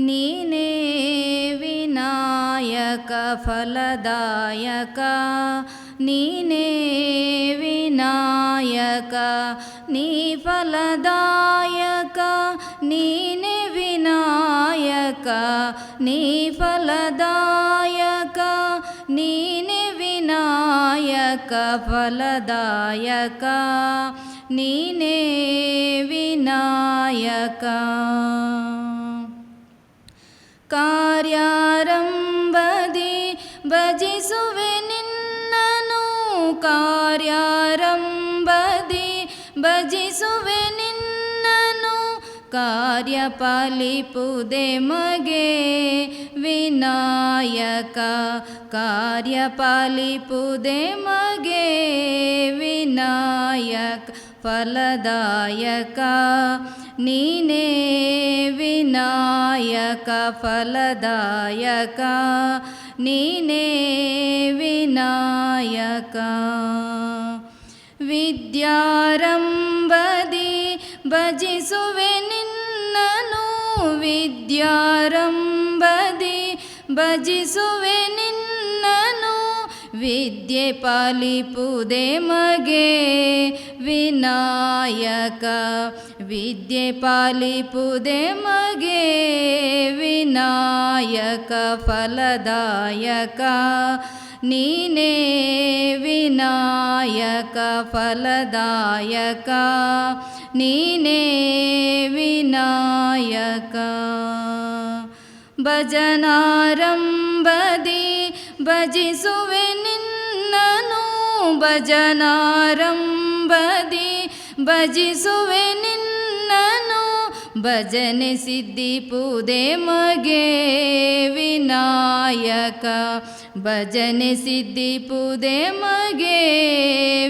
ನೀನೇ ವಿನಾಯಕ ಫಲದಾಯಕ, ನೀನೇ ವಿನಾಯಕ ನೀ ಫಲದಾಯಕ, ನೀನೇ ವಿನಾಯಕ ನೀ ಫಲದಾಯಕ, ನೀನೇ ವಿನಾಯಕ ಫಲದಾಯಕ, ನೀನೇ ವಿನಾಯಕ. ಕಾರ್ಯಾರಂಭದಿ ಭಜಿಸುವೆ ನಿನ್ನನು, ಕಾರ್ಯಾರಂಭದಿ ಭಜಿಸುವೆ ನಿನ್ನನು, ಕಾರ್ಯಪಾಲಿಪುದೆ ಮಗೆ ವಿನಾಯಕ, ಕಾರ್ಯಪಾಲಿಪುದೆ ಮಗೆ ವಿನಾಯಕ ಫಲದಾಯಕ, ನೀನೇ ವಿನಾಯಕ ಫಲದಾಯಕ, ನೀನೇ ವಿನಾಯಕ. ವಿದ್ಯಾರಂಭದಿ ಭಜಿಸುವೆ ನಿನ್ನನು, ವಿದ್ಯಾರಂಭದಿ ಭಜಿಸುವೆ ನಿನ್ನನು, ವಿದ್ಯೆ ಪಾಲಿಪುದೆ ಮಗೆ ವಿನಾಯಕ, ವಿದ್ಯೆ ಪಾಲಿಪುದೆ ಮಗೆ ವಿನಾಯಕ ಫಲದಾಯಕ, ನೀನೇ ವಿನಾಯಕ ಫಲದಾಯಕ, ನೀನೇ ವಿನಾಯಕ. ಭಜನಾರಂಭದಿ ಭಜಿಸುವೆ ನಿನ್ನನು, ಭಜನಾರಂಭದಿ ಭಜಿಸುವೆ ನಿನ್ನನು, ಭಜನೆ ಸಿದ್ಧಿಪುದೆ ಮಗೆ ವಿನಾಯಕ, ಭಜನೆ ಸಿದ್ಧಿಪುದೆ ಮಗೆ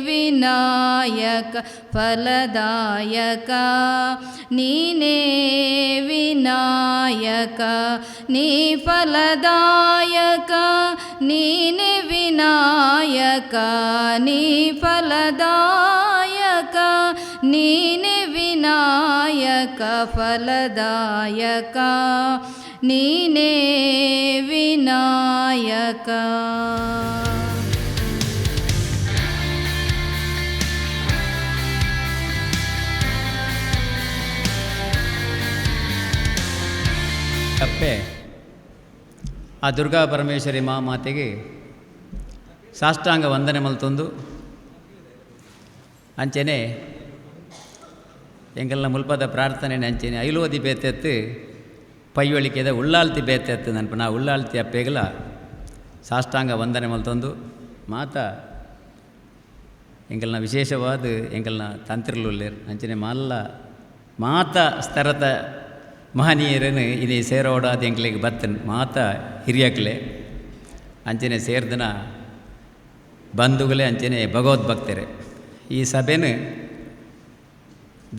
ವಿನಾಯಕ ಫಲದಾಯಕ, ನೀನೇ ವಿನಾಯಕ ನೀ ಫಲದಾಯಕ, ನೀನೇ ವಿನಾಯಕ ನೀ ಫಲದಾಯಕ, ನೀನೇ ವಿನಾಯಕ ಫಲದಾಯಕ, ನೀನೇ ವಿನಾಯಕ. ಅಪ್ಪೆ ಆ ದುರ್ಗಾ ಪರಮೇಶ್ವರಿ ಮಾತೆಗೆ ಸಾಷ್ಟಾಂಗ ವಂದನೆ ಮಲ್ತೊಂದು ಅಂಚೆನೆ ಎಂಗೆಲ್ಲ ಮುಲ್ಪದ ಪ್ರಾರ್ಥನೆ ಅಂಚೆನೆ ಐಲೋದಿ ಬೇತೆತ್ತು ಪೈಯೊಳಿಕೆದ ಉಳ್ಳಾಲ್ತಿ ಬೇತೆತ್ತು ನೆನಪು ನಾ ಉಳ್ಳಾಲ್ತಿ ಅಪ್ಪೆಗಲ ಸಾಷ್ಟಾಂಗ ವಂದನೆ ಮಲ್ತೊಂದು ಮಾತ ಎಂಗೆಲ್ನ ವಿಶೇಷವಾದ ಎಂಗೆಲ್ನ ತಂತ್ರಿಲುಲ್ಲೇರು ಅಂಚನೆ ಮಲ್ಲ ಮಾತ ಸ್ತರತ ಮಹನೀಯರನ್ನು ಇದೇ ಸೇರೋಡಾದ ಎಂಕ್ಲೆಗೆ ಬತ್ತನ್ ಮಾತ ಹಿರಿಯಕ್ಲೆ ಅಂಚನೆ ಸೇರ್ದನ ಬಂಧುಗಳೇ ಅಂಚನೆ ಭಗವದ್ಭಕ್ತರೇ ಈ ಸಭೆನು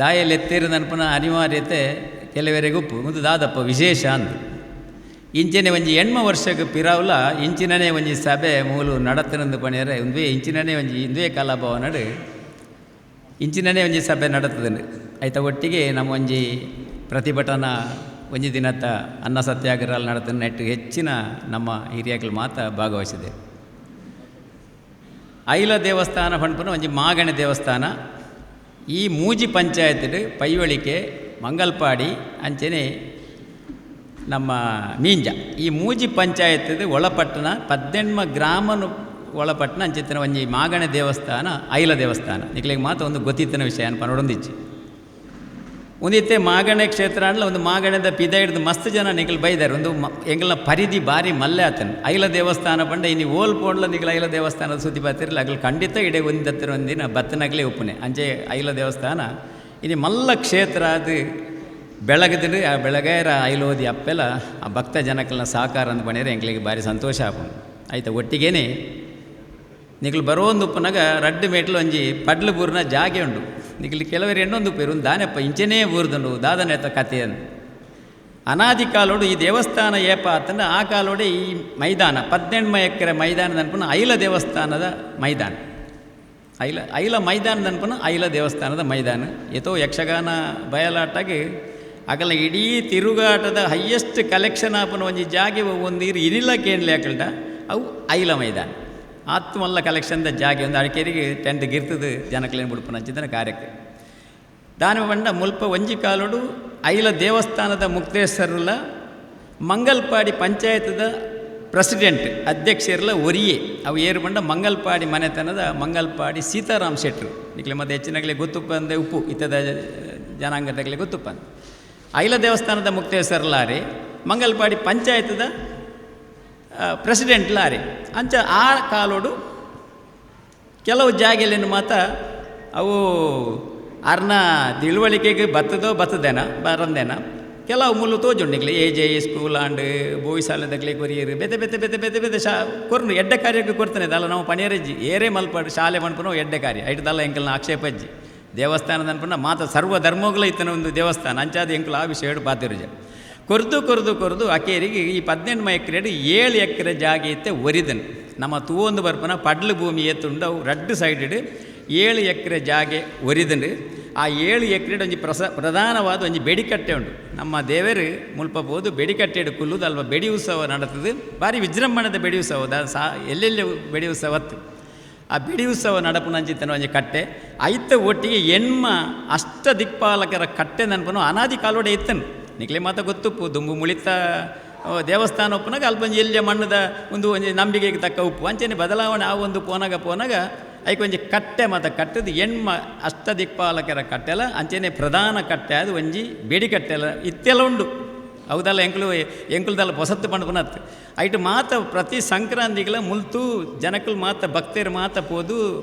ದಾಯಲೆತ್ತೇರು ನನ್ಪನ ಅನಿವಾರ್ಯತೆ ಕೆಲವರಿಗೆ ಉಪ್ಪು ಒಂದು ದಾದಪ್ಪ ವಿಶೇಷ ಅಂದು ಇಂಚಿನ ಒಂಜಿ ಎಣ್ಮ ವರ್ಷಕ್ಕೆ ಪಿರಾವುಲ ಇಂಚಿನನೇ ಒಂಜಿ ಸಭೆ ಮೂಲು ನಡತನಂದು ಪಣಿಯರೆ ಒಂದೇ ಇಂಚಿನನೇ ಒಂಜಿ ಇಂದೇ ಕಲಾಭಾವ ನಡು ಇಂಚಿನನೇ ಒಂಜಿ ಸಭೆ ನಡತದನು ಆಯ್ತ ಒಟ್ಟಿಗೆ ನಮ್ಮ ಒಂಜಿ ಪ್ರತಿಭಟನಾ ಒಂಜಿ ದಿನದ ಅನ್ನ ಸತ್ಯಾಗ್ರಹ ನಡತನ ನೆಟ್ಟು ಹೆಚ್ಚಿನ ನಮ್ಮ ಹಿರಿಯಗಳು ಮಾತ್ರ ಭಾಗವಹಿಸಿದೆ. ಐಲ ದೇವಸ್ಥಾನ ಪಂಪನ ಒಂಜಿ ಮಾಗಣೆ ದೇವಸ್ಥಾನ ಈ ಮೂಜಿ ಪಂಚಾಯತ್ ಪೈವಳಿಕೆ ಮಂಗಲ್ಪಾಡಿ ಅಂಚನೆ ನಮ್ಮ ಮೀಂಜ ಈ ಮೂಜಿ ಪಂಚಾಯತ್ ಒಳಪಟ್ಟಣ 18 ಗ್ರಾಮನು ಒಳಪಟ್ಟಣ ಅಂಚಿತ್ತಿನ ಒಂಜಿ ಮಾಗಣೆ ದೇವಸ್ಥಾನ ಐಲ ದೇವಸ್ಥಾನ ನಿಕ್ಲಿಗೆ ಮಾತ್ರ ಒಂದು ಗೊತ್ತಿತ್ತಿನ ವಿಷಯ ಅನ್ಪನೊಡೊಂದಿಚ್ಚಿ ಒಂದಿತ್ತೆ ಮಾಗಣೆ ಕ್ಷೇತ್ರ ಅಂಡ್ಲ ಒಂದು ಮಾಗಣೆದ ಪಿದ ಹಿಡಿದು ಮಸ್ತ್ ಜನ ನಿಖಲ್ ಬೈದಾರೆ ಒಂದು ಎಂಗಲ್ನ ಪರಿಧಿ ಬಾರಿ ಮಲ್ಲೆ ಆತನು ಐಲ ದೇವಸ್ಥಾನ ಪಂಡ ಇನ್ನು ಓಲ್ ಪೋಂಡ್ಲ ನಿಖಲ್ ಐಲ ದೇವಸ್ಥಾನದ ಸುದ್ದಿ ಬರ್ತಿರಲಿಲ್ಲ ಅಗ್ಲಿ ಖಂಡಿತ ಇಡೆ ಒಂದತ್ತಿರ ಒಂದಿನ ಬತ್ತನಾಗಲೇ ಉಪ್ಪುನೆ ಅಂಚೆ ಐಲ ದೇವಸ್ಥಾನ ಇನ್ನು ಮಲ್ಲ ಕ್ಷೇತ್ರ ಅದು ಬೆಳಗದಿಡು ಆ ಬೆಳಗಾಯರ ಐಲೋದಿ ಅಪ್ಪೆಲ್ಲ ಆ ಭಕ್ತ ಜನಕ್ಕಲ್ನ ಸಹಕಾರ ಅಂದ್ ಪಣಿದ್ರೆ ಎಂಗ್ಲಿಗೆ ಭಾರಿ ಸಂತೋಷ ಆಪುಂಡು ಆಯ್ತಾ ಒಟ್ಟಿಗೇನೆ ನಿಖಲ್ ಬರೋಂದು ಉಪ್ಪನಾಗ ರಡ್ಡು ಮೇಟ್ಲು ಒಂಜಿ ಪಡ್ಲು ಬೂರ್ನ ಜಾಗೆ ಉಂಡು ನಿಖಲ್ ಕೆಲವರು ಎಣ್ಣೊಂದು ಪೇರು ಒಂದು ದಾನೆಪ್ಪ ಇಂಚನೇ ಊರ್ದುಂಡು ದಾದನೆತ್ತ ಕಥೆಯನ್ನು ಅನಾದಿ ಕಾಲೋಡು ಈ ದೇವಸ್ಥಾನ ಏಪ ಆತಂಡ ಆ ಕಾಲೋಡೆ ಈ ಮೈದಾನ 18 ಎಕರೆ ಮೈದಾನದ ಅನ್ಪನ ಐಲ ದೇವಸ್ಥಾನದ ಮೈದಾನ ಐಲ ಮೈದಾನದ ಅನ್ಪನ ಐಲ ದೇವಸ್ಥಾನದ ಮೈದಾನ ಎತೋ ಯಕ್ಷಗಾನ ಬಯಲಾಟಾಗಿ ಅಕಲ್ನ ಇಡೀ ತಿರುಗಾಟದ ಹೈಯೆಸ್ಟ್ ಕಲೆಕ್ಷನ್ ಆಪನ ಒಂಜಿ ಜಾಗೆ ಒಂದೀರು ಇನಿಲ್ಲ ಕೇಳಲಿ ಅಕಲ್ಟ ಅವು ಐಲ ಮೈದಾನ ಆತ್ತು ಮಲ್ಲ ಕಲೆಕ್ಷನ್ದ ಜಾಗೆ ಒಂದು ಅಡಿಕೇರಿಗೆ ಟೆಂಟ್ ಗಿರ್ತದೆ ಜನಕ್ಲೇನು ಬಿಡ್ಪನ ಹಂಚಿದ್ದನ ಕಾರ್ಯಕ್ಕೆ ದಾನ ಬಂಡ ಮುಲ್ಪ ಒಂಜಿ ಕಾಲೋಡು ಐಲ ದೇವಸ್ಥಾನದ ಮುಕ್ತೇಶ್ವರಲ್ಲ ಮಂಗಲ್ಪಾಡಿ ಪಂಚಾಯತದ ಪ್ರೆಸಿಡೆಂಟ್ ಅಧ್ಯಕ್ಷರಲ್ಲ ಒರಿಯೇ ಅವು ಏರು ಬಂಡ ಮಂಗಲ್ಪಾಡಿ ಮನೆತನದ ಮಂಗಲ್ಪಾಡಿ ಸೀತಾರಾಮ್ ಶೆಟ್ರು ನಿಕ್ಲೆ ಮತ್ತು ಹೆಚ್ಚಿನಾಗಲೇ ಗೊತ್ತುಪ್ಪಂದೆ ಉಪ್ಪು ಇತ್ತದ ಜನಾಂಗದಾಗಲೇ ಗೊತ್ತುಪ್ಪಂದು ಐಲ ದೇವಸ್ಥಾನದ ಮುಕ್ತೇಶ್ವರಲಾರಿ ಮಂಗಲ್ಪಾಡಿ ಪಂಚಾಯತದ ಪ್ರೆಸಿಡೆಂಟ್ ಲಾರಿ ಅಂಚ ಆ ಕಾಲೋಡು ಕೆಲವು ಜಾಗೆಲೇನು ಮಾತ ಅವು ಅರ್ನ ತಿಳುವಳಿಕೆಗೆ ಬತ್ತದೇನ ಬರಂದೇನ ಕೆಲವು ಮುಳ್ಳು ತೋಜುಂಡಿಗ್ಲಿ AJ ಸ್ಕೂಲ್ ಆಂಡ್ ಬೋಯ್ ಶಾಲೆದಾಗಲೇ ಕೊರಿಯರು ಬೆತೆ ಕೊರ್ನು ಎಡ್ಡೆ ಕಾರ್ಯಕ್ಕೆ ಕೊಡ್ತಾನೆ ಅಲ್ಲ ನಾವು ಪಣಿಯರಜ್ಜಿ ಏರೇ ಮಲ್ಪಾಡು ಶಾಲೆ ಮನ್ಪನೋ ಎಡ್ಡೆ ಕಾರ್ಯ ಐಟದಲ್ಲ ಎಂಕಲ್ನ ಆಕ್ಷೇಪಜ್ಜಿ ದೇವಸ್ಥಾನದ ಅನ್ಪನ್ನ ಮಾತ ಸರ್ವ ಧರ್ಮಗಳ ಇತ್ತನ ಒಂದು ದೇವಸ್ಥಾನ ಅಂಚಾದ ಎಂಕಲು ಆ ವಿಷಯ ಬಾತಿರುಜ ಕೊರ್ದು ಅಕೇರಿಗೆ ಈ 18 ಎಕರೆ 7 ಎಕರೆ ಜಾಗ ಇತ್ತೆ ಒರಿದನು ನಮ್ಮ ತೂವೊಂದು ಬರ್ಪನ ಪಡ್ಲು ಭೂಮಿ ಎತ್ತುಂಡು ಅವು 2 ಸೈಡ್ 7 ಎಕರೆ ಜಾಗೆ ಒರಿದನು ಆ 7 ಎಕರೆ ಒಂಜಿ ಪ್ರಧಾನವಾದ ಒಂಜಿ ಬೆಡಿಕಟ್ಟೆ ಉಂಟು ನಮ್ಮ ದೇವರು ಮುಲ್ಪ ಬೋದು ಬೆಡಿಕಟ್ಟೆಡು ಕುಲ್ಲುದು ಅಲ್ವ ಬೆಡಿ ಉತ್ಸವ ನಡತದೆ ಭಾರಿ ವಿಜೃಂಭಣದ ಬೆಡಿ ಉತ್ಸವದ ಎಲ್ಲೆಲ್ಲಿ ಬೆಡಿ ಉತ್ಸವತ್ತು ಆ ಬೆಡಿ ಉತ್ಸವ ನಡಪುನಂಚಿತ್ತನ ಒಂಜಿ ಕಟ್ಟೆ ಐತ ಒಟ್ಟಿಗೆ ಎಣ್ಮ ಅಷ್ಟ ದಿಕ್ಪಾಲಕರ ಕಟ್ಟೆ ನೆನಪನು ಅನಾದಿ ಕಾಲೋಡೆ ಇತ್ತನು ನಿಕ್ಲೆ ಮಾತ ಗೊತ್ತುಪ್ಪು ದುಂಬು ಮುಳಿತ ದೇವಸ್ಥಾನ ಒಪ್ಪನಾಗ ಅಲ್ಪಂಜಿ ಎಲ್ಲಿಯ ಮಣ್ಣದ ಒಂದು ನಂಬಿಕೆಗೆ ತಕ್ಕ ಉಪ್ಪು ಅಂಚೆನೆ ಬದಲಾವಣೆ ಆ ಒಂದು ಪೋನಾಗ ಐಕೊಂಜಿ ಕಟ್ಟೆ ಮಾತ ಕಟ್ಟದು ಎಣ್ಮ ಅಷ್ಟ ದಿಕ್ಪಾಲಕರ ಕಟ್ಟೆಲ ಅಂಚೆನೆ ಪ್ರಧಾನ ಕಟ್ಟೆ ಅದು ಒಂಜಿ ಬೇಡಿ ಕಟ್ಟೆಲ ಇತ್ತೆಲ್ಲ ಉಂಡು ಹೌದಲ್ಲ ಎಂಕುಲ್ದಲ್ಲ ಹೊಸತ್ತು ಪಂಡ್ಪನತ್ತು ಐಟು ಮಾತ ಪ್ರತಿ ಸಂಕ್ರಾಂತಿಗಳ ಮುಲ್ತು ಜನಕ್ಕಲು ಮಾತ ಭಕ್ತರು ಮಾತ ಪೋದು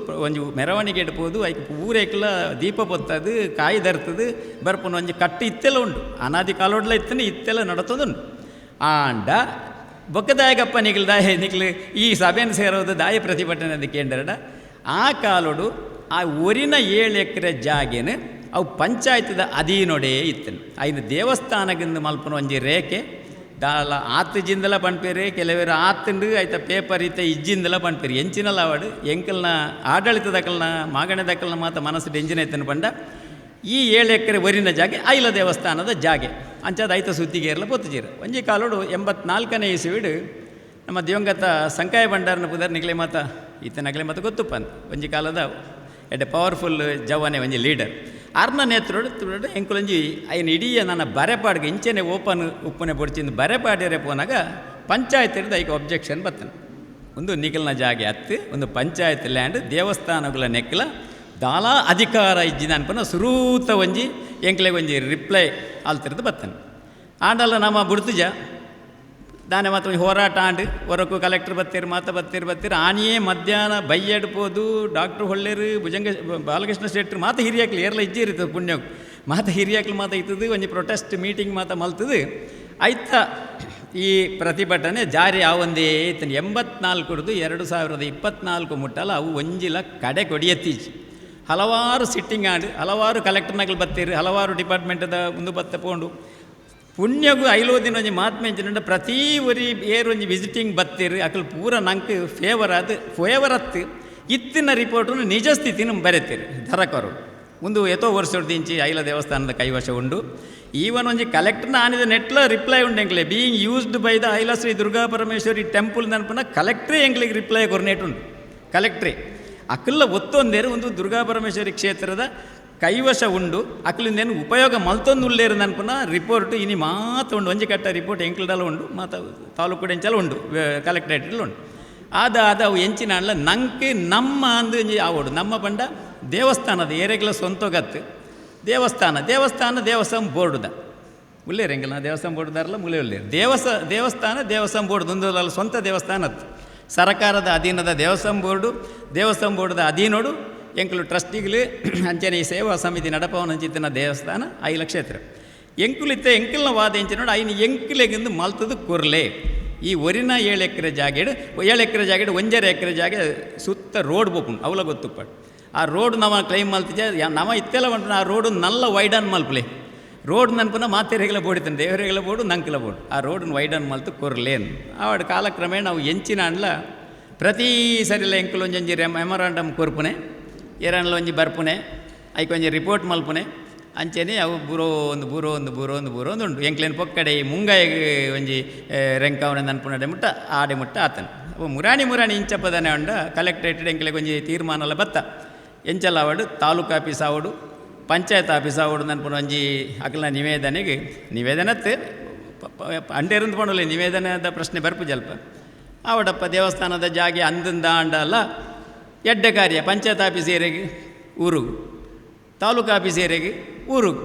ಒಂಜಿ ಮೆರವಣಿಗೆ ಇಡ್ಬೋದು ಐಕ್ ಊರೇಕಲ ದೀಪ ಬೊತ್ತದು ಕಾಯಿ ಧರ್ತದು ಬರ್ಪುನ ಒಂಜಿ ಕಟ್ಟು ಇತ್ತೆಲ್ಲ ಉಂಡು ಅನಾದಿ ಕಾಲೋಡ್ಲ ಇತ್ತನೆ ಇತ್ತೆಲ್ಲ ನಡತದುಂಡು ಆಂಡ ಬೊಕ್ಕದಾಯಗಪ್ಪ ನಿಕ್ಲು ಈ ಸಭೆಯನ್ನು ಸೇರೋದು ದಾಯ ಪ್ರತಿಭಟನೆ ಅದಕ್ಕೆ ಕೇಂದ್ರಡ ಆ ಕಾಲೋಡು ಆ ಒರಿನ 7 ಎಕರೆ ಜಾಗೇನು ಅವು ಪಂಚಾಯತದ ಅಧೀನೊಡೇ ಇತ್ತನು ಐದು ದೇವಸ್ಥಾನಗಿಂದ ಮಲ್ಪನ ಒಂಜಿ ರೇಖೆ ದಾಲ ಆತಜಿಂದಲ ಪಂಡ್ಪೇರಿ ಕೆಲವರು ಆತಂಡು ಆಯ್ತ ಪೇಪರ್ ಇತ್ತ ಇಜ್ಜಿಂದಲ ಪಂಡ್ಪೇರಿ ಎಂಚಿನಲ್ಲ ಅವಾಡು ಎಂಕಲ್ನ ಆಡಳಿತದಕಲ್ನ ಮಾಗಣದಕಲ್ನ ಮಾತ ಮನಸ್ಸು ಎಂಜಿನ ಎತ್ತನು ಪಂಡ ಈ 7 ಎಕರೆ ಒರಿನ ಜಾಗೆ ಐಲ ದೇವಸ್ಥಾನದ ಜಾಗೆ ಅಂಚಾದ ಐತ ಸುದ್ದಿಗೇರ್ಲ ಪೊತ್ತುಜೀರ ಒಂಜಿ ಕಾಲೋಡು 84ನೇ ಇಸುವಿಡು ನಮ್ಮ ದಿವಂಗತ ಸಂಕಾಯ ಭಂಡಾರನ ಪುದರ್ ನಿಗ್ಲೆ ಮಾತ ಈತನಗಲೆ ಮಾತ ಗೊತ್ತುಪ್ಪಂದು ಒಂಜಿ ಕಾಲದ ಎಡ್ಡೆ ಪವರ್ಫುಲ್ ಜವಾನೆ ಒಂಜಿ ಲೀಡರ್ ಅರ್ನ ನೇತ್ರೋಡು ಎಂಕುಲಂಜಿ ಐನು ಇಡೀ ನನ್ನ ಬರೆಪಾಡಿಗೆ ಇಂಚೆನೆ ಓಪನ್ ಉಪ್ಪನೆ ಪೊಡ್ಚಿಂದು ಬರೆಪಾಡ್ಯರೆ ಪೋನಾಗ ಪಂಚಾಯತ್ ಹಿಡಿದು ಐಕೆ ಒಬ್ಜೆಕ್ಷನ್ ಬರ್ತನೆ ಒಂದು ನಿಖಲ್ನ ಜಾಗೆ ಹತ್ತು ಒಂದು ಪಂಚಾಯತ್ ಲ್ಯಾಂಡ್ ದೇವಸ್ಥಾನಗಳ ನೆಕ್ಕಲ ದಾಲಾ ಅಧಿಕಾರ ಇಜ್ಜಿನ ಅನ್ಪನ ಸುರೂತ ಒಂಜಿ ಎಂಕ್ಲೆಗೆ ಒಂಜಿ ರಿಪ್ಲೈ ಆಲ್ತಿರ್ದು ಬರ್ತನೆ ಆಂಡಲ್ಲ ನಮ್ಮ ಬುಡ್ತುಜ ದಾನೆ ಮಾತು ಹೋರಾಟ ಆಂಡು ಹೊರಕು ಕಲೆಕ್ಟರ್ ಬತ್ತೀರು ಆನಿಯೇ ಮಧ್ಯಾಹ್ನ ಬೈಯಡ್ಬೋದು ಡಾಕ್ಟ್ರು ಹೊಳ್ಳೆರು ಭುಜಂಗ ಬಾಲಕೃಷ್ಣ ಶೆಟ್ಟರು ಮಾತ ಹಿರಿಯಾಕ್ಲಿ ಏರ್ಲ ಇಜ್ಜಿ ಇರ್ತದೆ ಪುಣ್ಯಕ್ಕೆ ಮಾತ ಹಿರಿಯಾಕ್ಲು ಮಾತ ಇರ್ತದೆ ಒಂಜಿ ಪ್ರೊಟೆಸ್ಟ್ ಮೀಟಿಂಗ್ ಮಾತ ಮಲ್ತದು ಆಯ್ತಾ ಈ ಪ್ರತಿಭಟನೆ ಜಾರಿ ಆವೊಂದೇ ಇತ್ತನು 84 2024 ಮುಟ್ಟಲ್ಲ ಅವು ಒಂಜಿಲ ಕಡೆ ಕೊಡಿಯತ್ತೀಜಿ ಹಲವಾರು ಸಿಟ್ಟಿಂಗ್ ಆಂಡು ಹಲವಾರು ಕಲೆಕ್ಟರ್ನಗಳು ಬತ್ತೀರು ಹಲವಾರು ಡಿಪಾರ್ಟ್ಮೆಂಟದ ಮುಂದೆ ಬತ್ತ ಪೋಂಡು ಪುಣ್ಯಗೂ ಐಲೋದಿನ ಒಂಜಿ ಮಾತ್ಮೆಂಚಿನ ಪ್ರತಿ ಒರಿ ಏರು ಒಂಜಿ ವಿಸಿಟಿಂಗ್ ಬತ್ತೀರು ಅಕಲ್ ಪೂರ ನಂಗೆ ಫೇವರತ್ತು ಇತ್ತಿನ ರಿಪೋರ್ಟನ್ನು ನಿಜ ಸ್ಥಿತಿನ ಬರೆತೀರಿ ಧರಕರು ಒಂದು ಎತ್ತೋ ವರ್ಷದಿಂಚಿ ಐಲ ದೇವಸ್ಥಾನದ ಕೈವಶ ಉಂಡು ಈವನ್ ಒಂಜಿ ಕಲೆಕ್ಟರ್ನ ಆನಿದ ನೆಟ್ಲ ರಿಪ್ಲೈ ಉಂಡು ಎಂಕ್ಲೆ ಬೀಯಿಂಗ್ ಯೂಸ್ಡ್ ಬೈ ದ ಐಲ ಶ್ರೀ ದುರ್ಗಾ ಪರಮೇಶ್ವರಿ ಟೆಂಪಲ್ ನನ್ಪನ ಕಲೆಕ್ಟ್ರೇ ಎಂಕ್ಲಿಗೆ ರಿಪ್ಲೈ ಕೊರ್ನೇಟುಂಡು ಕಲೆಕ್ಟ್ರೇ ಅಕಲ್ಲ ಒತ್ತೊಂದೇರು ಒಂದು ದುರ್ಗಾ ಪರಮೇಶ್ವರಿ ಕ್ಷೇತ್ರದ ಕೈವಶ ಉಂಡು ಅಕ್ಲಿಂದೇನು ಉಪಯೋಗ ಮಲ್ತೊಂದುಳ್ಳೇರು ನನ್ಪನ ರಿಪೋರ್ಟ್ ಇನಿ ಮಾತ ಉಂಡು ಒಂಜಿ ಕಟ್ಟ ರಿಪೋರ್ಟ್ ಎಂಕ್ಲದಲ್ಲ ಉಂಡು ಮಾತ ತಾಲೂಕು ಎಂಚಲ ಉಂಡು ಕಲೆಕ್ಟ್ರೇಟಲ್ಲಿ ಉಂಡು ಅದು ಅವು ಎಂಚಿನ ಅಲ್ಲ ನಂಗೆ ನಮ್ಮ ಅಂದು ಆವೋಡು ನಮ್ಮ ಪಂಡ ದೇವಸ್ಥಾನದ ಏರೆಗ್ಲ ಸ್ವಂತಗತ್ತು ದೇವಸ್ಥಾನ ಬೋರ್ಡುದ ಉಳ್ಳೇರು ಎಂಗಿಲ್ಲ ದೇವಸ್ಥಾನ ಬೋರ್ಡ್ದಾರಲ್ಲ ಮುಳೆ ಉಳ್ಳೇರು ದೇವಸ್ಥಾನ ಬೋರ್ಡ್ ಒಂದು ಸ್ವಂತ ದೇವಸ್ಥಾನದ್ದು ಸರಕಾರದ ಅಧೀನದ ದೇವಸ್ಥಾನ ಬೋರ್ಡ್ದ ಅಧೀನೋಡು ಎಂಕಲು ಟ್ರಸ್ಟಿಗಳು ಅಂಚನೆ ಈ ಸೇವಾ ಸಮಿತಿ ನಡಪವನಂಚಿತ್ತಿನ ದೇವಸ್ಥಾನ ಐಲ ಕ್ಷೇತ್ರ ಎಂಕಲ್ನ ವಾದ ಎಂಚಿನೋಡು ಐನು ಎಂಕಲೆಗಿಂದು ಮಲ್ತದು ಕೊರ್ಲೆ ಈ ಒರಿನ 7 ಎಕರೆ ಜಾಗೆಡು 7 ಎಕರೆ ಜಾಗೆಡು 1.5 ಎಕರೆ ಜಾಗೆ ಸುತ್ತ ರೋಡ್ ಬೋಪುಂಡು ಅವಲ ಗೊತ್ತುಪ್ಪಾಡು ಆ ರೋಡ್ ನಮ್ಮ ಕ್ಲೈಮ್ ಮಲ್ತಿಜ ನಮ ಇತ್ತೆಲ್ಲ ಉಂಟು ಆ ರೋಡು ನಲ್ಲ ವೈಡನ್ ಮಲ್ಪಲೆ ರೋಡ್ ನನ್ಪನ ಮಾತೆರೆಗಳ ಬೋಡಿತಾನೆ ದೇವರೆಗಳ ಬೋಡು ನಂಕಲ ಬೋಡು ಆ ರೋಡನ್ನು ವೈಡನ್ ಮಲ್ತು ಕೊರ್ಲೇನು ಆವಾಡು ಕಾಲಕ್ರಮೇಣ ನಾವು ಎಂಚಿನ ಅಂಡ್ಲ ಪ್ರತಿ ಸರಿಲ್ಲ ಎಂಕಲೊಂಜಿ ಮೆಮೊರಾಂಡಮ್ ಕೊರ್ಪುನೆ ಏರನ್ಲ ಒಂಜಿ ಬರ್ಪುನೆ ಐಕೊಂಜಿ ರಿಪೋರ್ಟ್ ಮಲ್ಪುನೆ ಅಂಚೆನೆ ಅವು ಬೂರೋ ಒಂದು ಉಂಡು ಎಂಕ್ಲೇನು ಪೊಕ್ಕಡೆ ಮುಂಗಾಯಿಗೆ ಒಂಜಿ ರೆಂಕವನ ಅನ್ಪುಣಡೆ ಮುಟ್ಟ ಆಡೆ ಮುಟ್ಟ ಆತನು ಅವು ಮುರಾಣಿ ಇಂಚಪ್ಪದನೆ ಉಂಡ ಕಲೆಕ್ಟ್ರೇಟೆಡ್ ಎಂಕ್ಲೆಗೆ ಒಂಜಿ ತೀರ್ಮಾನ ಬತ್ತ ಎಂಚಲ್ಲ ಆವಡು ತಾಲೂಕು ಆಫೀಸ್ ಆವಡು ಪಂಚಾಯತ್ ಆಫೀಸ್ ಆವಡು ಅನ್ಪುಣ ಒಂಜಿ ಅಕಲ್ನ ನಿವೇದನತ್ತೆ ಅಂಡೇರಿಂದ ಪಣಲೆ ನಿವೇದನದ ಪ್ರಶ್ನೆ ಬರ್ಪು ಜಲ್ಪ ಆವಡಪ್ಪ ದೇವಸ್ಥಾನದ ಜಾಗೆ ಅಂದಿಂದ ಅಂಡಲ್ಲ ಎಡ್ಡೆ ಕಾರ್ಯ ಪಂಚಾಯತ್ ಆಫೀಸ್ ಏರೆಗೆ ಊರುಗು ತಾಲೂಕು ಆಫೀಸ್ ಏರೆಗೆ ಊರುಗು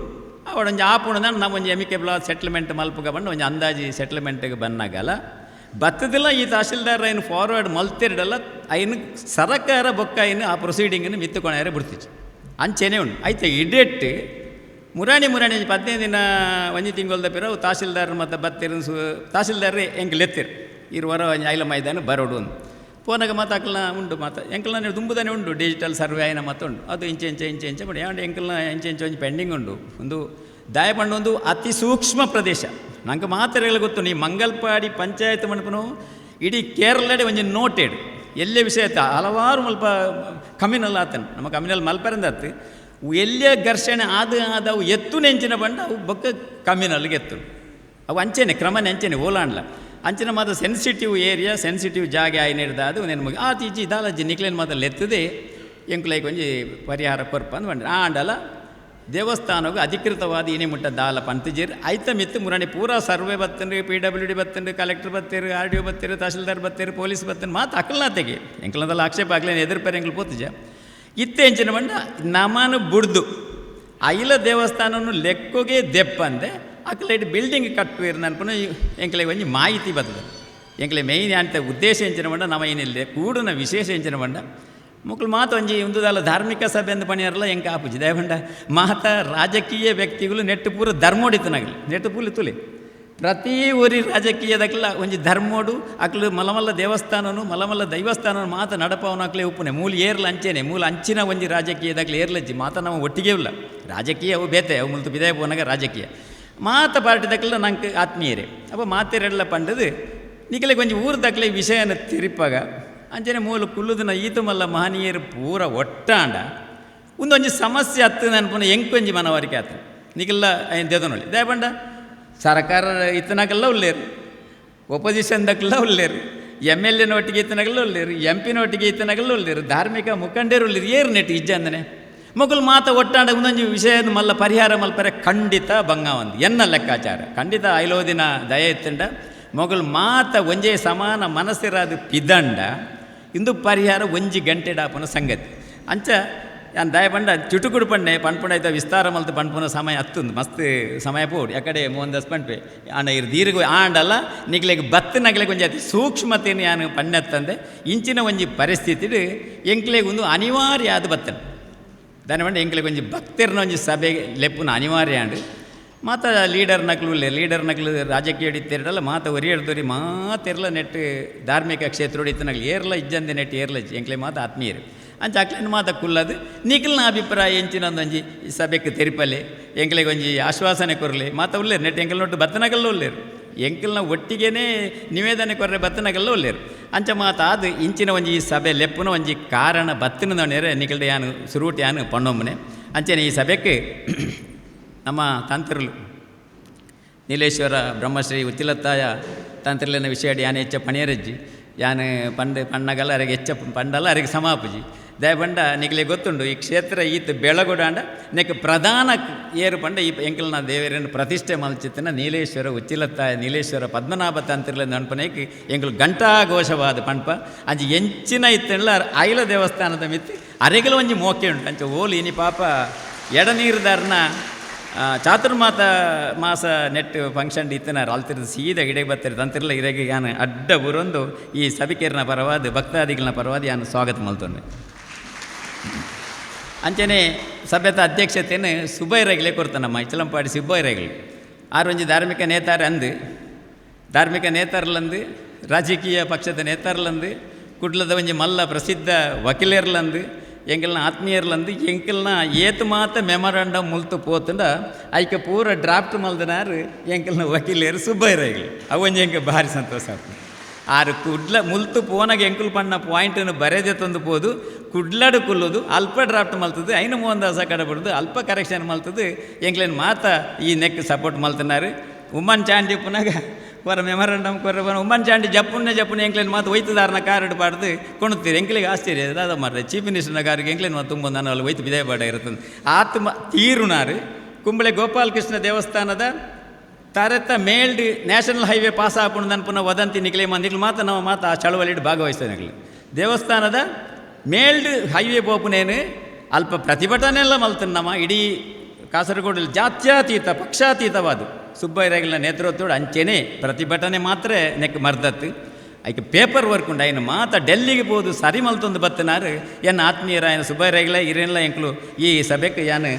ಅವಡೊಂದು ಆಪುಣದ ನಾವು ಒಂದು ಎಮಿಕೇಬಲ್ ಸೆಟ್ಲ್ಮೆಂಟ್ ಮಲ್ಪಗ ಬಂದು ಒಂದು ಅಂದಾಜಿ ಸೆಟ್ಲ್ಮೆಂಟ್ಗೆ ಬಂದಾಗಲ್ಲ ಬತ್ತದಿಲ್ಲ ಈ ತಹಶೀಲ್ದಾರ್ ಏನು ಫಾರ್ವರ್ಡ್ ಮಲ್ತಿರಡಲ್ಲ ಐನು ಸರಕಾರ ಬೊಕ್ಕ ಐನು ಆ ಪ್ರೊಸೀಡಿಂಗನ್ನು ಮಿತ್ತುಕೊಣಾರೆ ಬಿಡ್ತಿச்சு ಅಂಚೆನೆ ಉಂಟು ಐತೆ ಇಡೆಟ್ಟು ಮುರಾಣಿ 15 ದಿನ ಒಂಜಿ ತಿಂಗಳದ ಪಿರ ತಹಶೀಲ್ದಾರ್ ಮತ್ತು ಬತ್ತಿರ ತಹಶೀಲ್ದಾರ್ ಎಂಕ್ಲು ಎತ್ತಿರು ಇರುವರ ಐಲ ಮೈದಾನ ಬರೋಡು ಒಂದು ಫೋನಾಗ ಮಾತಾಕಲ್ನ ಉಂಡು ಎಂಕಲ್ನ ತುಂಬುದಾನೆ ಉಂಡು ಡಿಜಿಟಲ್ ಸರ್ವೆ ಆಯ್ನ ಉಂಡು ಅದು ಇಂಚೆ ಬಡಿ ಆಂಡ್ ಎಂಕಲ್ನ ಇಂಚೆ ಒಂಜಿ ಪೆಂಡಿಂಗ್ ಉಂಡು ಒಂದು ದಾಯಪಂಡು ಒಂದು ಅತಿ ಸೂಕ್ಷ್ಮ ಪ್ರದೇಶ ನಂಗೆ ಮಾತ್ರ ಗೊತ್ತು ನೀ ಮಂಗಲ್ಪಾಡಿ ಪಂಚಾಯತ್ ಮಣಪನು ಇಡೀ ಕೇರಳಡೆ ಒಂಜಿ ನೋಟೆಡ್ ಎಲ್ಲೇ ವಿಷಯ ಆಯ್ತು ಹಲವಾರು ಮಲ್ಪ ಕಮ್ಯುನಲ್ ಆತನು ನಮ್ಮ ಕಮ್ಯುನಲ್ ಮಲ್ಪರಂದತ್ತು ಎಲ್ಲೇ ಘರ್ಷಣೆ ಅವು ಎತ್ತು ನೆಂಚಿನ ಬಂಡ ಅವು ಬೊಕ್ಕ ಕಮ್ಯುನಲ್ಗೆ ಎತ್ತು ಅವು ಅಂಚೆನೆ ಕ್ರಮನೆ ಅಂಚೆನೆ ಓಲಾಂಡ್ಲ ಅಂಚಿನ ಮಾತ್ರ ಸೆನ್ಸಿಟಿವ್ ಏರಿಯಾ ಸೆನ್ಸಿಟಿವ್ ಜಾಗ ಆಯ್ನಿಡ್ದ ಅದು ನೆನಮಗೆ ಈಜಿ ದಾಲಜ್ಜಿ ನಿಕ್ಲೇನು ಮಾತ್ರ ಎತ್ತದೆ ಎಂಕ್ಲೈಗೆ ಒಂಜಿ ಪರಿಹಾರ ಕೊರ್ಪ ಅಂದು ಬಂಡ್ರೆ ಆಂಡಲ ದೇವಸ್ಥಾನಗೂ ಅಧಿಕೃತವಾದ ಏನೇ ಮುಟ್ಟ ದಾಲ ಪಂತಜೀರ್ ಐತ ಮಿತ್ತು ಮುರಾಣಿ ಪೂರಾ ಸರ್ವೆ ಬತ್ತಂಡು PWD ಬತ್ತಂಡು ಕಲೆಕ್ಟರ್ ಬತ್ತೇರು RDO ಬತ್ತೇರು ತಹಶೀಲ್ದಾರ್ ಬತ್ತೇರು ಪೊಲೀಸ್ ಬತ್ತಂಡು ಮಾತು ಅಕ್ಕಲ್ನಾತೆಗೆ ಎಂಕ್ಲದಲ್ಲ ಆಕ್ಷೇಪ ಆಗ್ಲೇನು ಎದುರುಪೇರು ಎಂಕ್ಲು ಪೋತಿಜ ಇತ್ತೆ ಎಂಚಿನ ಬಂಡ ನಮನು ಬುಡ್ದು ಐಲ ದೇವಸ್ಥಾನವನ್ನು ಲೆಕ್ಕೋಗೆ ದೆಪ್ಪಂದೆ ಅಕ್ಕಲೈಟ್ ಬಿಲ್ಡಿಂಗ್ ಕಟ್ಟುವಿರು ನನ್ಪುನ ಎಂಕ್ಲೆಗೆ ಒಂಜಿ ಮಾಹಿತಿ ಬರ್ತದೆ ಎಂಕ್ಲೆ ಮೇಯ್ನ್ ಅಂತ ಉದ್ದೇಶ ಎಂಚಿನ ಬಂಡ ನಮ್ಮ ಏನಿಲ್ಲ ಕೂಡನ ವಿಶೇಷ ಎಂಚಿನ ಬಂಡ ಮುಕ್ಳು ಮಾತು ಒಂಜಿ ಒಂದುದಲ್ಲ ಧಾರ್ಮಿಕ ಸಭೆ ಎಂದು ಪಣಿಯಾರಲ್ಲ ಎಂಕ ಆಪುಜಿ ದಯಬಂಡ ಮಾತ ರಾಜಕೀಯ ವ್ಯಕ್ತಿಗಳು ನೆಟ್ಟು ಪೂರ ಧರ್ಮೋಡಿತನಾಗಲಿ ನೆಟ್ಟು ಪೂಲಿ ತುಲಿ ಪ್ರತಿ ಊರಿ ರಾಜಕೀಯದಕ್ಕೆಲ್ಲ ಒಂಜಿ ಧರ್ಮೋಡು ಅಕ್ಲು ಮಲಮಲ್ಲ ದೇವಸ್ಥಾನನು ಮಲಮಲ್ಲ ದೈವಸ್ಥಾನನು ಮಾತ ನಡಪವನು ಅಕ್ಲೆ ಉಪ್ಪುನೆ ಮೂಲ ಏರ್ಲ ಅಂಚೆನೆ ಮೂಲ ಅಂಚಿನ ಒಂಜಿ ರಾಜಕೀಯದಾಗಲಿ ಏರ್ಲಜ್ಜಿ ಮಾತ ನಾವು ಒಟ್ಟಿಗೆ ಇಲ್ಲ ರಾಜಕೀಯ ಅವು ಬೇತೆ ಅವು ಮುಲ್ತು ಬಿದಾಯ ಪೋನಾಗ ರಾಜಕೀಯ ಮಾತ ಪಾರ್ಟಿದಕ್ಕೆಲ್ಲ ನಂಗೆ ಆತ್ಮೀಯರೇ ಅಪ್ಪ ಮಾತೆರೆಲ್ಲ ಪಂಡದು ನಿಖಲೆ ಒಂಜಿ ಊರ್ದಕ್ಲೆ ವಿಷಯನ ತಿರಿಪಾಗ ಅಂಚನೆ ಮೂಲ ಕುಲ್ಲುದಿನ ಈತು ಮಲ್ಲ ಮಹನೀಯರು ಪೂರ ಒಟ್ಟಾಂಡ ಒಂದೊಂಜಿ ಸಮಸ್ಯೆ ಹತ್ತು ನೆನಪುನ ಎಂಕೊಂಜಿ ಮನವರಿಕೆ ಆತ ನಿಖಲ್ಲ ಏನು ದೇದನೊಳ್ಳಿ ದಯಪಂಡ ಸರ್ಕಾರ ಇತ್ತನಾಗೆಲ್ಲ ಉಳ್ಳೇರು ಒಪೋಸಿಷನ್ದಕ್ಕೆಲ್ಲ ಉಳ್ಳೇರು MLA ಒಟ್ಟಿಗೆ ಇತ್ತನಾಗೆಲ್ಲ ಉಳ್ಳೇರು MP ಒಟ್ಟಿಗೆ ಇತ್ತನಾಗೆಲ್ಲ ಉಳ್ಳೇರು ಧಾರ್ಮಿಕ ಮುಖಂಡರು ಉಳ್ಳೇರು ಏರು ನೆಟ್ಟು ಇಜ್ಜ ಅಂದನೆ ಮಗುಲು ಮಾತ ಒಟ್ಟಾಂಡ ಒಂದೊಂಜಿ ವಿಷಯ ಮಲ್ಲ ಪರಿಹಾರ ಮಲ್ಪರೆ ಖಂಡಿತ ಬಂಗ ಒಂದು ಎನ್ನ ಲೆಕ್ಕಾಚಾರ ಖಂಡಿತ ಐಲೋದಿನ ದಯ ಎತ್ತಂಡ ಮೊಗಲು ಮಾತ ಒಂಜೇ ಸಮಾನ ಮನಸ್ಸಿರಾದು ಪಿದಂಡ ಇಂದು ಪರಿಹಾರ ಒಂಜಿ ಗಂಟೆ ಡಾಪನ ಸಂಗತಿ ಅಂಚ ಯಾನ್ ದಯ ಬಂಡ ಚುಟುಕುಡು ಪಂಡೆ ಪಂಡ್ಪುಂಡಾಯ್ತ ವಿಸ್ತಾರ ಮಲ್ತು ಪಂಡ್ಪುನ ಸಮಯ ಹತ್ತುಂದು ಮಸ್ತ್ ಸಮಯ ಪೋಡು ಯಾಕಡೆ ಮೋಹನ್ ದಾಸ್ ಪಂಡ್ಪೆ ಆಂಡ ಇರು ದೀರ್ಘ ಆಂಡಲ್ಲ ನಿಗ್ಲೆಗೆ ಬತ್ತನಗ್ಲೆಗೆ ಒಂಜಿ ಅತಿ ಸೂಕ್ಷ್ಮತೆಯನ್ನು ಯಾನು ಪಣ್ಣೆತ್ತಂದೆ ಇಂಚಿನ ಒಂಜಿ ಪರಿಸ್ಥಿತಿ ಎಂಕ್ಲೆಗೆ ಒಂದು ಅನಿವಾರ್ಯ ಆದ ಬತ್ತನೆ ದಾನಿ ಬಂಡ ಎಂಕ್ಲೆಗೆ ಒಂಜಿ ಭಕ್ತಿರ್ನ ಒಂಜಿ ಸಭೆಗೆ ಲೆಪ್ಪುನ ಅನಿವಾರ್ಯ ಅಂಡು ಮಾತ ಲೀಡರ್ ನಕ್ಲು ರಾಜಕೀಯ ಹಿಡಿತಿರಲ್ಲ ಮಾತ ಒರಿಯಡ್ದೋರಿ ಮಾತೆರ್ಲ ನೆಟ್ಟು ಧಾರ್ಮಿಕ ಕ್ಷೇತ್ರ ಹಿಡಿತನಾಗಲಿ ಏರ್ಲ ಇಜ್ಜಂದೆ ನೆಟ್ಟು ಏರ್ಲ ಎಂಕ್ಲೆ ಮಾತ ಆತ್ಮೀಯರು ಅಂಚ ಅಕ್ಲೇನು ಮಾತ ಕುಲ್ಲದು ನಿಖಲ್ನ ಅಭಿಪ್ರಾಯ ಎಂಚಿನೊಂದೊಂಜಿ ಸಭೆಗೆ ತೆರಿಪಲೆ ಎಂಕ್ಲೆಗೆ ಒಂಜಿ ಆಶ್ವಾಸನೆ ಕೊರಲಿ ಮಾತ ಉಳ್ಳೇರು ನೆಟ್ಟು ಎಂಕಲ್ ನೋಟ್ಟು ಬತ್ತನಗಲ್ಲ ಉಳ್ಳೇರು ಎಂಕಲ್ನ ಒಟ್ಟಿಗೆನೇ ನಿವೇದನೆ ಕೊರ್ರೆ ಬತ್ತನಗಲ್ಲ ಉಳ್ಳೇರು ಅಂಚ ಮಾತ ಅದು ಇಂಚಿನ ಒಂಜಿ ಸಭೆ ಲೆಪ್ಪುನ ಒಂಜಿ ಕಾರಣ ಬತ್ತನ ನೇರೆ ನಿಖಲ್ಡೆ ಯಾನು ಸುರುಟಿ ಯಾನು ಪಣ್ಣೊಮ್ಮನೆ ಅಂಚನೆ ಈ ಸಭೆಗೆ ನಮ್ಮ ತಂತ್ರಲು ನೀಲೇಶ್ವರ ಬ್ರಹ್ಮಶ್ರೀ ಉತ್ತಿಲತ್ತಾಯ ತಂತ್ರಲಿನ ವಿಷಯ ಯಾನು ಹೆಚ್ಚ ಪಣಿಯರಜ್ಜಿ ಯಾನು ಪಣ್ಣಗಲ್ಲ ಅರಿಗೆ ಹೆಚ್ಚ ಪಂಡಲ್ಲ ಅರಿಗೆ ಸಮಾಪುಜಿ ದಯಪಂಡ ನಿಗಲೆ ಗೊತ್ತುಂಡು ಈ ಕ್ಷೇತ್ರ ಈತ ಬೆಳಗೊಡಾಂಡ ನೆಕ್ ಪ್ರಧಾನ ಏರು ಪಂಡ ಈ ಎಂಕಲ್ನ ದೇವರನ್ನು ಪ್ರತಿಷ್ಠೆ ಮಲ್ಚಿತ್ತಿನ ನೀಲೇಶ್ವರ ಉಚ್ಚಿಲತ್ತಾಯ ನೀಲೇಶ್ವರ ಪದ್ಮನಾಭ ತಂತ್ರಲಿನ ಅನ್ಪನೇಕ್ ಎಂಕಲು ಘಂಟಾಘೋಷವಾದ ಪಂಪ ಅಂಚಿ ಎಂಚಿನ ಇತ್ತಲ್ಲ ಐಲ ದೇವಸ್ಥಾನದ ಮಿತ್ತಿ ಅರೆಗಲ ಒಂಜಿ ಮೋಕೆ ಉಂಟು ಅಂಚ ಓಲಿ ಇನಿ ಪಾಪ ಎಡನೀರ್ದಾರ್ನ ಚಾತುರ್ಮಾತ ಮಾಸ ನೆಟ್ ಫಂಕ್ಷನ್ ಇತ್ತನಾರು ಅಲ್ತಿರ್ದು ಸೀದಾ ಗಿಡಗೆ ಬರ್ತಾರೆ ತಂತಿರಲ್ಲ ಇರಗೆ ಯಾನು ಅಡ್ಡ ಬುರೊಂದು ಈ ಸಭಿಕೇರ್ನ ಪರವಾದ ಭಕ್ತಾದಿಗಳನ್ನ ಪರವಾದ ಯಾನು ಸ್ವಾಗತ ಮಲ್ತೊಂಡೆ ಅಂಚನೆ ಸಭ್ಯತ ಅಧ್ಯಕ್ಷತೆಯನ್ನು ಸುಬ್ಬೈರಗಿಲೆ ಕೊಡ್ತಾನೆ ನಮ್ಮ ಇಚಲಂಪಾಡಿ ಸುಬ್ಬೈರಗಿಲೆ ಆರೊಂಜಿ ಧಾರ್ಮಿಕ ನೇತಾರ ಅಂದು ಧಾರ್ಮಿಕ ನೇತಾರ್ಲಂದು ರಾಜಕೀಯ ಪಕ್ಷದ ನೇತಾರ್ಲಂದು ಕುಡ್ಲದ ಒಂಜಿ ಮಲ್ಲ ಪ್ರಸಿದ್ಧ ವಕೀಲರ್ಲಂದು ಎಂಕಲ್ನ ಆತ್ಮೀಯರ್ಲಂದು ಎಂಕಲ್ನ ಏತು ಮಾತ ಮೆಮೊರಾಂಡಮ್ ಮುಲ್ತು ಪೋತುಂಡ ಐಕೆ ಪೂರ ಡ್ರಾಫ್ಟ್ ಮಲ್ದನಾರು ಎಂಕಲ್ನ ವಕೀಲರು ಸುಬ್ಬೈರಗಿಲೆ ಅವೊಂಜಿ ಎಂಕ ಭಾರಿ ಸಂತೋಷ ಆಗ್ತದೆ ಆರು ಕುಡ್ಲ ಮುಲ್ತು ಪೋನಾಗ ಎಂಕುಲು ಪಣ್ಣ ಪಾಯಿಂಟನ್ನು ಬರೆದೇ ತಂದು ಪೋದು ಕುಡ್ಲಾಡು ಕುಲ್ಲೋದು ಅಲ್ಪ ಡ್ರಾಫ್ಟ್ ಮಲ್ತದ್ದು ಐನು ಮೋಹನ್ ದಾಸ ಕಡೆ ಬಿಡೋದು ಅಲ್ಪ ಕರೆಕ್ಷನ್ ಮಲ್ತದ್ದು ಎಂಕ್ಲೇನು ಮಾತ ಈ ನೆಕ್ ಸಪೋರ್ಟ್ ಮಲ್ತಿನಾರು ಉಮ್ಮನ್ ಚಾಂಡಿ ಪುನಾಗ ಕೊರ ಮೆಮೊರಂಡಮ್ ಕೊರ ಉಮ್ಮನ್ ಚಾಂಡಿ ಜಪ್ಪುನೆ ಎಂಕ್ಲೇನು ಮಾತು ಒಯ್ತದಾರನ ಕಾರಡು ಪಾಡ್ದು ಕೊಣುತ್ತೀರಿ ಎಂಕ್ಲಿಗೆ ಆಶ್ಚರ್ಯ ಅದ ಮಾರ್ರೆ ಚೀಫ್ ಮಿನಿಸ್ಟರ್ನ ಕಾರಿಗೆ ಎಂಕ್ಲೇನು ಮಾತು ತುಂಬ ನಾನು ಅಲ್ಲಿ ಒಯ್ತು ಬಿದೇ ಪಾಡ ಇರ್ತದೆ ಆತ್ಮ ತೀರುನಾರು ಕುಂಬಳೆ ಗೋಪಾಲಕೃಷ್ಣ ದೇವಸ್ಥಾನದ ತರೆತ ಮೇಲ್ಡ್ ನ್ಯಾಷನಲ್ ಹೈವೇ ಪಾಸ್ ಹಾಕೊಂಡು ನನ್ನ ಪುನಃ ವದಂತಿ ನಿಕ್ಲೆ ಮಂದಿಗಳು ಮಾತ್ರ ನಾವು ಮಾತು ಆ ಚಳವಳಿಟ್ಟು ಭಾಗವಹಿಸ್ತೇನೆ ದೇವಸ್ಥಾನದ ಮೇಲ್ಡ್ ಹೈವೇ ಬೋಪುನೇನು ಅಲ್ಪ ಪ್ರತಿಭಟನೆ ಎಲ್ಲ ಮಲ್ತಾನೆ ನಮ್ಮ ಇಡೀ ಕಾಸರಗೋಡಲ್ಲಿ ಜಾತ್ಯತೀತ ಪಕ್ಷಾತೀತವಾದ ಸುಬ್ಬಯ್ಯಗಳ ನೇತೃತ್ವದ ಅಂಚೆನೆ ಪ್ರತಿಭಟನೆ ಮಾತ್ರ ನೆಕ್ ಮರ್ದತ್ತು ಐಕೆ ಪೇಪರ್ ವರ್ಕ್ ಉಂಡು ఆయన ಮಾತ ಡೆಲ್ಲಿಗೆ ಹೋದು ಸರಿ ಮಲ್ತೊಂದು ಬತ್ತನಾರು ಎನ್ನ ಆತ್ಮೀಯರ ఆయన ಸುಬ್ಬಯ್ಯಗಳ ಇರೆಲ್ಲ ಎಂಕ್ಲು ಈ ಸಭೆಗೆ ಯಾನು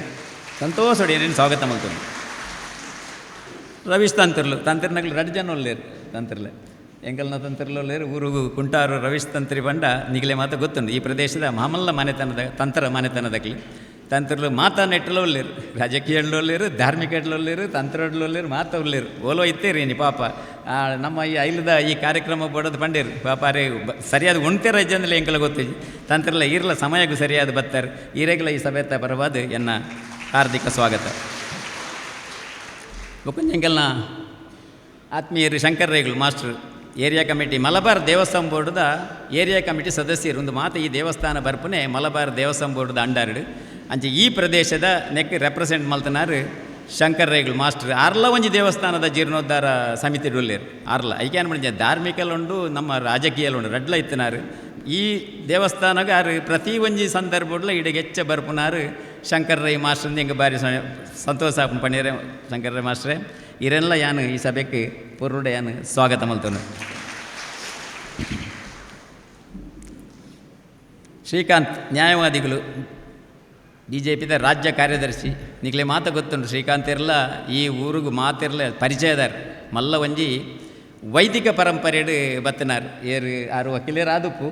ಸಂತೋಷಡಿ ಏನೇನು ಸ್ವಾಗತ ಮಲ್ತೊಂದು ರವೀಶ್ ತಂತ್ರನಗಳು ರಡ್ ಜನ ಒಲ್ಲೇರು ತಂತ್ರಲೆ ಎಂಕಲ್ನ ತಂತ್ರಲೇರು ಊರುಗು ಕುಂಟಾರು ರವೀಶ್ ತಂತ್ರಿ ಬಂಡ ನಿಗಲೆ ಮಾತ ಗೊತ್ತುಂಡು ಈ ಪ್ರದೇಶದ ಮಾಮಲ್ಲ ಮನೆತನದ ತಂತ್ರ ಮನೆತನದಕ್ಲಿ ತಂತ್ರಲು ಮಾತಾ ನೆಟ್ಟಲು ಒಲ್ಲೇರು ರಾಜಕೀಯಗಳು ಒಲ್ಲೇರು ಧಾರ್ಮಿಕ ಒಲ್ಲೇರು ತಂತ್ರೊಲ್ಲೇರು ಮಾತ ಒಲ್ಲೇರು ಓಲೋ ಇತ್ತೇರಿ ನೀ ಪಾಪ ನಮ್ಮ ಈ ಐಲದ ಈ ಕಾರ್ಯಕ್ರಮ ಬಡೋದು ಬಂಡೇರು ಪಾಪ ರೇ ಸರಿಯಾದ ಉಣ್ತೆ ರಜ್ಜಂದಲೇ ಎಂಕಲ ಗೊತ್ತಿಜಿ ತಂತ್ರಲ್ಲ ಇರಲ ಸಮಯಕ್ಕೂ ಸರಿಯಾದ ಬತ್ತಾರೆ ಈರೆಗಳ ಈ ಸಭೆತ ಬರವಾದ ಎನ್ನ ಹಾರ್ದಿಕ ಸ್ವಾಗತ ಎಂಕಲ್ನ ಆತ್ಮೀಯರು ಶಂಕರ್ ರೇಗಳು ಮಾಸ್ಟ್ರು ಏರಿಯಾ ಕಮಿಟಿ ಮಲಬಾರ್ ದೇವಸ್ಥಾನ ಬೋರ್ಡ್ದ ಏರಿಯಾ ಕಮಿಟಿ ಸದಸ್ಯರು ಒಂದು ಮಾತು ಈ ದೇವಸ್ಥಾನ ಬರ್ಪನೆ ಮಲಬಾರ್ ದೇವಸ್ಥಾನ ಬೋರ್ಡ್ದ ಅಂಡಾರ್ಡು ಅಂಚೆ ಈ ಪ್ರದೇಶದ ನೆಕ್ ರೆಪ್ರೆಸೆಂಟ್ ಮಲ್ತನಾರು ಶಂಕರ್ ರೇಗಳು ಮಾಸ್ಟರ್ ಆರ್ಲ ಒಂಜಿ ದೇವಸ್ಥಾನದ ಜೀರ್ಣೋದ್ಧಾರ ಸಮಿತಿ ಡೊಲ್ಲೇರು ಆರ್ಲ ಐಕ್ಯಾನ್ ಮಾಡಿದ ಧಾರ್ಮಿಕಲುಂಡು ನಮ್ಮ ರಾಜಕೀಯಲುಂಡು ರಡ್ಲ ಇತ್ತನಾರು ಈ ದೇವಸ್ಥಾನಗ ಆರು ಪ್ರತಿ ಒಂಜಿ ಸಂದರ್ಭಡ್ಲ ಇಡೆಗೆ ಹೆಚ್ಚ ಬರ್ಪುನಾರು ಶಂಕರ್ ರೈ ಮಾಸ್ಟರ್ ಎಂಗೆ ಬಾರಿ ಸಂತೋಷ ಪಣಿಯರೆ ಶಂಕರ್ ರೈ ಮಾಸ್ಟ್ರೆ ಇರೆಲ್ಲ ಯಾನು ಈ ಸಭೆಗೆ ಪೊರುಡ ಯಾನು ಸ್ವಾಗತ ಮಲ್ತನು ಶ್ರೀಕಾಂತ್ ನ್ಯಾಯವಾದಿಗಳು BJPದ ರಾಜ್ಯ ಕಾರ್ಯದರ್ಶಿ ನಿಗಲೆ ಮಾತ ಗೊತ್ತುಂಟು ಶ್ರೀಕಾಂತ್ ಇರಲ್ಲ ಈ ಊರಿಗೂ ಮಾತಿರಲ್ಲ ಪರಿಚಯದಾರ ಮಲ್ಲ ಒಂಜಿ ವೈದಿಕ ಪರಂಪರೆಡು ಬತ್ತನಾರು ಏರು ಆರು ವಕೀಲರು ಆದುಪ್ಪು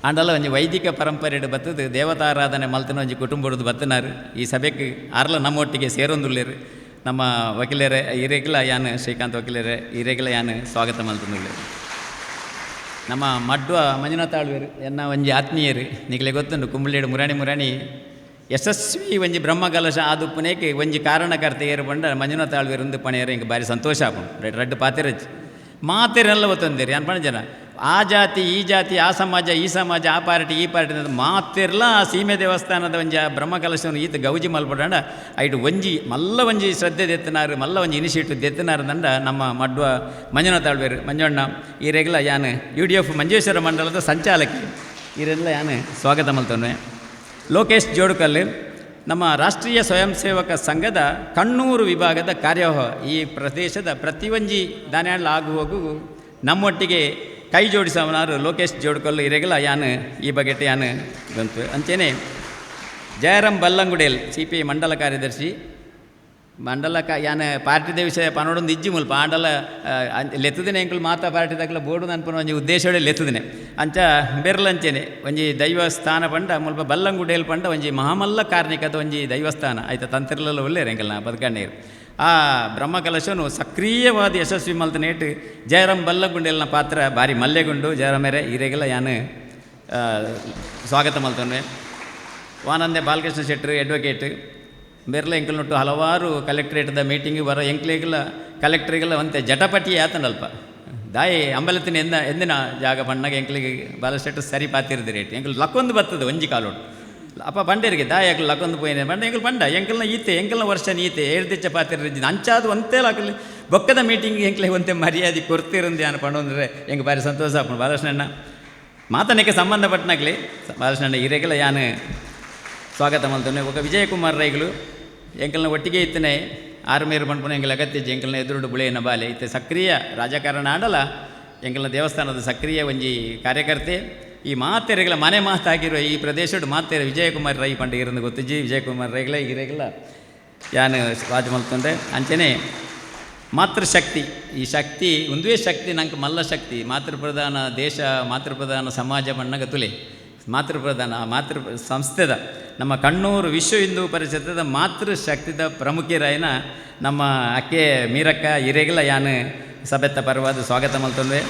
ಆಂಡಲ್ಲ ಒಂಜಿ ವೈದಿಕ ಪರಂಪರೆಡು ಬತ್ತದು ದೇವತಾರಾಧನೆ ಮಲ್ತನ ಒಂಜಿ ಕುಟುಂಬದ್ದು ಬತ್ತನಾರು ಈ ಸಭೆಗೆ ಆರ್ಲ ನಮ್ಮೊಟ್ಟಿಗೆ ಸೇರೊಂದುಳ್ಳೇರು ನಮ್ಮ ವಕೀಲರೇ ಹಿರೇಗ್ಲ ಯಾನು ಶ್ರೀಕಾಂತ್ ವಕೀಲರೇ ಹಿರೇಗ್ಲ ಯಾನು ಸ್ವಾಗತ ಮಲ್ತನುಳ್ಳೇರು ನಮ್ಮ ಮಡ್ವ ಮಂಜುನಾಥ ಆಳ್ವೇರು ಎನ್ನ ಒಂಜಿ ಆತ್ಮೀಯರು ನಿಗಲೆ ಗೊತ್ತುಂಟು ಕುಂಬಳೇಡು ಮುರಾಣಿ ಯಶಸ್ವಿ ಒಂಜಿ ಬ್ರಹ್ಮಕಲಶ ಆದುಪ್ಪನೇಕೆ ಒಂಜಿ ಕಾರಣಕರ್ತ ಏರು ಬಂಡ ಮಂಜುನಾಥ ಆಳ್ವೇರು ಒಂದು ಪಣೆಯರು ಹಿಂಗೆ ಭಾರಿ ಸಂತೋಷ ಆಪುಂಡು ರಡ್ಡು ಪಾತಿರಜ್ಜಿ ಮಾತೆರೆಲ್ಲ ಒತ್ತೊಂದಿರಿ ಅನ್ಪಣ ಜನ ಆ ಜಾತಿ ಈ ಜಾತಿ ಆ ಸಮಾಜ ಈ ಸಮಾಜ ಆ ಪಾರ್ಟಿ ಈ ಪಾರ್ಟಿ ಅಂತ ಮಾತಿರಲ್ಲ ಆ ಸೀಮೆ ದೇವಸ್ಥಾನದ ಒಂಜಿ ಬ್ರಹ್ಮಕಲಶವನ್ನು ಈತ ಗೌಜಿ ಮಲ್ಪಡಾಂಡ ಐಟು ಒಂಜಿ ಮಲ್ಲ ಒಂಜಿ ಶ್ರದ್ಧೆ ದೆತ್ತನಾರು ಮಲ್ಲ ಒಂಜಿ ಇನಿಷಿಯೇಟಿವ್ ದೆತ್ತನಾರು ದಂಡ ನಮ್ಮ ಮಡ್ವ ಮಂಜುನಾಥ ಆಳ್ವೇರು ಮಂಜಣ್ಣ ಈರೆಲ್ಲ ಯಾನು UDF ಮಂಜೇಶ್ವರ ಮಂಡಲದ ಸಂಚಾಲಕಿ ಇವರೆಲ್ಲ ಯಾನು ಸ್ವಾಗತ ಮಲ್ತವೇ ಲೋಕೇಶ್ ಜೋಡುಕಲ್ಲು ನಮ್ಮ ರಾಷ್ಟ್ರೀಯ ಸ್ವಯಂ ಸೇವಕ ಸಂಘದ ಕಣ್ಣೂರು ವಿಭಾಗದ ಕಾರ್ಯವಾಹ ಈ ಪ್ರದೇಶದ ಪ್ರತಿಯೊಂಜಿ ದಾನ್ಯಾಳ ಆಗು ಹೋಗು ನಮ್ಮೊಟ್ಟಿಗೆ ಕೈ ಜೋಡಿಸವನಾರು ಲೋಕೇಶ್ ಜೋಡುಕಲ್ಲು ಇರೆಗಲ ಯಾನು ಈ ಬಗೆಟ್ ಯಾನು ಬಂತು ಅಂಚೆನೆ ಜಯರಾಮ್ ಬಲ್ಲಂಗುಡೇಲ್ CPI ಮಂಡಲ ಕಾರ್ಯದರ್ಶಿ ಮಂಡಲ ಯಾನು ಪಾರ್ಟಿದ ವಿಷಯ ಪನೋಡೊಂದು ಇಜ್ಜಿ ಮುಲ್ಪ ಆಂಡಲ ಲೆತ್ತದಿನೇ ಎಂಕುಲು ಮಾತಾ ಪಾರ್ಟಿದಾಗಲ ಬೋರ್ಡು ನನ್ಪನ ಒಂಜಿ ಉದ್ದೇಶಡೆ ಲೆತ್ತದಿನೇ ಅಂಚ ಬೆರ್ಲಂಚೆನೆ ಒಂಜಿ ದೈವಸ್ಥಾನ ಪಂಡ ಮುಲ್ಪ ಬಲ್ಲಂಗುಡೇಲ್ ಪಂಡ ಒಂಜಿ ಮಹಾಮಲ್ಲ ಕಾರ್ಣಿಕದ ಒಂಜಿ ದೈವಸ್ಥಾನ ಆಯ್ತು ತಂತ್ರಲೆಲ್ಲ ಒಳ್ಳೆಯರು ಎಂಕಲ್ನ ಬದುಕಣ್ಣೀರು ಆ ಬ್ರಹ್ಮಕಲಶನು ಸಕ್ರಿಯವಾದ ಯಶಸ್ವಿ ಮಲ್ತನೇಟು ಜಯರಾಮ್ ಬಲ್ಲಂಗುಡೇಲ್ನ ಪಾತ್ರ ಭಾರಿ ಮಲ್ಲೆಗುಂಡು ಜಯರಾಮೇರೆ ಇರೆಗೆಲ್ಲ ಯಾನು ಸ್ವಾಗತ ಮಲ್ತವೇ ವಾನಂದೆ ಬಾಲಕೃಷ್ಣ ಶೆಟ್ಟರು ಅಡ್ವೊಕೇಟ್ ಬೇರೆಲ್ಲ ಎಂಕಲ್ನೊಟ್ಟು ಹಲವಾರು ಕಲೆಕ್ಟ್ರೇಟ್ದ ಮೀಟಿಂಗ್ ಬರೋ ಎಂಕ್ಲೆಗೆಲ್ಲ ಕಲೆಕ್ಟ್ರಿಗೆಲ್ಲ ಒಂತೆ ಜಟಪಟಿ ಆತನಲ್ಪ ದಾಯಿ ಅಂಬಲತ್ತಿನ ಎಂದಿನ ಜಾಗ ಬಣ್ಣಗೆ ಎಂಕ್ಲಿಗೆ ಬಾಲಶೆಟ್ಟು ಸರಿ ಪಾತಿರ್ದು ರೇಟ್ ಎಂಕಲ್ ಲಕ್ಕೊಂದು ಬರ್ತದೆ ಒಂಜಿ ಕಾಲೋಡು ಅಪ್ಪ ಬಂಡೇರಿಗೆ ದಾಯಿ ಆಗ್ಲಿ ಲಕ್ಕೊಂದು ಪೋಯಿನ ಬಂಡ ಎಂಕಲ್ ಬಂಡ ಎಂಕಲ್ನ ಈತೆ ಎಂಕಲ್ನ ವರ್ಷ ನೀತೆ ಏಳ್ದಿಚ್ಚ ಪಾತಿರ್ದು ಅಂಚಾದ ಒಂತೇ ಲಾಕಲ್ಲಿ ಬೊಕ್ಕದ ಮೀಟಿಂಗ್ ಎಂಕ್ಲೆ ಒಂತೆ ಮರ್ಯಾದೆ ಕೊರ್ತಿರಂದು ಯಾನು ಪಂಡಂದ್ರೆ ಎಂಗೆ ಭಾರಿ ಸಂತೋಷ ಆಪಣು ಬಾಲಕೃಷ್ಣಣ್ಣ ಮಾತನಕ್ಕೆ ಸಂಬಂಧಪಟ್ಟನಾಗಲಿ ಬಾಲಕೃಷ್ಣಣ್ಣ ಇರೆಗೆಲ್ಲ ಯಾನು ಸ್ವಾಗತ ಮಲ್ತವೇ ಒಬ್ಬ ವಿಜಯಕುಮಾರ್ ರೈಗಳು ಎಂಕಲ್ನ ಒಟ್ಟಿಗೆ ಇತ್ತನೆ ಆರ್ಮೇರು ಪಂಡ್ಪುನ ಎಂಕಲ್ ಅಗತ್ಯ ಎಂಕಲ್ನ ಎದುರುಡು ಬುಳೆಯನ್ನ ಬಾಲೆ ಇತ್ತೆ ಸಕ್ರಿಯ ರಾಜಕಾರಣ ಆಡಲ್ಲ ಎಂಕಲ್ನ ದೇವಸ್ಥಾನದ ಸಕ್ರಿಯ ಒಂಜಿ ಕಾರ್ಯಕರ್ತೆ ಈ ಮಾತೆರೆಗಳ ಮನೆ ಮಾತಾಗಿರೋ ಈ ಪ್ರದೇಶಡು ಮಾತೆರೆ ವಿಜಯಕುಮಾರ್ ರೈ ಪಂಡ ಇರಂದು ಗೊತ್ತಿಜ್ಜಿ ವಿಜಯಕುಮಾರ್ ರೈಗಳ ಇರೆಗಳ ಯಾನು ವಾಜ ಮಲ್ತಂಡೆ ಅಂಚೆನೆ ಮಾತೃಶಕ್ತಿ ಈ ಶಕ್ತಿ ಒಂದೇ ಶಕ್ತಿ ನಂಗೆ ಮಲ್ಲ ಶಕ್ತಿ ಮಾತೃಪ್ರಧಾನ ದೇಶ ಮಾತೃಪ್ರಧಾನ ಸಮಾಜ ಬಣ್ಣಗ ತುಲೆ ಮಾತೃಪ್ರಧಾನ ಮಾತೃ ಸಂಸ್ಥೆದ ನಮ್ಮ ಕಣ್ಣೂರು ವಿಶ್ವ ಹಿಂದೂ ಪರಿಷತ್ತದ ಮಾತೃಶಕ್ತಿದ ಪ್ರಮುಖರಾಯನ ನಮ್ಮ ಅಕ್ಕೆ ಮೀರಕ್ಕ ಹಿರೇಗಲ ಯಾನು ಸಭೆತ್ತ ಪರವಾದ ಸ್ವಾಗತ ಮಲ್ತಂದೆ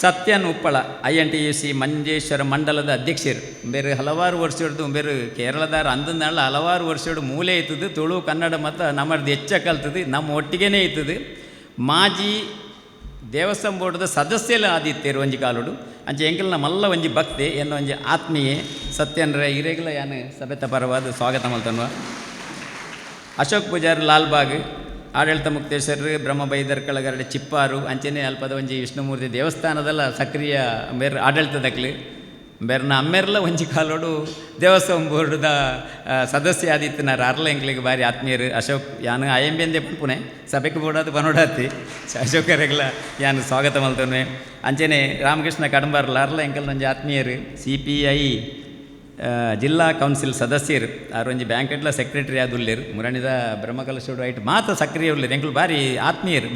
ಸತ್ಯನ್ ಉಪ್ಪಳ INTUC ಮಂಜೇಶ್ವರ ಮಂಡಲದ ಅಧ್ಯಕ್ಷರು. ಬೇರೆ ಹಲವಾರು ವರ್ಷದ್ದು ಬೇರೆ ಕೇರಳದಾರ ಅಂದನಾಳ ಹಲವಾರು ವರ್ಷದ ಮೂಲೆ ಇರ್ತದೆ. ತುಳು ಕನ್ನಡ ಮತ್ತು ನಮ್ಮದು ಹೆಚ್ಚ ಕಲ್ತದೆ, ನಮ್ಮ ಒಟ್ಟಿಗೆನೇ ಇರ್ತದೆ. ಮಾಜಿ ದೇವಸ್ಥಾನ ಬೋರ್ಡ್ದ ಸದಸ್ಯಲ ಆದಿತ್ಯರು ಒಂಜಿ ಕಾಲುಡು ಅಂಚೆ ಎಂಕಲ್ನ ಮಲ್ಲ ಒಂಜಿ ಭಕ್ತಿ ಎನ್ನೋ ಒಂಜಿ ಆತ್ಮೀಯೆ ಸತ್ಯನ್ರ ಇರೆಗ್ಲ ಯಾನು ಸಭೆತ ಪರವಾದ ಸ್ವಾಗತ ಮಲ್ತನ್ವ. ಅಶೋಕ್ ಪೂಜಾರಿ ಲಾಲ್ಬಾಗ್, ಆಡಳಿತ ಮುಕ್ತೇಶ್ವರ ಬ್ರಹ್ಮ ಬೈದರ್ಕಳಗರಡೆ ಚಿಪ್ಪಾರು ಅಂಚೆನೆ ಅಲ್ಪದ ಒಂಜಿ ವಿಷ್ಣುಮೂರ್ತಿ ದೇವಸ್ಥಾನದಲ್ಲ ಸಕ್ರಿಯ ಬೇರೆ ಆಡಳಿತದಕ್ಲಿ ಬೇರೆನ ಅಮ್ಮೆರ್ಲ ಒಂಜಿ ಕಾಲೋಡು ದೇವಸ್ಥಾನ ಬೋರ್ಡ್ದ ಸದಸ್ಯ ಆದಿತ್ಯನಾರ ಅರ್ಲ ಎಂಕ್ಲಿಗೆ ಭಾರಿ ಆತ್ಮೀಯರು. ಅಶೋಕ್ ಯಾನು ಅಯಂಬೆಂದೆ ಪುಣೆ ಸಭೆಗೆ ಬೋಡಾದು ಬನೋಡಾತಿ ಅಶೋಕರೆಗ್ಲ ಯಾನು ಸ್ವಾಗತ ಮಲ್ತನೆ. ಅಂಚೆನೆ ರಾಮಕೃಷ್ಣ ಕಡಂಬರ್ಲ ಅರ್ಲ ಎಂಕಲ್ ಒಂಜಿ ಆತ್ಮೀಯರು. CPI ಜಿಲ್ಲಾ ಕೌನ್ಸಿಲ್ ಸದಸ್ಯರು ಒಂಜಿ ಬ್ಯಾಂಕೆಟ್ಲ ಸೆಕ್ರೆಟರಿ ಆದುಲ್ಲೇರು. ಮುರಣಿದ ಬ್ರಹ್ಮಕಲಶೋಡು ಐಟ್ ಮಾತ್ರ ಸಕ್ರಿಯ ಉಳ್ಳೇರು. ಎಂಕುಲು ಭಾರಿ ಆತ್ಮೀಯರು,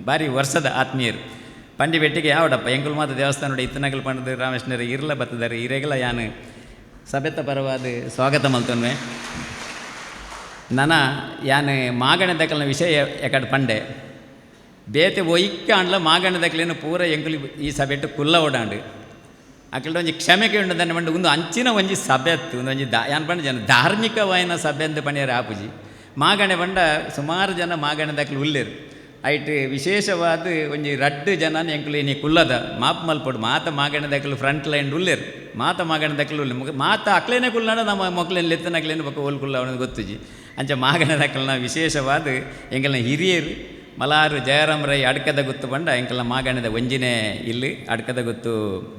ಭಾರಿ ವರ್ಷದ ಆತ್ಮೀಯರು. ಪಂಡಿ ಬೆಟ್ಟಿಗೆ ಯಾವಡಪ್ಪ ಎಂಕುಲು ಮಾತ್ರ ದೇವಸ್ಥಾನ ಇತ್ತನಗಲು ಪಂಡದು ರಾಮೇಶ್ವರ ಇರ್ಲ ಬತ್ತದಾರೆ ಇರೆಗಲ ಯಾನು ಸಭೆತ ಪರವಾದ ಸ್ವಾಗತ ಮಲ್ತೊನ್ವೆ. ಯಾನು ಮಾಗಣದಕಲ್ನ ವಿಷಯ ಯಾಕಡೆ ಪಂಡೆ ಬೇತೆ ಒಯ್ಕ ಅಂಡ್ಲ ಮಾಗಣದಕಲೇನು ಪೂರ ಎಂಕುಲು ಈ ಸಭೆಟ್ಟು ಕುಲ್ಲ ಓಡಾಂಡು ಅಕಲ್ಡ ಒಂಜಿ ಕ್ಷಮೆಗೆ ಉಂಡದನ್ನ ಪಂಡು ಒಂದು ಅಂಚಿನ ಒಂಜಿ ಸಭೆ ಅತ್ತು ಒಂದೊಂಜಿ ಯಾನ್ ಪಂಡ ಜನ ಧಾರ್ಮಿಕವಾಯಿನ ಸಭೆ ಅಂತ ಪಣಿಯಾರ ಆಪುಜಿ. ಮಾಗಣೆ ಪಂಡ ಸುಮಾರು ಜನ ಮಾಗಣದಕಲು ಉಳ್ಳೇರು. ಐಟ್ ವಿಶೇಷವಾದ ಒಂಜಿ ರಡ್ಡು ಜನ ಎಂಕುಲು ನೀ ಕುಲ್ಲದ ಮಾಪ್ ಮಲ್ಪಡು ಮಾತ ಮಾಗಣದಕಲು ಫ್ರಂಟ್ ಲೈನ್ ಉಳ್ಳೇರು. ಮಾತ ಮಾಗಣದಕಲು ಉಳ್ಳೆ ಮಾತ ಅಕ್ಲೇನೆ ಕುಲ್ನಾಡ ನಮ್ಮ ಮಕ್ಕಳೇನು ಲೆತ್ತನಕ್ಲೇನು ಬಕ್ಕ ಓಲ್ ಕುಲ್ಲ ಅವನಿಗೆ ಗೊತ್ತುಜಿ. ಅಂಚ ಮಾಗಣದಕಲ್ನ ವಿಶೇಷವಾದ ಎಂಕಲ್ನ ಹಿರಿಯರು ಮಲಾರು ಜಯರಾಮ್ ರೈ ಅಡ್ಕದ ಗುತ್ತು ಬಂಡ ಎಂಕಲ್ನ ಮಾಗಣದ ಒಂಜಿನೇ ಇಲ್ಲಿ ಅಡ್ಕದ ಗುತ್ತು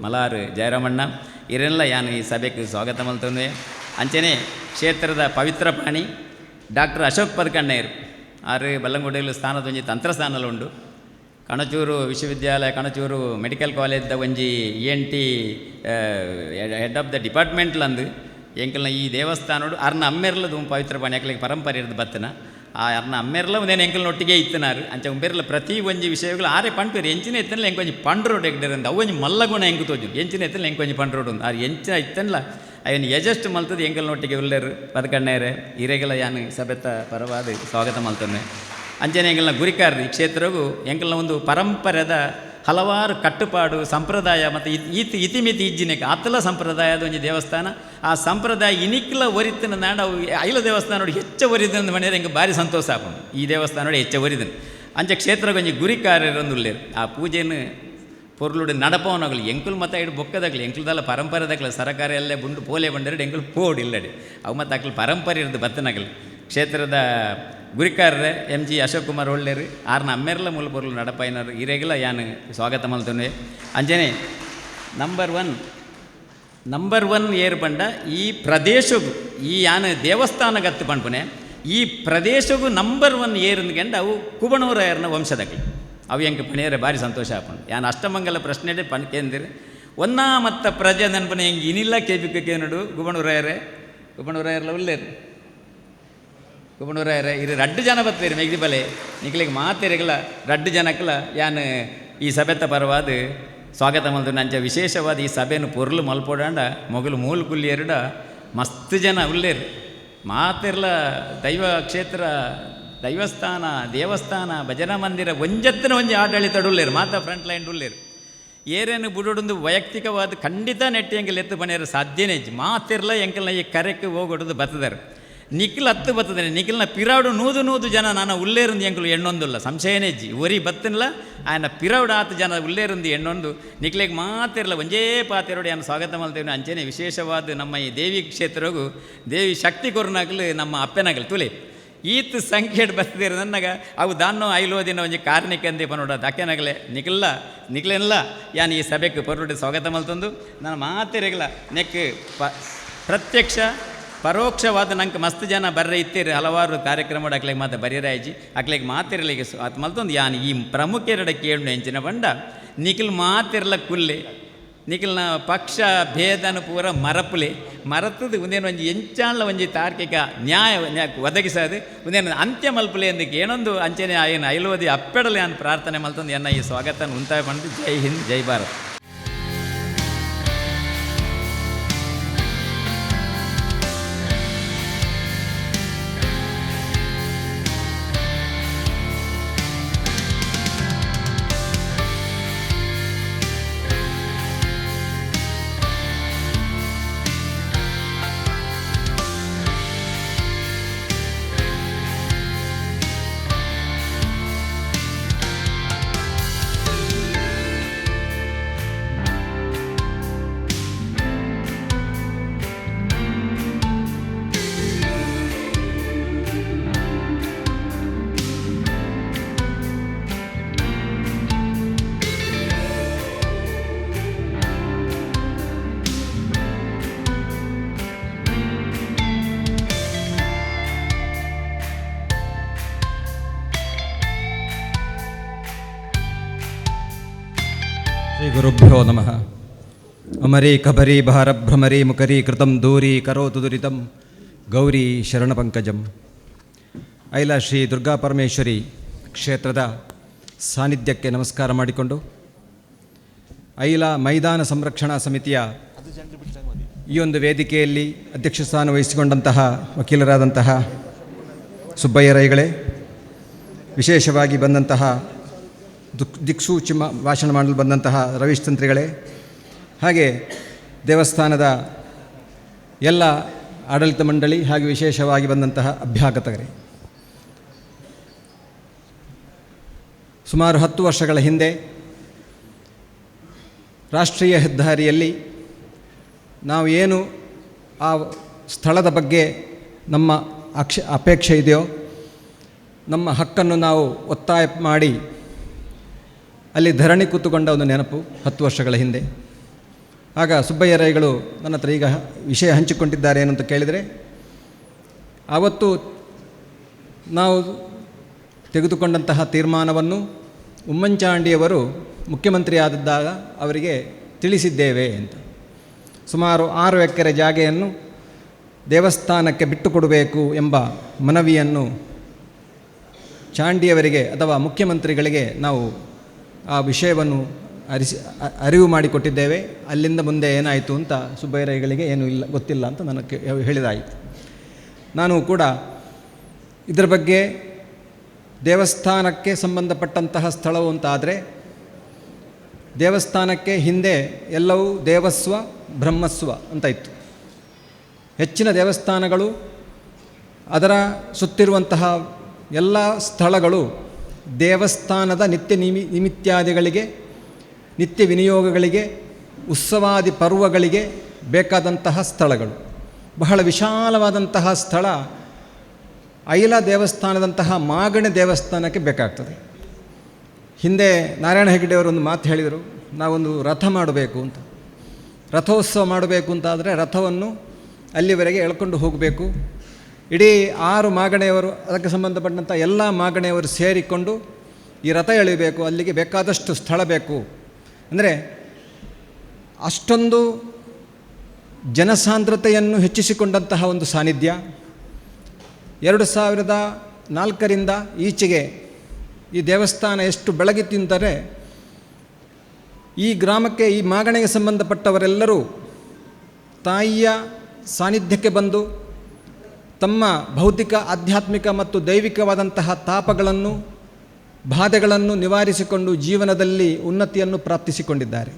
ಮಲಾರು ಜಯರಾಮಣ್ಣ ಇರೆಲ್ಲ ಯಾನು ಈ ಸಭೆಗೆ ಸ್ವಾಗತ ಮಲ್ತವೆ. ಅಂಚನೆ ಕ್ಷೇತ್ರದ ಪವಿತ್ರ ಪ್ರಾಣಿ ಡಾಕ್ಟರ್ ಅಶೋಕ್ ಪದಕಣ್ಣಯ್ಯರು ಆರು ಬಲ್ಲಂಗುಡಿಯಲ್ಲಿ ಸ್ಥಾನದ ಒಂಜಿ ತಂತ್ರಸ್ಥಾನಲು ಉಂಡು. ಕಣಚೂರು ವಿಶ್ವವಿದ್ಯಾಲಯ ಕಣಚೂರು ಮೆಡಿಕಲ್ ಕಾಲೇಜ್ದ ಒಂಜಿ ENT ಹೆಡ್ ಆಫ್ ದ ಡಿಪಾರ್ಟ್ಮೆಂಟ್ಲಂದು ಎಂಕಲ್ನ ಈ ದೇವಸ್ಥಾನೋಡು ಅರ್ನ ಅಮ್ಮೆರ್ಲದು ಪವಿತ್ರ ಪ್ರಾಣಿ ಯಾಕಲಿಗೆ ಪರಂಪರೆ ಇರೋದು ಬತ್ತನ ಆ ಅರ್ನ ಅಮ್ಮೆರ್ಲ ಒಂದೇನು ಎಂಕಲ್ನೊಟ್ಟಿಗೆ ಇತ್ತನಾರು ಅಂಚ ಉಂಬೆರ್ಲ ಪ್ರತಿ ಒಂಜಿ ವಿಷಯಗಳು ಆರೆ ಪಂಡ್ಪೇರು ಎಂಚಿನ ಎತ್ತನಲ್ಲ ಎಂಕೊಂಜಿ ಪಂಡ್ರೋಡ್ ಎಗ್ಡರಂದ ಅವೊಂಜಿ ಮಲ್ಲಗುಣ ಎಂಕು ತೋಜು ಎಂಚಿನ ಎತ್ತನಲ್ಲ ಎಂಕೊಂಜಿ ಪಂಡ್ರೋಡ್ ಒಂದು ಆರು ಎಂಚಿನ ಇತ್ತನಲ್ಲ ಅವನು ಎಜಸ್ಟ್ ಮಲ್ತದ್ದು ಎಂಕಲ್ನೊಟ್ಟಿಗೆ ಉಳ್ಳೇರು ಬದಕಣ್ಣೇರೆ ಇರೆಗೆಲ್ಲ ಯಾನು ಸಭೆತ ಪರವಾದ ಸ್ವಾಗತ ಮಲ್ತೊನ್ನೆ. ಅಂಚನೆ ಎಂಕಲ್ನ ಗುರಿಕಾರ್ರಿ ಕ್ಷೇತ್ರಗೂ ಎಂಕಲ್ನ ಒಂದು ಪರಂಪರೆದ ಹಲವಾರು ಕಟ್ಟುಪಾಡು ಸಂಪ್ರದಾಯ ಮತ್ತು ಇತಿಮಿತಿ ಇಜ್ಜಿನಕ್ಕೆ ಅತ್ತಲ ಸಂಪ್ರದಾಯದ ಒಂಜಿ ದೇವಸ್ಥಾನ. ಆ ಸಂಪ್ರದಾಯ ಇನಿಕ್ಲ ಒರಿತನ ನಾಡ ಐಲ ದೇವಸ್ಥಾನ ನೋಡಿ ಹೆಚ್ಚು ಒರಿದನ್ನು ಮನೆಯರು ಹೆಂಗೆ ಭಾರಿ ಸಂತೋಷ ಹಾಕೊಂಡು ಈ ದೇವಸ್ಥಾನ ನೋಡಿ ಹೆಚ್ಚು ಒರಿದನು ಅಂಚೆ ಕ್ಷೇತ್ರಕ್ಕೆ ಒಂಜಿ ಗುರಿಕಾರ್ಯರೊಂದು ಉಳ್ಳೇರು. ಆ ಪೂಜೆಯನ್ನು ಪೊರ್ಲುಡು ನಡಪವನಾಗಲಿ ಎಂಕುಲು ಮತ್ತು ಐಡು ಬೊಕ್ಕದಾಗಲಿ ಎಂಕುಲ್ದಲ್ಲ ಪರಂಪರೆದಾಗಲಿ ಸರಕಾರ ಎಲ್ಲ ಬಂಡು ಪೋಲೆ ಬಂದೆರಡು ಎಂಕುಲು ಪೋಡು ಇಲ್ಲಡಿ ಅವು ಮತ್ತು ಅಕ್ಲು ಪರಂಪರೆ ಇರೋದು ಬತ್ತನಾಗಲಿ. ಕ್ಷೇತ್ರದ ಗುರಿಕಾರ್ರೆ MG ಅಶೋಕ್ ಕುಮಾರ್ ಒಳ್ಳೆರು ಆರ್ನ ಅಮ್ಮೆರ್ಲ ಮೂಲ ಪೊರ್ಲು ನಡಪಾಯಿನರು ಇರೆಗೆಲ್ಲ ಯಾನು ಸ್ವಾಗತ ಮಲ್ತೊನ್ವೆ. ಅಂಜನೆ ನಂಬರ್ ಒನ್ ಏರು ಪಂಡ ಈ ಪ್ರದೇಶಗೂ ಈ ಯಾನು ದೇವಸ್ಥಾನಗತ್ತು ಪಂಪನೆ ಈ ಪ್ರದೇಶಗೂ ನಂಬರ್ 1 ಏರುಂದ್ಗೆಂಡು ಅವು ಕುಬಣೂರಾಯರ್ನ ವಂಶದಕ್ಕೆ ಅವು ಹೆಂಗೆ ಪಣಿಯರೆ ಭಾರಿ ಸಂತೋಷ ಹಾಕೊಂಡು ಯಾನು ಅಷ್ಟಮಂಗಲ ಪ್ರಶ್ನೆ ಪಣ್ಕೇಂದಿರು ಒನ್ನ ಮತ್ತು ಪ್ರಜೆ ನೆನಪನೆ ಹೆಂಗೆ ಇನಿಲ್ಲ ಕೇಬಿಕೆ ನೋಡು ಗುಬಣೂರಾಯರ್ಲ ಉಳ್ಳೇರು ಗುಬಣೂರಾಯರೇ ಇರು ರಡ್ಡು ಜನ ಬತ್ತೇರಿ ಮೆಗ್ದಿ ಬಲೆ ನಿಕ್ಲಿಗೆ ಮಾತೇರಿಗಲ ರಡ್ಡು ಜನಕ್ಕಲ ಯಾನು ಈ ಸಭೆತ ಪರವಾದ ಸ್ವಾಗತ ಮಲ್ತು ನಂಚ ವಿಶೇಷವಾದ ಈ ಸಭೆಯನ್ನು ಪೊರ್ಲು ಮಲ್ಪೋಡಾಂಡ ಮೊಗಲು ಮೂಲ ಕುಲ್ಲಿಯರುಡ ಮಸ್ತ್ ಜನ ಉಳ್ಳೇರು ಮಾತಿರ್ಲ ದೈವ ಕ್ಷೇತ್ರ ದೈವಸ್ಥಾನ ದೇವಸ್ಥಾನ ಭಜನಾ ಮಂದಿರ ಒಂಜತ್ತಿನ ಒಂಜಿ ಆಡಳಿತ ಉಳ್ಳೇರು ಮಾತ ಫ್ರಂಟ್ ಲೈನ್ ಉಳ್ಳೇರು ಏರೇನು ಬುಡೊಂದು ವೈಯಕ್ತಿಕವಾದ ಖಂಡಿತ ನೆಟ್ಟಿ ಎಂಕಲ್ ಎತ್ತು ಪಣಿಯರು ಸಾಧ್ಯನೇ ಮಾತಿರ್ಲ ಎಂಕಲ್ನ ಈ ಕರೆಕ್ಕೆ ಹೋಗೊಡೋದು ಬತ್ತದಾರೆ ನಿಖಿಲ್ ಹತ್ತು ಬರ್ತದೆ ನಿಖಿಲ್ನ ಪಿರಾಡು ನೂದು ಜನ ನಾನು ಉಳ್ಳೇರುಂದು ಎಂಕಲು ಎಣ್ಣೊಂದುಲ್ಲ ಸಂಶಯನೇಜ್ಜಿ ಒರಿ ಬತ್ತನಿಲ್ಲ ಆಯನ ಪಿರಾಡು ಆತು ಜನ ಉಳ್ಳೇರುಂದು ಎಣ್ಣೊಂದು ನಿಖಿಲಿಗೆ ಮಾತಿರಲ್ಲ ಒಂಜೇ ಪಾತಿರೋಡು ಏನು ಸ್ವಾಗತ ಮಾಡ್ತೇವೆ ಅಂಚೆನೆ ವಿಶೇಷವಾದ ನಮ್ಮ ಈ ದೇವಿ ಕ್ಷೇತ್ರಗೂ ದೇವಿ ಶಕ್ತಿ ಕೊರ್ನಾಗಲು ನಮ್ಮ ಅಪ್ಪೆನಾಗಲು ತುಲೆ ಈತ್ ಸಂಖ್ಯೆಡ್ ಬರ್ತದಿರ ನನಗ ಅವು ದಾನ್ನೋ ಐಲೋದಿನ ಒಂಜಿ ಕಾರಣಿಕಂದಿ ಪನೋಡ ದಕ್ಕೆನಾಗಲೇ ನಿಖಿಲೆಲ್ಲ ಯಾನು ಈ ಸಭೆಗೆ ಪೊರ್ರುಡೆ ಸ್ವಾಗತ ಮಲ್ತೊಂದು ನಾನು ಮಾತಿರಗಲ ನೆಕ್ ಪ್ರತ್ಯಕ್ಷ ಪರೋಕ್ಷವಾದ ನಂಗೆ ಮಸ್ತ್ ಜನ ಬರ್ರೆ ಇತ್ತೀರಿ ಹಲವಾರು ಕಾರ್ಯಕ್ರಮ ಅಕ್ಲೆಗೆ ಮಾತು ಬರೀರಾಯ್ಜಿ ಅಕ್ಲೆಗೆ ಮಾತಿರಲಿಕ್ಕೆ ಅದು ಮಲ್ತೊಂದು ಯಾನು ಈ ಪ್ರಮುಖೆರಡ ಕೇಳು ಹೆಂಚಿನ ಬಂಡ ನಿಖಿಲ್ ಮಾತಿರ್ಲ ಕುಲ್ಲೆ ನಿಖಿಲ್ನ ಪಕ್ಷ ಭೇದನ ಪೂರ ಮರಪುಲೆ ಮರತದು ಒಂದೇನು ಒಂಜಿ ಎಂಚಾಣ್ಲ ಒಂಜಿ ತಾರ್ಕಿಕ ನ್ಯಾಯ ಒದಗಿಸೋದು ಒಂದೇನು ಅಂತ್ಯ ಮಲ್ಪುಲೆ ಎಂದಕ್ಕೆ ಏನೊಂದು ಅಂಚನೆ ಏನು ಐಲೋದಿ ಅಪ್ಪೆಡಲೆ ಅಂತ ಪ್ರಾರ್ಥನೆ ಮಲ್ತೊಂದು ಎನ್ನ ಈ ಸ್ವಾಗತ ಉಂಟಾಗಿ ಬಂದು ಜೈ ಹಿಂದ್ ಜೈ ಭಾರತ್. ಶ್ರೀ ಗುರುಭ್ಯೋ ನಮಃ. ಅಮರೀ ಕಬರಿ ಭಾರ ಭ್ರಮರಿ ಮುಖರಿ ಕೃತಂ ದೂರಿ ಕರೋತು ದುರಿತಂ ಗೌರಿ ಶರಣಪಂಕಜಂ. ಐಲ ಶ್ರೀ ದುರ್ಗಾ ಪರಮೇಶ್ವರಿ ಕ್ಷೇತ್ರದ ಸಾನ್ನಿಧ್ಯಕ್ಕೆ ನಮಸ್ಕಾರ ಮಾಡಿಕೊಂಡು ಐಲ ಮೈದಾನ ಸಂರಕ್ಷಣಾ ಸಮಿತಿಯ ಈ ಒಂದು ವೇದಿಕೆಯಲ್ಲಿ ಅಧ್ಯಕ್ಷ ಸ್ಥಾನ ವಹಿಸಿಕೊಂಡಂತಹ ವಕೀಲರಾದಂತಹ ಸುಬ್ಬಯ್ಯ ರೈಗಳೇ, ವಿಶೇಷವಾಗಿ ಬಂದಂತಹ ದಿಕ್ಸೂಚಿ ಭಾಷಣ ಮಾಡಲು ಬಂದಂತಹ ರವೀಶ್ ತಂತ್ರಿಗಳೇ, ಹಾಗೆ ದೇವಸ್ಥಾನದ ಎಲ್ಲ ಆಡಳಿತ ಮಂಡಳಿ ಹಾಗೆ ವಿಶೇಷವಾಗಿ ಬಂದಂತಹ ಅಭ್ಯಾಗತರೇ, ಸುಮಾರು 10 ವರ್ಷಗಳ ಹಿಂದೆ ರಾಷ್ಟ್ರೀಯ ಹೆದ್ದಾರಿಯಲ್ಲಿ ನಾವು ಏನು ಆ ಸ್ಥಳದ ಬಗ್ಗೆ ನಮ್ಮ ಅಪೇಕ್ಷೆ ಇದೆಯೋ, ನಮ್ಮ ಹಕ್ಕನ್ನು ನಾವು ಒತ್ತಾಯ ಮಾಡಿ ಅಲ್ಲಿ ಧರಣಿ ಕೂತುಕೊಂಡ ಒಂದು ನೆನಪು 10 ವರ್ಷಗಳ ಹಿಂದೆ. ಆಗ ಸುಬ್ಬಯ್ಯ ರೈಗಳು ನನ್ನ ಹತ್ರ ಈಗ ವಿಷಯ ಹಂಚಿಕೊಂಡಿದ್ದಾರೆ ಏನಂತ ಕೇಳಿದರೆ, ಆವತ್ತು ನಾವು ತೆಗೆದುಕೊಂಡಂತಹ ತೀರ್ಮಾನವನ್ನು ಉಮ್ಮಂಚಾಂಡಿಯವರು ಮುಖ್ಯಮಂತ್ರಿ ಆದದ್ದಾಗ ಅವರಿಗೆ ತಿಳಿಸಿದ್ದೇವೆ ಅಂತ. ಸುಮಾರು 6 ಎಕರೆ ಜಾಗೆಯನ್ನು ದೇವಸ್ಥಾನಕ್ಕೆ ಬಿಟ್ಟುಕೊಡಬೇಕು ಎಂಬ ಮನವಿಯನ್ನು ಚಾಂಡಿಯವರಿಗೆ ಅಥವಾ ಮುಖ್ಯಮಂತ್ರಿಗಳಿಗೆ ನಾವು ಆ ವಿಷಯವನ್ನು ಅರಿವು ಮಾಡಿಕೊಟ್ಟಿದ್ದೇವೆ. ಅಲ್ಲಿಂದ ಮುಂದೆ ಏನಾಯಿತು ಅಂತ ಸುಬ್ಬಯ್ಯ ರೈಗಳಿಗೆ ಏನೂ ಇಲ್ಲ ಗೊತ್ತಿಲ್ಲ ಅಂತ ನನಗೆ ಹೇಳಿದಾಯಿತು. ನಾನು ಕೂಡ ಇದರ ಬಗ್ಗೆ ದೇವಸ್ಥಾನಕ್ಕೆ ಸಂಬಂಧಪಟ್ಟಂತಹ ಸ್ಥಳವು ಅಂತಾದರೆ, ದೇವಸ್ಥಾನಕ್ಕೆ ಹಿಂದೆ ಎಲ್ಲವೂ ದೇವಸ್ವ ಬ್ರಹ್ಮಸ್ವ ಅಂತ ಇತ್ತು. ಹೆಚ್ಚಿನ ದೇವಸ್ಥಾನಗಳು ಅದರ ಸುತ್ತಿರುವಂತಹ ಎಲ್ಲ ಸ್ಥಳಗಳು ದೇವಸ್ಥಾನದ ನಿಮಿತ್ಯಾದಿಗಳಿಗೆ, ನಿತ್ಯ ವಿನಿಯೋಗಗಳಿಗೆ, ಉತ್ಸವಾದಿ ಪರ್ವಗಳಿಗೆ ಬೇಕಾದಂತಹ ಸ್ಥಳಗಳು. ಬಹಳ ವಿಶಾಲವಾದಂತಹ ಸ್ಥಳ ಐಲ ದೇವಸ್ಥಾನದಂತಹ ಮಾಗಣೆ ದೇವಸ್ಥಾನಕ್ಕೆ ಬೇಕಾಗ್ತದೆ. ಹಿಂದೆ ನಾರಾಯಣ ಹೆಗ್ಡೆಯವರು ಒಂದು ಮಾತು ಹೇಳಿದರು, ನಾವೊಂದು ರಥ ಮಾಡಬೇಕು ಅಂತ, ರಥೋತ್ಸವ ಮಾಡಬೇಕು ಅಂತಾದರೆ ರಥವನ್ನು ಅಲ್ಲಿವರೆಗೆ ಎಳ್ಕೊಂಡು ಹೋಗಬೇಕು. ಇಡೀ 6 ಮಾಗಣೆಯವರು, ಅದಕ್ಕೆ ಸಂಬಂಧಪಟ್ಟಂಥ ಎಲ್ಲ ಮಾಗಣೆಯವರು ಸೇರಿಕೊಂಡು ಈ ರಥ ಎಳಿಬೇಕು, ಅಲ್ಲಿಗೆ ಬೇಕಾದಷ್ಟು ಸ್ಥಳ ಬೇಕು. ಅಂದರೆ ಅಷ್ಟೊಂದು ಜನಸಾಂದ್ರತೆಯನ್ನು ಹೆಚ್ಚಿಸಿಕೊಂಡಂತಹ ಒಂದು ಸಾನ್ನಿಧ್ಯ. 2004ರಿಂದ ಈಚೆಗೆ ಈ ದೇವಸ್ಥಾನ ಎಷ್ಟು ಬೆಳಗಿತ್ತು ಅಂತಾರೆ, ಈ ಗ್ರಾಮಕ್ಕೆ, ಈ ಮಾಗಣೆಗೆ ಸಂಬಂಧಪಟ್ಟವರೆಲ್ಲರೂ ತಾಯಿಯ ಸಾನ್ನಿಧ್ಯಕ್ಕೆ ಬಂದು ತಮ್ಮ ಭೌತಿಕ, ಆಧ್ಯಾತ್ಮಿಕ ಮತ್ತು ದೈವಿಕವಾದಂತಹ ತಾಪಗಳನ್ನು, ಬಾಧೆಗಳನ್ನು ನಿವಾರಿಸಿಕೊಂಡು ಜೀವನದಲ್ಲಿ ಉನ್ನತಿಯನ್ನು ಪ್ರಾಪ್ತಿಸಿಕೊಂಡಿದ್ದಾರೆ.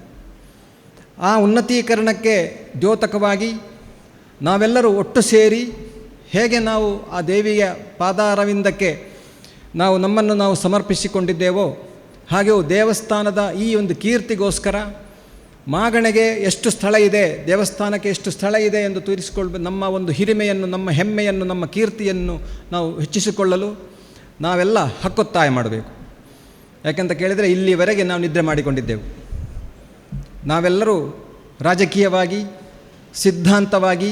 ಆ ಉನ್ನತೀಕರಣಕ್ಕೆ ದ್ಯೋತಕವಾಗಿ ನಾವೆಲ್ಲರೂ ಒಟ್ಟು ಸೇರಿ ಹೇಗೆ ನಾವು ಆ ದೇವಿಯ ಪಾದಾರವಿಂದಕ್ಕೆ ನಮ್ಮನ್ನು ನಾವು ಸಮರ್ಪಿಸಿಕೊಂಡಿದ್ದೇವೋ, ಹಾಗೆಯೂ ದೇವಸ್ಥಾನದ ಈ ಒಂದು ಕೀರ್ತಿಗೋಸ್ಕರ ಮಾಗಣೆಗೆ ಎಷ್ಟು ಸ್ಥಳ ಇದೆ, ದೇವಸ್ಥಾನಕ್ಕೆ ಎಷ್ಟು ಸ್ಥಳ ಇದೆ ಎಂದು ತೋರಿಸಿಕೊಳ್ಳಬೇಕು. ನಮ್ಮ ಒಂದು ಹಿರಿಮೆಯನ್ನು, ನಮ್ಮ ಹೆಮ್ಮೆಯನ್ನು, ನಮ್ಮ ಕೀರ್ತಿಯನ್ನು ನಾವು ಹೆಚ್ಚಿಸಿಕೊಳ್ಳಲು ನಾವೆಲ್ಲ ಹಕ್ಕೊತ್ತಾಯ ಮಾಡಬೇಕು. ಯಾಕೆಂತ ಕೇಳಿದರೆ, ಇಲ್ಲಿವರೆಗೆ ನಾವು ನಿದ್ರೆ ಮಾಡಿಕೊಂಡಿದ್ದೆವು. ನಾವೆಲ್ಲರೂ ರಾಜಕೀಯವಾಗಿ, ಸಿದ್ಧಾಂತವಾಗಿ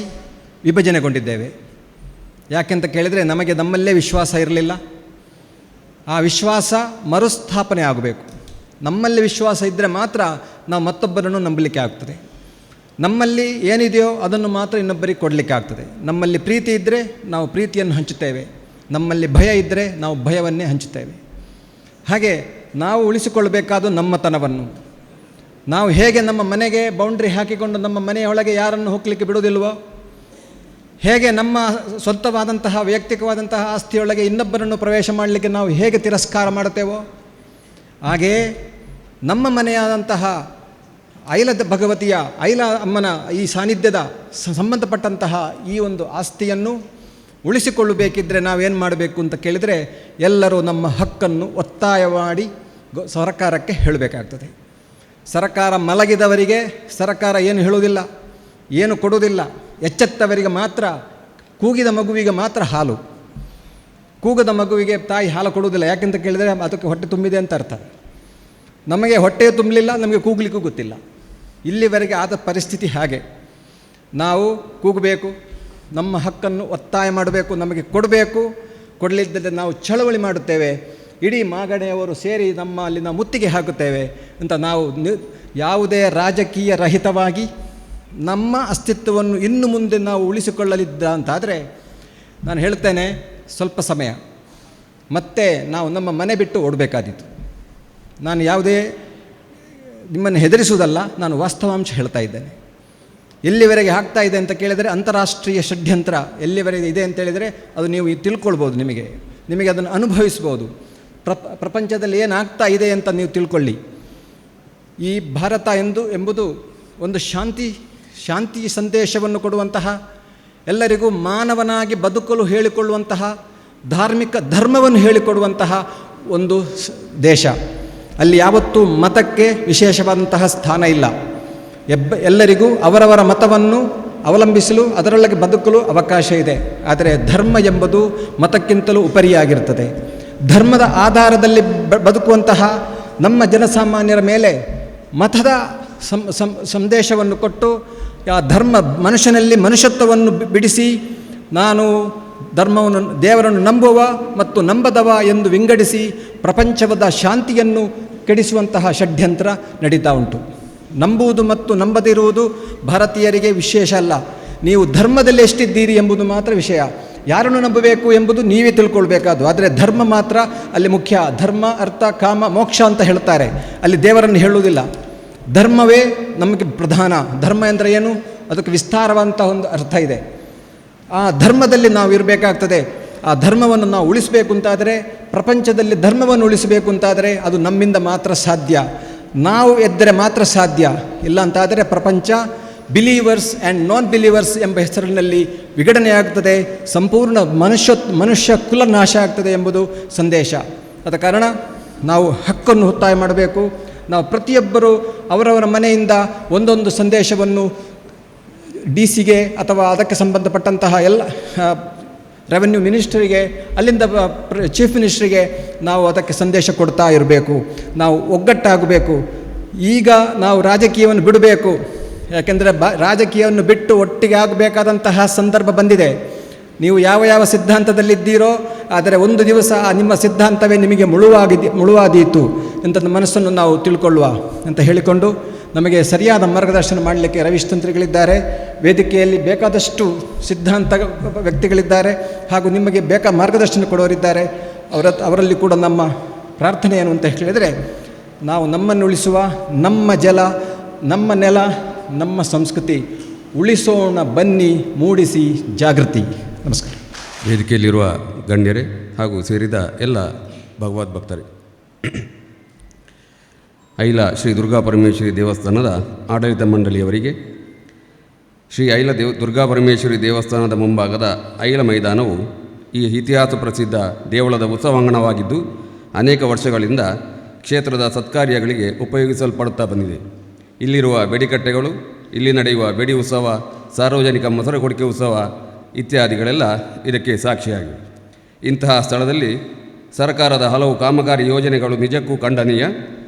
ವಿಭಜನೆಗೊಂಡಿದ್ದೇವೆ. ಯಾಕೆಂತ ಕೇಳಿದರೆ, ನಮಗೆ ನಮ್ಮಲ್ಲೇ ವಿಶ್ವಾಸ ಇರಲಿಲ್ಲ. ಆ ವಿಶ್ವಾಸ ಮರುಸ್ಥಾಪನೆ ಆಗಬೇಕು. ನಮ್ಮಲ್ಲಿ ವಿಶ್ವಾಸ ಇದ್ದರೆ ಮಾತ್ರ ನಾವು ಮತ್ತೊಬ್ಬರನ್ನು ನಂಬಲಿಕ್ಕೆ ಆಗ್ತದೆ. ನಮ್ಮಲ್ಲಿ ಏನಿದೆಯೋ ಅದನ್ನು ಮಾತ್ರ ಇನ್ನೊಬ್ಬರಿಗೆ ಕೊಡಲಿಕ್ಕೆ ಆಗ್ತದೆ. ನಮ್ಮಲ್ಲಿ ಪ್ರೀತಿ ಇದ್ದರೆ ನಾವು ಪ್ರೀತಿಯನ್ನು ಹಂಚುತ್ತೇವೆ, ನಮ್ಮಲ್ಲಿ ಭಯ ಇದ್ದರೆ ನಾವು ಭಯವನ್ನೇ ಹಂಚುತ್ತೇವೆ. ಹಾಗೆ ನಾವು ಉಳಿಸಿಕೊಳ್ಳಬೇಕಾದ ನಮ್ಮತನವನ್ನು, ನಾವು ಹೇಗೆ ನಮ್ಮ ಮನೆಗೆ ಬೌಂಡ್ರಿ ಹಾಕಿಕೊಂಡು ನಮ್ಮ ಮನೆಯೊಳಗೆ ಯಾರನ್ನು ಹೋಗಲಿಕ್ಕೆ ಬಿಡುವುದಿಲ್ವೋ, ಹೇಗೆ ನಮ್ಮ ಸ್ವಂತವಾದಂತಹ ವೈಯಕ್ತಿಕವಾದಂತಹ ಆಸ್ತಿಯೊಳಗೆ ಇನ್ನೊಬ್ಬರನ್ನು ಪ್ರವೇಶ ಮಾಡಲಿಕ್ಕೆ ನಾವು ಹೇಗೆ ತಿರಸ್ಕಾರ ಮಾಡುತ್ತೇವೋ, ಹಾಗೆಯೇ ನಮ್ಮ ಮನೆಯಾದಂತಹ ಐಲದ ಭಗವತಿಯ, ಐಲ ಅಮ್ಮನ ಈ ಸಾನ್ನಿಧ್ಯದ ಸಂಬಂಧಪಟ್ಟಂತಹ ಈ ಒಂದು ಆಸ್ತಿಯನ್ನು ಉಳಿಸಿಕೊಳ್ಳಬೇಕಿದ್ದರೆ ನಾವೇನು ಮಾಡಬೇಕು ಅಂತ ಕೇಳಿದರೆ, ಎಲ್ಲರೂ ನಮ್ಮ ಹಕ್ಕನ್ನು ಒತ್ತಾಯ ಮಾಡಿ ಸರ್ಕಾರಕ್ಕೆ ಹೇಳಬೇಕಾಗ್ತದೆ. ಸರ್ಕಾರ ಮಲಗಿದವರಿಗೆ ಸರ್ಕಾರ ಏನು ಹೇಳುವುದಿಲ್ಲ, ಏನು ಕೊಡುವುದಿಲ್ಲ. ಎಚ್ಚೆತ್ತವರಿಗೆ ಮಾತ್ರ, ಕೂಗಿದ ಮಗುವಿಗೆ ಮಾತ್ರ ಹಾಲು, ಕೂಗದ ಮಗುವಿಗೆ ತಾಯಿ ಹಾಲು ಕೊಡುವುದಿಲ್ಲ. ಯಾಕೆಂತ ಕೇಳಿದರೆ ಅದಕ್ಕೆ ಹೊಟ್ಟೆ ತುಂಬಿದೆ ಅಂತ ಅರ್ಥ. ನಮಗೆ ಹೊಟ್ಟೆ ತುಂಬಲಿಲ್ಲ, ನಮಗೆ ಕೂಗಲಿಕ್ಕೂ ಗೊತ್ತಿಲ್ಲ. ಇಲ್ಲಿವರೆಗೆ ಆದ ಪರಿಸ್ಥಿತಿ ಹಾಗೆ. ನಾವು ಕೂಗಬೇಕು, ನಮ್ಮ ಹಕ್ಕನ್ನು ಒತ್ತಾಯ ಮಾಡಬೇಕು, ನಮಗೆ ಕೊಡಬೇಕು. ಕೊಡಲಿದ್ದರೆ ನಾವು ಚಳವಳಿ ಮಾಡುತ್ತೇವೆ, ಇಡೀ ಮಾಗಣೆಯವರು ಸೇರಿ ನಮ್ಮ ಅಲ್ಲಿನ ಮುತ್ತಿಗೆ ಹಾಕುತ್ತೇವೆ ಅಂತ ನಾವು ಯಾವುದೇ ರಾಜಕೀಯ ರಹಿತವಾಗಿ ನಮ್ಮ ಅಸ್ತಿತ್ವವನ್ನು ಇನ್ನು ಮುಂದೆ ನಾವು ಉಳಿಸಿಕೊಳ್ಳಲಿದ್ದ ಅಂತಾದರೆ ನಾನು ಹೇಳ್ತೇನೆ, ಸ್ವಲ್ಪ ಸಮಯ ಮತ್ತೆ ನಾವು ನಮ್ಮ ಮನೆ ಬಿಟ್ಟು ಓಡಬೇಕಾದೀತು. ನಾನು ಯಾವುದೇ ನಿಮ್ಮನ್ನು ಹೆದರಿಸುವುದಲ್ಲ, ನಾನು ವಾಸ್ತವಾಂಶ ಹೇಳ್ತಾ ಇದ್ದೇನೆ. ಎಲ್ಲಿವರೆಗೆ ಆಗ್ತಾ ಇದೆ ಅಂತ ಕೇಳಿದರೆ ಅಂತಾರಾಷ್ಟ್ರೀಯ ಷಡ್ಯಂತ್ರ ಎಲ್ಲಿವರೆಗೆ ಇದೆ ಅಂತೇಳಿದರೆ ಅದು ನೀವು ತಿಳ್ಕೊಳ್ಬೋದು, ನಿಮಗೆ ಅದನ್ನು ಅನುಭವಿಸ್ಬೋದು. ಪ್ರಪಂಚದಲ್ಲಿ ಏನಾಗ್ತಾ ಇದೆ ಅಂತ ನೀವು ತಿಳ್ಕೊಳ್ಳಿ. ಈ ಭಾರತ ಎಂಬುದು ಒಂದು ಶಾಂತಿ ಸಂದೇಶವನ್ನು ಕೊಡುವಂತಹ, ಎಲ್ಲರಿಗೂ ಮಾನವನಾಗಿ ಬದುಕಲು ಹೇಳಿಕೊಳ್ಳುವಂತಹ, ಧಾರ್ಮಿಕ ಧರ್ಮವನ್ನು ಹೇಳಿಕೊಡುವಂತಹ ಒಂದು ದೇಶ. ಅಲ್ಲಿ ಯಾವತ್ತೂ ಮತಕ್ಕೆ ವಿಶೇಷವಾದಂತಹ ಸ್ಥಾನ ಇಲ್ಲ. ಎಲ್ಲರಿಗೂ ಅವರವರ ಮತವನ್ನು ಅವಲಂಬಿಸಲು, ಅದರೊಳಗೆ ಬದುಕಲು ಅವಕಾಶ ಇದೆ. ಆದರೆ ಧರ್ಮ ಎಂಬುದು ಮತಕ್ಕಿಂತಲೂ ಉಪರಿಯಾಗಿರ್ತದೆ. ಧರ್ಮದ ಆಧಾರದಲ್ಲಿ ಬದುಕುವಂತಹ ನಮ್ಮ ಜನಸಾಮಾನ್ಯರ ಮೇಲೆ ಮತದ ಸಂದೇಶವನ್ನು ಕೊಟ್ಟು ಆ ಧರ್ಮ ಮನುಷ್ಯನಲ್ಲಿ ಮನುಷ್ಯತ್ವವನ್ನು ಬಿಡಿಸಿ, ನಾನು ಧರ್ಮವನ್ನು, ದೇವರನ್ನು ನಂಬುವ ಮತ್ತು ನಂಬದವ ಎಂದು ವಿಂಗಡಿಸಿ ಪ್ರಪಂಚದ ಶಾಂತಿಯನ್ನು ಕೆಡಿಸುವಂತಹ ಷಡ್ಯಂತ್ರ ನಡೀತಾ ಉಂಟು. ನಂಬುವುದು ಮತ್ತು ನಂಬದಿರುವುದು ಭಾರತೀಯರಿಗೆ ವಿಶೇಷ ಅಲ್ಲ, ನೀವು ಧರ್ಮದಲ್ಲಿ ಎಷ್ಟಿದ್ದೀರಿ ಎಂಬುದು ಮಾತ್ರ ವಿಷಯ. ಯಾರನ್ನು ನಂಬಬೇಕು ಎಂಬುದು ನೀವೇ ತಿಳ್ಕೊಳ್ಬೇಕಾದ್ದು. ಆದರೆ ಧರ್ಮ ಮಾತ್ರ ಅಲ್ಲಿ ಮುಖ್ಯ. ಧರ್ಮ, ಅರ್ಥ, ಕಾಮ, ಮೋಕ್ಷ ಅಂತ ಹೇಳ್ತಾರೆ, ಅಲ್ಲಿ ದೇವರನ್ನು ಹೇಳುವುದಿಲ್ಲ. ಧರ್ಮವೇ ನಮಗೆ ಪ್ರಧಾನ. ಧರ್ಮ ಎಂದರೆ ಏನು? ಅದಕ್ಕೆ ವಿಸ್ತಾರವಂತ ಒಂದು ಅರ್ಥ ಇದೆ. ಆ ಧರ್ಮದಲ್ಲಿ ನಾವು ಇರಬೇಕಾಗ್ತದೆ. ಆ ಧರ್ಮವನ್ನು ನಾವು ಉಳಿಸಬೇಕು ಅಂತಾದರೆ, ಪ್ರಪಂಚದಲ್ಲಿ ಧರ್ಮವನ್ನು ಉಳಿಸಬೇಕು ಅಂತಾದರೆ ಅದು ನಮ್ಮಿಂದ ಮಾತ್ರ ಸಾಧ್ಯ. ನಾವು ಎದ್ದರೆ ಮಾತ್ರ ಸಾಧ್ಯ. ಇಲ್ಲ ಅಂತಾದರೆ ಪ್ರಪಂಚ ಬಿಲೀವರ್ಸ್ ಆ್ಯಂಡ್ ನಾನ್ ಬಿಲೀವರ್ಸ್ ಎಂಬ ಹೆಸರಿನಲ್ಲಿ ವಿಘಟನೆಯಾಗ್ತದೆ. ಸಂಪೂರ್ಣ ಮನುಷ್ಯ ಕುಲ ನಾಶ ಆಗ್ತದೆ ಎಂಬುದು ಸಂದೇಶ. ಆದ ಕಾರಣ ನಾವು ಹಕ್ಕನ್ನು ಒತ್ತಾಯ ಮಾಡಬೇಕು. ನಾವು ಪ್ರತಿಯೊಬ್ಬರೂ ಅವರವರ ಮನೆಯಿಂದ ಒಂದೊಂದು ಸಂದೇಶವನ್ನು DC-ಗೆ ಅಥವಾ ಅದಕ್ಕೆ ಸಂಬಂಧಪಟ್ಟಂತಹ ಎಲ್ಲ ರೆವೆನ್ಯೂ ಮಿನಿಸ್ಟ್ರಿಗೆ, ಅಲ್ಲಿಂದ ಚೀಫ್ ಮಿನಿಸ್ಟ್ರಿಗೆ ನಾವು ಅದಕ್ಕೆ ಸಂದೇಶ ಕೊಡ್ತಾ ಇರಬೇಕು. ನಾವು ಒಗ್ಗಟ್ಟಾಗಬೇಕು. ಈಗ ನಾವು ರಾಜಕೀಯವನ್ನು ಬಿಡಬೇಕು. ಯಾಕೆಂದರೆ ರಾಜಕೀಯವನ್ನು ಬಿಟ್ಟು ಒಟ್ಟಿಗೆ ಆಗಬೇಕಾದಂತಹ ಸಂದರ್ಭ ಬಂದಿದೆ. ನೀವು ಯಾವ ಸಿದ್ಧಾಂತದಲ್ಲಿದ್ದೀರೋ, ಆದರೆ ಒಂದು ದಿವಸ ಆ ನಿಮ್ಮ ಸಿದ್ಧಾಂತವೇ ನಿಮಗೆ ಮುಳುವಾದೀತು ಅಂತ ಮನಸ್ಸನ್ನು ನಾವು ತಿಳ್ಕೊಳ್ಳುವ ಅಂತ ಹೇಳಿಕೊಂಡು, ನಮಗೆ ಸರಿಯಾದ ಮಾರ್ಗದರ್ಶನ ಮಾಡಲಿಕ್ಕೆ ರವೀಶ್ ತಂತ್ರಿಗಳಿದ್ದಾರೆ. ವೇದಿಕೆಯಲ್ಲಿ ಬೇಕಾದಷ್ಟು ಸಿದ್ಧಾಂತ ವ್ಯಕ್ತಿಗಳಿದ್ದಾರೆ, ಹಾಗೂ ನಿಮಗೆ ಮಾರ್ಗದರ್ಶನ ಕೊಡೋರಿದ್ದಾರೆ. ಅವರಲ್ಲಿ ಕೂಡ ನಮ್ಮ ಪ್ರಾರ್ಥನೆ ಏನು ಅಂತ ಹೇಳಿದರೆ, ನಾವು ನಮ್ಮನ್ನು ಉಳಿಸುವ, ನಮ್ಮ ಜಲ, ನಮ್ಮ ನೆಲ, ನಮ್ಮ ಸಂಸ್ಕೃತಿ ಉಳಿಸೋಣ ಬನ್ನಿ, ಮೂಡಿಸಿ ಜಾಗೃತಿ. ನಮಸ್ಕಾರ. ವೇದಿಕೆಯಲ್ಲಿರುವ ಗಣ್ಯರೇ ಹಾಗೂ ಸೇರಿದ ಎಲ್ಲ ಭಗವದ್ ಭಕ್ತರೇ, ಐಲ ಶ್ರೀ ದುರ್ಗಾಪರಮೇಶ್ವರಿ ದೇವಸ್ಥಾನದ ಆಡಳಿತ ಮಂಡಳಿಯವರಿಗೆ ಶ್ರೀ ಐಲ ದುರ್ಗಾಪರಮೇಶ್ವರಿ ದೇವಸ್ಥಾನದ ಮುಂಭಾಗದ ಐಲ ಮೈದಾನವು ಈ ಇತಿಹಾಸ ಪ್ರಸಿದ್ಧ ದೇವಳದ ಉತ್ಸವಾಂಗಣವಾಗಿದ್ದು ಅನೇಕ ವರ್ಷಗಳಿಂದ ಕ್ಷೇತ್ರದ ಸತ್ಕಾರ್ಯಗಳಿಗೆ ಉಪಯೋಗಿಸಲ್ಪಡುತ್ತಾ ಬಂದಿದೆ. ಇಲ್ಲಿರುವ ಬೆಡಿಕಟ್ಟೆಗಳು, ಇಲ್ಲಿ ನಡೆಯುವ ಬೆಡಿ ಉತ್ಸವ, ಸಾರ್ವಜನಿಕ ಮೊಸರು ಕೊಡಿಕೆ ಉತ್ಸವ ಇತ್ಯಾದಿಗಳೆಲ್ಲ ಇದಕ್ಕೆ ಸಾಕ್ಷಿಯಾಗಿವೆ. ಇಂತಹ ಸ್ಥಳದಲ್ಲಿ ಸರ್ಕಾರದ ಹಲವು ಕಾಮಗಾರಿ ಯೋಜನೆಗಳು ನಿಜಕ್ಕೂ ಖಂಡನೀಯ.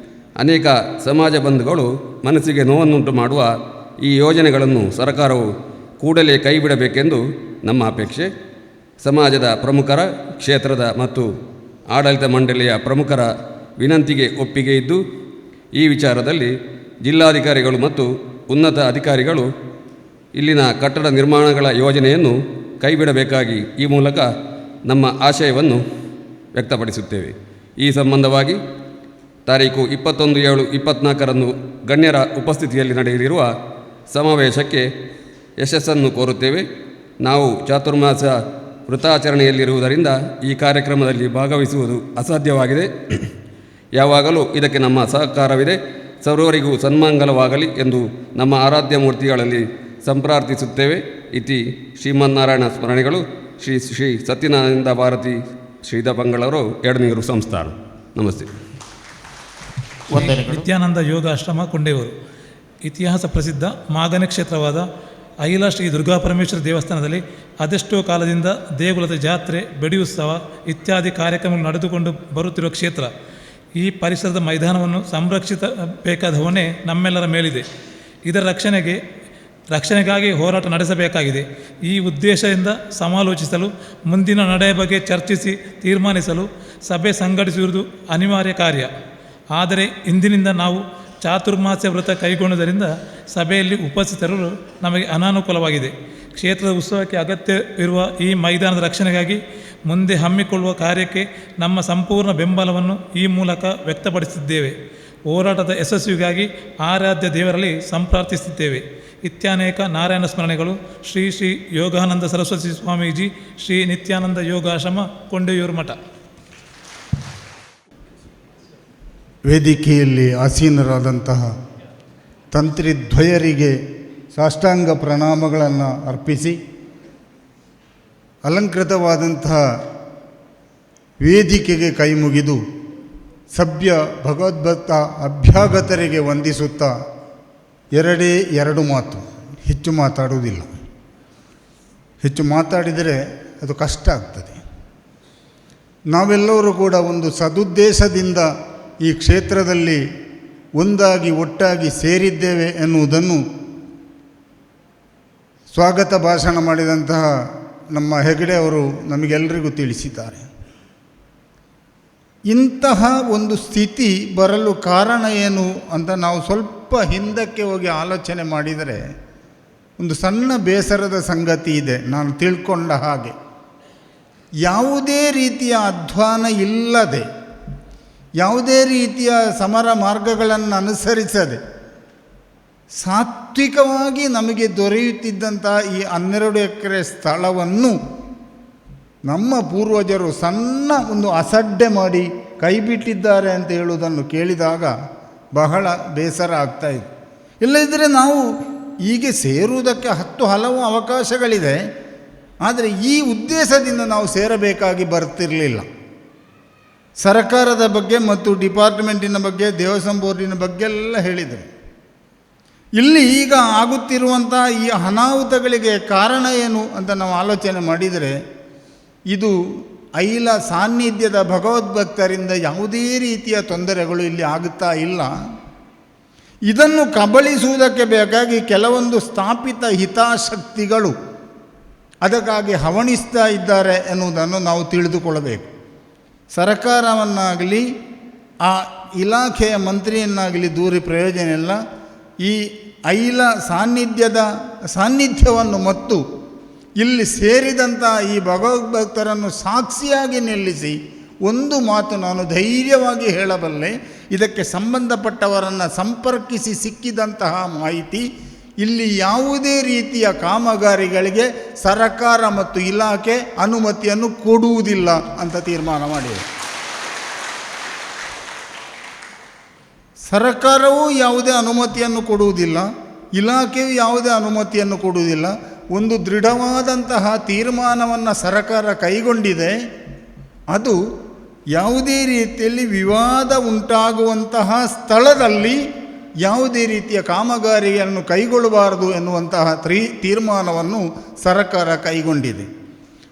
ಅನೇಕ ಸಮಾಜ ಬಂಧುಗಳು ಮನಸ್ಸಿಗೆ ನೋವನ್ನುಂಟು ಮಾಡುವ ಈ ಯೋಜನೆಗಳನ್ನು ಸರ್ಕಾರವು ಕೂಡಲೇ ಕೈಬಿಡಬೇಕೆಂದು ನಮ್ಮ ಅಪೇಕ್ಷೆ. ಸಮಾಜದ ಪ್ರಮುಖರ, ಕ್ಷೇತ್ರದ ಮತ್ತು ಆಡಳಿತ ಮಂಡಳಿಯ ಪ್ರಮುಖರ ವಿನಂತಿಗೆ ಒಪ್ಪಿಗೆ ಇದ್ದು, ಈ ವಿಚಾರದಲ್ಲಿ ಜಿಲ್ಲಾಧಿಕಾರಿಗಳು ಮತ್ತು ಉನ್ನತ ಅಧಿಕಾರಿಗಳು ಇಲ್ಲಿನ ಕಟ್ಟಡ ನಿರ್ಮಾಣಗಳ ಯೋಜನೆಯನ್ನು ಕೈಬಿಡಬೇಕಾಗಿ ಈ ಮೂಲಕ ನಮ್ಮ ಆಶಯವನ್ನು ವ್ಯಕ್ತಪಡಿಸುತ್ತೇವೆ. ಈ ಸಂಬಂಧವಾಗಿ ತಾರೀಕು 21/7/24 ಗಣ್ಯರ ಉಪಸ್ಥಿತಿಯಲ್ಲಿ ನಡೆಯಲಿರುವ ಸಮಾವೇಶಕ್ಕೆ ಯಶಸ್ಸನ್ನು ಕೋರುತ್ತೇವೆ. ನಾವು ಚಾತುರ್ಮಾಸ ವೃತಾಚರಣೆಯಲ್ಲಿರುವುದರಿಂದ ಈ ಕಾರ್ಯಕ್ರಮದಲ್ಲಿ ಭಾಗವಹಿಸುವುದು ಅಸಾಧ್ಯವಾಗಿದೆ. ಯಾವಾಗಲೂ ಇದಕ್ಕೆ ನಮ್ಮ ಸಹಕಾರವಿದೆ. ಸರ್ವರಿಗೂ ಸನ್ಮಂಗಲವಾಗಲಿ ಎಂದು ನಮ್ಮ ಆರಾಧ್ಯ ಮೂರ್ತಿಗಳಲ್ಲಿ ಸಂಪ್ರಾರ್ಥಿಸುತ್ತೇವೆ. ಇತಿ ಶ್ರೀಮನ್ನಾರಾಯಣ ಸ್ಮರಣೆಗಳು. ಶ್ರೀ ಸತ್ಯನಾರಾಯಣ ಭಾರತಿ ಶ್ರೀಧಪಂಗಳವರು, ಎಡನೀರು ಸಂಸ್ಥಾನ. ನಮಸ್ತೆ. ನಿತ್ಯಾನಂದ ಯೋಗಾಶ್ರಮ ಕೊಂಡೇವರು. ಇತಿಹಾಸ ಪ್ರಸಿದ್ಧ ಮಾಗನೆ ಕ್ಷೇತ್ರವಾದ ಐಲ ಶ್ರೀ ದುರ್ಗಾಪರಮೇಶ್ವರಿ ದೇವಸ್ಥಾನದಲ್ಲಿ ಅದೆಷ್ಟೋ ಕಾಲದಿಂದ ದೇಗುಲದ ಜಾತ್ರೆ, ಬೆಡಿ ಉತ್ಸವ ಇತ್ಯಾದಿ ಕಾರ್ಯಕ್ರಮಗಳು ನಡೆದುಕೊಂಡು ಬರುತ್ತಿರುವ ಕ್ಷೇತ್ರ. ಈ ಪರಿಸರದ ಮೈದಾನವನ್ನು ಸಂರಕ್ಷಿಸಬೇಕಾದ ಹೊಣೆ ನಮ್ಮೆಲ್ಲರ ಮೇಲಿದೆ. ಇದರ ರಕ್ಷಣೆಗಾಗಿ ಹೋರಾಟ ನಡೆಸಬೇಕಾಗಿದೆ. ಈ ಉದ್ದೇಶದಿಂದ ಸಮಾಲೋಚಿಸಲು, ಮುಂದಿನ ನಡೆಯ ಬಗ್ಗೆ ಚರ್ಚಿಸಿ ತೀರ್ಮಾನಿಸಲು ಸಭೆ ಸಂಘಟಿಸುವುದು ಅನಿವಾರ್ಯ ಕಾರ್ಯ. ಆದರೆ ಇಂದಿನಿಂದ ನಾವು ಚಾತುರ್ಮಾಸ್ಯ ವ್ರತ ಕೈಗೊಂಡುದರಿಂದ ಸಭೆಯಲ್ಲಿ ಉಪಸ್ಥಿತರು ನಮಗೆ ಅನಾನುಕೂಲವಾಗಿದೆ. ಕ್ಷೇತ್ರದ ಉತ್ಸವಕ್ಕೆ ಅಗತ್ಯವಿರುವ ಈ ಮೈದಾನದ ರಕ್ಷಣೆಗಾಗಿ ಮುಂದೆ ಹಮ್ಮಿಕೊಳ್ಳುವ ಕಾರ್ಯಕ್ಕೆ ನಮ್ಮ ಸಂಪೂರ್ಣ ಬೆಂಬಲವನ್ನು ಈ ಮೂಲಕ ವ್ಯಕ್ತಪಡಿಸಿದ್ದೇವೆ. ಹೋರಾಟದ ಯಶಸ್ವಿಗಾಗಿ ಆರಾಧ್ಯ ದೇವರಲ್ಲಿ ಸಂಪ್ರಾರ್ಥಿಸುತ್ತೇವೆ. ಇತ್ಯಾನೇಕ ನಾರಾಯಣ ಸ್ಮರಣೆಗಳು. ಶ್ರೀ ಶ್ರೀ ಯೋಗಾನಂದ ಸರಸ್ವತಿ ಸ್ವಾಮೀಜಿ, ಶ್ರೀ ನಿತ್ಯಾನಂದ ಯೋಗಾಶ್ರಮ, ಕೊಂಡೆಯೂರು ಮಠ. ವೇದಿಕೆಯಲ್ಲಿ ಆಸೀನರಾದಂತಹ ತಂತ್ರಿದ್ವಯರಿಗೆ ಸಾಷ್ಟಾಂಗ ಪ್ರಣಾಮಗಳನ್ನು ಅರ್ಪಿಸಿ, ಅಲಂಕೃತವಾದಂತಹ ವೇದಿಕೆಗೆ ಕೈ ಮುಗಿದು ಸಭ್ಯ ಭಗವದ್ಭಕ್ತ ಅಭ್ಯಾಗತರಿಗೆ ವಂದಿಸುತ್ತಾ ಎರಡೇ ಎರಡು ಮಾತು, ಹೆಚ್ಚು ಮಾತಾಡುವುದಿಲ್ಲ. ಹೆಚ್ಚು ಮಾತಾಡಿದರೆ ಅದು ಕಷ್ಟ ಆಗ್ತದೆ. ನಾವೆಲ್ಲರೂ ಕೂಡ ಒಂದು ಸದುದ್ದೇಶದಿಂದ ಈ ಕ್ಷೇತ್ರದಲ್ಲಿ ಒಂದಾಗಿ ಒಟ್ಟಾಗಿ ಸೇರಿದ್ದೇವೆ ಎನ್ನುವುದನ್ನು ಸ್ವಾಗತ ಭಾಷಣ ಮಾಡಿದಂತಹ ನಮ್ಮ ಹೆಗಡೆ ಅವರು ನಮಗೆಲ್ಲರಿಗೂ ತಿಳಿಸಿದ್ದಾರೆ. ಇಂತಹ ಒಂದು ಸ್ಥಿತಿ ಬರಲು ಕಾರಣ ಏನು ಅಂತ ನಾವು ಸ್ವಲ್ಪ ಹಿಂದಕ್ಕೆ ಹೋಗಿ ಆಲೋಚನೆ ಮಾಡಿದರೆ ಒಂದು ಸಣ್ಣ ಬೇಸರದ ಸಂಗತಿ ಇದೆ. ನಾನು ತಿಳ್ಕೊಂಡ ಹಾಗೆ ಯಾವುದೇ ರೀತಿಯ ಅಧ್ವಾನ ಇಲ್ಲದೆ, ಯಾವುದೇ ರೀತಿಯ ಸಮರ ಮಾರ್ಗಗಳನ್ನು ಅನುಸರಿಸದೆ ಸಾತ್ವಿಕವಾಗಿ ನಮಗೆ ದೊರೆಯುತ್ತಿದ್ದಂಥ ಈ 12 ಎಕರೆ ಸ್ಥಳವನ್ನು ನಮ್ಮ ಪೂರ್ವಜರು ಸಣ್ಣ ಒಂದು ಅಸಡ್ಡೆ ಮಾಡಿ ಕೈಬಿಟ್ಟಿದ್ದಾರೆ ಅಂತ ಹೇಳುವುದನ್ನು ಕೇಳಿದಾಗ ಬಹಳ ಬೇಸರ ಆಗ್ತಾಯಿದೆ. ಇಲ್ಲದಿದ್ದರೆ ನಾವು ಹೀಗೆ ಸೇರುವುದಕ್ಕೆ ಹಲವು ಅವಕಾಶಗಳಿದೆ. ಆದರೆ ಈ ಉದ್ದೇಶದಿಂದ ನಾವು ಸೇರಬೇಕಾಗಿ ಬರ್ತಿರಲಿಲ್ಲ. ಸರ್ಕಾರದ ಬಗ್ಗೆ ಮತ್ತು ಡಿಪಾರ್ಟ್ಮೆಂಟಿನ ಬಗ್ಗೆ, ದೇವಸ್ಥಾನ ಬೋರ್ಡಿನ ಬಗ್ಗೆ ಎಲ್ಲ ಹೇಳಿದರು. ಇಲ್ಲಿ ಈಗ ಆಗುತ್ತಿರುವಂಥ ಈ ಅನಾಹುತಗಳಿಗೆ ಕಾರಣ ಏನು ಅಂತ ನಾವು ಆಲೋಚನೆ ಮಾಡಿದರೆ, ಇದು ಐಲ ಸಾನ್ನಿಧ್ಯದ ಭಗವದ್ಭಕ್ತರಿಂದ ಯಾವುದೇ ರೀತಿಯ ತೊಂದರೆಗಳು ಇಲ್ಲಿ ಆಗುತ್ತಾ ಇಲ್ಲ. ಇದನ್ನು ಕಬಳಿಸುವುದಕ್ಕೆ ಬೇಕಾಗಿ ಕೆಲವೊಂದು ಸ್ಥಾಪಿತ ಹಿತಾಸಕ್ತಿಗಳು ಅದಕ್ಕಾಗಿ ಹವಣಿಸ್ತಾ ಇದ್ದಾರೆ ಎನ್ನುವುದನ್ನು ನಾವು ತಿಳಿದುಕೊಳ್ಳಬೇಕು. ಸರ್ಕಾರವನ್ನಾಗಲಿ ಆ ಇಲಾಖೆಯ ಮಂತ್ರಿಯನ್ನಾಗಲಿ ದೂರಿ ಪ್ರಯೋಜನ ಇಲ್ಲ. ಈ ಐಲ ಸಾನ್ನಿಧ್ಯವನ್ನು ಮತ್ತು ಇಲ್ಲಿ ಸೇರಿದಂಥ ಈ ಭಗವದ್ಭಕ್ತರನ್ನು ಸಾಕ್ಷಿಯಾಗಿ ನಿಲ್ಲಿಸಿ ಒಂದು ಮಾತು ನಾನು ಧೈರ್ಯವಾಗಿ ಹೇಳಬಲ್ಲೆ. ಇದಕ್ಕೆ ಸಂಬಂಧಪಟ್ಟವರನ್ನು ಸಂಪರ್ಕಿಸಿ ಸಿಕ್ಕಿದಂತಹ ಮಾಹಿತಿ, ಇಲ್ಲಿ ಯಾವುದೇ ರೀತಿಯ ಕಾಮಗಾರಿಗಳಿಗೆ ಸರ್ಕಾರ ಮತ್ತು ಇಲಾಖೆ ಅನುಮತಿಯನ್ನು ಕೊಡುವುದಿಲ್ಲ ಅಂತ ತೀರ್ಮಾನ ಮಾಡಿದೆ. ಸರ್ಕಾರವೂ ಯಾವುದೇ ಅನುಮತಿಯನ್ನು ಕೊಡುವುದಿಲ್ಲ, ಇಲಾಖೆಯು ಯಾವುದೇ ಅನುಮತಿಯನ್ನು ಕೊಡುವುದಿಲ್ಲ. ಒಂದು ದೃಢವಾದಂತಹ ತೀರ್ಮಾನವನ್ನು ಸರ್ಕಾರ ಕೈಗೊಂಡಿದೆ. ಅದು ಯಾವುದೇ ರೀತಿಯಲ್ಲಿ ವಿವಾದ ಉಂಟಾಗುವಂತಹ ಸ್ಥಳದಲ್ಲಿ ಯಾವುದೇ ರೀತಿಯ ಕಾಮಗಾರಿಯನ್ನು ಕೈಗೊಳ್ಳಬಾರದು ಎನ್ನುವಂತಹ ತೀರ್ಮಾನವನ್ನು ಸರ್ಕಾರ ಕೈಗೊಂಡಿದೆ.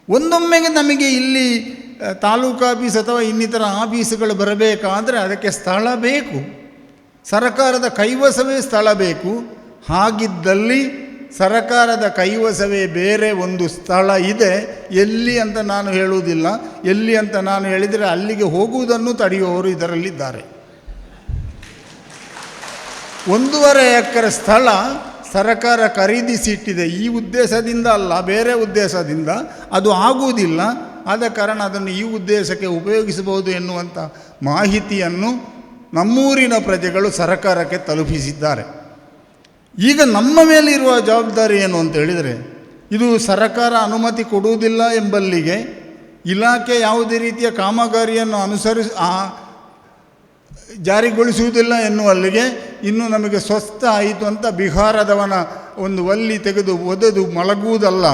ಒಂದೊಮ್ಮೆಗೆ ನಮಗೆ ಇಲ್ಲಿ ತಾಲೂಕು ಆಫೀಸ್ ಅಥವಾ ಇನ್ನಿತರ ಆಫೀಸುಗಳು ಬರಬೇಕಾದರೆ ಅದಕ್ಕೆ ಸ್ಥಳ ಬೇಕು, ಸರ್ಕಾರದ ಕೈವಶವೇ ಸ್ಥಳ ಬೇಕು. ಹಾಗಿದ್ದಲ್ಲಿ ಸರ್ಕಾರದ ಕೈವಶವೇ ಬೇರೆ ಒಂದು ಸ್ಥಳ ಇದೆ. ಎಲ್ಲಿ ಅಂತ ನಾನು ಹೇಳುವುದಿಲ್ಲ. ಎಲ್ಲಿ ಅಂತ ನಾನು ಹೇಳಿದರೆ ಅಲ್ಲಿಗೆ ಹೋಗುವುದನ್ನು ತಡೆಯುವವರು ಇದರಲ್ಲಿದ್ದಾರೆ. 1.5 ಎಕರೆ ಸ್ಥಳ ಸರ್ಕಾರ ಖರೀದಿಸಿಟ್ಟಿದೆ. ಈ ಉದ್ದೇಶದಿಂದ ಅಲ್ಲ, ಬೇರೆ ಉದ್ದೇಶದಿಂದ. ಅದು ಆಗುವುದಿಲ್ಲ. ಆದ ಕಾರಣ ಅದನ್ನು ಈ ಉದ್ದೇಶಕ್ಕೆ ಉಪಯೋಗಿಸಬಹುದು ಎನ್ನುವಂಥ ಮಾಹಿತಿಯನ್ನು ನಮ್ಮೂರಿನ ಪ್ರಜೆಗಳು ಸರ್ಕಾರಕ್ಕೆ ತಲುಪಿಸಿದ್ದಾರೆ. ಈಗ ನಮ್ಮ ಮೇಲಿರುವ ಜವಾಬ್ದಾರಿ ಏನು ಅಂತ ಹೇಳಿದರೆ, ಇದು ಸರ್ಕಾರ ಅನುಮತಿ ಕೊಡುವುದಿಲ್ಲ ಎಂಬಲ್ಲಿಗೆ, ಇಲಾಖೆ ಯಾವುದೇ ರೀತಿಯ ಕಾಮಗಾರಿಯನ್ನು ಜಾರಿಗೊಳಿಸುವುದಿಲ್ಲ ಎನ್ನುವಲ್ಲಿಗೆ ಇನ್ನು ನಮಗೆ ಸ್ವಸ್ಥ ಆಯಿತು ಅಂತ ಬಿಹಾರದವನ ಒಂದು ವಲ್ಲಿ ತೆಗೆದು ಒದೆದು ಮಲಗುವುದಲ್ಲ.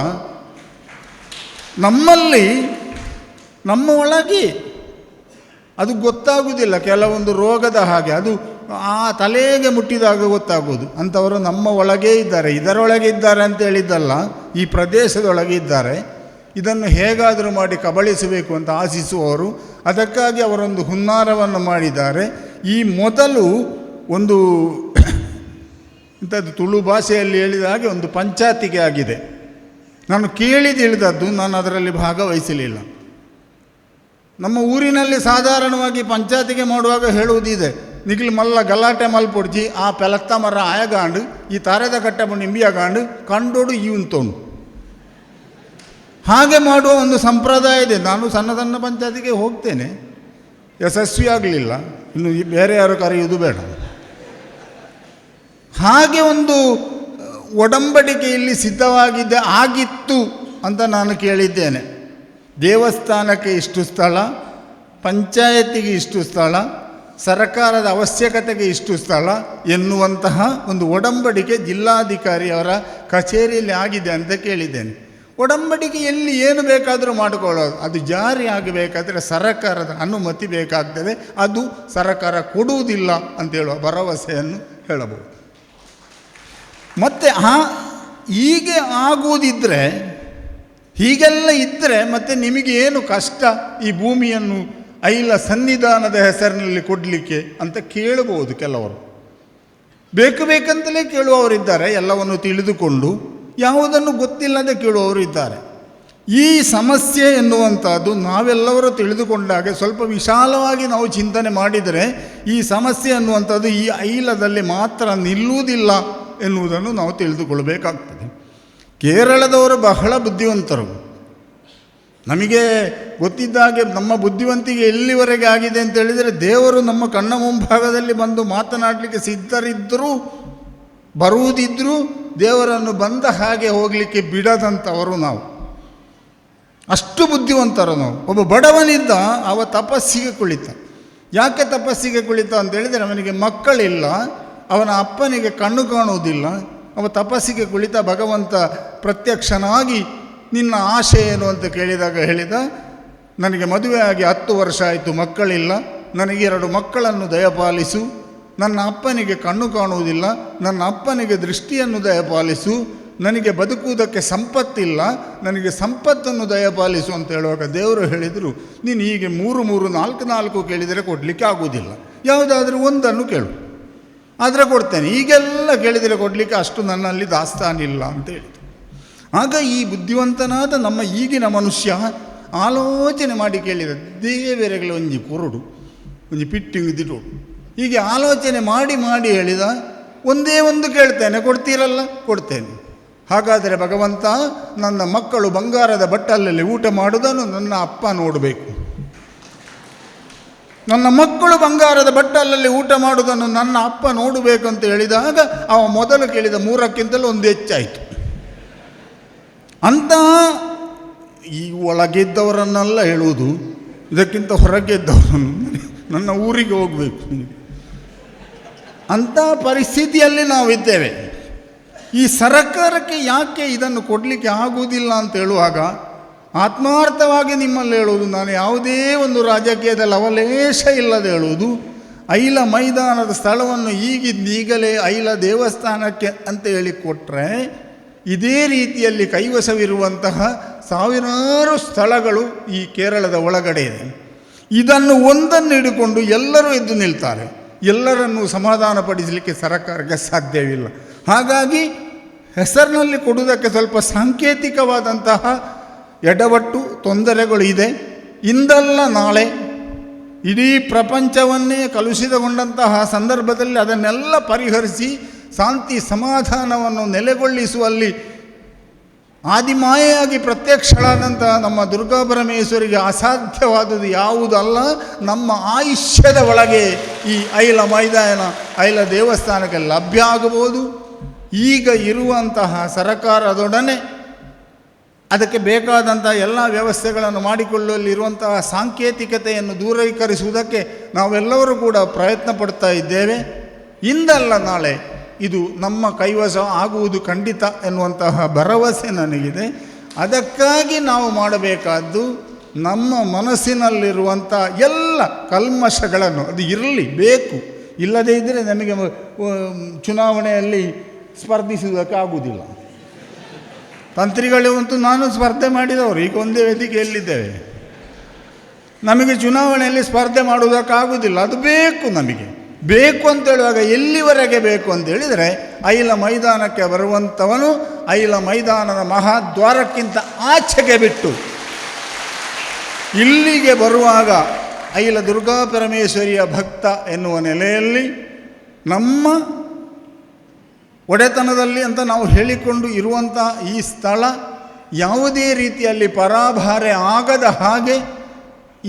ನಮ್ಮಲ್ಲಿ ನಮ್ಮ ಒಳಗೆ ಅದು ಗೊತ್ತಾಗುವುದಿಲ್ಲ. ಕೆಲವೊಂದು ರೋಗದ ಹಾಗೆ ಅದು ಆ ತಲೆಗೆ ಮುಟ್ಟಿದಾಗ ಗೊತ್ತಾಗುವುದು. ಅಂಥವರು ನಮ್ಮ ಒಳಗೇ ಇದ್ದಾರೆ, ಇದರೊಳಗೆ ಇದ್ದಾರೆ ಅಂತ ಹೇಳಿದ್ದಲ್ಲ, ಈ ಪ್ರದೇಶದೊಳಗೆ ಇದ್ದಾರೆ. ಇದನ್ನು ಹೇಗಾದರೂ ಮಾಡಿ ಕಬಳಿಸಬೇಕು ಅಂತ ಆಶಿಸುವವರು. ಅದಕ್ಕಾಗಿ ಅವರೊಂದು ಹುನ್ನಾರವನ್ನು ಮಾಡಿದ್ದಾರೆ. ಈ ಮೊದಲು ಒಂದು ಇಂಥದ್ದು ತುಳು ಭಾಷೆಯಲ್ಲಿ ಹೇಳಿದ ಹಾಗೆ ಒಂದು ಪಂಚಾಯತಿಗೆ ಆಗಿದೆ. ನಾನು ಕೇಳಿದಿಳಿದದ್ದು, ನಾನು ಅದರಲ್ಲಿ ಭಾಗವಹಿಸಲಿಲ್ಲ. ನಮ್ಮ ಊರಿನಲ್ಲಿ ಸಾಧಾರಣವಾಗಿ ಪಂಚಾಯತಿಗೆ ಮಾಡುವಾಗ ಹೇಳುವುದಿದೆ, ನಿಖಿಲ್ ಮಲ್ಲ ಗಲಾಟೆ ಮಲ್ಪೊಡ್ಜಿ ಆ ಪೆಲತ್ತ ಮರ ಆಯಗಾಂಡು ಈ ತಾರದ ಕಟ್ಟಬ ನಿಂಬಿಯಾಗಾಂಡು ಕಂಡೋಡು ಇವನ್ ತೊಂಡು ಹಾಗೆ ಮಾಡುವ ಒಂದು ಸಂಪ್ರದಾಯ ಇದೆ. ನಾನು ಸಣ್ಣ ಸಣ್ಣ ಪಂಚಾಯತಿಗೆ ಹೋಗ್ತೇನೆ, ಯಶಸ್ವಿ ಆಗಲಿಲ್ಲ, ಇನ್ನು ಬೇರೆ ಯಾರು ಕರೆಯುವುದು ಬೇಡ. ಹಾಗೆ ಒಂದು ಒಡಂಬಡಿಕೆಯಲ್ಲಿ ಸಿದ್ಧವಾಗಿದ್ದೆ ಆಗಿತ್ತು ಅಂತ ನಾನು ಕೇಳಿದ್ದೇನೆ. ದೇವಸ್ಥಾನಕ್ಕೆ ಇಷ್ಟು ಸ್ಥಳ, ಪಂಚಾಯತಿಗೆ ಇಷ್ಟು ಸ್ಥಳ, ಸರ್ಕಾರದ ಅವಶ್ಯಕತೆಗೆ ಇಷ್ಟು ಸ್ಥಳ ಎನ್ನುವಂತಹ ಒಂದು ಒಡಂಬಡಿಕೆ ಜಿಲ್ಲಾಧಿಕಾರಿಯವರ ಕಚೇರಿಯಲ್ಲಿ ಆಗಿದೆ ಅಂತ ಕೇಳಿದ್ದೇನೆ. ಒಡಂಬಡಿಕೆಯಲ್ಲಿ ಏನು ಬೇಕಾದರೂ ಮಾಡಿಕೊಳ್ಳೋದು, ಅದು ಜಾರಿ ಆಗಬೇಕಾದ್ರೆ ಸರ್ಕಾರದ ಅನುಮತಿ ಬೇಕಾಗ್ತದೆ. ಅದು ಸರ್ಕಾರ ಕೊಡುವುದಿಲ್ಲ ಅಂತ ಹೇಳುವ ಭರವಸೆಯನ್ನು ಹೇಳಬಹುದು. ಮತ್ತು ಹೀಗೆ ಆಗುವುದಿದ್ದರೆ, ಹೀಗೆಲ್ಲ ಇದ್ದರೆ ಮತ್ತೆ ನಿಮಗೆ ಏನು ಕಷ್ಟ ಈ ಭೂಮಿಯನ್ನು ಐಲ ಸನ್ನಿಧಾನದ ಹೆಸರಿನಲ್ಲಿ ಕೊಡಲಿಕ್ಕೆ ಅಂತ ಕೇಳಬಹುದು. ಕೆಲವರು ಬೇಕು ಬೇಕಂತಲೇ ಕೇಳುವವರಿದ್ದಾರೆ, ಎಲ್ಲವನ್ನು ತಿಳಿದುಕೊಂಡು ಯಾವುದನ್ನು ಗೊತ್ತಿಲ್ಲದೆ ಕೇಳುವವರು ಇದ್ದಾರೆ. ಈ ಸಮಸ್ಯೆ ಎನ್ನುವಂಥದ್ದು ನಾವೆಲ್ಲರೂ ತಿಳಿದುಕೊಂಡಾಗ ಸ್ವಲ್ಪ ವಿಶಾಲವಾಗಿ ನಾವು ಚಿಂತನೆ ಮಾಡಿದರೆ ಈ ಸಮಸ್ಯೆ ಎನ್ನುವಂಥದ್ದು ಈ ಐಲದಲ್ಲಿ ಮಾತ್ರ ನಿಲ್ಲುವುದಿಲ್ಲ ಎನ್ನುವುದನ್ನು ನಾವು ತಿಳಿದುಕೊಳ್ಳಬೇಕಾಗ್ತದೆ. ಕೇರಳದವರು ಬಹಳ ಬುದ್ಧಿವಂತರು. ನಮಗೆ ಗೊತ್ತಿದ್ದಾಗೆ ನಮ್ಮ ಬುದ್ಧಿವಂತಿಕೆ ಎಲ್ಲಿವರೆಗೆ ಆಗಿದೆ ಅಂತ ಹೇಳಿದರೆ, ದೇವರು ನಮ್ಮ ಕಣ್ಣ ಮುಂಭಾಗದಲ್ಲಿ ಬಂದು ಮಾತನಾಡಲಿಕ್ಕೆ ಸಿದ್ಧರಿದ್ದರೂ ಬರುವುದಿದ್ದರೂ ದೇವರನ್ನು ಬಂದ ಹಾಗೆ ಹೋಗಲಿಕ್ಕೆ ಬಿಡದಂಥವರು ನಾವು. ಅಷ್ಟು ಬುದ್ಧಿವಂತರು ನಾವು. ಒಬ್ಬ ಬಡವನಿದ್ದ, ಅವ ತಪಸ್ಸಿಗೆ ಕುಳಿತ. ಯಾಕೆ ತಪಸ್ಸಿಗೆ ಕುಳಿತ ಅಂತ ಹೇಳಿದರೆ, ಅವನಿಗೆ ಮಕ್ಕಳಿಲ್ಲ, ಅವನ ಅಪ್ಪನಿಗೆ ಕಣ್ಣು ಕಾಣುವುದಿಲ್ಲ. ಅವ ತಪಸ್ಸಿಗೆ ಕುಳಿತ. ಭಗವಂತ ಪ್ರತ್ಯಕ್ಷನಾಗಿ ನಿನ್ನ ಆಶೆ ಏನು ಅಂತ ಕೇಳಿದಾಗ ಹೇಳಿದ, ನನಗೆ ಮದುವೆಯಾಗಿ 10 ವರ್ಷ ಆಯಿತು, ಮಕ್ಕಳಿಲ್ಲ, ನನಗೆ 2 ಮಕ್ಕಳನ್ನು ದಯಪಾಲಿಸು. ನನ್ನ ಅಪ್ಪನಿಗೆ ಕಣ್ಣು ಕಾಣುವುದಿಲ್ಲ, ನನ್ನ ಅಪ್ಪನಿಗೆ ದೃಷ್ಟಿಯನ್ನು ದಯಪಾಲಿಸು. ನನಗೆ ಬದುಕುವುದಕ್ಕೆ ಸಂಪತ್ತಿಲ್ಲ, ನನಗೆ ಸಂಪತ್ತನ್ನು ದಯಪಾಲಿಸು ಅಂತ ಹೇಳುವಾಗ ದೇವರು ಹೇಳಿದರು, ನೀನು ಹೀಗೆ 3 4 ಕೇಳಿದರೆ ಕೊಡಲಿಕ್ಕೆ ಆಗುವುದಿಲ್ಲ, ಯಾವುದಾದ್ರೂ ಒಂದನ್ನು ಕೇಳು, ಆದರೆ ಕೊಡ್ತೇನೆ. ಈಗೆಲ್ಲ ಕೇಳಿದರೆ ಕೊಡಲಿಕ್ಕೆ ಅಷ್ಟು ನನ್ನಲ್ಲಿ ದಾಸ್ತಾನಿಲ್ಲ ಅಂತ ಹೇಳಿದರು. ಆಗ ಈ ಬುದ್ಧಿವಂತನಾದ ನಮ್ಮ ಈಗಿನ ಮನುಷ್ಯ ಆಲೋಚನೆ ಮಾಡಿ ಕೇಳಿದ, ದೇವರೆಗಳ ಒಂಜಿ ಕೊರಡು ಒಂಜಿ ಪಿಟ್ಟಿಂಗ್ ದಿಟೋಡು ಹೀಗೆ ಆಲೋಚನೆ ಮಾಡಿ ಮಾಡಿ ಹೇಳಿದ, ಒಂದೇ ಒಂದು ಕೇಳ್ತೇನೆ, ಕೊಡ್ತೀರಲ್ಲ? ಕೊಡ್ತೇನೆ. ಹಾಗಾದರೆ ಭಗವಂತ, ನನ್ನ ಮಕ್ಕಳು ಬಂಗಾರದ ಬಟ್ಟಲಲ್ಲಿ ಊಟ ಮಾಡುವುದನ್ನು ನನ್ನ ಅಪ್ಪ ನೋಡಬೇಕು. ನನ್ನ ಮಕ್ಕಳು ಬಂಗಾರದ ಬಟ್ಟಲಲ್ಲಿ ಊಟ ಮಾಡುವುದನ್ನು ನನ್ನ ಅಪ್ಪ ನೋಡಬೇಕು ಅಂತ ಹೇಳಿದಾಗ ಅವ ಮೊದಲು ಕೇಳಿದ 3ಕ್ಕಿಂತಲೂ ಒಂದು ಹೆಚ್ಚಾಯಿತು. ಅಂತ ಈ ಒಳಗೆದ್ದವರನ್ನೆಲ್ಲ ಹೇಳುವುದು, ಇದಕ್ಕಿಂತ ಹೊರಗೆದ್ದವರನ್ನು ನನ್ನ ಊರಿಗೆ ಹೋಗಬೇಕು ಅಂಥ ಪರಿಸ್ಥಿತಿಯಲ್ಲಿ ನಾವಿದ್ದೇವೆ. ಈ ಸರ್ಕಾರಕ್ಕೆ ಯಾಕೆ ಇದನ್ನು ಕೊಡಲಿಕ್ಕೆ ಆಗುವುದಿಲ್ಲ ಅಂತ ಹೇಳುವಾಗ ಆತ್ಮಾರ್ಥವಾಗಿ ನಿಮ್ಮಲ್ಲಿ ಹೇಳುವುದು, ನಾನು ಯಾವುದೇ ಒಂದು ರಾಜಕೀಯದ ಲವಲೇಶ ಇಲ್ಲದೆ ಹೇಳುವುದು, ಐಲ ಮೈದಾನದ ಸ್ಥಳವನ್ನು ಈಗಲೇ ಐಲ ದೇವಸ್ಥಾನಕ್ಕೆ ಅಂತ ಹೇಳಿಕೊಟ್ರೆ ಇದೇ ರೀತಿಯಲ್ಲಿ ಕೈವಶವಿರುವಂತಹ ಸಾವಿರಾರು ಸ್ಥಳಗಳು ಈ ಕೇರಳದ ಒಳಗಡೆ ಇದೆ. ಇದನ್ನು ಒಂದನ್ನು ಹಿಡಿಕೊಂಡು ಎಲ್ಲರೂ ಎದ್ದು ನಿಲ್ತಾರೆ. ಎಲ್ಲರನ್ನೂ ಸಮಾಧಾನಪಡಿಸಲಿಕ್ಕೆ ಸರ್ಕಾರಕ್ಕೆ ಸಾಧ್ಯವಿಲ್ಲ. ಹಾಗಾಗಿ ಹೆಸರಿನಲ್ಲಿ ಕೊಡುವುದಕ್ಕೆ ಸ್ವಲ್ಪ ಸಾಂಕೇತಿಕವಾದಂತಹ ಎಡವಟ್ಟು ತೊಂದರೆಗಳು ಇದೆ. ಇಂದಲ್ಲ ನಾಳೆ ಇಡೀ ಪ್ರಪಂಚವನ್ನೇ ಕಲುಷಿತಗೊಂಡಂತಹ ಸಂದರ್ಭದಲ್ಲಿ ಅದನ್ನೆಲ್ಲ ಪರಿಹರಿಸಿ ಶಾಂತಿ ಸಮಾಧಾನವನ್ನು ನೆಲೆಗೊಳಿಸುವಲ್ಲಿ ಆದಿಮಾಯೆಯಾಗಿ ಪ್ರತ್ಯಕ್ಷಳಾದಂತಹ ನಮ್ಮ ದುರ್ಗಾ ಪರಮೇಶ್ವರಿಗೆ ಅಸಾಧ್ಯವಾದುದು ಯಾವುದಲ್ಲ. ನಮ್ಮ ಆಯುಷ್ಯದ ಒಳಗೆ ಈ ಐಲ ಮೈದಾನ, ಐಲ ದೇವಸ್ಥಾನಕ್ಕೆ ಲಭ್ಯ ಆಗಬಹುದು. ಈಗ ಇರುವಂತಹ ಸರಕಾರದೊಡನೆ ಅದಕ್ಕೆ ಬೇಕಾದಂಥ ಎಲ್ಲ ವ್ಯವಸ್ಥೆಗಳನ್ನು ಮಾಡಿಕೊಳ್ಳುವಲ್ಲಿರುವಂತಹ ಸಾಂಕೇತಿಕತೆಯನ್ನು ದೂರೀಕರಿಸುವುದಕ್ಕೆ ನಾವೆಲ್ಲರೂ ಕೂಡ ಪ್ರಯತ್ನ ಪಡ್ತಾ ಇದ್ದೇವೆ. ಇಂದಲ್ಲ ನಾಳೆ ಇದು ನಮ್ಮ ಕೈವಶ ಆಗುವುದು ಖಂಡಿತ ಎನ್ನುವಂತಹ ಭರವಸೆ ನನಗಿದೆ. ಅದಕ್ಕಾಗಿ ನಾವು ಮಾಡಬೇಕಾದ್ದು ನಮ್ಮ ಮನಸ್ಸಿನಲ್ಲಿರುವಂಥ ಎಲ್ಲ ಕಲ್ಮಶಗಳನ್ನು, ಅದು ಇರಲಿ, ಬೇಕು, ಇಲ್ಲದೇ ಇದ್ದರೆ ನಮಗೆ ಚುನಾವಣೆಯಲ್ಲಿ ಸ್ಪರ್ಧಿಸುವುದಕ್ಕೆ ಆಗುವುದಿಲ್ಲ. ತಂತ್ರಿಗಳಿಗಂತೂ ನಾನು ಸ್ಪರ್ಧೆ ಮಾಡಿದವರು, ಈಗ ಒಂದೇ ವೇದಿಕೆಯಲ್ಲಿದ್ದೇವೆ. ನಮಗೆ ಚುನಾವಣೆಯಲ್ಲಿ ಸ್ಪರ್ಧೆ ಮಾಡುವುದಕ್ಕಾಗುವುದಿಲ್ಲ, ಅದು ಬೇಕು. ನಮಗೆ ಬೇಕು ಅಂತ ಹೇಳುವಾಗ ಎಲ್ಲಿವರೆಗೆ ಬೇಕು ಅಂತ ಹೇಳಿದರೆ, ಐಲ ಮೈದಾನಕ್ಕೆ ಬರುವಂಥವನು ಐಲ ಮೈದಾನದ ಮಹಾದ್ವಾರಕ್ಕಿಂತ ಆಚೆಗೆ ಬಿಟ್ಟು ಇಲ್ಲಿಗೆ ಬರುವಾಗ ಐಲ ದುರ್ಗಾ ಪರಮೇಶ್ವರಿಯ ಭಕ್ತ ಎನ್ನುವ ನೆಲೆಯಲ್ಲಿ ನಮ್ಮ ಒಡೆತನದಲ್ಲಿ ಅಂತ ನಾವು ಹೇಳಿಕೊಂಡು ಇರುವಂಥ ಈ ಸ್ಥಳ ಯಾವುದೇ ರೀತಿಯಲ್ಲಿ ಪರಾಭಾರೆ ಆಗದ ಹಾಗೆ,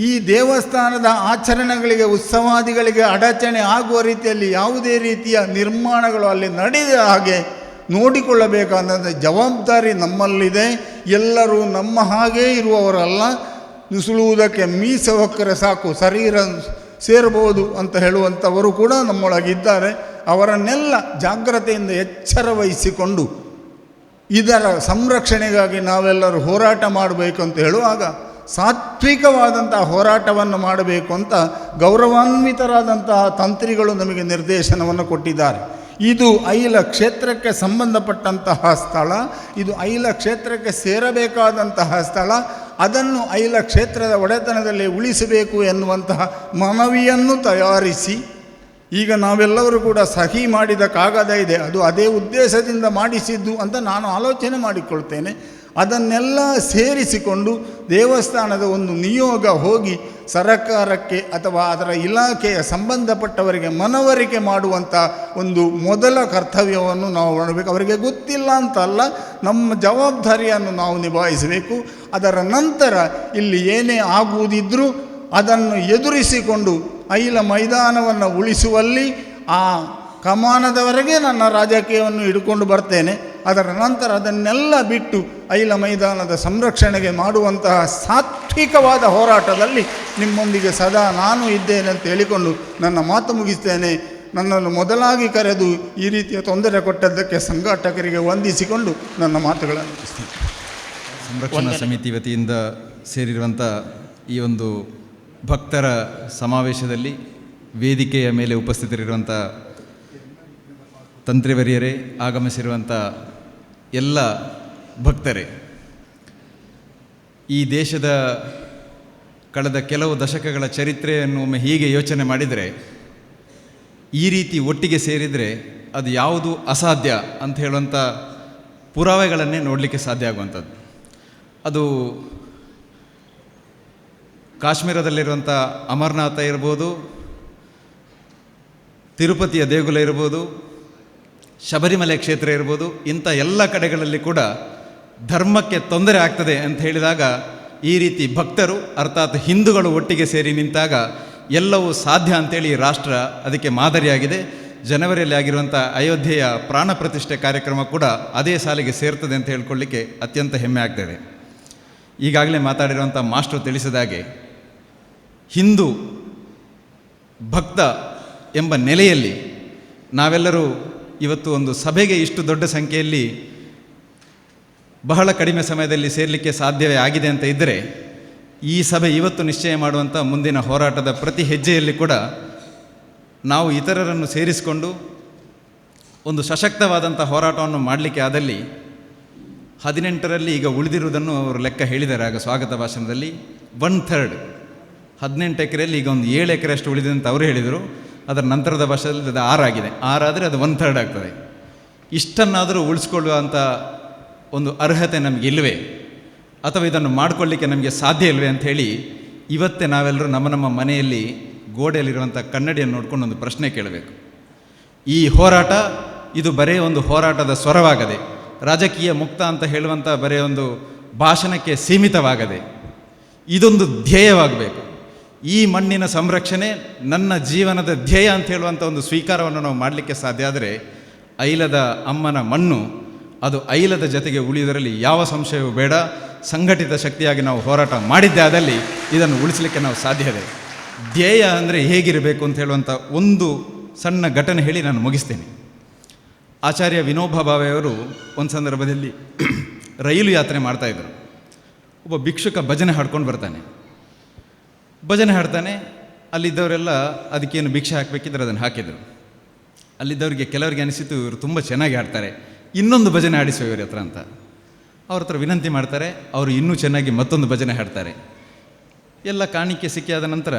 ಈ ದೇವಸ್ಥಾನದ ಆಚರಣೆಗಳಿಗೆ ಉತ್ಸವಾದಿಗಳಿಗೆ ಅಡಚಣೆ ಆಗುವ ರೀತಿಯಲ್ಲಿ ಯಾವುದೇ ರೀತಿಯ ನಿರ್ಮಾಣಗಳು ಅಲ್ಲಿ ನಡೆದ ಹಾಗೆ ನೋಡಿಕೊಳ್ಳಬೇಕಾದ ಜವಾಬ್ದಾರಿ ನಮ್ಮಲ್ಲಿದೆ. ಎಲ್ಲರೂ ನಮ್ಮ ಹಾಗೇ ಇರುವವರಲ್ಲ. ನುಸುಳುವುದಕ್ಕೆ ಮೀಸ ಹೊಕ್ಕರೆ ಸಾಕು ಶರೀರ ಸೇರಬಹುದು ಅಂತ ಹೇಳುವಂಥವರು ಕೂಡ ನಮ್ಮೊಳಗಿದ್ದಾರೆ. ಅವರನ್ನೆಲ್ಲ ಜಾಗ್ರತೆಯಿಂದ ಎಚ್ಚರ ವಹಿಸಿಕೊಂಡು ಇದರ ಸಂರಕ್ಷಣೆಗಾಗಿ ನಾವೆಲ್ಲರೂ ಹೋರಾಟ ಮಾಡಬೇಕು ಅಂತ ಹೇಳುವಾಗ ಸಾತ್ವಿಕವಾದಂತಹ ಹೋರಾಟವನ್ನು ಮಾಡಬೇಕು ಅಂತ ಗೌರವಾನ್ವಿತರಾದಂತಹ ತಂತ್ರಿಗಳು ನಮಗೆ ನಿರ್ದೇಶನವನ್ನು ಕೊಟ್ಟಿದ್ದಾರೆ. ಇದು ಐಲ ಕ್ಷೇತ್ರಕ್ಕೆ ಸಂಬಂಧಪಟ್ಟಂತಹ ಸ್ಥಳ, ಇದು ಐಲ ಕ್ಷೇತ್ರಕ್ಕೆ ಸೇರಬೇಕಾದಂತಹ ಸ್ಥಳ. ಅದನ್ನು ಐಲ ಕ್ಷೇತ್ರದ ಒಡೆತನದಲ್ಲಿ ಉಳಿಸಬೇಕು ಎನ್ನುವಂತಹ ಮನವಿಯನ್ನು ತಯಾರಿಸಿ ಈಗ ನಾವೆಲ್ಲರೂ ಕೂಡ ಸಹಿ ಮಾಡಿದ ಕಾಗದ ಇದೆ, ಅದು ಅದೇ ಉದ್ದೇಶದಿಂದ ಮಾಡಿಸಿದ್ದು ಅಂತ ನಾನು ಆಲೋಚನೆ ಮಾಡಿಕೊಳ್ತೇನೆ. ಅದನ್ನೆಲ್ಲ ಸೇರಿಸಿಕೊಂಡು ದೇವಸ್ಥಾನದ ಒಂದು ನಿಯೋಗ ಹೋಗಿ ಸರಕಾರಕ್ಕೆ ಅಥವಾ ಅದರ ಇಲಾಖೆಯ ಸಂಬಂಧಪಟ್ಟವರಿಗೆ ಮನವರಿಕೆ ಮಾಡುವಂಥ ಒಂದು ಮೊದಲ ಕರ್ತವ್ಯವನ್ನು ನಾವು ಮಾಡಬೇಕು. ಅವರಿಗೆ ಗೊತ್ತಿಲ್ಲ ಅಂತಲ್ಲ, ನಮ್ಮ ಜವಾಬ್ದಾರಿಯನ್ನು ನಾವು ನಿಭಾಯಿಸಬೇಕು. ಅದರ ನಂತರ ಇಲ್ಲಿ ಏನೇ ಆಗುವುದಿದ್ರೂ ಅದನ್ನು ಎದುರಿಸಿಕೊಂಡು ಐಲ ಮೈದಾನವನ್ನು ಉಳಿಸುವಲ್ಲಿ ಆ ಕಮಾನದವರೆಗೆ ನನ್ನ ರಾಜಕೀಯವನ್ನು ಹಿಡ್ಕೊಂಡು ಬರ್ತೇನೆ. ಅದರ ನಂತರ ಅದನ್ನೆಲ್ಲ ಬಿಟ್ಟು ಐಲ ಮೈದಾನದ ಸಂರಕ್ಷಣೆಗೆ ಮಾಡುವಂತಹ ಸಾತ್ವಿಕವಾದ ಹೋರಾಟದಲ್ಲಿ ನಿಮ್ಮೊಂದಿಗೆ ಸದಾ ನಾನು ಇದ್ದೇನೆ ಅಂತ ಹೇಳಿಕೊಂಡು ನನ್ನ ಮಾತು ಮುಗಿಸ್ತೇನೆ. ನನ್ನನ್ನು ಮೊದಲಾಗಿ ಕರೆದು ಈ ರೀತಿಯ ತೊಂದರೆ ಕೊಟ್ಟದ್ದಕ್ಕೆ ಸಂಘಾಟಕರಿಗೆ ವಂದಿಸಿಕೊಂಡು ನನ್ನ ಮಾತುಗಳನ್ನು ಮುಗಿಸ್ತೇನೆ. ಸಂರಕ್ಷಣಾ ಸಮಿತಿ ವತಿಯಿಂದ ಸೇರಿರುವಂಥ ಈ ಒಂದು ಭಕ್ತರ ಸಮಾವೇಶದಲ್ಲಿ ವೇದಿಕೆಯ ಮೇಲೆ ಉಪಸ್ಥಿತರಿರುವಂಥ ತಂತ್ರಿವರಿಯರೇ, ಆಗಮಿಸಿರುವಂಥ ಎಲ್ಲ ಭಕ್ತರೇ, ಈ ದೇಶದ ಕಳೆದ ಕೆಲವು ದಶಕಗಳ ಚರಿತ್ರೆಯನ್ನು ಒಮ್ಮೆ ಹೀಗೆ ಯೋಚನೆ ಮಾಡಿದರೆ, ಈ ರೀತಿ ಒಟ್ಟಿಗೆ ಸೇರಿದರೆ ಅದು ಯಾವುದು ಅಸಾಧ್ಯ ಅಂತ ಹೇಳುವಂಥ ಪುರಾವೆಗಳನ್ನೇ ನೋಡಲಿಕ್ಕೆ ಸಾಧ್ಯ ಆಗುವಂಥದ್ದು. ಅದು ಕಾಶ್ಮೀರದಲ್ಲಿರುವಂಥ ಅಮರನಾಥ ಇರ್ಬೋದು, ತಿರುಪತಿಯ ದೇಗುಲ ಇರ್ಬೋದು, ಶಬರಿಮಲೆ ಕ್ಷೇತ್ರ ಇರ್ಬೋದು, ಇಂಥ ಎಲ್ಲ ಕಡೆಗಳಲ್ಲಿ ಕೂಡ ಧರ್ಮಕ್ಕೆ ತೊಂದರೆ ಆಗ್ತದೆ ಅಂತ ಹೇಳಿದಾಗ ಈ ರೀತಿ ಭಕ್ತರು ಅರ್ಥಾತ್ ಹಿಂದೂಗಳು ಒಟ್ಟಿಗೆ ಸೇರಿ ನಿಂತಾಗ ಎಲ್ಲವೂ ಸಾಧ್ಯ ಅಂತೇಳಿ ರಾಷ್ಟ್ರ ಅದಕ್ಕೆ ಮಾದರಿಯಾಗಿದೆ. ಜನವರಿಯಲ್ಲಿ ಆಗಿರುವಂಥ ಅಯೋಧ್ಯೆಯ ಪ್ರಾಣ ಪ್ರತಿಷ್ಠೆ ಕಾರ್ಯಕ್ರಮ ಕೂಡ ಅದೇ ಸಾಲಿಗೆ ಸೇರ್ತದೆ ಅಂತ ಹೇಳ್ಕೊಳ್ಳಿಕ್ಕೆ ಅತ್ಯಂತ ಹೆಮ್ಮೆ ಆಗ್ತದೆ. ಈಗಾಗಲೇ ಮಾತಾಡಿರುವಂಥ ಮಾಸ್ಟರು ತಿಳಿಸಿದಾಗೆ ಹಿಂದೂ ಭಕ್ತ ಎಂಬ ನೆಲೆಯಲ್ಲಿ ನಾವೆಲ್ಲರೂ ಇವತ್ತು ಒಂದು ಸಭೆಗೆ ಇಷ್ಟು ದೊಡ್ಡ ಸಂಖ್ಯೆಯಲ್ಲಿ ಬಹಳ ಕಡಿಮೆ ಸಮಯದಲ್ಲಿ ಸೇರಲಿಕ್ಕೆ ಸಾಧ್ಯವೇ ಆಗಿದೆ ಅಂತ ಇದ್ದರೆ, ಈ ಸಭೆ ಇವತ್ತು ನಿಶ್ಚಯ ಮಾಡುವಂಥ ಮುಂದಿನ ಹೋರಾಟದ ಪ್ರತಿ ಹೆಜ್ಜೆಯಲ್ಲಿ ಕೂಡ ನಾವು ಇತರರನ್ನು ಸೇರಿಸಿಕೊಂಡು ಒಂದು ಸಶಕ್ತವಾದಂಥ ಹೋರಾಟವನ್ನು ಮಾಡಲಿಕ್ಕೆ ಆದಲ್ಲಿ 18ರಲ್ಲಿ ಈಗ ಉಳಿದಿರುವುದನ್ನು ಅವರು ಲೆಕ್ಕ ಹೇಳಿದ್ದಾರೆ ಆಗ ಸ್ವಾಗತ ಭಾಷಣದಲ್ಲಿ. 1/3 18 ಎಕರೆಯಲ್ಲಿ ಈಗ ಒಂದು 7 ಎಕರೆ ಅಷ್ಟು ಉಳಿದಿದೆ ಅಂತ ಅವರು ಹೇಳಿದರು. ಅದರ ನಂತರದ ಭಾಷೆಯಲ್ಲಿ ಅದು 6 ಆಗಿದೆ. 6 ಆದರೆ ಅದು 1/3 ಆಗ್ತದೆ. ಇಷ್ಟನ್ನಾದರೂ ಉಳಿಸ್ಕೊಳ್ಳುವಂಥ ಒಂದು ಅರ್ಹತೆ ನಮಗೆ ಇಲ್ಲವೇ, ಅಥವಾ ಇದನ್ನು ಮಾಡಿಕೊಳ್ಳಿಕ್ಕೆ ನಮಗೆ ಸಾಧ್ಯ ಇಲ್ಲವೇ ಅಂಥೇಳಿ ಇವತ್ತೇ ನಾವೆಲ್ಲರೂ ನಮ್ಮ ನಮ್ಮ ಮನೆಯಲ್ಲಿ ಗೋಡೆಯಲ್ಲಿರುವಂಥ ಕನ್ನಡಿಯನ್ನು ನೋಡ್ಕೊಂಡು ಒಂದು ಪ್ರಶ್ನೆ ಕೇಳಬೇಕು. ಈ ಹೋರಾಟ ಇದು ಬರೀ ಒಂದು ಹೋರಾಟದ ಸ್ವರವಾಗದೆ, ರಾಜಕೀಯ ಮುಕ್ತ ಅಂತ ಹೇಳುವಂಥ ಬರೀ ಒಂದು ಭಾಷಣಕ್ಕೆ ಸೀಮಿತವಾಗದೆ ಇದೊಂದು ಧ್ಯೇಯವಾಗಬೇಕು. ಈ ಮಣ್ಣಿನ ಸಂರಕ್ಷಣೆ ನನ್ನ ಜೀವನದ ಧ್ಯೇಯ ಅಂತ ಹೇಳುವಂಥ ಒಂದು ಸ್ವೀಕಾರವನ್ನು ನಾವು ಮಾಡಲಿಕ್ಕೆ ಸಾಧ್ಯ ಆದರೆ ಐಲದ ಅಮ್ಮನ ಮಣ್ಣು ಅದು ಐಲದ ಜೊತೆಗೆ ಉಳಿಯುವುದರಲ್ಲಿ ಯಾವ ಸಂಶಯವೂ ಬೇಡ. ಸಂಘಟಿತ ಶಕ್ತಿಯಾಗಿ ನಾವು ಹೋರಾಟ ಮಾಡಿದ್ದೇ ಆದಲ್ಲಿ ಇದನ್ನು ಉಳಿಸಲಿಕ್ಕೆ ನಾವು ಸಾಧ್ಯ ಇದೆ. ಧ್ಯೇಯ ಅಂದರೆ ಹೇಗಿರಬೇಕು ಅಂತ ಹೇಳುವಂಥ ಒಂದು ಸಣ್ಣ ಘಟನೆ ಹೇಳಿ ನಾನು ಮುಗಿಸ್ತೇನೆ. ಆಚಾರ್ಯ ವಿನೋಬಾ ಭಾವೆಯವರು ಒಂದು ಸಂದರ್ಭದಲ್ಲಿ ರೈಲು ಯಾತ್ರೆ ಮಾಡ್ತಾಯಿದ್ರು. ಒಬ್ಬ ಭಿಕ್ಷುಕ ಭಜನೆ ಹಾಡ್ಕೊಂಡು ಬರ್ತಾನೆ. ಭಜನೆ ಹಾಡ್ತಾನೆ. ಅಲ್ಲಿದ್ದವರೆಲ್ಲ ಅದಕ್ಕೇನು ಭಿಕ್ಷೆ ಹಾಕಬೇಕಿದ್ರೆ ಅದನ್ನು ಹಾಕಿದರು. ಅಲ್ಲಿದ್ದವರಿಗೆ ಕೆಲವರಿಗೆ ಅನಿಸಿತು ಇವರು ತುಂಬ ಚೆನ್ನಾಗಿ ಹಾಡ್ತಾರೆ, ಇನ್ನೊಂದು ಭಜನೆ ಆಡಿಸುವ ಇವ್ರ ಹತ್ರ ಅಂತ. ಅವ್ರ ಹತ್ರ ವಿನಂತಿ ಮಾಡ್ತಾರೆ. ಅವರು ಇನ್ನೂ ಚೆನ್ನಾಗಿ ಮತ್ತೊಂದು ಭಜನೆ ಹಾಡ್ತಾರೆ. ಎಲ್ಲ ಕಾಣಿಕೆ ಸಿಕ್ಕಿಯಾದ ನಂತರ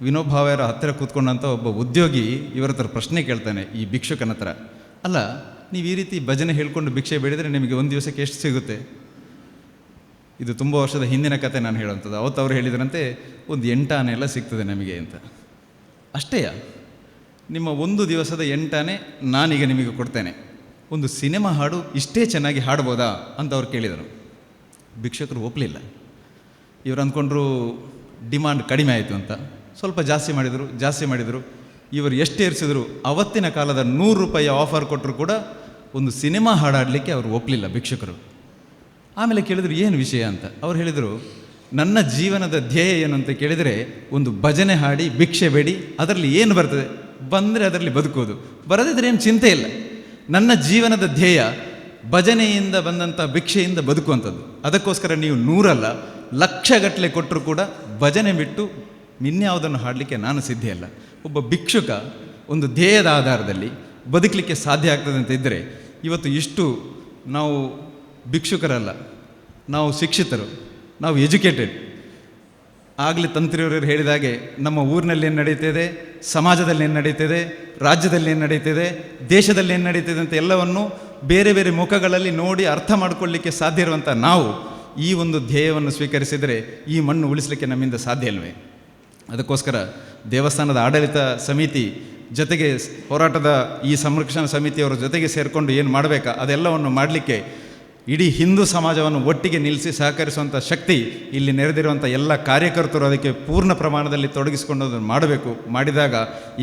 ವಿನೋಬಾವೆಯವರ ಹತ್ತಿರ ಕೂತ್ಕೊಂಡಂಥ ಒಬ್ಬ ಉದ್ಯೋಗಿ ಇವರ ಹತ್ರ ಪ್ರಶ್ನೆ ಕೇಳ್ತಾನೆ ಈ ಭಿಕ್ಷುಕನ ಹತ್ರ, ಅಲ್ಲ ನೀವು ಈ ರೀತಿ ಭಜನೆ ಹೇಳ್ಕೊಂಡು ಭಿಕ್ಷೆ ಬೇಡಿದರೆ ನಿಮಗೆ ಒಂದು ದಿವಸಕ್ಕೆ ಎಷ್ಟು ಸಿಗುತ್ತೆ? ಇದು ತುಂಬ ವರ್ಷದ ಹಿಂದಿನ ಕತೆ ನಾನು ಹೇಳುವಂಥದ್ದು. ಅವತ್ತು ಅವರು ಹೇಳಿದ್ರಂತೆ ಒಂದು 8 ಆನೆ ಎಲ್ಲ ಸಿಗ್ತದೆ ನಮಗೆ ಅಂತ. ಅಷ್ಟೇಯಾ? ನಿಮ್ಮ ಒಂದು ದಿವಸದ 8 ಆನೆ ನಾನೀಗ ನಿಮಗೆ ಕೊಡ್ತೇನೆ, ಒಂದು ಸಿನಿಮಾ ಹಾಡು ಇಷ್ಟೇ ಚೆನ್ನಾಗಿ ಹಾಡ್ಬೋದಾ ಅಂತ ಅವ್ರು ಕೇಳಿದರು. ಭಿಕ್ಷುಕರು ಒಪ್ಪಲಿಲ್ಲ. ಇವರು ಅಂದ್ಕೊಂಡ್ರು ಡಿಮಾಂಡ್ ಕಡಿಮೆ ಆಯಿತು ಅಂತ. ಸ್ವಲ್ಪ ಜಾಸ್ತಿ ಮಾಡಿದರು. ಇವರು ಎಷ್ಟು ಏರಿಸಿದ್ರು, ಅವತ್ತಿನ ಕಾಲದ 100 ರೂಪಾಯಿ ಆಫರ್ ಕೊಟ್ಟರು ಕೂಡ ಒಂದು ಸಿನಿಮಾ ಹಾಡಾಡಲಿಕ್ಕೆ ಅವರು ಒಪ್ಪಲಿಲ್ಲ ಭಿಕ್ಷುಕರು. ಆಮೇಲೆ ಕೇಳಿದ್ರು ಏನು ವಿಷಯ ಅಂತ. ಅವ್ರು ಹೇಳಿದರು, ನನ್ನ ಜೀವನದ ಧ್ಯೇಯ ಏನು ಅಂತ ಕೇಳಿದರೆ ಒಂದು ಭಜನೆ ಹಾಡಿ ಭಿಕ್ಷೆ ಬೇಡಿ, ಅದರಲ್ಲಿ ಏನು ಬರ್ತದೆ ಬಂದರೆ ಅದರಲ್ಲಿ ಬದುಕೋದು, ಬರದಿದ್ರೆ ಏನು ಚಿಂತೆ ಇಲ್ಲ. ನನ್ನ ಜೀವನದ ಧ್ಯೇಯ ಭಜನೆಯಿಂದ ಬಂದಂಥ ಭಿಕ್ಷೆಯಿಂದ ಬದುಕುವಂಥದ್ದು. ಅದಕ್ಕೋಸ್ಕರ ನೀವು 100 ಅಲ್ಲ 1,00,000 ಕೊಟ್ಟರು ಕೂಡ ಭಜನೆ ಬಿಟ್ಟು ಇನ್ಯಾವುದನ್ನು ಹಾಡಲಿಕ್ಕೆ ನಾನು ಸಿದ್ಧ ಅಲ್ಲ. ಒಬ್ಬ ಭಿಕ್ಷುಕ ಒಂದು ಧ್ಯೇಯದ ಆಧಾರದಲ್ಲಿ ಬದುಕಲಿಕ್ಕೆ ಸಾಧ್ಯ ಆಗ್ತದೆ ಅಂತ ಇದ್ದರೆ, ಇವತ್ತು ಇಷ್ಟು ನಾವು ಭಿಕ್ಷುಕರಲ್ಲ, ನಾವು ಶಿಕ್ಷಿತರು, ನಾವು ಎಜುಕೇಟೆಡ್. ಆಗಲೇ ತಂತ್ರಿಯವರು ಹೇಳಿದಾಗೆ ನಮ್ಮ ಊರಿನಲ್ಲಿ ಏನು ನಡೀತಿದೆ, ಸಮಾಜದಲ್ಲಿ ಏನು ನಡೀತಿದೆ, ರಾಜ್ಯದಲ್ಲಿ ಏನು ನಡೀತಿದೆ, ದೇಶದಲ್ಲಿ ಏನು ನಡೀತಿದೆ ಅಂತ ಎಲ್ಲವನ್ನು ಬೇರೆ ಬೇರೆ ಮುಖಗಳಲ್ಲಿ ನೋಡಿ ಅರ್ಥ ಮಾಡಿಕೊಳ್ಳಲಿಕ್ಕೆ ಸಾಧ್ಯ ಇರುವಂಥ ನಾವು ಈ ಒಂದು ಧ್ಯೇಯವನ್ನು ಸ್ವೀಕರಿಸಿದರೆ ಈ ಮಣ್ಣು ಉಳಿಸಲಿಕ್ಕೆ ನಮ್ಮಿಂದ ಸಾಧ್ಯ ಅಲ್ವೇ? ಅದಕ್ಕೋಸ್ಕರ ದೇವಸ್ಥಾನದ ಆಡಳಿತ ಸಮಿತಿ ಜೊತೆಗೆ ಹೋರಾಟದ ಈ ಸಂರಕ್ಷಣಾ ಸಮಿತಿಯವರ ಜೊತೆಗೆ ಸೇರಿಕೊಂಡು ಏನು ಮಾಡಬೇಕಾ ಅದೆಲ್ಲವನ್ನು ಮಾಡಲಿಕ್ಕೆ ಇಡೀ ಹಿಂದೂ ಸಮಾಜವನ್ನು ಒಟ್ಟಿಗೆ ನಿಲ್ಲಿಸಿ ಸಹಕರಿಸುವಂಥ ಶಕ್ತಿ ಇಲ್ಲಿ ನೆರೆದಿರುವಂಥ ಎಲ್ಲ ಕಾರ್ಯಕರ್ತರು ಅದಕ್ಕೆ ಪೂರ್ಣ ಪ್ರಮಾಣದಲ್ಲಿ ತೊಡಗಿಸಿಕೊಂಡು ಅದನ್ನು ಮಾಡಬೇಕು. ಮಾಡಿದಾಗ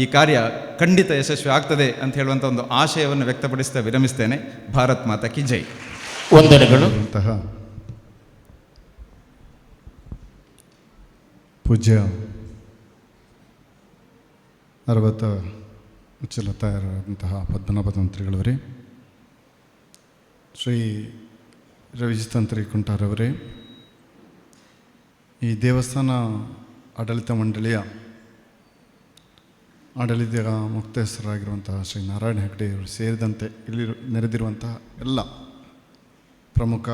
ಈ ಕಾರ್ಯ ಖಂಡಿತ ಯಶಸ್ವಿ ಆಗ್ತದೆ ಅಂತ ಹೇಳುವಂಥ ಒಂದು ಆಶಯವನ್ನು ವ್ಯಕ್ತಪಡಿಸ್ತಾ ವಿರಮಿಸ್ತೇನೆ. ಭಾರತ್ ಮಾತಾ ಕಿ ಜೈ. ವಂದನೆಗಳು. ಪೂಜ್ಯ 60 ಉಚ್ಚಲತಾಯರಾದಂತಹ ಪದ್ಮನಾಭ ತಂತ್ರಿಗಳವರೇ, ಶ್ರೀ ರವಿಜಿತಂತ್ರಿ ಕುಂಟಾರವರೇ, ಈ ದೇವಸ್ಥಾನ ಆಡಳಿತ ಮಂಡಳಿಯ ಆಡಳಿತ ಮುಕ್ತಸ್ಥರಾಗಿರುವಂತಹ ಶ್ರೀ ನಾರಾಯಣ ಹೆಗ್ಡೆಯವರು ಸೇರಿದಂತೆ ಇಲ್ಲಿ ನೆರೆದಿರುವಂತಹ ಎಲ್ಲ ಪ್ರಮುಖ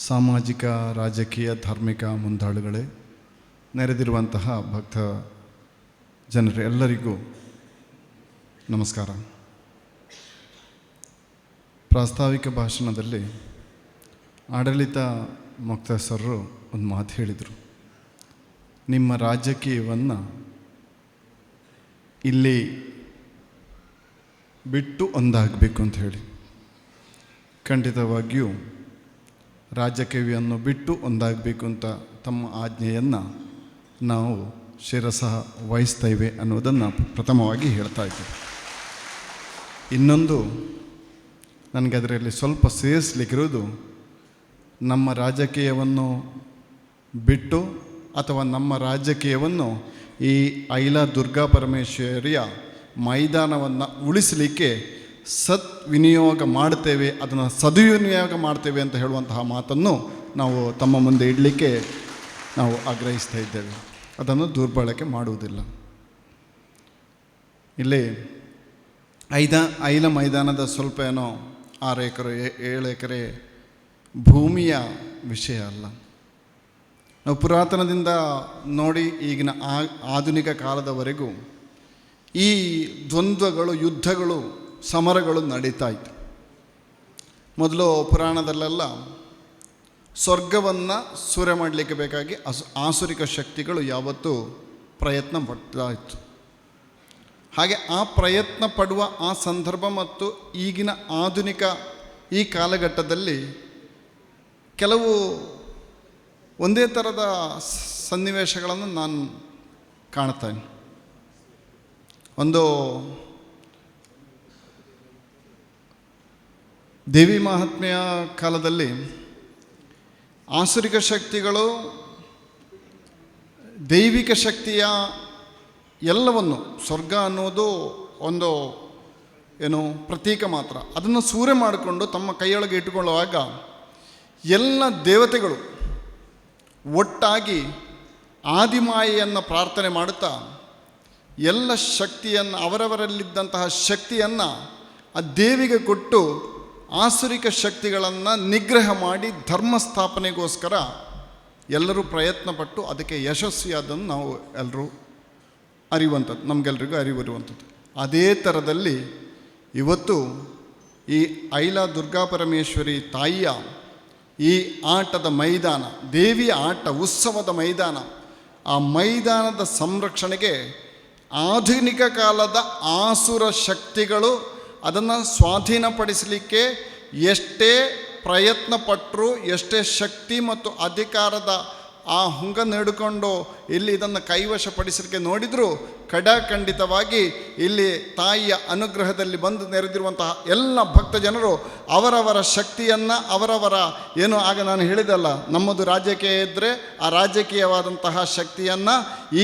ಸಾಮಾಜಿಕ, ರಾಜಕೀಯ, ಧಾರ್ಮಿಕ ಮುಂದಾಳುಗಳೇ, ನೆರೆದಿರುವಂತಹ ಭಕ್ತ ಜನರು ಎಲ್ಲರಿಗೂ ನಮಸ್ಕಾರ. ಪ್ರಾಸ್ತಾವಿಕ ಭಾಷಣದಲ್ಲಿ ಆಡಳಿತ ಮುಕ್ತಸ್ಥರು ಒಂದು ಮಾತು ಹೇಳಿದರು, ನಿಮ್ಮ ರಾಜಕೀಯವನ್ನು ಇಲ್ಲಿ ಬಿಟ್ಟು ಒಂದಾಗಬೇಕು ಅಂತ ಹೇಳಿ. ಖಂಡಿತವಾಗಿಯೂ ರಾಜಕೀಯವನ್ನು ಬಿಟ್ಟು ಒಂದಾಗಬೇಕು ಅಂತ ತಮ್ಮ ಆಜ್ಞೆಯನ್ನು ನಾವು ಶಿರಸಃ ವಹಿಸ್ತೇವೆ ಅನ್ನೋದನ್ನು ಪ್ರಥಮವಾಗಿ ಹೇಳ್ತಾ ಇದ್ದೀವಿ. ಇನ್ನೊಂದು ನನಗೆ ಅದರಲ್ಲಿ ಸ್ವಲ್ಪ ಸೇರಿಸಲಿಕ್ಕಿರೋದು, ನಮ್ಮ ರಾಜಕೀಯವನ್ನು ಬಿಟ್ಟು ಅಥವಾ ನಮ್ಮ ರಾಜಕೀಯವನ್ನು ಈ ಐಲಾ ದುರ್ಗಾ ಪರಮೇಶ್ವರಿಯ ಮೈದಾನವನ್ನು ಉಳಿಸಲಿಕ್ಕೆ ಸದ್ವಿನಿಯೋಗ ಮಾಡ್ತೇವೆ, ಅದನ್ನು ಸದ್ವಿನಿಯೋಗ ಮಾಡ್ತೇವೆ ಅಂತ ಹೇಳುವಂತಹ ಮಾತನ್ನು ನಾವು ತಮ್ಮ ಮುಂದೆ ಇಡಲಿಕ್ಕೆ ನಾವು ಆಗ್ರಹಿಸ್ತಾ ಇದ್ದೇವೆ. ಅದನ್ನು ದುರ್ಬಳಕೆ ಮಾಡುವುದಿಲ್ಲ. ಇಲ್ಲಿ ಐಲ ಮೈದಾನದ ಸ್ವಲ್ಪ ಏನೋ 6 ಎಕರೆ 7 ಎಕರೆ ಭೂಮಿಯ ವಿಷಯ ಅಲ್ಲ. ನಾವು ಪುರಾತನದಿಂದ ನೋಡಿ ಈಗಿನ ಆಧುನಿಕ ಕಾಲದವರೆಗೂ ಈ ದ್ವಂದ್ವಗಳು, ಯುದ್ಧಗಳು, ಸಮರಗಳು ನಡೀತಾ ಇತ್ತು. ಮೊದಲು ಪುರಾಣದಲ್ಲೆಲ್ಲ ಸ್ವರ್ಗವನ್ನು ಸೂರೆ ಮಾಡಲಿಕ್ಕೆ ಬೇಕಾಗಿ ಆಸುರಿಕ ಶಕ್ತಿಗಳು ಯಾವತ್ತೂ ಪ್ರಯತ್ನ ಪಡ್ತಾ ಇತ್ತು. ಹಾಗೆ ಆ ಪ್ರಯತ್ನ ಪಡುವ ಆ ಸಂದರ್ಭ ಮತ್ತು ಈಗಿನ ಆಧುನಿಕ ಈ ಕಾಲಘಟ್ಟದಲ್ಲಿ ಕೆಲವು ಒಂದೇ ಥರದ ಸನ್ನಿವೇಶಗಳನ್ನು ನಾನು ಕಾಣ್ತೇನೆ. ಒಂದು ದೇವಿ ಮಹಾತ್ಮೆಯ ಕಾಲದಲ್ಲಿ ಆಸುರಿಕ ಶಕ್ತಿಗಳು ದೈವಿಕ ಶಕ್ತಿಯ ಎಲ್ಲವನ್ನು, ಸ್ವರ್ಗ ಅನ್ನೋದು ಒಂದು ಏನು ಪ್ರತೀಕ ಮಾತ್ರ, ಅದನ್ನು ಸೂರೆ ಮಾಡಿಕೊಂಡು ತಮ್ಮ ಕೈಯೊಳಗೆ ಇಟ್ಟುಕೊಳ್ಳುವಾಗ ಎಲ್ಲ ದೇವತೆಗಳು ಒಟ್ಟಾಗಿ ಆದಿಮಾಯೆಯನ್ನು ಪ್ರಾರ್ಥನೆ ಮಾಡುತ್ತಾ ಎಲ್ಲ ಶಕ್ತಿಯನ್ನು, ಅವರವರಲ್ಲಿದ್ದಂತಹ ಶಕ್ತಿಯನ್ನು ಆ ದೇವಿಗೆ ಕೊಟ್ಟು ಆಸುರಿಕ ಶಕ್ತಿಗಳನ್ನು ನಿಗ್ರಹ ಮಾಡಿ ಧರ್ಮ ಸ್ಥಾಪನೆಗೋಸ್ಕರ ಎಲ್ಲರೂ ಪ್ರಯತ್ನಪಟ್ಟು ಅದಕ್ಕೆ ಯಶಸ್ವಿಯಾದನ್ನು ನಾವು ಎಲ್ಲರೂ ಅರಿಯುವಂಥದ್ದು, ನಮಗೆಲ್ಲರಿಗೂ ಅರಿವಿರುವಂಥದ್ದು. ಅದೇ ಥರದಲ್ಲಿ ಇವತ್ತು ಈ ಐಲಾ ದುರ್ಗಾ ಪರಮೇಶ್ವರಿ ತಾಯಿಯ ಈ ಆಟದ ಮೈದಾನ, ದೇವಿಯ ಆಟ ಉತ್ಸವದ ಮೈದಾನ, ಆ ಮೈದಾನದ ಸಂರಕ್ಷಣೆಗೆ ಆಧುನಿಕ ಕಾಲದ ಆಸುರ ಶಕ್ತಿಗಳು ಅದನ್ನು ಸ್ವಾಧೀನಪಡಿಸಲಿಕ್ಕೆ ಎಷ್ಟೇ ಪ್ರಯತ್ನ ಪಟ್ಟರು, ಎಷ್ಟೇ ಶಕ್ತಿ ಮತ್ತು ಅಧಿಕಾರದ ಆ ಹುಂಗ ನೀಡಿಕೊಂಡು ಇಲ್ಲಿ ಇದನ್ನು ಕೈವಶಪಡಿಸಲಿಕ್ಕೆ ನೋಡಿದರೂ ಖಂಡಿತವಾಗಿ ಇಲ್ಲಿ ತಾಯಿಯ ಅನುಗ್ರಹದಲ್ಲಿ ಬಂದು ನೆರೆದಿರುವಂತಹ ಎಲ್ಲ ಭಕ್ತ ಜನರು ಅವರವರ ಶಕ್ತಿಯನ್ನು ಅವರವರ ಏನು ಆಗ ನಾನು ಹೇಳಿದಲ್ಲ, ನಮ್ಮದು ರಾಜಕೀಯ ಇದ್ದರೆ ಆ ರಾಜಕೀಯವಾದಂತಹ ಶಕ್ತಿಯನ್ನು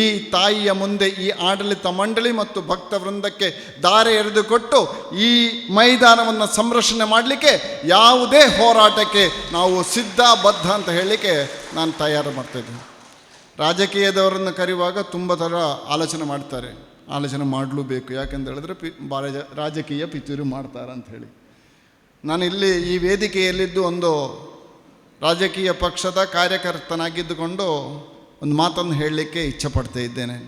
ಈ ತಾಯಿಯ ಮುಂದೆ ಈ ಆಡಳಿತ ಮಂಡಳಿ ಮತ್ತು ಭಕ್ತ ವೃಂದಕ್ಕೆ ದಾರೆ ಎರೆದುಕೊಟ್ಟು ಈ ಮೈದಾನವನ್ನು ಸಂರಕ್ಷಣೆ ಮಾಡಲಿಕ್ಕೆ ಯಾವುದೇ ಹೋರಾಟಕ್ಕೆ ನಾವು ಸಿದ್ಧ ಅಂತ ಹೇಳಲಿಕ್ಕೆ ನಾನು ತಯಾರು ಮಾಡ್ತಾಯಿದ್ದೀನಿ. ರಾಜಕೀಯದವರನ್ನು ಕರೆಯುವಾಗ ತುಂಬ ಥರ ಆಲೋಚನೆ ಮಾಡ್ತಾರೆ, ಆಲೋಚನೆ ಮಾಡಲೂಬೇಕು. ಯಾಕೆಂತ ಹೇಳಿದ್ರೆ ರಾಜಕೀಯ ಪಿತೂರಿ ಮಾಡ್ತಾರೆ ಅಂಥೇಳಿ. ನಾನು ಇಲ್ಲಿ ಈ ವೇದಿಕೆಯಲ್ಲಿದ್ದು ಒಂದು ರಾಜಕೀಯ ಪಕ್ಷದ ಕಾರ್ಯಕರ್ತನಾಗಿದ್ದುಕೊಂಡು ಒಂದು ಮಾತನ್ನು ಹೇಳಲಿಕ್ಕೆ ಇಚ್ಛೆಪಡ್ತಾ ಇದ್ದೇನೆ.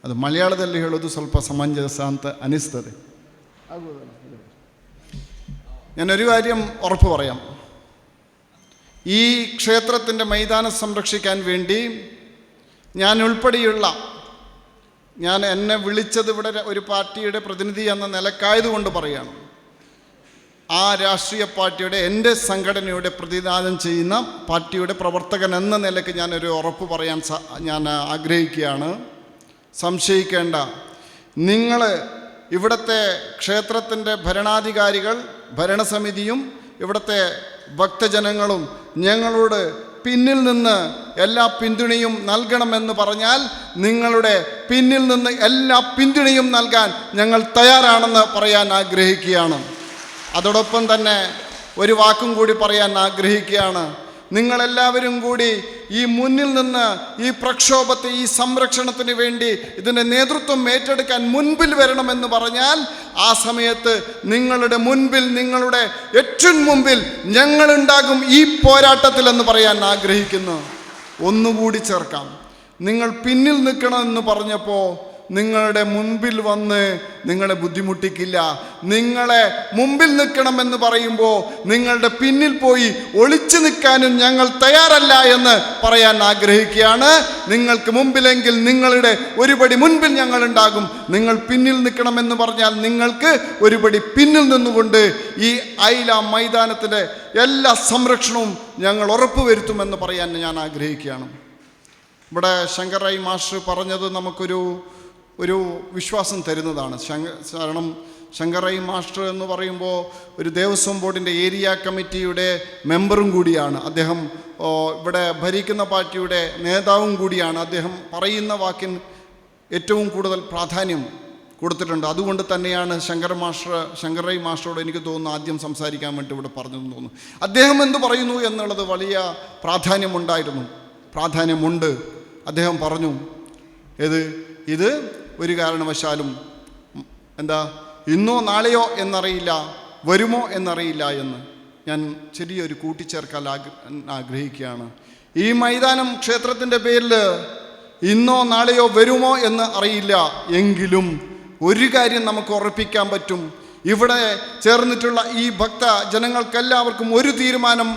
ಅದು ಮಲಯಾಳದಲ್ಲಿ ಹೇಳೋದು ಸ್ವಲ್ಪ സമഞ്ജസ ಅಂತ അനിಸ್ತದೆ. ഞാനൊരു കാര്യം ഉറപ്പ് പറയാം. ഈ ക്ഷേത്രത്തിൻ്റെ മൈതാനം സംരക്ഷിക്കാൻ വേണ്ടി ഞാൻ ഉൾപ്പെടെയുള്ള എന്നെ വിളിച്ചത് ഇവിടെ ഒരു പാർട്ടിയുടെ പ്രതിനിധി എന്ന നിലക്കായതുകൊണ്ട് പറയുകയാണ്. ആ രാഷ്ട്രീയ പാർട്ടിയുടെ എൻ്റെ സംഘടനയുടെ പ്രതിനിധാനം ചെയ്യുന്ന പാർട്ടിയുടെ പ്രവർത്തകൻ എന്ന നിലയ്ക്ക് ഞാനൊരു ഉറപ്പ് പറയാൻ ഞാൻ ആഗ്രഹിക്കുകയാണ്. സംശയിക്കേണ്ട, നിങ്ങൾ ഇവിടുത്തെ ക്ഷേത്രത്തിൻ്റെ ഭരണാധികാരികൾ, ഭരണസമിതിയും ഇവിടുത്തെ ഭക്തജനങ്ങളും ഞങ്ങളോട് പിന്നിൽ നിന്ന് എല്ലാ പിന്തുണയും നൽകണമെന്ന് പറഞ്ഞാൽ നിങ്ങളുടെ പിന്നിൽ നിന്ന് എല്ലാ പിന്തുണയും നൽകാൻ ഞങ്ങൾ തയ്യാറാണെന്ന് പറയാൻ ആഗ്രഹിക്കുകയാണ്. അതോടൊപ്പം തന്നെ ഒരു വാക്കും കൂടി പറയാൻ ആഗ്രഹിക്കുകയാണ്. നിങ്ങളെല്ലാവരും കൂടി ഈ മുന്നിൽ നിന്ന് ഈ പ്രക്ഷോഭത്തെ, ഈ സംരക്ഷണത്തിന് വേണ്ടി ഇതിൻ്റെ നേതൃത്വം ഏറ്റെടുക്കാൻ മുൻപിൽ വരണമെന്ന് പറഞ്ഞാൽ ആ സമയത്ത് നിങ്ങളുടെ മുൻപിൽ, നിങ്ങളുടെ ഏറ്റവും മുമ്പിൽ ഞങ്ങളുണ്ടാകും ഈ പോരാട്ടത്തിലെന്ന് പറയാൻ ആഗ്രഹിക്കുന്നു. ഒന്നുകൂടി ചേർക്കാം, നിങ്ങൾ പിന്നിൽ നിൽക്കണമെന്ന് പറഞ്ഞപ്പോൾ നിങ്ങളുടെ മുൻപിൽ വന്ന് നിങ്ങളെ ബുദ്ധിമുട്ടിക്കില്ല. നിങ്ങളെ മുമ്പിൽ നിൽക്കണമെന്ന് പറയുമ്പോൾ നിങ്ങളുടെ പിന്നിൽ പോയി ഒളിച്ചു നിൽക്കാനും ഞങ്ങൾ തയ്യാറല്ല എന്ന് പറയാൻ ആഗ്രഹിക്കുകയാണ്. നിങ്ങൾക്ക് മുമ്പിലെങ്കിൽ നിങ്ങളുടെ ഒരുപടി മുൻപിൽ ഞങ്ങളുണ്ടാകും. നിങ്ങൾ പിന്നിൽ നിൽക്കണമെന്ന് പറഞ്ഞാൽ നിങ്ങൾക്ക് ഒരുപടി പിന്നിൽ നിന്നുകൊണ്ട് ഈ ഐല മൈതാനത്തിൻ്റെ എല്ലാ സംരക്ഷണവും ഞങ്ങൾ ഉറപ്പുവരുത്തുമെന്ന് പറയാൻ ഞാൻ ആഗ്രഹിക്കുകയാണ്. ഇവിടെ ശങ്കറായി മാസ്റ്റർ പറഞ്ഞത് നമുക്കൊരു വിശ്വാസം തരുന്നതാണ്. കാരണം ശങ്കറായി മാസ്റ്റർ എന്ന് പറയുമ്പോൾ ഒരു ദേവസ്വം ബോർഡിൻ്റെ ഏരിയ കമ്മിറ്റിയുടെ മെമ്പറും കൂടിയാണ്. അദ്ദേഹം ഇവിടെ ഭരിക്കുന്ന പാർട്ടിയുടെ നേതാവും കൂടിയാണ്. അദ്ദേഹം പറയുന്ന വാക്കിന് ഏറ്റവും കൂടുതൽ പ്രാധാന്യം കൊടുത്തിട്ടുണ്ട്. അതുകൊണ്ട് തന്നെയാണ് ശങ്കറായി മാസ്റ്ററോട് എനിക്ക് തോന്നുന്നു ആദ്യം സംസാരിക്കാൻ വേണ്ടി ഇവിടെ പറഞ്ഞതെന്ന് തോന്നുന്നു. അദ്ദേഹം എന്ത് പറയുന്നു എന്നുള്ളത് വലിയ പ്രാധാന്യമുണ്ട്. അദ്ദേഹം പറഞ്ഞു, ഇത് ഒരു കാരണവശാലും ഇന്നോ നാളെയോ എന്നറിയില്ല, വരുമോ എന്നറിയില്ല എന്ന് ഞാൻ ചെറിയൊരു കൂട്ടിച്ചേർക്കാൻ ആഗ്രഹിക്കുകയാണ്. ഈ മൈതാനം ക്ഷേത്രത്തിൻ്റെ പേരിൽ ഇന്നോ നാളെയോ വരുമോ എന്ന് അറിയില്ല. എങ്കിലും ഒരു കാര്യം നമുക്ക് ഉറപ്പിക്കാൻ പറ്റും. ഇവിടെ ചേർന്നിട്ടുള്ള ഈ ഭക്ത ജനങ്ങൾക്കെല്ലാവർക്കും ഒരു തീരുമാനം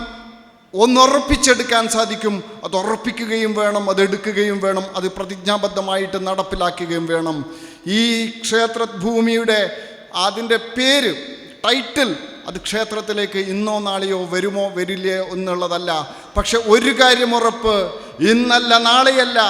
ഒന്നുറപ്പിച്ചെടുക്കാൻ സാധിക്കും. അത് ഉറപ്പിക്കുകയും വേണം, അതെടുക്കുകയും വേണം, അത് പ്രതിജ്ഞാബദ്ധമായിട്ട് നടപ്പിലാക്കുകയും വേണം. ഈ ക്ഷേത്രഭൂമിയുടെ അതിൻ്റെ പേര്, ടൈറ്റിൽ, അത് ക്ഷേത്രത്തിലേക്ക് ഇന്നോ നാളെയോ വരുമോ വരില്ലേ എന്നുള്ളതല്ല. പക്ഷെ ഒരു കാര്യം ഉറപ്പ്, ഇന്നല്ല നാളെയല്ല,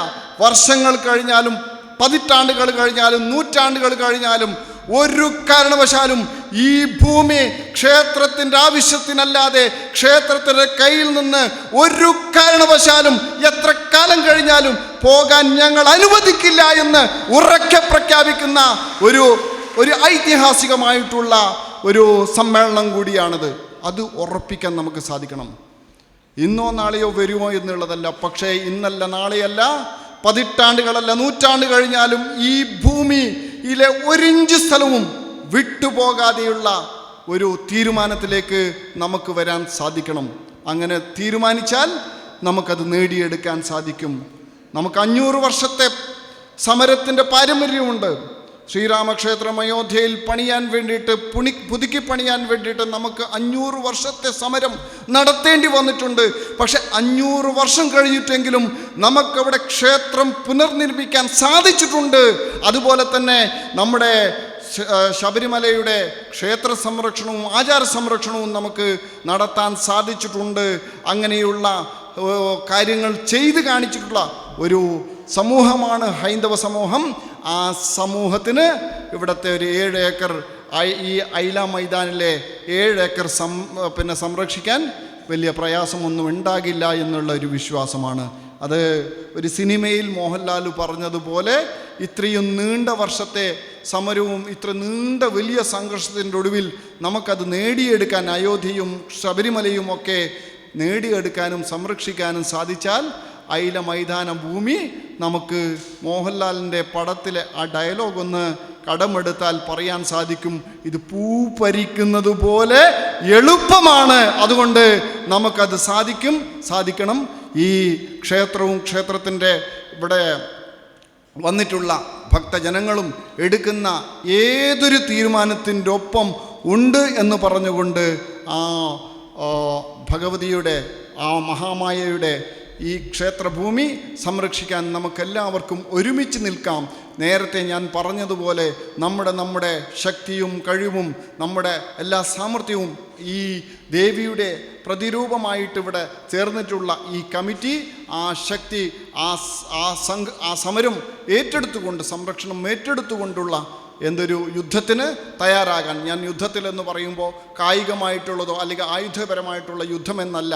വർഷങ്ങൾ കഴിഞ്ഞാലും പതിറ്റാണ്ടുകൾ കഴിഞ്ഞാലും നൂറ്റാണ്ടുകൾ കഴിഞ്ഞാലും ഒരു കാരണവശാലും ഈ ഭൂമി ക്ഷേത്രത്തിൻ്റെ ആവശ്യത്തിനല്ലാതെ ക്ഷേത്രത്തിൻ്റെ കയ്യിൽ നിന്ന് ഒരു കാരണവശാലും എത്ര കാലം കഴിഞ്ഞാലും പോകാൻ ഞങ്ങൾ അനുവദിക്കില്ല എന്ന് ഉറക്കെ പ്രഖ്യാപിക്കുന്ന ഒരു ഐതിഹാസികമായിട്ടുള്ള ഒരു സമ്മേളനം കൂടിയാണിത്. അത് ഉറപ്പിക്കാൻ നമുക്ക് സാധിക്കണം. ഇന്നോ നാളെയോ വരുമോ എന്നുള്ളതല്ല, പക്ഷേ ഇന്നല്ല നാളെയല്ല, പതിറ്റാണ്ടുകളല്ല നൂറ്റാണ്ട് കഴിഞ്ഞാലും ഈ ഭൂമിയിലെ ഒരിഞ്ച് സ്ഥലവും വിട്ടുപോകാതെയുള്ള ഒരു തീരുമാനത്തിലേക്ക് നമുക്ക് വരാൻ സാധിക്കണം. അങ്ങനെ തീരുമാനിച്ചാൽ നമുക്കത് നേടിയെടുക്കാൻ സാധിക്കും. നമുക്ക് 500 വർഷത്തെ സമരത്തിൻ്റെ പാരമ്പര്യമുണ്ട്. ശ്രീരാമക്ഷേത്രം അയോധ്യയിൽ പണിയാൻ വേണ്ടിയിട്ട് പുതുക്കി പണിയാൻ വേണ്ടിയിട്ട് നമുക്ക് 500 വർഷത്തെ സമരം നടത്തേണ്ടി വന്നിട്ടുണ്ട്. പക്ഷെ 500 വർഷം കഴിഞ്ഞിട്ടെങ്കിലും നമുക്കവിടെ ക്ഷേത്രം പുനർനിർമ്മിക്കാൻ സാധിച്ചിട്ടുണ്ട്. അതുപോലെ തന്നെ നമ്മുടെ ശബരിമലയുടെ ക്ഷേത്ര സംരക്ഷണവും ആചാര സംരക്ഷണവും നമുക്ക് നടത്താൻ സാധിച്ചിട്ടുണ്ട്. അങ്ങനെയുള്ള കാര്യങ്ങൾ ചെയ്ത് കാണിച്ചിട്ടുള്ള ഒരു സമൂഹമാണ് ഹൈന്ദവ സമൂഹം. ആ സമൂഹത്തിന് ഇവിടുത്തെ ഒരു 7 ഏക്കർ ഈ ഐല മൈതാനിലെ 7 ഏക്കർ സംരക്ഷിക്കാൻ വലിയ പ്രയാസമൊന്നും ഉണ്ടാകില്ല എന്നുള്ള ഒരു വിശ്വാസമാണ്. അത് ഒരു സിനിമയിൽ മോഹൻലാൽ പറഞ്ഞതുപോലെ ഇത്രയും നീണ്ട വർഷത്തെ സമരവും ഇത്ര നീണ്ട വലിയ സംഘർഷത്തിൻ്റെ ഒടുവിൽ നമുക്കത് നേടിയെടുക്കാൻ, അയോധ്യയും ശബരിമലയും ഒക്കെ നേടിയെടുക്കാനും സംരക്ഷിക്കാനും സാധിച്ചാൽ ഐല മൈതാന ഭൂമി നമുക്ക് മോഹൻലാലിൻ്റെ പടത്തിലെ ആ ഡയലോഗ് ഒന്ന് കടമെടുത്താൽ പറയാൻ സാധിക്കും, ഇത് പൂ പരിക്കുന്നത് പോലെ എളുപ്പമാണ്. അതുകൊണ്ട് നമുക്കത് സാധിക്കണം. ഈ ക്ഷേത്രവും ക്ഷേത്രത്തിൻ്റെ ഇവിടെ വന്നിട്ടുള്ള ഭക്തജനങ്ങളും എടുക്കുന്ന ഏതൊരു തീരുമാനത്തിൻ്റെ ഒപ്പം ഉണ്ട് എന്ന് പറഞ്ഞുകൊണ്ട് ആ ഭഗവതിയുടെ ആ മഹാമായയുടെ ഈ ക്ഷേത്രഭൂമി സംരക്ഷിക്കാൻ നമുക്കെല്ലാവർക്കും ഒരുമിച്ച് നിൽക്കാം. നേരത്തെ ഞാൻ പറഞ്ഞതുപോലെ നമ്മുടെ ശക്തിയും കഴിവും നമ്മുടെ എല്ലാ സാമർഥ്യവും ഈ ദേവിയുടെ പ്രതിരൂപമായിട്ട് ഇവിടെ ചേർന്നിട്ടുള്ള ഈ കമ്മിറ്റി ആ ശക്തി ആ സമരം ഏറ്റെടുത്തുകൊണ്ട്, സംരക്ഷണം ഏറ്റെടുത്തുകൊണ്ടുള്ള എന്തൊരു യുദ്ധത്തിന് തയ്യാറാകാൻ, ഞാൻ യുദ്ധത്തിലെന്ന് പറയുമ്പോൾ കായികമായിട്ടുള്ളതോ അല്ലെങ്കിൽ ആയുധപരമായിട്ടുള്ള യുദ്ധമെന്നല്ല,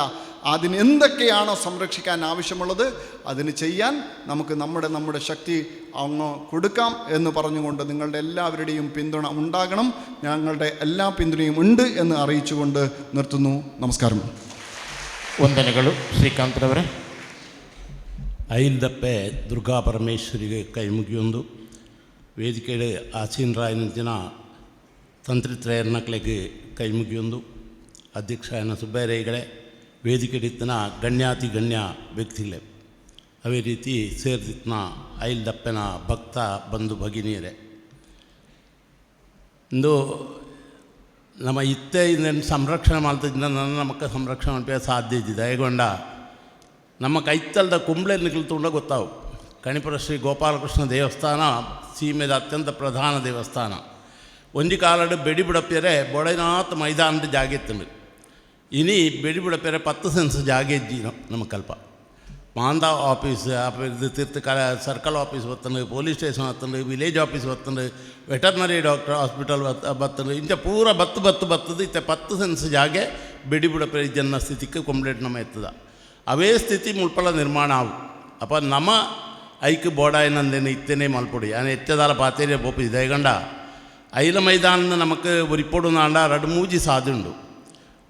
അതിന് എന്തൊക്കെയാണോ സംരക്ഷിക്കാൻ ആവശ്യമുള്ളത് അതിന് ചെയ്യാൻ നമുക്ക് നമ്മുടെ ശക്തി അങ്ങ് കൊടുക്കാം എന്ന് പറഞ്ഞുകൊണ്ട് നിങ്ങളുടെ എല്ലാവരുടെയും പിന്തുണ ഉണ്ടാകണം. ഞങ്ങളുടെ എല്ലാ പിന്തുണയും ഉണ്ട് എന്ന് അറിയിച്ചുകൊണ്ട് നിർത്തുന്നു. ನಮಸ್ಕಾರ. ವಂದನೆಗಳು ಶ್ರೀಕಾಂತ್ರವರೇ. ಐಲ್ದಪ್ಪೆ ದುರ್ಗಾ ಪರಮೇಶ್ವರಿಗೆ ಕೈ ಮುಗಿಯೊಂದು ವೇದಿಕೆಯ ಆಸೀನರಾಯನ ತಂತ್ರಿತ್ರಯರ್ನಕ್ಲೆಗೆ ಕೈ ಮುಗಿಯೊಂದು ಅಧ್ಯಕ್ಷರಾಯನ ಸುಬ್ಬಯ್ಯರೈಗಳೇ, ವೇದಿಕೆಡಿತ್ತಿನ ಗಣ್ಯಾತಿ ಗಣ್ಯ ವ್ಯಕ್ತಿಗಳೇ, ಅವೇ ರೀತಿ ಸೇರಿದಿತ್ತಿನ ಐಲ್ದಪ್ಪನ ಭಕ್ತ ಬಂಧು ಭಗಿನಿಯರೇ, ಇಂದು ನಮ್ಮ ಇತ್ತೆ ಇದನ್ನು ಸಂರಕ್ಷಣೆ ಮಾಡ್ತಿದ್ದ ನಮಗೆ ಸಂರಕ್ಷಣೆ ಮಾಡಬೇಕು ಸಾಧ್ಯ ಇದ್ದಿದ್ದು ಹೇಗೊಂಡ ನಮ್ಮ ಕೈತಲ್ದ ಕುಂಬ್ಳೆ ನಿಲ್ತುಂಡ ಗೊತ್ತಾವು. ಕಣಿಪುರ ಶ್ರೀ ಗೋಪಾಲಕೃಷ್ಣ ದೇವಸ್ಥಾನ ಸೀಮೆದ ಅತ್ಯಂತ ಪ್ರಧಾನ ದೇವಸ್ಥಾನ. ಒಂಜಿ ಕಾಲಡು ಬೆಡಿಬುಡಪ್ಪೆರೆ ಬೊಡನಾಥ್ ಮೈದಾನದ ಜಾಗ ಇತ್ತು. ಇನಿ ಬೆಡಿಬುಡಪ್ಪೆರೆ 10 ಸೆನ್ಸ್ ಜಾಗ ಇಜ್ಜಿ ನಮಕಲ್ಪ ಮಾಂದ ಆಫೀಸ್ ಇದು ತೀರ್ಥಕಾಲ ಸರ್ಕಲ್ ಆಫೀಸ್ ಬರ್ತಂಡು, ಪೊಲೀಸ್ ಸ್ಟೇಷನ್ ಬರ್ತಂಡು, ವಿಲೇಜ್ ಆಫೀಸ್ ಬರ್ತಂಡು, ವೆಟರ್ನರಿ ಡಾಕ್ಟರ್ ಹಾಸ್ಪಿಟಲ್ ಬರ್ತಂಡು, ಇಂಚ ಪೂರ ಬತ್ತದು ಇತ್ತೆ 10 ಸೆನ್ಸ್ ಜಾಗೆ ಬೆಡಿಬುಡಪ್ಪೆರೆ ಜನ ಸ್ಥಿತಿಗೆ ಕಂಪ್ಲೇಂಟ್ ನಮ್ಮ ಎತ್ತದ ಅವೇ ಸ್ಥಿತಿ ಮುಲ್ಪಲ ನಿರ್ಮಾಣ ಆವು. ಅಪ್ಪ ನಮ್ಮ ಐಕ್ ಬೋಡಾಯನಂದೇನು ಇತ್ತೇನೆ ಮಲ್ಪೊಡಿ ನಾನು ಎಚ್ಚದಾಲ ಪಾತೇರಿಯ ಪೋಪಿ ದಯಗಂಡ ಐಲ ಮೈದಾನ ನಮಕ್ ರಿಪೋರ್ಟ್ ನಾಂಡ 2-3 ಸಾಧುಂಡು.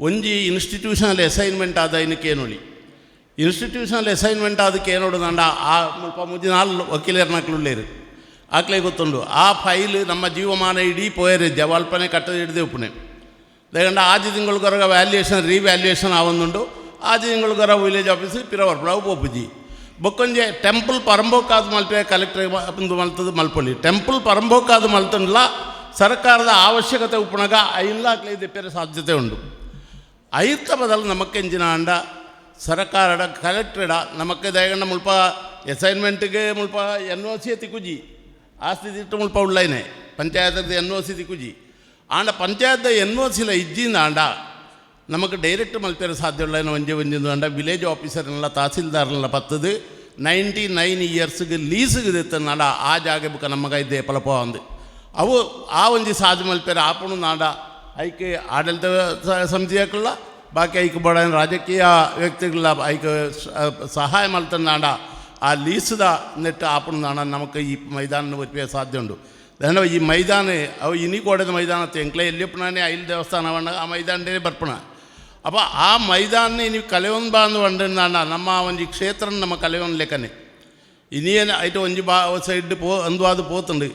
ಒಂಜಿ ಇನ್ಸ್ಟಿಟ್ಯೂಷನಲ್ ಅಸೈನ್ಮೆಂಟ್ ಆದ ಏನಕ್ಕೇನೊಳಿ ಇನ್ಸ್ಟಿಟ್ಯೂಷನಲ್ ಅಸೈನ್ಮೆಂಟ್ ಅದಕ್ಕೆ ಏನೋಡು ನಾಂಡ ಆ ಮುಲ್ಪ 3-4 ವಕೀಲರ್ನಕ್ಲುಳ್ಳೇರು ಆಕಲೇ ಗೊತ್ತುಂಡು. ಆ ಫೈಲ್ ನಮ್ಮ ಜೀವಮಾನ ಇಡೀ ಪೋಯರೆ ಜವಾಲ್ಪನೆ ಕಟ್ಟದ ಹಿಡಿದೇ ಉಪ್ಪನೆ ದಯಗಂಡ ಆಜಿ ತಿಂಗಳಗರ ವ್ಯಾಲ್ಯೂಯೇಷನ್ ರೀವ್ಯಾಲ್ಯೂಯೇಷನ್ ಆವೊಂದುಂಡು. ಆಜಿ ತಿಂಗಳಗರ ವಿಲೇಜ್ ಆಫೀಸ್ ಪಿರವರ್ಪುಳ ಪೋಪುಜಿ ಬೊಕ್ಕೊಂಜೆ ಟೆಂಪಲ್ ಪರಂಬೋಕಾದ ಮಲ್ಪೆ ಕಲೆಕ್ಟರ್ ಮಲ್ತದ್ದು ಮಲ್ಪೊಳ್ಳಿ ಟೆಂಪಲ್ ಪರಂಬೋಕಾದ ಮಲ್ತಂಡ್ಲ ಸರ್ಕಾರದ ಅವಶ್ಯಕತೆ ಉಪ್ಪಣಗ ಐಲ್ಲಾಕ್ಲೆ ದೆಪ್ಪೆರೆ ಸಾಧ್ಯತೆ ಉಂಡು. ಐತ್ತ ಬದಲು ನಮಕ್ಕೆಂಜಿನ ಅಂಡ ಸರ್ಕಾರದ ಕಲೆಕ್ಟರ್ಡ ನಮಕ್ಕೆ ದಯಗಂಡ ಮುಲ್ಪ ಅಸೈನ್ಮೆಂಟ್ಗೆ ಮುಲ್ಪ NOC ತಿಕ್ಕುಜಿ ಆ ಸ್ಥಿತಿ ಇಟ್ಟು ಮುಲ್ಪ ಉಳ್ಳೈನೆ ಪಂಚಾಯತ್ದ NOC ತಿಕ್ಕುಜಿ ಆಂಡ ಪಂಚಾಯತ್ದ NOCಲ ಇಜ್ಜಿಂದ ಆಂಡ ನಮಗೆ ಡೈರೆಕ್ಟ್ ಮಲ್ಪೇರೆ ಸಾಧ್ಯ ಉಳ್ಳೇನೋ ಒಂಜಿಂದು ಅಂಡ ವಿಲೇಜ್ ಆಫೀಸರ್ನೆಲ್ಲ ತಹಸೀಲ್ದಾರ್ನೆಲ್ಲ ಪತ್ತದು 99 ಇಯರ್ಸ್ಗೆ ಲೀಸ್ಗೆ ತೆತ್ತನಾಡ ಆ ಜಾಗ ಬುಕ್ಕ ನಮಗ ಇದ್ದೆ ಪಲಪ ಅಂದು ಅವು ಆ ಒಂಜಿ ಸಾಧು ಮಲ್ಪೇರೆ ಆಪಣು ನಾಡ ಐಕೆ ಆಡಳಿತ ಸಮಿತಿಯಾಕಲ್ಲ ಬಾಕಿ ಐಕೆ ಬಡ ರಾಜಕೀಯ ವ್ಯಕ್ತಿಗಳ ಐಕೆ ಸಹಾಯ ಮಲ್ತನಾಡ ಆ ಲೀಸ್ದ ನೆಟ್ಟು ಆಪಣು ನಾಡ ನಮಗೆ ಈ ಮೈದಾನ ಒಪ್ಪಿಗೆ ಸಾಧ್ಯ ಉಂಡು. ದಂಡ ಈ ಮೈದಾನ ಅವು ಇನಿಗೋಡದ ಮೈದಾನ ಎಂಕ್ಲೆ ಎಲ್ಲಿಪ್ಪಣೆ ಐಲ್ ದೇವಸ್ಥಾನವಣ್ಣ ಆ ಮೈದಾನದೇ ಬರ್ಪಣ ಅಪ್ಪ ಆ ಮೈದಾನ ನೀವು ಕಲೆಯೊಂದು ಬಾಂದು ಬಂಡ ನಮ್ಮ ಒಂಜಿ ಕ್ಷೇತ್ರ ನಮ್ಮ ಕಲೆಯೊಂದು ಲೆಕ್ಕನೆ ಇನ್ನೇನು ಐಟು ಒಂಜಿ ಸೈಡ್ ಅಂದುವಾದ ಪೋತುಂಡು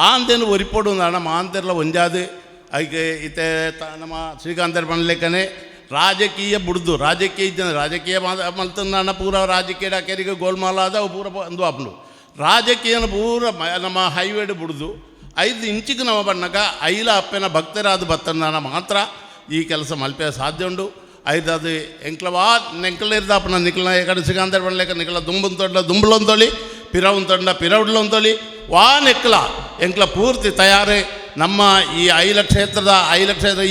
ಆ ಅಂತೇನು ಒರಿಪೋಡು ನಾಡ ಮಾಂತೆರ್ಲ ಒಂಜಾದು ಐಕೆ ಇತ್ತೆ ನಮ್ಮ ಶ್ರೀಕಾಂತರ ಪಣ ಲೆಕ್ಕನೆ ರಾಜಕೀಯ ಬುಡ್ದು ರಾಜಕೀಯ ಮಲ್ತಂದ ಪೂರ ರಾಜಕೀಯ ಡಾಕೆರಿಗೆ ಗೋಲ್ಮಾಲ ಆದ ಪೂರ ಅಂದು ಆಪುಂಡು ರಾಜಕೀಯನ ಪೂರ ನಮ್ಮ ಹೈವೇಡ್ ಬುಡ್ದು 5 ಇಂಚಿಗೆ ನಾವು ಬಣ್ಣಗ ಐಲ ಅಪ್ಪನ ಭಕ್ತರಾದ ಬತ್ತನ ಮಾತ್ರ ಈ ಕೆಲಸ ಮಲ್ಪೆ ಸಾಧ್ಯ ಉಂಡು. ಐದದು ಎಂಕ್ಲವಾ ನೆಂಕಲ ಇರ್ದಾಪನ ನಿಕ್ಲ ಎಕಡೆ ಸಿಗಂದರ್ ಬಣ್ಲೇಕ ನಿಕ್ಲ ದುಂಬುನ್ ತೊಂಡ ದುಂಬುಲೊಂದೊಳಿ ಪಿರವುನ್ ತೊಂಡ ಪಿರವುಡ್ಲೊಂದೊಳಿ ವಾ ನೆಕ್ಲ ಎಂಕ್ಲ ಪೂರ್ತಿ ತಯಾರಿ ನಮ್ಮ ಈ ಐಲ ಕ್ಷೇತ್ರದ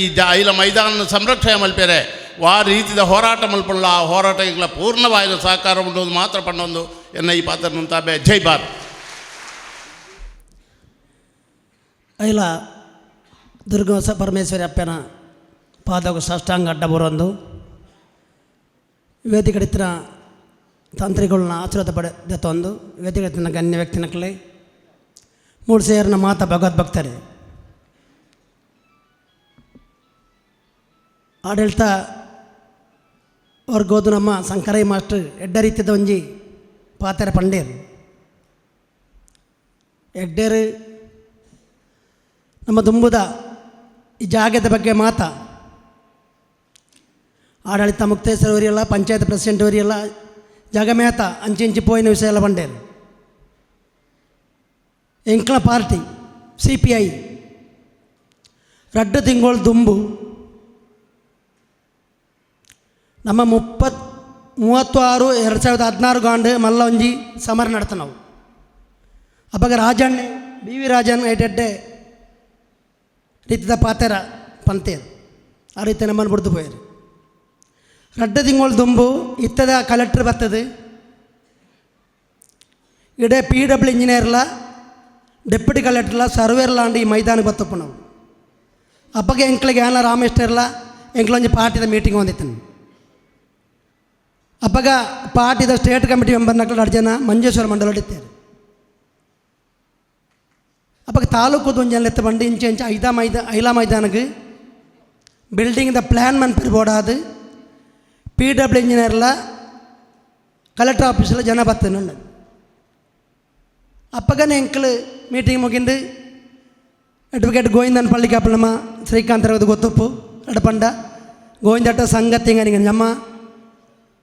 ಈ ಐಲ ಮೈದಾನ ಸಂರಕ್ಷಣೆ ಮಲ್ಪೇರೆ ವಾ ರೀತಿಯ ಹೋರಾಟ ಮಲ್ಪಲ್ಲ. ಆ ಹೋರಾಟ ಎಂಕ್ಲ ಪೂರ್ಣವಾದ ಸಹಕಾರ ಉಂಟು ಮಾತ್ರ ಪಂಡೊಂದು ಎನ್ನ ಈ ಪಾತ್ರ ಮುಂತಾಬೆ. ಜೈ ಭಾರತ್. ಐಲ ದುರ್ಗ ಪರಮೇಶ್ವರಿ ಅಪ್ಪನ ಪಾದకు ಸಾಷ್ಟಾಂಗ ಅಡ್ಡ ಬರೋದು ವೇದಿಕಡಿತ್ತಿನ ತಂತ್ರಿಗಳನ್ನ ಆಶೀರ್ವಾದ ಪಡೆದೊಂದು ವೇದಿಕಡಿತ್ತಿನ ಗಣ್ಯ ವ್ಯಕ್ತಿನಕ್ಕಲೆ ಮೂರು ಸೇರಿನ ಮಾತ ಭಗವದ್ಭಕ್ತರೇ ಆಡಳಿತ ವರ್ಗೋದು ನಮ್ಮ ಸಂಕರೈ ಮಾಸ್ಟರ್ ಎಡ್ಡ ರೀತಿಯ ಒಂಜಿ ಪಾತ್ರ ಪಂಡೇರು ಎಡ್ಡೇರು ನಮ್ಮ ದುಂಬುದ ಈ ಜಾಗದ ಬಗ್ಗೆ ಮಾತಾ ಆಡಳಿತ ಮುಕ್ತೇಶ್ವರ ಅವರಿಯಲ್ಲ ಪಂಚಾಯತ್ ಪ್ರೆಸಿಡೆಂಟ್ ಅವರಿಯಲ್ಲ ಜಾಗ ಮೇತ ಅಂಚಿ ಪೋಯಿನ ವಿಷಯ ಎಲ್ಲ ಬಂಡೇರು ಎಂಕ್ಲ ಪಾರ್ಟಿ CPI 2 ತಿಂಗಳು ದುಂಬು ನಮ್ಮ 36/2016 ಗಾಂಡು ಮಲ್ಲ ಒಂಜಿ ಸಮರ ನಡ್ತ ನಾವು ಅವಾಗ ರಾಜಣ್ಣ BV ರಾಜನ್ ಐಟೆಡ್ಡೆ ರೀತಿಯ ಪಾತ್ರ ಪಂತೇರು ಆ ರೀತಿ ನಮ್ಮನ್ನು ಬಿಡ್ದು ಪೋಯರು 2 ತಿಂಗಳು ದುಂಬು ಇತ್ತದ ಕಲೆಕ್ಟ್ರ್ ಬರ್ತದೆ ಇಡೇ PW ಇಂಜಿನಿಯರ್ಲ ಡೆಪ್ಯೂಟಿ ಕಲೆಕ್ಟರ್ಲ ಸರ್ವೇರ್ಲ ಅಂಡು ಈ ಮೈದಾನಕ್ಕೆ ಬತ್ತಪ್ಪ ನಾವು ಅಪ್ಪಗೆ ಎಂಕ್ಳಿಗೆ ಏನ ರಾಮೇಶ್ವರ್ಲ ಎಂಕ್ಲೊಂದು ಪಾರ್ಟಿದ ಮೀಟಿಂಗ್ ಹೊಂದಿತ್ತೇನೆ ಅಪ್ಪಗ ಪಾರ್ಟಿದ ಸ್ಟೇಟ್ ಕಮಿಟಿ ಮೆಂಬರ್ನಕ್ಲು 2 ಜನ ಮಂಜೇಶ್ವರ ಮಂಡಲ ಹೊಡಿತಾರೆ ಅಪ್ಪಗೆ ತಾಲೂಕು ಒಂಜನ ಎತ್ತ ಬಂದು ಇಂಚೆ ಐಲಾ ಮೈದಾನಕ್ಕೆ ಬಿಲ್ಡಿಂಗ್ದ ಪ್ಲ್ಯಾನ್ ಮನ್ಪಿರ್ಬೋಡಾದು PW ಇಂಜಿನಿಯರ್ಲ ಕಲೆಕ್ಟರ್ ಆಫೀಸಲ್ಲಿ ಜನ ಬರ್ತೇನೆ ಅಪ್ಪಗನೇ ಎಂಕ್ಲು ಮೀಟಿಂಗ್ ಮುಗಿಂದು ಅಡ್ವೊಕೇಟ್ ಗೋವಿಂದನ್ ಪಳ್ಳಿಕಾಪಳಮ್ಮ ಶ್ರೀಕಾಂತರವದು ಗೊತ್ತುಪ್ಪು ಅಡಪಂಡ ಗೋವಿಂದಟ್ಟ ಸಂಗತಿ ನಮ್ಮ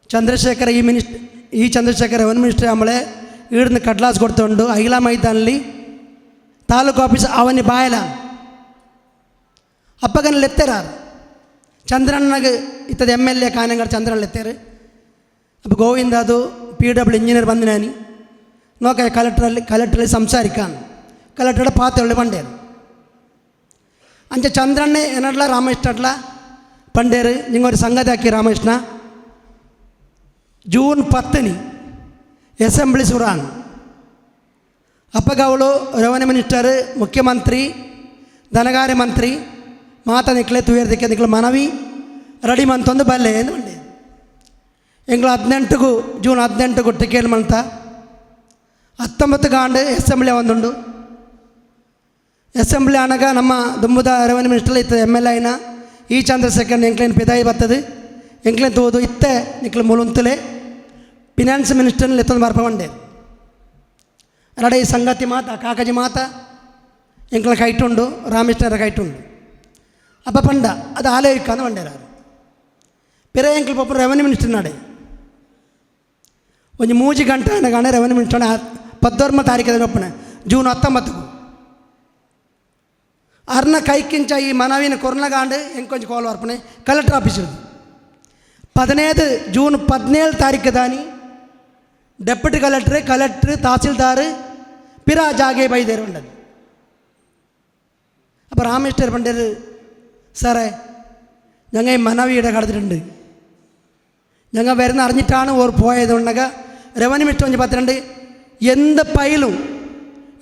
ಚಂದ್ರಶೇಖರ ಈ ಚಂದ್ರಶೇಖರ ರೆವೆನ್ಯೂ ಮಿನಿಸ್ಟ್ರಿ ಆಮೇಲೆ ಈಡ್ನ ಕಡ್ಲಾಸ್ ಕೊಡ್ತೊಂಡು ಐಲಾ ಮೈದಾನಲ್ಲಿ ತಾಲೂಕು ಆಫೀಸ್ ಅವನಿ ಬಾಯಲ ಅಪ್ಪಗನ ಲೆತ್ತೇರಾರು ಚಂದ್ರಣ್ಣಗೆ ಇತ್ತದ MLA ಕಾನಂಗಡ ಚಂದ್ರಣ್ಣ ಲೆತ್ತೇರು ಅಪ್ಪ ಗೋವಿಂದ ಅದು PW ಇಂಜಿನಿಯರ್ ಬಂದಿನಾನಿ നോക്ക കലക്ടറിൽ സംസാരിക്കാൻ കലക്ടറുടെ പാത്തുള്ളി പണ്ടേര് അഞ്ച ചന്ദ്രണ്ണെ എന്നട്ല രാമകൃഷ്ണട്ല പണ്ടേര് നിങ്ങൊരു സംഗതി ആക്കി രാമകൃഷ്ണ ജൂൺ 10 ಅಸೆಂಬ್ಲಿ ಸುರಾನ್ ಅಪ್ಪಗ ಅವಳು ರೆವೆನ್ಯೂ ಮಿನಿಸ್ಟರ್ ಮುಖ್ಯಮಂತ್ರಿ ಧನಗಾರ್ಯ ಮಂತ್ರಿ ಮಾತ ನಿಕ್ಲೆ ತುಯರ್ದಿಕ್ಕೆ ನಿಕ್ಲೆ ಮನವಿ ರೆಡಿ ಮಂತೊಂದು ಬಲ್ಲೆ ಎಂದು ಬಂಡೆ ಎಂಗ್ಳು 18 ಜೂನ್ 18 ಟಿಕೆಟ್ ಮಂತ 19 ಗಾಂಡು ಅಸೆಂಬ್ಲಿ ಒಂದುಂಡು ಅಸೆಂಬ್ಲಿ ಆನಾಗ ನಮ್ಮ ದುಂಬುದ ರೆವೆನ್ಯೂ ಮಿನಿಸ್ಟರ್ ಇತ್ತು MLA అయిನ ಈ ಚಂದ್ರಶೇಖರ್ ಎಂಕ್ಲೇನು ಪಿದಾಯಿ ಬರ್ತದೆ ಎಂಕ್ಲೇನು ತೋದು ಇತ್ತೆ ನಿಕ್ಲೆ ಮುಳುಂತಲೆ ಫಿನಾನ್ಸ್ ಮಿನಿಸ್ಟರ್ನಲ್ಲಿ ಎತ್ತೊಂದು ಬರ್ಪ ಬಂಡೆ ರಡೆ ಸಂಗತಿ ಮಾತ ಕಾಕಜಿ ಮಾತ ಎಂಕ್ಲ ಕೈಟುಂಡು ರಾಮೇಶ್ವರ ಕೈಟುಂಡು ಅಪ್ಪ ಪಂಡ ಅದು ಆಲೋಚಿಕಾಂದು ಬಂಡೇರ ಪಿರ ಎಂಕ್ಲ ಪಪ್ಪ ರೆವೆನ್ಯೂ ಮಿನಿಸ್ಟರ್ ನಾಡೆ ಒಂದು 3 ಗಂಟೆ ಗಾಂಡೆ ರೆವೆನ್ಯೂ ಮಿನಿಸ್ಟರ್ 14 ತಾರೀಕಿದ ಒಪ್ಪಣ ಜೂನ್ 19 ಅರ್ನ ಕೈಕಿಂಚ ಈ ಮನವಿನ ಕೊರ್ನಗಾಂಡು ಎಂಕೊಂಚು ಕೋಲ್ ಅರ್ಪಣೆ ಕಲೆಕ್ಟರ್ ಆಫೀಸ್ 15 ಜೂನ್ 17 ತಾರೀಕು ದಾನಿ ಡೆಪ್ಯೂಟಿ ಕಲೆಕ್ಟರ್ ತಹಸೀಲ್ದಾರ್ ಪಿರಾ ಜಾಗೆ ಬೈದೇರು ಉಂಡದು അപ്പോൾ രാമേശ്വർ പണ്ടേര് സാറേ ഞങ്ങൾ ഈ മനവിയുടെ കടത്തിട്ടുണ്ട് ഞങ്ങൾ വരുന്ന അറിഞ്ഞിട്ടാണ് ഓർ പോയതുണ്ടെങ്കിൽ റവന്യൂ മിനിസ്റ്റർ പത്തിരണ്ട് എന്ത് പൈലും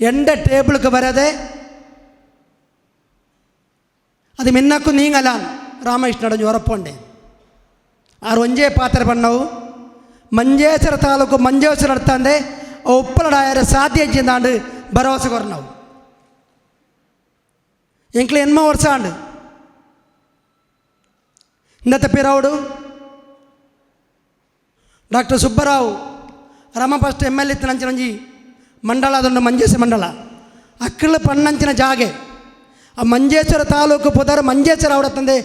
എൻ്റെ ടേബിൾക്ക് വരാതെ ಅದು ಮಿನ್ನಕ್ಕೂ ನೀಂಗಲ್ಲ ರಾಮಕೃಷ್ಣಡ ಉರಪ್ಪುಂಡೆ ಆರು ಒಂಜೇ ಪಾತ್ರ ಬಣ್ಣವು ಮಂಜೇಶ್ವರ ತಾಲೂಕು ಮಂಜೇಶ್ವರ ಅರ್ಥಂದೆ ಉಪ್ಪಲಡಾಯರ ಸಾಧ್ಯ ಹೆಚ್ಚಿಂದಾಂಡು ಭರವಸೆ ಕೊರನವು ಎಂಕ್ಲೆ 8 ವರ್ಷ ಆಂಡು ಇಂದತ್ತ ಪಿರೌಡು ಡಾಕ್ಟರ್ ಸುಬ್ಬರಾವ್ ರಮ ಫಸ್ಟ್ MLA ಇತ್ತು ನಂಚಿನಂಜಿ ಮಂಡಲ ಅದೊಂದು ಮಂಜೇಶ್ವರ ಮಂಡಲ ಅಕ್ಕಳು ಪಣ್ಣಂಚಿನ ಜಾಗೆ ಆ ಮಂಜೇಶ್ವರ ತಾಲೂಕು ಪುದರ್ ಮಂಜೇಶ್ವರ ಅವಡ ತಂದೆ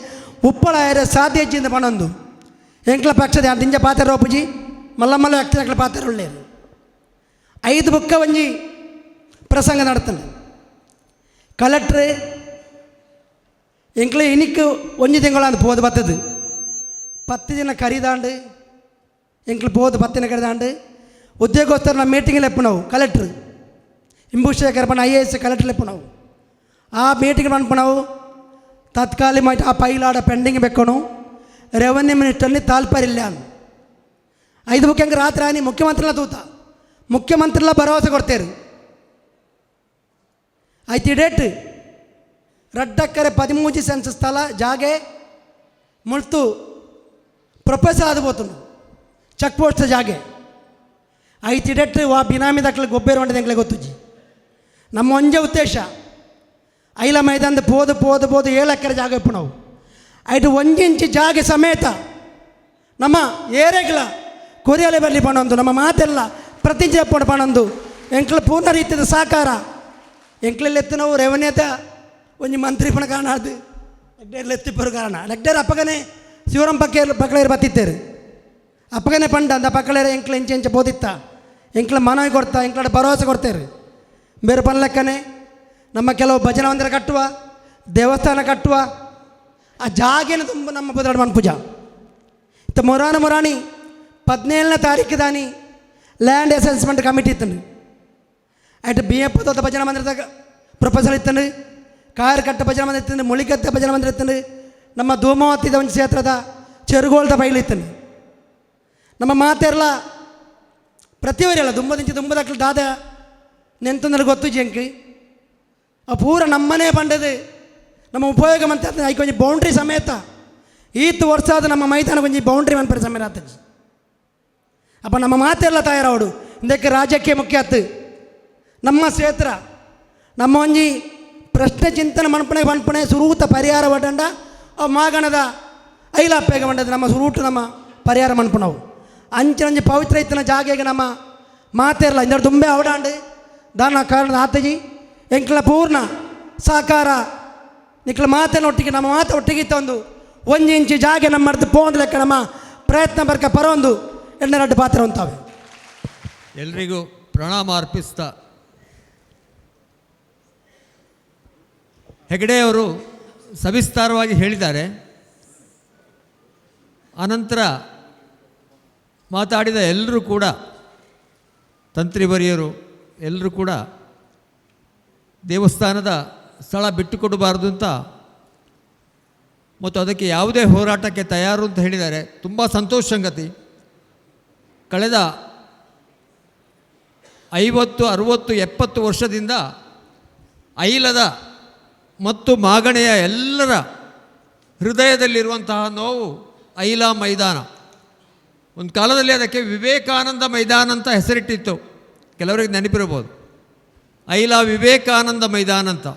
ಉಪ್ಪಳಾಯರ ಸಾಧ್ಯ ಹೆಚ್ಚಿಂದ ಪಣೊಂದು ಎಂಕ್ಲ ಪಕ್ಷದ ದಿಂಜ ಪಾತ್ರ ರೋಪುಜಿ ಮಲ್ಲಮಲ್ಲ ವ್ಯಕ್ತಿಗಳ ಪಾತ್ರ ಒಳ್ಳೆಯದು 5 ಬುಕ್ಕ ಒಂಜಿ ಪ್ರಸಂಗ ನಡ್ತಾನೆ ಕಲೆಕ್ಟ್ರ್ ಎಂಕ್ಲೆ ಇನಿಕ್ ಒಂಜಿ ತಿಂಗಳಂದು ಪೋದು ಬತ್ತದು 10 ದಿನ ಕರಿದಾಂಡು ಎಂಕ್ಲು ಪೋದು 10 ದಿನ ಕರಿದಾಂಡು ಉದ್ಯೋಗಸ್ಥರು ನಮ್ಮ ಮೀಟಿಂಗಿல் ಎಪ್ಪುನವು ಕಲೆಕ್ಟ್ರ್ ಇಂಬುಶೇಖರ್ ಪಣ IAS ಕಲೆಕ್ಟ್ರ್ ಎಪ್ಪುನವು ಆ ಮೀಟಿಂಗ್ ಪನ್ಪುನವು ತಾತ್ಕಾಲಿಕವಾಗಿ ಆ ಪೈಲಾಡ ಪೆಂಡಿಂಗ್ ಬೆಕ್ಕನು ರೆವೆನ್ಯೂ ಮಿನಿಸ್ಟರ್ని ತಾಲ್ಪರಿಲ್ಲ 5 ಮುಖ್ಯಂగా ರಾತ್ರಿ ಆನಿ ಮುಖ್ಯಮಂತ್ರಿಲ ತೂತ ಮುಖ್ಯಮಂತ್ರಿಲ ಭರವಸೆ ಕೊಡ್ತೇರು ಐತಿ ಡೇಟ್ ರಡ್ಡಕ್ಕರೆ 13 ಸೆನ್ಸ್ ಸ್ಥಳ ಜಾಗೆ ಮುಳ್ತು ಪ್ರೊಫೆಸರ್ ಆದಬೋತುಂಡು ಚೆಕ್ ಪೋಸ್ಟ್ ಜಾಗೆ ಐತಿ ಡೇಟ್ ವಾ ಬಿನಾಮಿ ದಾಖಲೆ ಗೊಬ್ಬರ ಹೊಂಡದ ಎಂಗ್ಲೆ ಗೊತ್ತುಜ್ಜಿ ನಮ್ಮ ಒಂಜೆ ಉದ್ದೇಶ ಐಲ ಮೈದಾನದ ಪೋದು 7 ಎಕರೆ ಜಾಗ ಇಪ್ಪು ನಾವು ಐಟು 1 ಇಂಚು ಜಾಗ ಸಮೇತ ನಮ್ಮ ಏರೆಗಳ ಕೊರಿಯಲೆ ಬರಲಿ ಪಣೊಂದು ನಮ್ಮ ಮಾತೆಲ್ಲ ಪ್ರತಿಜ್ಞೆ ಪಣ ಪಣೊಂದು ಎಂಕ್ಲ ಪೂರ್ಣ ರೀತಿಯ ಸಹಕಾರ ಎಂಕ್ಲೆತ್ತಿ ನಾವು ರೆವೆನ್ಯೂದ ಒಂಜಿ ಮಂತ್ರಿ ಪಣ ಕಾರಣ ಅದು ಎಗ್ಡೇರ್ಲು ಎತ್ತಿಪ್ಪರು ಕಾರಣ ಎಗ್ಡೇರ್ ಅಪ್ಪಗನೆ ಶಿವರಂ ಪಕ್ಕಳೇರು ಬತ್ತಿತ್ತೇರು ಅಪ್ಪಗನೆ ಪಂಡ ಅಂದ ಪಕ್ಕಳೇರ ಎಂಕ್ಲ ಎಂಚ ಬೋದಿತ್ತ ಎಂಕ್ಲ ಮನವಿ ಕೊಡ್ತಾ ಎಂಕ್ಲ ಭರವಸೆ ಕೊಡ್ತೇರು ಬೇರೆ ಪನ್ಲೆಕ್ಕನೆ ನಮ್ಮ ಕೆಲವು ಭಜನಾ ಮಂದಿರ ಕಟ್ಟುವ ದೇವಸ್ಥಾನ ಕಟ್ಟುವ ಆ ಜಾಗೇನು ತುಂಬ ನಮ್ಮ ಬದಲಾಡ ಮನ್ಪೂಜ ಇತ್ತು ಮುರಾಣಿ 17ನೇ ತಾರೀಕು ದಾನಿ ಲ್ಯಾಂಡ್ ಅಸೆಸ್ಮೆಂಟ್ ಕಮಿಟಿ ಇತ್ತಂಡು ಆಯ್ತು BF ಭಜನಾ ಮಂದಿರದಾಗ ಪ್ರೊಫೆಸರ್ ಇತ್ತಂಡು ಕಾಯರ್ಕಟ್ಟ ಭಜನಾ ಮಂದಿರ ಇತ್ತಂಡು ಮುಳಿಗದ್ದೆ ಭಜನಾ ಮಂದಿರ ಇತ್ತಂಡು ನಮ್ಮ ಧೂಮಾವತಿದ ಒಂದು ಕ್ಷೇತ್ರದ ಚೆರುಗೋಳ್ದ ಬೈಲು ಇತ್ತಂಡು ನಮ್ಮ ಮಾತೆಲ್ಲ ಪ್ರತಿಯೊರೆಲ್ಲ ದುಂಬದಕ್ಕಲು ದಾದ ನೆಂತಂದ್ರೆ ಗೊತ್ತು ಜಂಕ್ ಆ ಪೂರ ನಮ್ಮನೇ ಬಂಡದು ನಮ್ಮ ಉಪಯೋಗ ಮಂತ ಐ ಕೊಂಚ ಬೌಂಡ್ರಿ ಸಮೇತ ಈತು ವರ್ಷ ಆದ ನಮ್ಮ ಮೈದಾನ ಕೊಂಚ ಬೌಂಡ್ರಿ ಮನ್ಪರೆ ಸಮೇತ ಆತಜ್ಜಿ ಅಪ್ಪ ನಮ್ಮ ಮಾತೆಲ್ಲ ತಯಾರವಡು ಇದಕ್ಕೆ ರಾಜ್ಯಕ್ಕೆ ಮುಖ್ಯ ಆತು ನಮ್ಮ ಕ್ಷೇತ್ರ ನಮ್ಮ ಒಂಜಿ ಪ್ರಶ್ನೆ ಚಿಂತನೆ ಮನ್ಪಣೆ ಸುರೂತ ಪರಿಹಾರ ಒಡ್ಡಂಡ ಅವು ಮಾಗಣದ ಐಲಾಪೇಗ ಮಂಡದ ನಮ್ಮ ಸುರೂಟು ನಮ್ಮ ಪರಿಹಾರ ಮನ್ಪಣವು ಅಂಚಿ ಪವಿತ್ರ ಇತ್ತನ ಜಾಗೆಗೆ ನಮ್ಮ ಮಾತೆಲ್ಲ ಇಂದ ತುಂಬೆ ಅವಡಾಂಡು ದಾನ ಕಾರಣ ಆತಜಿ ಎಂಕ್ಲ ಪೂರ್ಣ ಸಹಕಾರ ನಿಕ್ಲ ಮಾತಿನೊಟ್ಟಿಗೆ ನಮ್ಮ ಮಾತು ಒಟ್ಟಿಗೆ ತಂದು 1 ಇಂಚು ಜಾಗೆ ನಮ್ಮ ಪೋಂದ್ ಲೆಕ್ಕ ನಮ್ಮ ಪ್ರಯತ್ನ ಬರ್ಕ ಪರೊಂದು 2 ಪಾತ್ರ ಹೊಂತಾವೆ. ಎಲ್ರಿಗೂ ಪ್ರಣಾಮ ಅರ್ಪಿಸ್ತಾ ಹೆಗಡೆಯವರು ಸವಿಸ್ತಾರವಾಗಿ ಹೇಳಿದ್ದಾರೆ. ಅನಂತರ ಮಾತಾಡಿದ ಎಲ್ಲರೂ ಕೂಡ ತಂತ್ರಿವರಿಯರು ಎಲ್ಲರೂ ಕೂಡ ದೇವಸ್ಥಾನದ ಸ್ಥಳ ಬಿಟ್ಟುಕೊಡಬಾರ್ದು ಅಂತ ಮತ್ತು ಅದಕ್ಕೆ ಯಾವುದೇ ಹೋರಾಟಕ್ಕೆ ತಯಾರು ಅಂತ ಹೇಳಿದ್ದಾರೆ. ತುಂಬ ಸಂತೋಷ ಸಂಗತಿ. ಕಳೆದ 50, 60, 70 ವರ್ಷದಿಂದ ಐಲದ ಮತ್ತು ಮಾಗಣೆಯ ಎಲ್ಲರ ಹೃದಯದಲ್ಲಿರುವಂತಹ ನೋವು ಐಲ ಮೈದಾನ. ಒಂದು ಕಾಲದಲ್ಲಿ ಅದಕ್ಕೆ ವಿವೇಕಾನಂದ ಮೈದಾನ ಅಂತ ಹೆಸರಿಟ್ಟಿತ್ತು. ಕೆಲವರಿಗೆ ನೆನಪಿರ್ಬೋದು. ಐಲ ವಿವೇಕಾನಂದ ಮೈದಾನ ಅಂತ.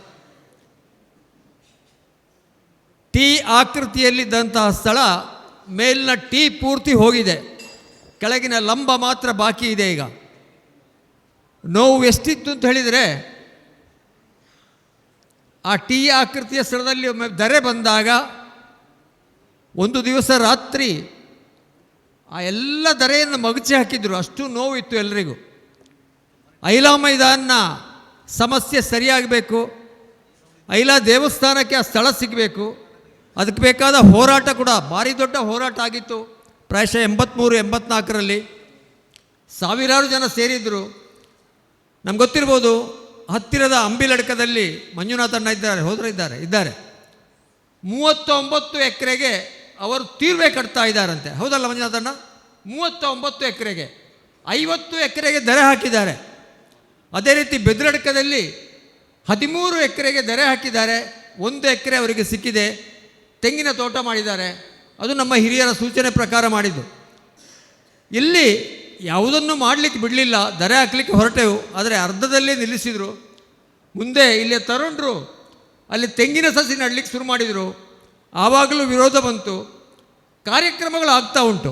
ಟಿ ಆಕೃತಿಯಲ್ಲಿದ್ದಂತಹ ಸ್ಥಳ ಮೇಲಿನ ಟಿ ಪೂರ್ತಿ ಹೋಗಿದೆ, ಕೆಳಗಿನ ಲಂಬ ಮಾತ್ರ ಬಾಕಿ ಇದೆ. ಈಗ ನೋವು ಎಷ್ಟಿತ್ತು ಅಂತ ಹೇಳಿದರೆ, ಆ ಟಿ ಆಕೃತಿಯ ಸ್ಥಳದಲ್ಲಿ ಒಮ್ಮೆ ಧರೆ ಬಂದಾಗ ಒಂದು ದಿವಸ ರಾತ್ರಿ ಆ ಎಲ್ಲ ಧರೆಯನ್ನು ಮಗಚಿ ಹಾಕಿದ್ರು. ಅಷ್ಟು ನೋವಿತ್ತು ಎಲ್ಲರಿಗೂ. ಐಲಾ ಮೈದಾನ ಸಮಸ್ಯೆ ಸರಿಯಾಗಬೇಕು, ಐಲಾ ದೇವಸ್ಥಾನಕ್ಕೆ ಆ ಸ್ಥಳ ಸಿಗಬೇಕು, ಅದಕ್ಕೆ ಬೇಕಾದ ಹೋರಾಟ ಕೂಡ ಭಾರಿ ದೊಡ್ಡ ಹೋರಾಟ ಆಗಿತ್ತು. ಪ್ರಾಯಶಃ 83, 84ರಲ್ಲಿ ಸಾವಿರಾರು ಜನ ಸೇರಿದ್ರು. ನಮ್ಗೆ ಗೊತ್ತಿರ್ಬೋದು, ಹತ್ತಿರದ ಅಂಬಿಲಡ್ಕದಲ್ಲಿ ಮಂಜುನಾಥಣ್ಣ ಇದ್ದಾರೆ 39 ಎಕರೆಗೆ ಅವರು ತೀರ್ವೆ ಕಟ್ತಾ ಇದ್ದಾರಂತೆ. ಹೌದಲ್ಲ ಮಂಜುನಾಥಣ್ಣ? 39 ಎಕರೆಗೆ 50 ಎಕರೆಗೆ ಧರೆ ಹಾಕಿದ್ದಾರೆ. ಅದೇ ರೀತಿ ಬೆದ್ರಡ್ಕದಲ್ಲಿ 13 ಎಕರೆಗೆ ಧರೆ ಹಾಕಿದ್ದಾರೆ. 1 ಎಕರೆ ಅವರಿಗೆ ಸಿಕ್ಕಿದೆ. ತೆಂಗಿನ ತೋಟ ಮಾಡಿದ್ದಾರೆ. ಅದು ನಮ್ಮ ಹಿರಿಯರ ಸೂಚನೆ ಪ್ರಕಾರ ಮಾಡಿದ್ದು. ಇಲ್ಲಿ ಯಾವುದನ್ನು ಮಾಡಲಿಕ್ಕೆ ಬಿಡಲಿಲ್ಲ, ಧರೆ ಹಾಕಲಿಕ್ಕೆ ಹೊರಟೆವು. ಆದರೆ ಅರ್ಧದಲ್ಲೇ ನಿಲ್ಲಿಸಿದರು. ಮುಂದೆ ಇಲ್ಲಿ ತರುಣರು ಅಲ್ಲಿ ತೆಂಗಿನ ಸಸಿ ನಡಲಿಕ್ಕೆ ಶುರು ಮಾಡಿದರು. ಆವಾಗಲೂ ವಿರೋಧ ಬಂತು. ಕಾರ್ಯಕ್ರಮಗಳು ಆಗ್ತಾ ಉಂಟು.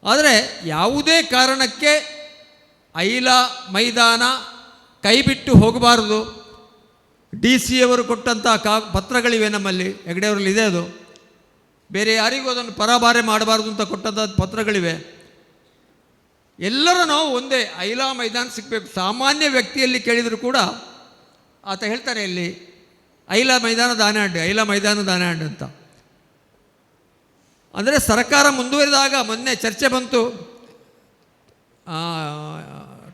ಆದರೆ ಯಾವುದೇ ಕಾರಣಕ್ಕೆ ಐಲಾ ಮೈದಾನ ಕೈಬಿಟ್ಟು ಹೋಗಬಾರದು. DC ಅವರು ಕೊಟ್ಟಂಥ ಪತ್ರಗಳಿವೆ ನಮ್ಮಲ್ಲಿ, ಹೆಗಡೆಯವರಲ್ಲಿ ಇದೆ. ಅದು ಬೇರೆ ಯಾರಿಗೂ ಅದನ್ನು ಪರಭಾರೆ ಮಾಡಬಾರ್ದು ಅಂತ ಕೊಟ್ಟಂಥ ಪತ್ರಗಳಿವೆ. ಎಲ್ಲರ ನಾವು ಒಂದೇ, ಐಲಾ ಮೈದಾನ ಸಿಗಬೇಕು. ಸಾಮಾನ್ಯ ವ್ಯಕ್ತಿಯಲ್ಲಿ ಕೇಳಿದರೂ ಕೂಡ ಆತ ಹೇಳ್ತಾನೆ, ಇಲ್ಲಿ ಐಲಾ ಮೈದಾನ ದಾನೆ ಅಂತ. ಅಂದರೆ ಸರ್ಕಾರ ಮುಂದುವರಿದಾಗ ಮೊನ್ನೆ ಚರ್ಚೆ ಬಂತು,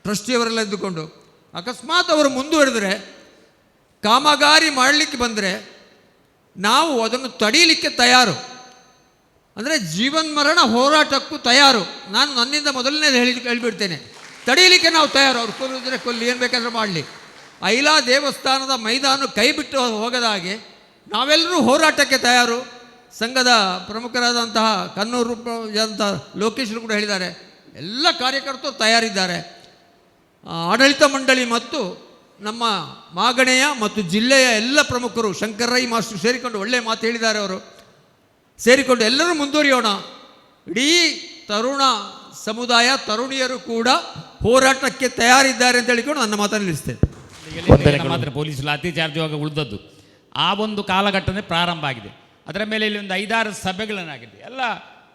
ಟ್ರಸ್ಟಿಯವರೆಲ್ಲ ಇದ್ದುಕೊಂಡು ಅಕಸ್ಮಾತ್ ಅವರು ಮುಂದುವರೆದರೆ ಕಾಮಗಾರಿ ಮಾಡಲಿಕ್ಕೆ ಬಂದರೆ ನಾವು ಅದನ್ನು ತಡೀಲಿಕ್ಕೆ ತಯಾರು, ಅಂದರೆ ಜೀವನ್ಮರಣ ಹೋರಾಟಕ್ಕೂ ತಯಾರು. ನಾನು ನನ್ನಿಂದ ಮೊದಲನೇ ಹೇಳಿಬಿಡ್ತೇನೆ, ತಡೀಲಿಕ್ಕೆ ನಾವು ತಯಾರು. ಅವ್ರು ಕೊಲ್ಲಿದ್ರೆ ಕೊಲ್ಲಿ, ಏನು ಬೇಕಾದರೂ ಮಾಡಲಿ. ಐಲಾ ದೇವಸ್ಥಾನದ ಮೈದಾನ ಕೈ ಬಿಟ್ಟು ಹೋಗದ ಹಾಗೆ ನಾವೆಲ್ಲರೂ ಹೋರಾಟಕ್ಕೆ ತಯಾರು. ಸಂಘದ ಪ್ರಮುಖರಾದಂತಹ ಕನ್ನೂರು ಲೋಕೇಶ್ವರು ಕೂಡ ಹೇಳಿದ್ದಾರೆ, ಎಲ್ಲ ಕಾರ್ಯಕರ್ತರು ತಯಾರಿದ್ದಾರೆ. ಆಡಳಿತ ಮಂಡಳಿ ಮತ್ತು ನಮ್ಮ ಮಾಗಣೆಯ ಮತ್ತು ಜಿಲ್ಲೆಯ ಎಲ್ಲ ಪ್ರಮುಖರು, ಶಂಕರೈ ಮಾಸ್ಟರ್ ಸೇರಿಕೊಂಡು ಒಳ್ಳೆಯ ಮಾತು ಹೇಳಿದ್ದಾರೆ. ಅವರು ಸೇರಿಕೊಂಡು ಎಲ್ಲರೂ ಮುಂದುವರಿಯೋಣ. ಇಡೀ ತರುಣ ಸಮುದಾಯ, ತರುಣಿಯರು ಕೂಡ ಹೋರಾಟಕ್ಕೆ ತಯಾರಿದ್ದಾರೆ ಅಂತ ಹೇಳಿಕೊಂಡು ನನ್ನ ಮಾತನ್ನು ನಿಲ್ಲಿಸ್ತೇನೆ. ಮಾತ್ರ ಪೊಲೀಸ್ ಅತ್ಯಾಚಾರವಾಗಿ ಉಳಿದದ್ದು ಆ ಒಂದು ಕಾಲಘಟ್ಟನೇ ಪ್ರಾರಂಭ ಆಗಿದೆ. ಅದರ ಮೇಲೆ ಇಲ್ಲಿ ಒಂದು 5-6 ಸಭೆಗಳನ್ನಾಗಿದೆ, ಎಲ್ಲ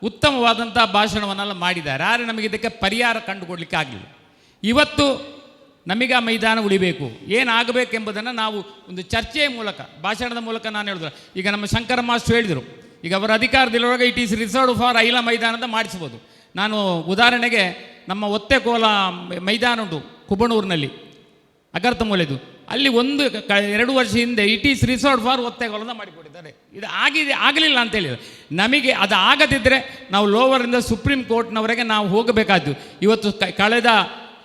ಉತ್ತಮವಾದಂಥ ಭಾಷಣವನ್ನೆಲ್ಲ ಮಾಡಿದ್ದಾರೆ. ಆದರೆ ನಮಗೆ ಇದಕ್ಕೆ ಪರಿಹಾರ ಕಂಡುಕೊಡ್ಲಿಕ್ಕೆ ಆಗಲಿಲ್ಲ. ಇವತ್ತು ನಮಗೆ ಆ ಮೈದಾನ ಉಳಿಬೇಕು, ಏನಾಗಬೇಕೆಂಬುದನ್ನು ನಾವು ಒಂದು ಚರ್ಚೆಯ ಮೂಲಕ, ಭಾಷಣದ ಮೂಲಕ ನಾನು ಹೇಳಿದ್ರು. ಈಗ ನಮ್ಮ ಶಂಕರ ಮಾಸ್ಟರ್ ಹೇಳಿದರು, ಈಗ ಅವರ ಅಧಿಕಾರದಲ್ಲಿರುವಾಗ ಇಟ್ ಈಸ್ ರಿಸರ್ವ್ಡ್ ಫಾರ್ ಐಲಾ ಮೈದಾನ ಅಂತ ಮಾಡಿಸ್ಬೋದು. ನಾನು ಉದಾಹರಣೆಗೆ ನಮ್ಮ ಒತ್ತೆಕೋಲ ಮೈದಾನ ಉಂಟು ಕುಬಣೂರಿನಲ್ಲಿ, ಅಗರ್ತ ಮೂಲೆದು, ಅಲ್ಲಿ 1-2 ವರ್ಷ ಹಿಂದೆ ಇಟ್ ಈಸ್ ರಿಸರ್ವ್ಡ್ ಫಾರ್ ಒತ್ತೆಕೋಲದ ಮಾಡಿಕೊಟ್ಟಿದ್ದಾರೆ. ಇದು ಆಗಲಿಲ್ಲ ಅಂತ ಹೇಳಿದ್ದಾರೆ. ನಮಗೆ ಅದು ಆಗದಿದ್ದರೆ ನಾವು ಲೋವರಿಂದ ಸುಪ್ರೀಂ ಕೋರ್ಟ್ನವರೆಗೆ ನಾವು ಹೋಗಬೇಕಾದ್ದು. ಇವತ್ತು ಕಳೆದ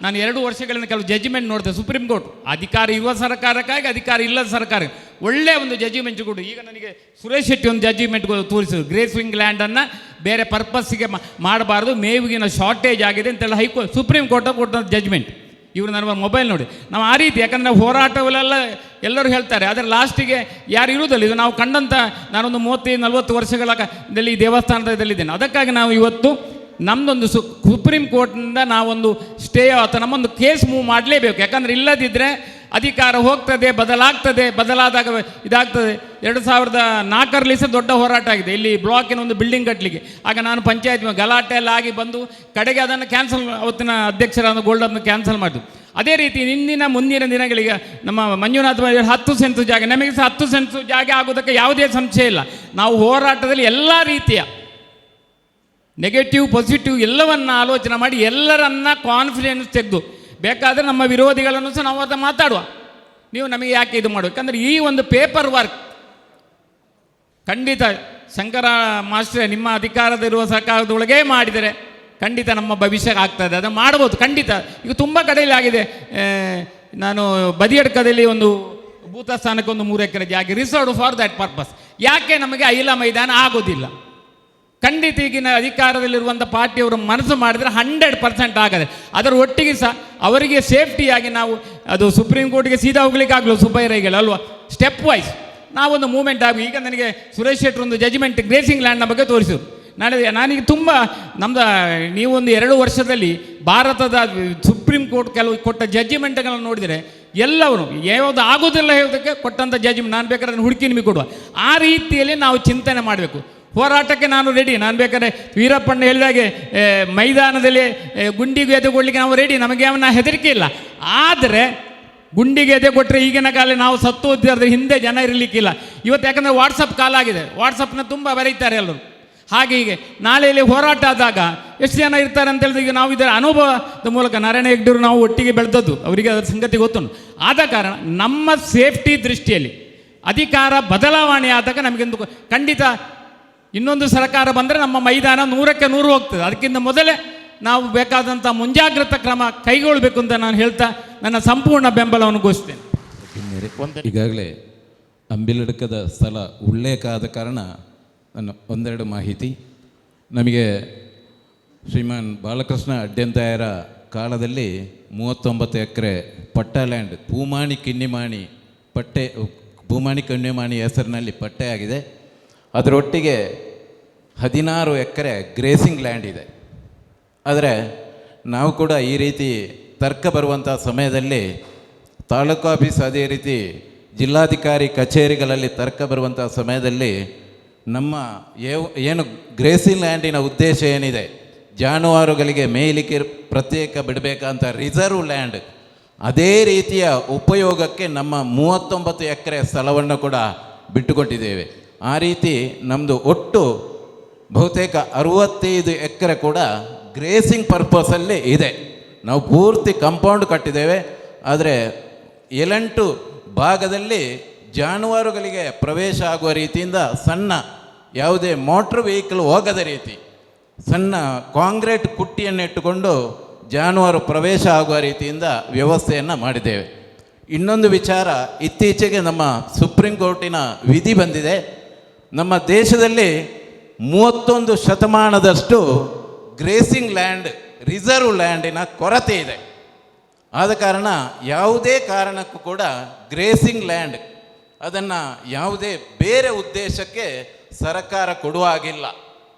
ನಾನು 2 ವರ್ಷಗಳಿಂದ ಕೆಲವು ಜಡ್ಜ್ಮೆಂಟ್ ನೋಡಿದೆ. ಸುಪ್ರೀಂ ಕೋರ್ಟ್ ಅಧಿಕಾರ ಇರುವ ಸರ್ಕಾರಕ್ಕಾಗಿ, ಅಧಿಕಾರ ಇಲ್ಲದ ಸರ್ಕಾರ ಒಳ್ಳೆಯ ಒಂದು ಜಡ್ಜ್ಮೆಂಟ್ ಕೊಡು. ಈಗ ನನಗೆ ಸುರೇಶ್ ಶೆಟ್ಟಿ ಒಂದು ಜಡ್ಜ್ಮೆಂಟ್ ತೋರಿಸಿದ್ರು, ಗ್ರೇಸಿಂಗ್ ಲ್ಯಾಂಡನ್ನು ಬೇರೆ ಪರ್ಪಸ್ಸಿಗೆ ಮಾಡಬಾರ್ದು, ಮೇವಿಗಿನ ಶಾರ್ಟೇಜ್ ಆಗಿದೆ ಅಂತೆಲ್ಲ ಸುಪ್ರೀಂ ಕೋರ್ಟ್ ಕೊಟ್ಟ ಜಡ್ಜ್ಮೆಂಟ್. ಇವರು ನನ್ನ ಮೊಬೈಲ್ ನೋಡಿ, ನಾವು ಆ ರೀತಿ, ಯಾಕಂದರೆ ಹೋರಾಟಗಳೆಲ್ಲ ಎಲ್ಲರೂ ಹೇಳ್ತಾರೆ, ಆದರೆ ಲಾಸ್ಟಿಗೆ ಯಾರು ಇರುವುದಿಲ್ಲ. ಇದು ನಾವು ಕಂಡಂಥ, ನಾನೊಂದು 30-40 ವರ್ಷಗಳಲ್ಲಿ ಈ ದೇವಸ್ಥಾನದಲ್ಲಿದ್ದೇನೆ. ಅದಕ್ಕಾಗಿ ನಾವು ಇವತ್ತು ನಮ್ಮದೊಂದು ಸುಪ್ರೀಂ ಕೋರ್ಟ್ನಿಂದ ನಾವೊಂದು ಸ್ಟೇ ಅಥವಾ ನಮ್ಮೊಂದು ಕೇಸ್ ಮೂವ್ ಮಾಡಲೇಬೇಕು. ಯಾಕಂದರೆ ಇಲ್ಲದಿದ್ದರೆ ಅಧಿಕಾರ ಹೋಗ್ತದೆ, ಬದಲಾದಾಗ ಇದಾಗ್ತದೆ. 2004ರಲ್ಲಿ ಸಹ ದೊಡ್ಡ ಹೋರಾಟ ಆಗಿದೆ ಇಲ್ಲಿ ಬ್ಲಾಕಿನ ಒಂದು ಬಿಲ್ಡಿಂಗ್ ಕಟ್ಟಲಿಕ್ಕೆ. ಆಗ ನಾನು ಪಂಚಾಯತ್ ಗಲಾಟೆ ಎಲ್ಲ ಆಗಿ ಬಂದು ಕಡೆಗೆ ಅದನ್ನು ಕ್ಯಾನ್ಸಲ್, ಅವತ್ತಿನ ಅಧ್ಯಕ್ಷರಾದ ಗೋಲ್ಡನ್ನು ಕ್ಯಾನ್ಸಲ್ ಮಾಡಿದ್ರು. ಅದೇ ರೀತಿ ಮುಂದಿನ ದಿನಗಳಿಗೆ ನಮ್ಮ ಮಂಜುನಾಥ್ 10 ಸೆಂಟ್ಸ್ ಜಾಗ, ನಮಗೆ ಸಹ 10 ಸೆಂಟ್ಸ್ ಜಾಗ ಆಗೋದಕ್ಕೆ ಯಾವುದೇ ಸಂಶಯ ಇಲ್ಲ. ನಾವು ಹೋರಾಟದಲ್ಲಿ ಎಲ್ಲ ರೀತಿಯ ನೆಗೆಟಿವ್ ಪಾಸಿಟಿವ್ ಎಲ್ಲವನ್ನು ಆಲೋಚನೆ ಮಾಡಿ ಎಲ್ಲರನ್ನ ಕಾನ್ಫಿಡೆನ್ಸ್ ತೆಗೆದು, ಬೇಕಾದರೆ ನಮ್ಮ ವಿರೋಧಿಗಳನ್ನು ಸಹ ನಾವು ಅದನ್ನು ಮಾತಾಡುವ, ನೀವು ನಮಗೆ ಯಾಕೆ ಇದು ಮಾಡಬೇಕು. ಯಾಕಂದರೆ ಈ ಒಂದು ಪೇಪರ್ ವರ್ಕ್ ಖಂಡಿತ ಶಂಕರ ಮಾಸ್ಟ್ರೇ ನಿಮ್ಮ ಅಧಿಕಾರದಲ್ಲಿರುವ ಸರ್ಕಾರದೊಳಗೆ ಮಾಡಿದರೆ ಖಂಡಿತ ನಮ್ಮ ಭವಿಷ್ಯ ಆಗ್ತದೆ, ಅದನ್ನು ಮಾಡ್ಬೋದು ಖಂಡಿತ. ಈಗ ತುಂಬ ಕಡೆಯಲ್ಲಿ ಆಗಿದೆ. ನಾನು ಬದಿಯಡ್ಕದಲ್ಲಿ ಒಂದು ಭೂತ ಸ್ಥಾನಕ್ಕೆ ಒಂದು 3 ಎಕರೆ ಜಾಗ ರಿಸರ್ವ್ಡ್ ಫಾರ್ ದ್ಯಾಟ್ ಪರ್ಪಸ್. ಯಾಕೆ ನಮಗೆ ಐಲಾ ಮೈದಾನ ಆಗೋದಿಲ್ಲ? ಖಂಡಿತ ಈಗಿನ ಅಧಿಕಾರದಲ್ಲಿರುವಂಥ ಪಾರ್ಟಿಯವರು ಮನಸ್ಸು ಮಾಡಿದರೆ 100% ಆಗದೆ. ಅದರ ಒಟ್ಟಿಗೆ ಸಹ ಅವರಿಗೆ ಸೇಫ್ಟಿಯಾಗಿ ನಾವು ಅದು ಸುಪ್ರೀಂ ಕೋರ್ಟ್ಗೆ ಸೀದಾ ಹೋಗ್ಲಿಕ್ಕೆ ಆಗಲು ಸುಬೈರೈಗಳು ಅಲ್ವಾ, ಸ್ಟೆಪ್ ವೈಸ್ ನಾವೊಂದು ಮೂವ್ಮೆಂಟ್ ಆಗಿ. ಈಗ ನನಗೆ ಸುರೇಶ್ ಶೆಟ್ಟರ್ ಒಂದು ಜಡ್ಜ್ಮೆಂಟ್ ಗ್ರೇಸಿಂಗ್ ಲ್ಯಾಂಡ್ನ ಬಗ್ಗೆ ತೋರಿಸಿದ್ರು. ನಾನೀಗ ತುಂಬ ನಮ್ಮದು ನೀವೊಂದು 2 ವರ್ಷದಲ್ಲಿ ಭಾರತದ ಸುಪ್ರೀಂ ಕೋರ್ಟ್ ಕೆಲವು ಕೊಟ್ಟ ಜಡ್ಜ್ಮೆಂಟ್ಗಳನ್ನು ನೋಡಿದರೆ ಎಲ್ಲವರು ಯಾವುದು ಆಗೋದಿಲ್ಲ ಹೇಳೋದಕ್ಕೆ ಕೊಟ್ಟಂಥ ಜಡ್ಜ್ಮೆಂಟ್, ನಾನು ಬೇಕಾದ್ರೆ ಅದನ್ನು ಹುಡುಕಿ ನಿಮಗೆ ಕೊಡುವ. ಆ ರೀತಿಯಲ್ಲಿ ನಾವು ಚಿಂತನೆ ಮಾಡಬೇಕು. ಹೋರಾಟಕ್ಕೆ ನಾನು ರೆಡಿ. ನಾನು ಬೇಕಾದ್ರೆ ವೀರಪ್ಪಣ್ಣ ಹೇಳಿದಾಗೆ ಮೈದಾನದಲ್ಲಿ ಗುಂಡಿಗೆ ಎದೆಗೊಳ್ಳಿಕ್ಕೆ ನಾವು ರೆಡಿ, ನಮಗೆ ಅವನ ಹೆದರಿಕೆ ಇಲ್ಲ. ಆದರೆ ಗುಂಡಿಗೆ ಎದೆ ಕೊಟ್ಟರೆ ಈಗಿನ ಕಾಲ ನಾವು ಸತ್ತು ಹೋದ್ರೆ ಹಿಂದೆ ಜನ ಇರಲಿಕ್ಕಿಲ್ಲ ಇವತ್ತು. ಯಾಕಂದರೆ ವಾಟ್ಸಪ್ ಕಾಲ ಆಗಿದೆ, ವಾಟ್ಸಪ್ನ ತುಂಬ ಬರೀತಾರೆ ಎಲ್ಲರೂ. ಹಾಗೆ ಹೀಗೆ ನಾಳೆಯಲ್ಲಿ ಹೋರಾಟ ಆದಾಗ ಎಷ್ಟು ಜನ ಇರ್ತಾರೆ ಅಂತ ಹೇಳಿದ್ರೆ, ಈಗ ನಾವು ಇದರ ಅನುಭವದ ಮೂಲಕ ನಾರಾಯಣ ಹೆಗ್ಡೆಯವರು ನಾವು ಒಟ್ಟಿಗೆ ಬೆಳೆದದ್ದು, ಅವರಿಗೆ ಅದರ ಸಂಗತಿ ಗೊತ್ತುಂಟು. ಆದ ಕಾರಣ ನಮ್ಮ ಸೇಫ್ಟಿ ದೃಷ್ಟಿಯಲ್ಲಿ ಅಧಿಕಾರ ಬದಲಾವಣೆ ಆದಾಗ ನಮಗೆಂದು ಖಂಡಿತ ಇನ್ನೊಂದು ಸರ್ಕಾರ ಬಂದರೆ ನಮ್ಮ ಮೈದಾನ 100ಕ್ಕೆ 100 ಹೋಗ್ತದೆ. ಅದಕ್ಕಿಂತ ಮೊದಲೇ ನಾವು ಬೇಕಾದಂಥ ಮುಂಜಾಗ್ರತಾ ಕ್ರಮ ಕೈಗೊಳ್ಳಬೇಕು ಅಂತ ನಾನು ಹೇಳ್ತಾ ನನ್ನ ಸಂಪೂರ್ಣ ಬೆಂಬಲವನ್ನು ಘೋಷಿಸ್ತೇನೆ. ಈಗಾಗಲೇ ಅಂಬಿಲಡ್ಕದ ಸ್ಥಳ ಉಲ್ಲೇಖ ಆದ ಕಾರಣ ನನ್ನ ಒಂದೆರಡು ಮಾಹಿತಿ. ನಮಗೆ ಶ್ರೀಮಾನ್ ಬಾಲಕೃಷ್ಣ ಅಡ್ಡೆಂತಾಯರ ಕಾಲದಲ್ಲಿ 39 ಎಕರೆ ಪಟ್ಟ ಲ್ಯಾಂಡ್ ಭೂಮಾಣಿ ಕಿಣ್ಣಿಮಾಣಿ ಹೆಸರಿನಲ್ಲಿ ಪಟ್ಟೆ ಆಗಿದೆ. ಅದರೊಟ್ಟಿಗೆ 16 ಎಕರೆ ಗ್ರೇಸಿಂಗ್ ಲ್ಯಾಂಡ್ ಇದೆ. ಆದರೆ ನಾವು ಕೂಡ ಈ ರೀತಿ ತರ್ಕ ಬರುವಂಥ ಸಮಯದಲ್ಲಿ ತಾಲೂಕು ಆಫೀಸ್, ಅದೇ ರೀತಿ ಜಿಲ್ಲಾಧಿಕಾರಿ ಕಚೇರಿಗಳಲ್ಲಿ ತರ್ಕ ಬರುವಂಥ ಸಮಯದಲ್ಲಿ ನಮ್ಮ ಏನು ಗ್ರೇಸಿಂಗ್ ಲ್ಯಾಂಡಿನ ಉದ್ದೇಶ ಏನಿದೆ, ಜಾನುವಾರುಗಳಿಗೆ ಮೇಯಲಿಕ್ಕೆ ಪ್ರತ್ಯೇಕ ಬಿಡಬೇಕಂತ ರಿಸರ್ವ್ ಲ್ಯಾಂಡ್ ಅದೇ ರೀತಿಯ ಉಪಯೋಗಕ್ಕೆ ನಮ್ಮ 39 ಎಕರೆ ಸ್ಥಳವನ್ನು ಕೂಡ ಬಿಟ್ಟುಕೊಟ್ಟಿದ್ದೇವೆ. ಆ ರೀತಿ ನಮ್ಮದು ಒಟ್ಟು ಬಹುತೇಕ 65 ಎಕರೆ ಕೂಡ ಗ್ರೇಸಿಂಗ್ ಪರ್ಪಸಲ್ಲಿ ಇದೆ. ನಾವು ಪೂರ್ತಿ ಕಾಂಪೌಂಡ್ ಕಟ್ಟಿದ್ದೇವೆ. ಆದರೆ 7 ಭಾಗದಲ್ಲಿ ಜಾನುವಾರುಗಳಿಗೆ ಪ್ರವೇಶ ಆಗುವ ರೀತಿಯಿಂದ ಸಣ್ಣ ಯಾವುದೇ ಮೋಟ್ರ್ ವೆಹಿಕಲ್ ಹೋಗದ ರೀತಿ ಸಣ್ಣ ಕಾಂಕ್ರೀಟ್ ಕುಟ್ಟಿಯನ್ನು ಇಟ್ಟುಕೊಂಡು ಜಾನುವಾರು ಪ್ರವೇಶ ಆಗುವ ರೀತಿಯಿಂದ ವ್ಯವಸ್ಥೆಯನ್ನು ಮಾಡಿದ್ದೇವೆ. ಇನ್ನೊಂದು ವಿಚಾರ, ಇತ್ತೀಚೆಗೆ ನಮ್ಮ ಸುಪ್ರೀಂ ಕೋರ್ಟಿನ ವಿಧಿ ಬಂದಿದೆ. ನಮ್ಮ ದೇಶದಲ್ಲಿ 31% ಗ್ರೇಸಿಂಗ್ ಲ್ಯಾಂಡ್, ರಿಸರ್ವ್ ಲ್ಯಾಂಡಿನ ಕೊರತೆ ಇದೆ. ಆದ ಕಾರಣ ಯಾವುದೇ ಕಾರಣಕ್ಕೂ ಕೂಡ ಗ್ರೇಸಿಂಗ್ ಲ್ಯಾಂಡ್ ಅದನ್ನು ಯಾವುದೇ ಬೇರೆ ಉದ್ದೇಶಕ್ಕೆ ಸರ್ಕಾರ ಕೊಡುವ ಹಾಗಿಲ್ಲ.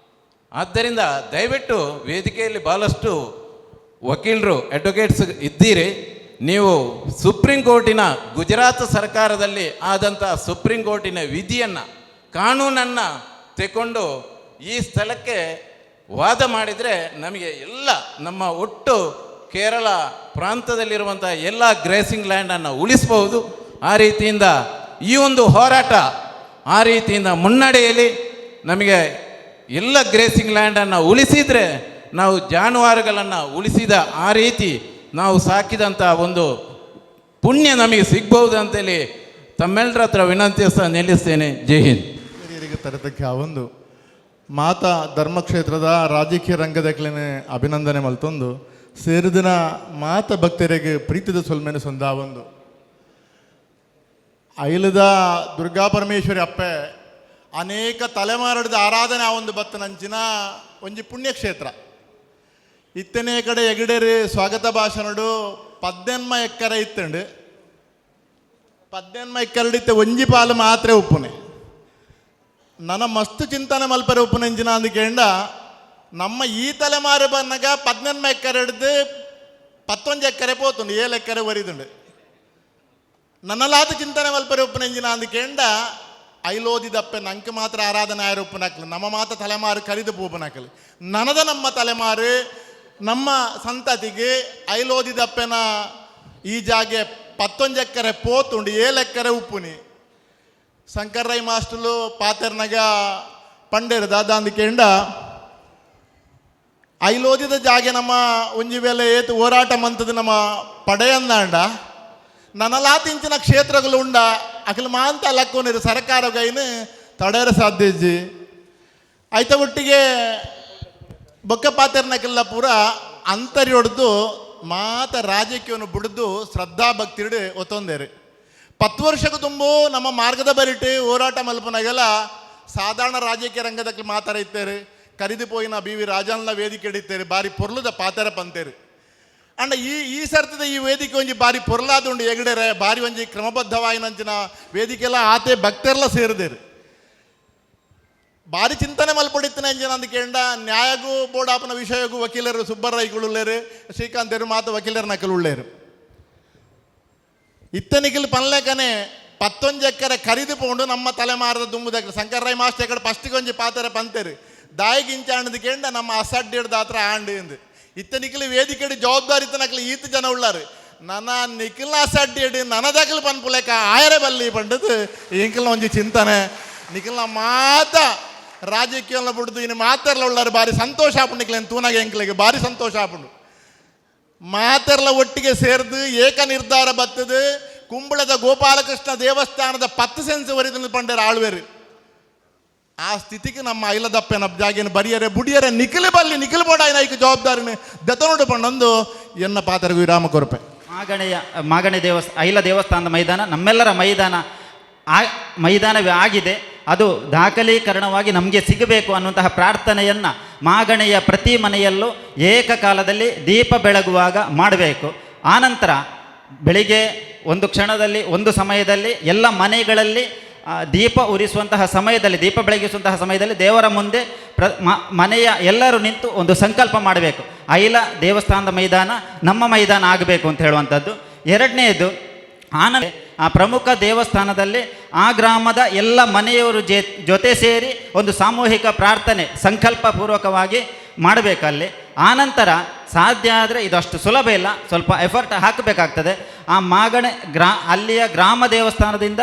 ಆದ್ದರಿಂದ ದಯವಿಟ್ಟು ವೇದಿಕೆಯಲ್ಲಿ ಭಾಳಷ್ಟು ವಕೀಲರು, ಅಡ್ವೊಕೇಟ್ಸ್ ಇದ್ದೀರಿ. ನೀವು ಸುಪ್ರೀಂ ಕೋರ್ಟಿನ ಗುಜರಾತ್ ಸರ್ಕಾರದಲ್ಲಿ ಆದಂಥ ಸುಪ್ರೀಂ ಕೋರ್ಟಿನ ವಿಧಿಯನ್ನು, ಕಾನೂನನ್ನು ತೆಕೊಂಡು ಈ ಸ್ಥಳಕ್ಕೆ ವಾದ ಮಾಡಿದರೆ ನಮಗೆ ಎಲ್ಲ ನಮ್ಮ ಒಟ್ಟು ಕೇರಳ ಪ್ರಾಂತದಲ್ಲಿರುವಂಥ ಎಲ್ಲ ಗ್ರೇಸಿಂಗ್ ಲ್ಯಾಂಡನ್ನು ಉಳಿಸ್ಬೋದು. ಆ ರೀತಿಯಿಂದ ಈ ಒಂದು ಹೋರಾಟ ಆ ರೀತಿಯಿಂದ ಮುನ್ನಡೆಯಲಿ. ನಮಗೆ ಎಲ್ಲ ಗ್ರೇಸಿಂಗ್ ಲ್ಯಾಂಡನ್ನು ಉಳಿಸಿದರೆ ನಾವು ಜಾನುವಾರುಗಳನ್ನು ಉಳಿಸಿದ ಆ ರೀತಿ ನಾವು ಸಾಕಿದಂಥ ಒಂದು ಪುಣ್ಯ ನಮಗೆ ಸಿಗ್ಬಹುದು ಅಂತೇಳಿ ತಮ್ಮೆಲ್ಲರ ಹತ್ರ ವಿನಂತಿಸ್ತಾ ನಿಲ್ಲಿಸ್ತೇನೆ. ಜೈ ಹಿಂದ್. ಹಿರಿಯರಿಗೆ ತರತಕ್ಕೆ ಆ ಒಂದು ಮಾತಾ ಧರ್ಮಕ್ಷೇತ್ರದ ರಾಜಕೀಯ ರಂಗದಕ್ಲೇನೆ ಅಭಿನಂದನೆ ಮಲ್ತೊಂದು ಸೇರಿದಿನ ಮಾತ ಭಕ್ತರಿಗೆ ಪ್ರೀತಿದ ಸೊಲ್ಮೆನೆ ಸೊಂದ ಒಂದು ಐಲದ ದುರ್ಗಾ ಪರಮೇಶ್ವರಿ ಅಪ್ಪೆ ಅನೇಕ ತಲೆಮಾರದ ಆರಾಧನೆ ಆ ಒಂದು ಬತ್ತನಂಚಿನ ಒಂಜಿ ಪುಣ್ಯಕ್ಷೇತ್ರ. ಇತ್ತನೇ ಕಡೆ ಎಗಡೇರಿ ಸ್ವಾಗತ ಭಾಷಣಡು 18 ಎಕರೆ ಇತ್ತಂಡು 18 ಎಕರೆ ಇತ್ತೆ ಒಂಜಿ ಪಾಲು ಮಾತ್ರ ಉಪ್ಪುನೆ ನನ್ನ ಮಸ್ತ್ ಚಿಂತನೆ ಮಲ್ಪರೆ ಉಪ್ಪುನೆಂಚಿನ ಅಂದ್ಕೇಂಡ ನಮ್ಮ ಈ ತಲೆಮಾರು ಬಂದಾಗ 18 ಎಕರೆ ಹಿಡ್ದು 11 ಎಕರೆ ಪೋತುಂಡು 7 ಎಕರೆ ಒರಿದುಂಡು ನನ್ನಲಾತ ಚಿಂತನೆ ಮಲ್ಪರೆ ಉಪ್ಪುನೆಂಚಿನ ಅಂದ್ಕೇಂಡ ಐಲೋದಿದಪ್ಪೆ ನಂಗೆ ಮಾತ್ರ ಆರಾಧನೆ ಆಯ್ರ ಉಪ್ಪುನಾಕಲು ನಮ್ಮ ಮಾತ್ರ ತಲೆಮಾರು ಕರಿದು ಪೂಪನಾಕಲು ನನದ ನಮ್ಮ ತಲೆಮಾರು ನಮ್ಮ ಸಂತತಿಗೆ ಐಲೋದಿದಪ್ಪೆನ ಈ ಜಾಗೆ 11 ಎಕರೆ ಪೋತುಂಡು 7 ಎಕರೆ ಉಪ್ಪುನಿ ಶಂಕರ್ರೈ ಮಾಸ್ಟರ್ಲು ಪಾತೆರ್ನಾಗ ಪಂಡೇರು ದಾದ ಅಂದ್ಕೇಂಡ ಐಲೋದಿದ ಜಾಗೆ ನಮ್ಮ ಒಂಜಿ ವೇಳೆ ಏತು ಹೋರಾಟ ಮಂತದ ನಮ್ಮ ಪಡೆಯಂದಾಂಡ ನನಲಾತಿಂಚಿನ ಕ್ಷೇತ್ರಗಳು ಉಂಡ ಅಕಲು ಮಾಂತ ಲಕ್ಕೋನಿರು ಸರ್ಕಾರಗೈನು ತಡೆಯರ ಸಾಧ್ಯಜಿ ಆಯ್ತ ಒಟ್ಟಿಗೆ ಬೊಕ್ಕ ಪಾತೆರ್ನಕ್ಕೆಲ್ಲ ಪೂರ ಅಂತರಿ ಹೊಡೆದು ಮಾತ ರಾಜಕೀಯವನ್ನು ಬಿಡ್ದು ಶ್ರದ್ಧಾ ಭಕ್ತಿಡು ಒತ್ತೊಂದೇರು 10 ವರ್ಷಕ್ಕೂ ತುಂಬು ನಮ್ಮ ಮಾರ್ಗದ ಬರಿಟ್ಟು ಹೋರಾಟ ಮಲ್ಪನಾಗೆಲ್ಲ ಸಾಧಾರಣ ರಾಜಕೀಯ ರಂಗದಕ್ಕೆ ಮಾತಾಡ ಇತ್ತೇರು ಕರಿದು ಪೋಯಿನ ಬಿ ವಿ ರಾಜಾನ್ಲ ವೇದಿಕೆ ಇಡಿತ್ತೇರು ಬಾರಿ ಪೊರ್ಲುದ ಪಾತೆರ ಪಂತೇರು ಅಂಡ ಈ ಸರ್ತಿದ ಈ ವೇದಿಕೆ ಒಂಜಿ ಬಾರಿ ಪೊರ್ಲಾದುಂಡು ಎಗಡೇರೆ ಬಾರಿ ಒಂಜಿ ಕ್ರಮಬದ್ಧವಾಯಿನಂಚಿನ ವೇದಿಕೆ ಎಲ್ಲ ಆತೆ ಭಕ್ತರೆಲ್ಲ ಸೇರಿದೇರು ಬಾರಿ ಚಿಂತನೆ ಮಲ್ಪಡಿತ್ತನೆ ಅಂಜಿನ ಅಂದ್ಕೇಂಡ ನ್ಯಾಯಗೂ ಬೋಡಾಪನ ವಿಷಯಗೂ ವಕೀಲರು ಸುಬ್ಬರೈಗಳು ಉಳ್ಳೇರು ಶ್ರೀಕಾಂತರು ಮಾತು ವಕೀಲರ ನಕಲು ಉಳ್ಳೇರು ಇತ್ತನಿಗಿಲ್ ಪನ್ಲೇಕನೆ 11 ಎಕರೆ ಕರಿದು ಪೋಂಡು ನಮ್ಮ ತಲೆಮಾರದ ದುಂಬುದ ಶಂಕರ್ರೈ ಮಾಸ್ಟರ್ ಎಕಡೆ ಫಸ್ಟಿಗೆ ಒಂಜಿ ಪಾತೆರ ಪಂತೇರು ದಾಯಿಗಿಂಚ ಅಂದ್ಕೇಂಡ ನಮ್ಮ ಅಸಡ್ಡಿ ಹಿಡ್ದು ಹತ್ರ ಆಂಡು ಎಂದು ಇತ್ತನಿಕಲ್ ವೇದಿಕೆ ಜವಾಬ್ದಾರಿ ನಕಲು ಈತ ಜನ ಉಳ್ಳಾರು ನನ್ನ ನಿಖಿಲ್ನ ಅಸಡ್ಡಿ ಹಿಡಿ ನನದಕಲು ಪನ್ಪುಲೇಕ ಆಯರೆ ಬಲ್ಲಿ ಪಂಡದು ಇಂಕಲ್ನ ಒಂಜಿ ಚಿಂತನೆ ನಿಖಿಲ್ನ ಮಾತ ರಾಜಕೀಯ ಬಿಡ್ದು ಇನ್ನು ಮಾತೆರ್ಲ ಉಳ್ಳಾರು ಬಾರಿ ಸಂತೋಷ ಆಪುಂಡು ನಿಖಿಲೇನು ತೂನಾಗ ಎಂಕ್ಲಿಗೆ ಬಾರಿ ಸಂತೋಷ ಆಪುಂಡು ಮಾತೆರ್ಲ ಒಟ್ಟಿಗೆ ಸೇರಿದು ಏಕ ನಿರ್ಧಾರ ಬತ್ತದು ಕುಂಬಳದ ಗೋಪಾಲಕೃಷ್ಣ ದೇವಸ್ಥಾನದ 10 ಸೆನ್ಸ್ ವರಿದು ಪಂಡೇರು ಆಳ್ವೇರು ಆ ಸ್ಥಿತಿಗೆ ನಮ್ಮ ಐಲದಪ್ಪನ ಜಾಗೇನು ಬರಿಯರೆ ಬುಡಿಯರೆ ನಿಖಿಲ್ ಬಲ್ಲಿ ನಿಖಿಲ್ ಬೋಡ ಐಕ ಜವಾಬ್ದಾರಿನ ದತ್ತನೋಡು ಪಂಡೊಂದು ಎನ್ನ ಪಾತ್ರಗೂ ವಿರಾಮ ಕೊರಪೆ ಮಾಗಣೆ ಐಲ ದೇವಸ್ಥಾನದ ಮೈದಾನ ನಮ್ಮೆಲ್ಲರ ಮೈದಾನವೇ ಆಗಿದೆ. ಅದು ದಾಖಲೀಕರಣವಾಗಿ ನಮಗೆ ಸಿಗಬೇಕು ಅನ್ನುವಂತಹ ಪ್ರಾರ್ಥನೆಯನ್ನು ಮಾಗಣೆಯ ಪ್ರತಿ ಮನೆಯಲ್ಲೂ ಏಕಕಾಲದಲ್ಲಿ ದೀಪ ಬೆಳಗುವಾಗ ಮಾಡಬೇಕು. ಆನಂತರ ಬೆಳಿಗ್ಗೆ ಒಂದು ಕ್ಷಣದಲ್ಲಿ ಒಂದು ಸಮಯದಲ್ಲಿ ಎಲ್ಲ ಮನೆಗಳಲ್ಲಿ ದೀಪ ಉರಿಸುವಂತಹ ಸಮಯದಲ್ಲಿ, ದೀಪ ಬೆಳಗಿಸುವಂತಹ ಸಮಯದಲ್ಲಿ ದೇವರ ಮುಂದೆ ಮನೆಯ ಎಲ್ಲರೂ ನಿಂತು ಒಂದು ಸಂಕಲ್ಪ ಮಾಡಬೇಕು, ಐಲ ದೇವಸ್ಥಾನದ ಮೈದಾನ ನಮ್ಮ ಮೈದಾನ ಆಗಬೇಕು ಅಂತ ಹೇಳುವಂಥದ್ದು. ಎರಡನೆಯದು, ಆನಂತರ ಆ ಪ್ರಮುಖ ದೇವಸ್ಥಾನದಲ್ಲಿ ಆ ಗ್ರಾಮದ ಎಲ್ಲ ಮನೆಯವರು ಜೊತೆ ಸೇರಿ ಒಂದು ಸಾಮೂಹಿಕ ಪ್ರಾರ್ಥನೆ ಸಂಕಲ್ಪ ಪೂರ್ವಕವಾಗಿ ಮಾಡಬೇಕಲ್ಲಿ. ಆನಂತರ ಸಾಧ್ಯ ಆದರೆ ಇದು ಅಷ್ಟು ಸುಲಭ ಇಲ್ಲ, ಸ್ವಲ್ಪ ಎಫರ್ಟ್ ಹಾಕಬೇಕಾಗ್ತದೆ. ಆ ಮಾಗಣೆ ಅಲ್ಲಿಯ ಗ್ರಾಮ ದೇವಸ್ಥಾನದಿಂದ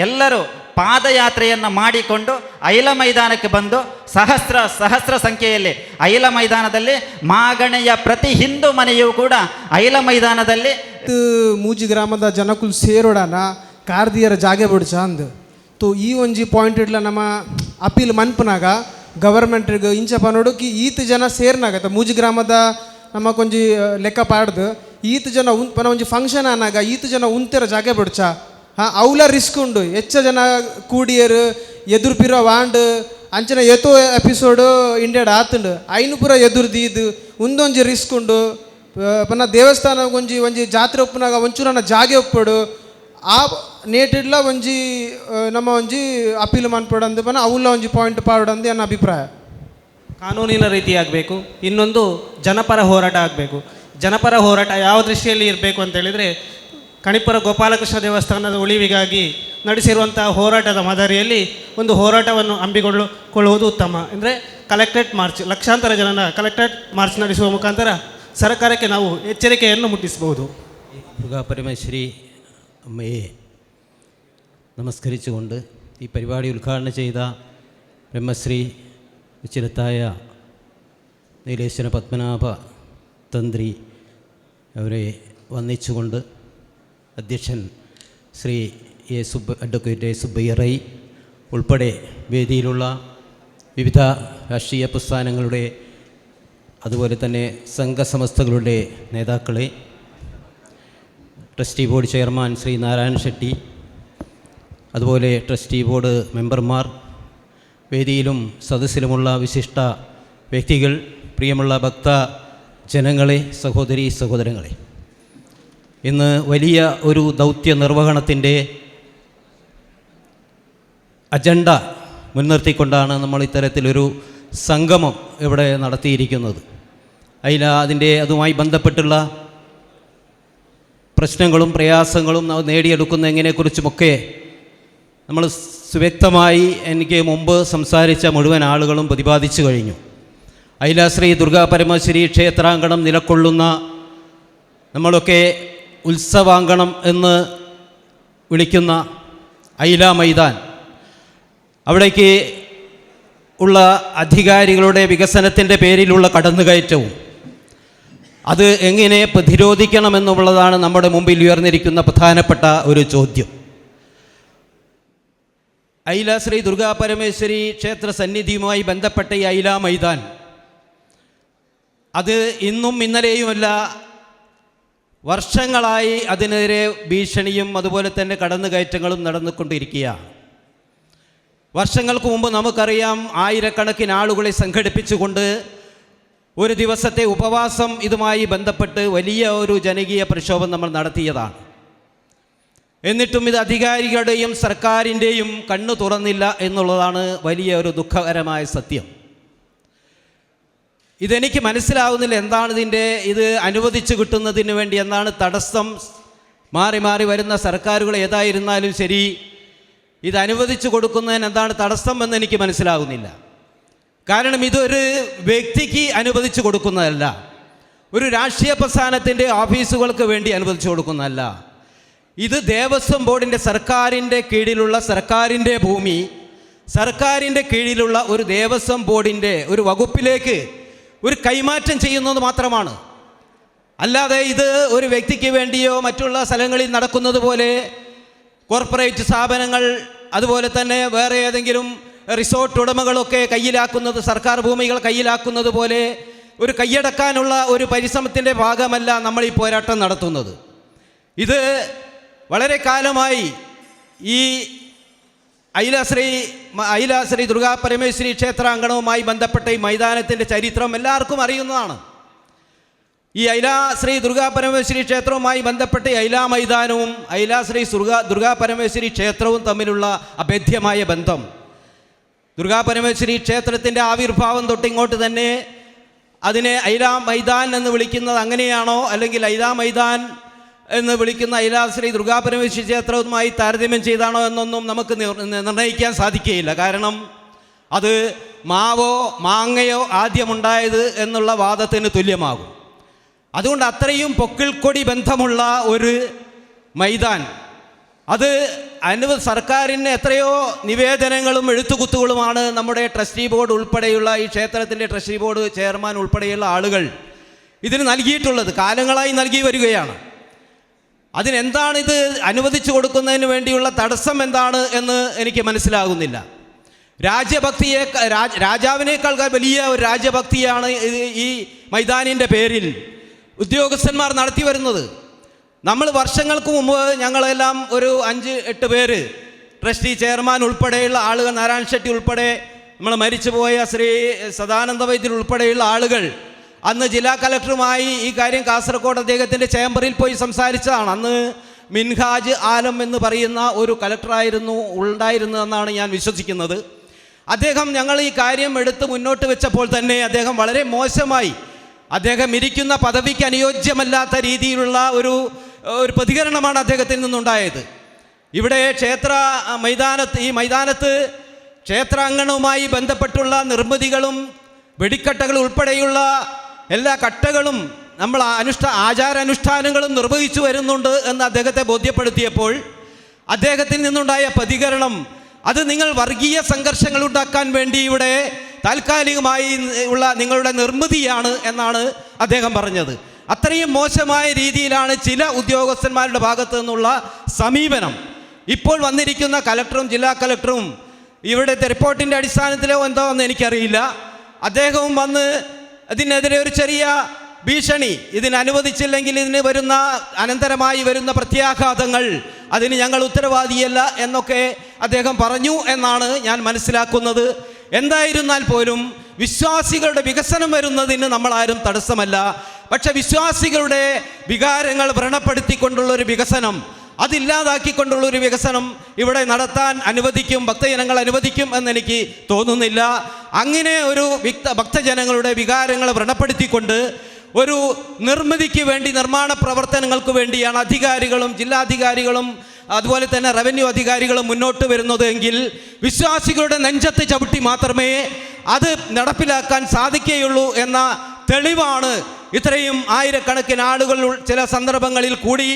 ಎಲ್ಲರೂ ಪಾದಯಾತ್ರೆಯನ್ನು ಮಾಡಿಕೊಂಡು ಐಲ ಮೈದಾನಕ್ಕೆ ಬಂದು ಸಹಸ್ರ ಸಂಖ್ಯೆಯಲ್ಲಿ ಐಲ ಮೈದಾನದಲ್ಲಿ ಮಾಗಣೆಯ ಪ್ರತಿ ಹಿಂದೂ ಮನೆಯೂ ಕೂಡ ಐಲ ಮೈದಾನದಲ್ಲಿ ಮೂಜಿ ಗ್ರಾಮದ ಜನಕುಲ್ ಸೇರೋಡನ ಕಾರ್ದಿಯರ ಜಾಗೆ ಬಿಡ್ಸ ಅಂದ್ ತೋ ಈ ಒಂಜಿ ಪಾಯಿಂಟ್ ಇಡ್ಲ ನಮ್ಮ ಅಪೀಲ್ ಮನ್ಪನಾಗ ಗವರ್ಮೆಂಟ್ಗೆ ಇಂಚ ಪನೋಡುಕಿ ಈತ್ ಜನ ಸೇರ್ನಾಗತ್ತ ಮೂಜಿ ಗ್ರಾಮದ ನಮ್ಮ ಕೊಂಜಿ ಲೆಕ್ಕ ಪಾಡ್ದು ಈತ್ ಜನ ಪನ ಒಂಜಿ ಫಂಕ್ಷನ್ ಅನ್ನಾಗ ಈತ್ ಜನ ಉಂತೆರ ಜಾಗೆ ಬಿಡ್ಚ ಅವಲ ರಿಸ್ಕ್ ಉಂಡು ಹೆಚ್ಚ ಜನ ಕೂಡಿಯರು ಎದುರು ಪಿರೋ ವಾಂಡ್ ಅಂಚನ ಎತ್ತೋ ಎಪಿಸೋಡು ಇಂಡಿಯಾಡ್ ಆತುಂಡು ಐನು ಪೂರ ಎದುರು ದೀದು ಉಂದೊಂಜಿ ರಿಸ್ಕ್ ಉಂಡು ಪನ ದೇವಸ್ಥಾನ ಒಂಜಿ ಜಾತ್ರೆ ಒಪ್ಪನಾಗ ಒಂಚೂರನ ಜಾಗೆ ಒಪ್ಪಡು ಆ ನೇಟಿಡ್ಲ ಒಂಜಿ ನಮ್ಮ ಒಂಜಿ ಅಪೀಲ್ ಮನ್ಪಡಂದು ಪನ ಅವಲ್ಲ ಒಂಜಿ ಪಾಯಿಂಟ್ ಪಾಡಂದು ನನ್ನ ಅಭಿಪ್ರಾಯ. ಕಾನೂನಿನ ರೀತಿ ಆಗಬೇಕು. ಇನ್ನೊಂದು ಜನಪರ ಹೋರಾಟ ಆಗಬೇಕು. ಜನಪರ ಹೋರಾಟ ಯಾವ ದೃಷ್ಟಿಯಲ್ಲಿ ಇರಬೇಕು ಅಂತೇಳಿದರೆ ಕಣಿಪುರ ಗೋಪಾಲಕೃಷ್ಣ ದೇವಸ್ಥಾನದ ಉಳಿವಿಗಾಗಿ ನಡೆಸಿರುವಂಥ ಹೋರಾಟದ ಮಾದರಿಯಲ್ಲಿ ಒಂದು ಹೋರಾಟವನ್ನು ಹಮ್ಮಿಕೊಳ್ಳುವುದು ಉತ್ತಮ. ಅಂದರೆ ಕಲೆಕ್ಟರೇಟ್ ಮಾರ್ಚ್, ಲಕ್ಷಾಂತರ ಜನನ ಕಲೆಕ್ಟರೇಟ್ ಮಾರ್ಚ್ ನಡೆಸುವ ಮುಖಾಂತರ സർക്കാരಕ್ಕೆ ನಾವು ಎಚ್ಚರಿಕೆಯನ್ನು മുട്ടിಸಬಹುದು. പരമേശ്വരി അമ്മയെ നമസ്കരിച്ചുകൊണ്ട് ഈ പരിപാടി ഉദ്ഘാടനം ചെയ്ത ബ്രഹ്മശ്രീ ചിരത്തായ നീലേശ്വര പത്മനാഭ തന്ത്രി അവരെ വന്ദിച്ചുകൊണ്ട് അധ്യക്ഷൻ ശ്രീ അഡ്വക്കേറ്റ് എ സുബ്ബയ്യ റൈ ഉൾപ്പെടെ വേദിയിലുള്ള വിവിധ രാഷ്ട്രീയ പ്രസ്ഥാനങ്ങളുടെ അതുപോലെ തന്നെ സംഘസംസ്ഥകളുടെ നേതാക്കളെ, trustee board chairman Shri Narayana Shetty, അതുപോലെ ട്രസ്റ്റി ബോർഡ് മെമ്പർമാർ, വേദിയിലും സദസ്സിലുമുള്ള വിശിഷ്ട വ്യക്തികൾ, പ്രിയമുള്ള ഭക്ത ജനങ്ങളെ, സഹോദരീ സഹോദരങ്ങളെ, ഇന്ന് വലിയ ഒരു ദൗത്യ നിർവഹണത്തിൻ്റെ അജണ്ട മുൻനിർത്തിക്കൊണ്ടാണ് നമ്മൾ ഇത്തരത്തിലൊരു സംഗമം ഇവിടെ നടത്തിയിരിക്കുന്നത്. അതുമായി ബന്ധപ്പെട്ടുള്ള പ്രശ്നങ്ങളും പ്രയാസങ്ങളും നേടിയെടുക്കുന്നതിനെക്കുറിച്ചുമൊക്കെ നമ്മൾ സുവ്യക്തമായി എനിക്ക് മുമ്പ് സംസാരിച്ച മുഴുവൻ ആളുകളും പ്രതിപാദിച്ചു കഴിഞ്ഞു. ശ്രീ ദുർഗാ പരമേശ്വരി ക്ഷേത്രാങ്കണം നിലകൊള്ളുന്ന നമ്മളൊക്കെ ഉത്സവാങ്കണം എന്ന് വിളിക്കുന്ന ഐല മൈതാൻ, അവിടേക്ക് ഉള്ള അധികാരികളുടെ വികസനത്തിൻ്റെ പേരിലുള്ള കടന്നുകയറ്റവും അത് എങ്ങനെ പ്രതിരോധിക്കണമെന്നുള്ളതാണ് നമ്മുടെ മുമ്പിൽ ഉയർന്നിരിക്കുന്ന പ്രധാനപ്പെട്ട ഒരു ചോദ്യം. ശ്രീ ദുർഗാ പരമേശ്വരി ക്ഷേത്ര സന്നിധിയുമായി ബന്ധപ്പെട്ട ഈ ഐല മൈതാൻ അത് ഇന്നും ഇന്നലെയുമല്ല, വർഷങ്ങളായി അതിനെതിരെ ഭീഷണിയും അതുപോലെ തന്നെ കടന്നുകയറ്റങ്ങളും നടന്നുകൊണ്ടിരിക്കുകയാണ്. വർഷങ്ങൾക്ക് മുമ്പ് നമുക്കറിയാം, ആയിരക്കണക്കിന് ആളുകളെ സംഘടിപ്പിച്ചുകൊണ്ട് ഒരു ദിവസത്തെ ഉപവാസം ഇതുമായി ബന്ധപ്പെട്ട് വലിയ ഒരു ജനകീയ പ്രക്ഷോഭം നമ്മൾ നടത്തിയതാണ്. എന്നിട്ടും ഇത് അധികാരികളുടെയും സർക്കാരിൻ്റെയും കണ്ണു തുറന്നില്ല എന്നുള്ളതാണ് വലിയ ഒരു ദുഃഖകരമായ സത്യം. ഇതെനിക്ക് മനസ്സിലാവുന്നില്ല, എന്താണ് ഇത് അനുവദിച്ചു കിട്ടുന്നതിന് വേണ്ടി എന്താണ് തടസ്സം? മാറി മാറി വരുന്ന സർക്കാരുകൾ ഏതായിരുന്നാലും ശരി, ഇത് അനുവദിച്ചു കൊടുക്കുന്നതിന് എന്താണ് തടസ്സം എന്ന് എനിക്ക് മനസ്സിലാകുന്നില്ല. കാരണം ഇതൊരു വ്യക്തിക്ക് അനുവദിച്ചു കൊടുക്കുന്നതല്ല, ഒരു രാഷ്ട്രീയ പ്രസ്ഥാനത്തിൻ്റെ ഓഫീസുകൾക്ക് വേണ്ടി അനുവദിച്ചു കൊടുക്കുന്നതല്ല. ഇത് ദേവസ്വം ബോർഡിൻ്റെ, സർക്കാരിൻ്റെ കീഴിലുള്ള സർക്കാരിൻ്റെ ഭൂമി, സർക്കാരിൻ്റെ കീഴിലുള്ള ഒരു ദേവസ്വം ബോർഡിൻ്റെ ഒരു വകുപ്പിലേക്ക് ഒരു കൈമാറ്റം ചെയ്യുന്നത് മാത്രമാണ്. അല്ലാതെ ഇത് ഒരു വ്യക്തിക്ക് വേണ്ടിയോ മറ്റുള്ള സ്ഥലങ്ങളിൽ നടക്കുന്നത് പോലെ കോർപ്പറേറ്റ് സ്ഥാപനങ്ങൾ, അതുപോലെ തന്നെ വേറെ ഏതെങ്കിലും റിസോർട്ട് ഉടമകളൊക്കെ കയ്യിലാക്കുന്നത്, സർക്കാർ ഭൂമികൾ കയ്യിലാക്കുന്നത് പോലെ ഒരു കൈയടക്കാനുള്ള ഒരു പരിശ്രമത്തിൻ്റെ ഭാഗമല്ല നമ്മൾ ഈ പോരാട്ടം നടത്തുന്നത്. ഇത് വളരെ കാലമായി ഈ ശ്രീ ദുർഗാ പരമേശ്വരി ക്ഷേത്രാങ്കണവുമായി ബന്ധപ്പെട്ട ഈ മൈതാനത്തിൻ്റെ ചരിത്രം എല്ലാവർക്കും അറിയുന്നതാണ്. ഈ ശ്രീ ദുർഗാ പരമേശ്വരി ക്ഷേത്രവുമായി ബന്ധപ്പെട്ട ഐല മൈതാനവും ശ്രീ ദുർഗാ പരമേശ്വരി ക്ഷേത്രവും തമ്മിലുള്ള അഭേദ്യമായ ബന്ധം, ദുർഗാ പരമേശ്വരി ക്ഷേത്രത്തിൻ്റെ ആവിർഭാവം തൊട്ടിങ്ങോട്ട് തന്നെ അതിനെ ഐല മൈതാൻ എന്ന് വിളിക്കുന്നത് അങ്ങനെയാണോ, അല്ലെങ്കിൽ ഐല മൈതാൻ എന്ന് വിളിക്കുന്ന ശ്രീ ദുർഗാ പരമേശ്വരി ക്ഷേത്രവുമായി താരതമ്യം ചെയ്താണോ എന്നൊന്നും നമുക്ക് നിർണ്ണയിക്കാൻ സാധിക്കുകയില്ല. കാരണം അത് മാവോ മാങ്ങയോ ആദ്യമുണ്ടായത് എന്നുള്ള വാദത്തിന് തുല്യമാകും. അതുകൊണ്ട് അത്രയും പൊക്കിൾക്കൊടി ബന്ധമുള്ള ഒരു മൈതാൻ, അത് സർക്കാരിന് എത്രയോ നിവേദനങ്ങളും എഴുത്തുകുത്തുകളുമാണ് നമ്മുടെ ട്രസ്റ്റി ബോർഡ് ഉൾപ്പെടെയുള്ള ഈ ക്ഷേത്രത്തിൻ്റെ ട്രസ്റ്റി ബോർഡ് ചെയർമാൻ ഉൾപ്പെടെയുള്ള ആളുകൾ ഇതിന് നൽകിയിട്ടുള്ളത്, കാലങ്ങളായി നൽകി വരികയാണ്. അതിനെന്താണിത് അനുവദിച്ചു കൊടുക്കുന്നതിന് വേണ്ടിയുള്ള തടസ്സം എന്താണ് എന്ന് എനിക്ക് മനസ്സിലാകുന്നില്ല. രാജാവിനേക്കാൾ വലിയ ഒരു രാജ്യഭക്തിയാണ് ഈ മൈതാനിൻ്റെ പേരിൽ ഉദ്യോഗസ്ഥന്മാർ നടത്തി വരുന്നത്. നമ്മൾ വർഷങ്ങൾക്ക് മുമ്പ് ഞങ്ങളെല്ലാം ഒരു 5-8 പേര്, ട്രസ്റ്റി ചെയർമാൻ ഉൾപ്പെടെയുള്ള ആളുകൾ, നാരായണ ഷെട്ടി ഉൾപ്പെടെ, നമ്മൾ മരിച്ചുപോയ ശ്രീ സദാനന്ദ വൈദ്യർ ഉൾപ്പെടെയുള്ള ആളുകൾ അന്ന് ജില്ലാ കലക്ടറുമായി ഈ കാര്യം കാസർഗോഡ് അദ്ദേഹത്തിൻ്റെ ചേംബറിൽ പോയി സംസാരിച്ചതാണ്. അന്ന് മിൻഹാജ് ആലം എന്ന് പറയുന്ന ഒരു കലക്ടറായിരുന്നു ഉണ്ടായിരുന്നതെന്നാണ് ഞാൻ വിശ്വസിക്കുന്നത്. അദ്ദേഹം ഞങ്ങൾ ഈ കാര്യം എടുത്ത് മുന്നോട്ട് വെച്ചപ്പോൾ തന്നെ അദ്ദേഹം വളരെ മോശമായി, അദ്ദേഹം ഇരിക്കുന്ന പദവിക്ക് അനുയോജ്യമല്ലാത്ത രീതിയിലുള്ള ഒരു പ്രതികരണമാണ് അദ്ദേഹത്തിൽ നിന്നുണ്ടായത്. ഇവിടെ ഈ മൈതാനത്ത് ക്ഷേത്രാങ്കണവുമായി ബന്ധപ്പെട്ടുള്ള നിർമ്മിതികളും വെടിക്കട്ടകൾ ഉൾപ്പെടെയുള്ള എല്ലാ കട്ടകളും നമ്മൾ ആചാരാനുഷ്ഠാനങ്ങളും നിർവഹിച്ചു വരുന്നുണ്ട് എന്ന് അദ്ദേഹത്തെ ബോധ്യപ്പെടുത്തിയപ്പോൾ അദ്ദേഹത്തിൽ നിന്നുണ്ടായ പ്രതികരണം, അത് നിങ്ങൾ വർഗീയ സംഘർഷങ്ങൾ ഉണ്ടാക്കാൻ വേണ്ടി ഇവിടെ താൽക്കാലികമായി ഉള്ള നിങ്ങളുടെ നിർമ്മിതിയാണ് എന്നാണ് അദ്ദേഹം പറഞ്ഞത്. അത്രയും മോശമായ രീതിയിലാണ് ചില ഉദ്യോഗസ്ഥന്മാരുടെ ഭാഗത്തു നിന്നുള്ള സമീപനം. ഇപ്പോൾ വന്നിരിക്കുന്ന കലക്ടറും ജില്ലാ കലക്ടറും ഇവിടുത്തെ റിപ്പോർട്ടിൻ്റെ അടിസ്ഥാനത്തിലോ എന്തോ എന്ന് എനിക്കറിയില്ല, അദ്ദേഹവും വന്ന് ഇതിനെതിരെ ഒരു ചെറിയ ഭീഷണി, ഇതിനനുവദിച്ചില്ലെങ്കിൽ ഇതിന് വരുന്ന അനന്തരമായി വരുന്ന പ്രത്യാഘാതങ്ങൾ, അതിന് ഞങ്ങൾ ഉത്തരവാദിയല്ല എന്നൊക്കെ അദ്ദേഹം പറഞ്ഞു എന്നാണ് ഞാൻ മനസ്സിലാക്കുന്നത്. എന്തായിരുന്നാൽ പോലും വിശ്വാസികളുടെ വികസനം വരുന്നതിന് നമ്മളാരും തടസ്സമല്ല. പക്ഷെ വിശ്വാസികളുടെ വികാരങ്ങൾ വ്രണപ്പെടുത്തിക്കൊണ്ടുള്ളൊരു വികസനം, അതില്ലാതാക്കിക്കൊണ്ടുള്ളൊരു വികസനം ഇവിടെ നടത്താൻ ഭക്തജനങ്ങൾ അനുവദിക്കും എന്നെനിക്ക് തോന്നുന്നില്ല. അങ്ങനെ ഒരു ഭക്തജനങ്ങളുടെ വികാരങ്ങൾ വ്രണപ്പെടുത്തിക്കൊണ്ട് ഒരു നിർമ്മിതിക്ക് വേണ്ടി, നിർമ്മാണ പ്രവർത്തനങ്ങൾക്ക് വേണ്ടിയാണ് അധികാരികളും ജില്ലാധികാരികളും അതുപോലെ തന്നെ റവന്യൂ അധികാരികളും മുന്നോട്ട് വരുന്നത് എങ്കിൽ വിശ്വാസികളുടെ നെഞ്ചത്ത് ചവിട്ടി മാത്രമേ അത് നടപ്പിലാക്കാൻ സാധിക്കുകയുള്ളൂ എന്ന തെളിവാണ് ഇത്രയും ആയിരക്കണക്കിന് ആളുകൾ ചില സന്ദർഭങ്ങളിൽ കൂടി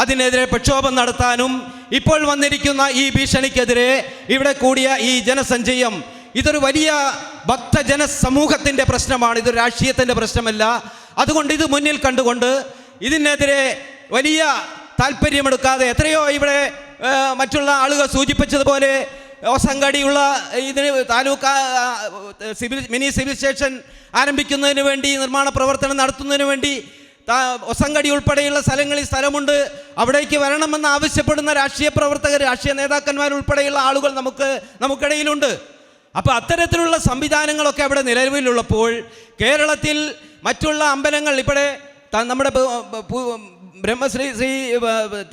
അതിനെതിരെ പ്രക്ഷോഭം നടത്താനും ഇപ്പോൾ വന്നിരിക്കുന്ന ഈ ഭീഷണിക്കെതിരെ ഇവിടെ കൂടിയ ഈ ജനസഞ്ചയം. ഇതൊരു വലിയ ഭക്തജന സമൂഹത്തിൻ്റെ പ്രശ്നമാണ്, ഇതൊരു രാഷ്ട്രീയത്തിൻ്റെ പ്രശ്നമല്ല. അതുകൊണ്ട് ഇത് മുന്നിൽ കണ്ടുകൊണ്ട് ഇതിനെതിരെ വലിയ താല്പര്യമെടുക്കാതെ, എത്രയോ ഇവിടെ മറ്റുള്ള ആളുകൾ സൂചിപ്പിച്ചതുപോലെ ഒസങ്കടിയുള്ള ഇതിന് താലൂക്ക് മിനി സിവിൽ സ്റ്റേഷൻ ആരംഭിക്കുന്നതിന് വേണ്ടി, നിർമ്മാണ പ്രവർത്തനം നടത്തുന്നതിന് വേണ്ടി ഒസങ്കടി ഉൾപ്പെടെയുള്ള സ്ഥലമുണ്ട്, അവിടേക്ക് വരണമെന്ന് ആവശ്യപ്പെടുന്ന രാഷ്ട്രീയ പ്രവർത്തകർ, രാഷ്ട്രീയ നേതാക്കന്മാർ ഉൾപ്പെടെയുള്ള ആളുകൾ നമുക്കിടയിലുണ്ട്. അപ്പോൾ അത്തരത്തിലുള്ള സംവിധാനങ്ങളൊക്കെ അവിടെ നിലവിലുള്ളപ്പോൾ കേരളത്തിൽ മറ്റുള്ള അമ്പലങ്ങൾ, ഇവിടെ നമ്മുടെ ബ്രഹ്മശ്രീ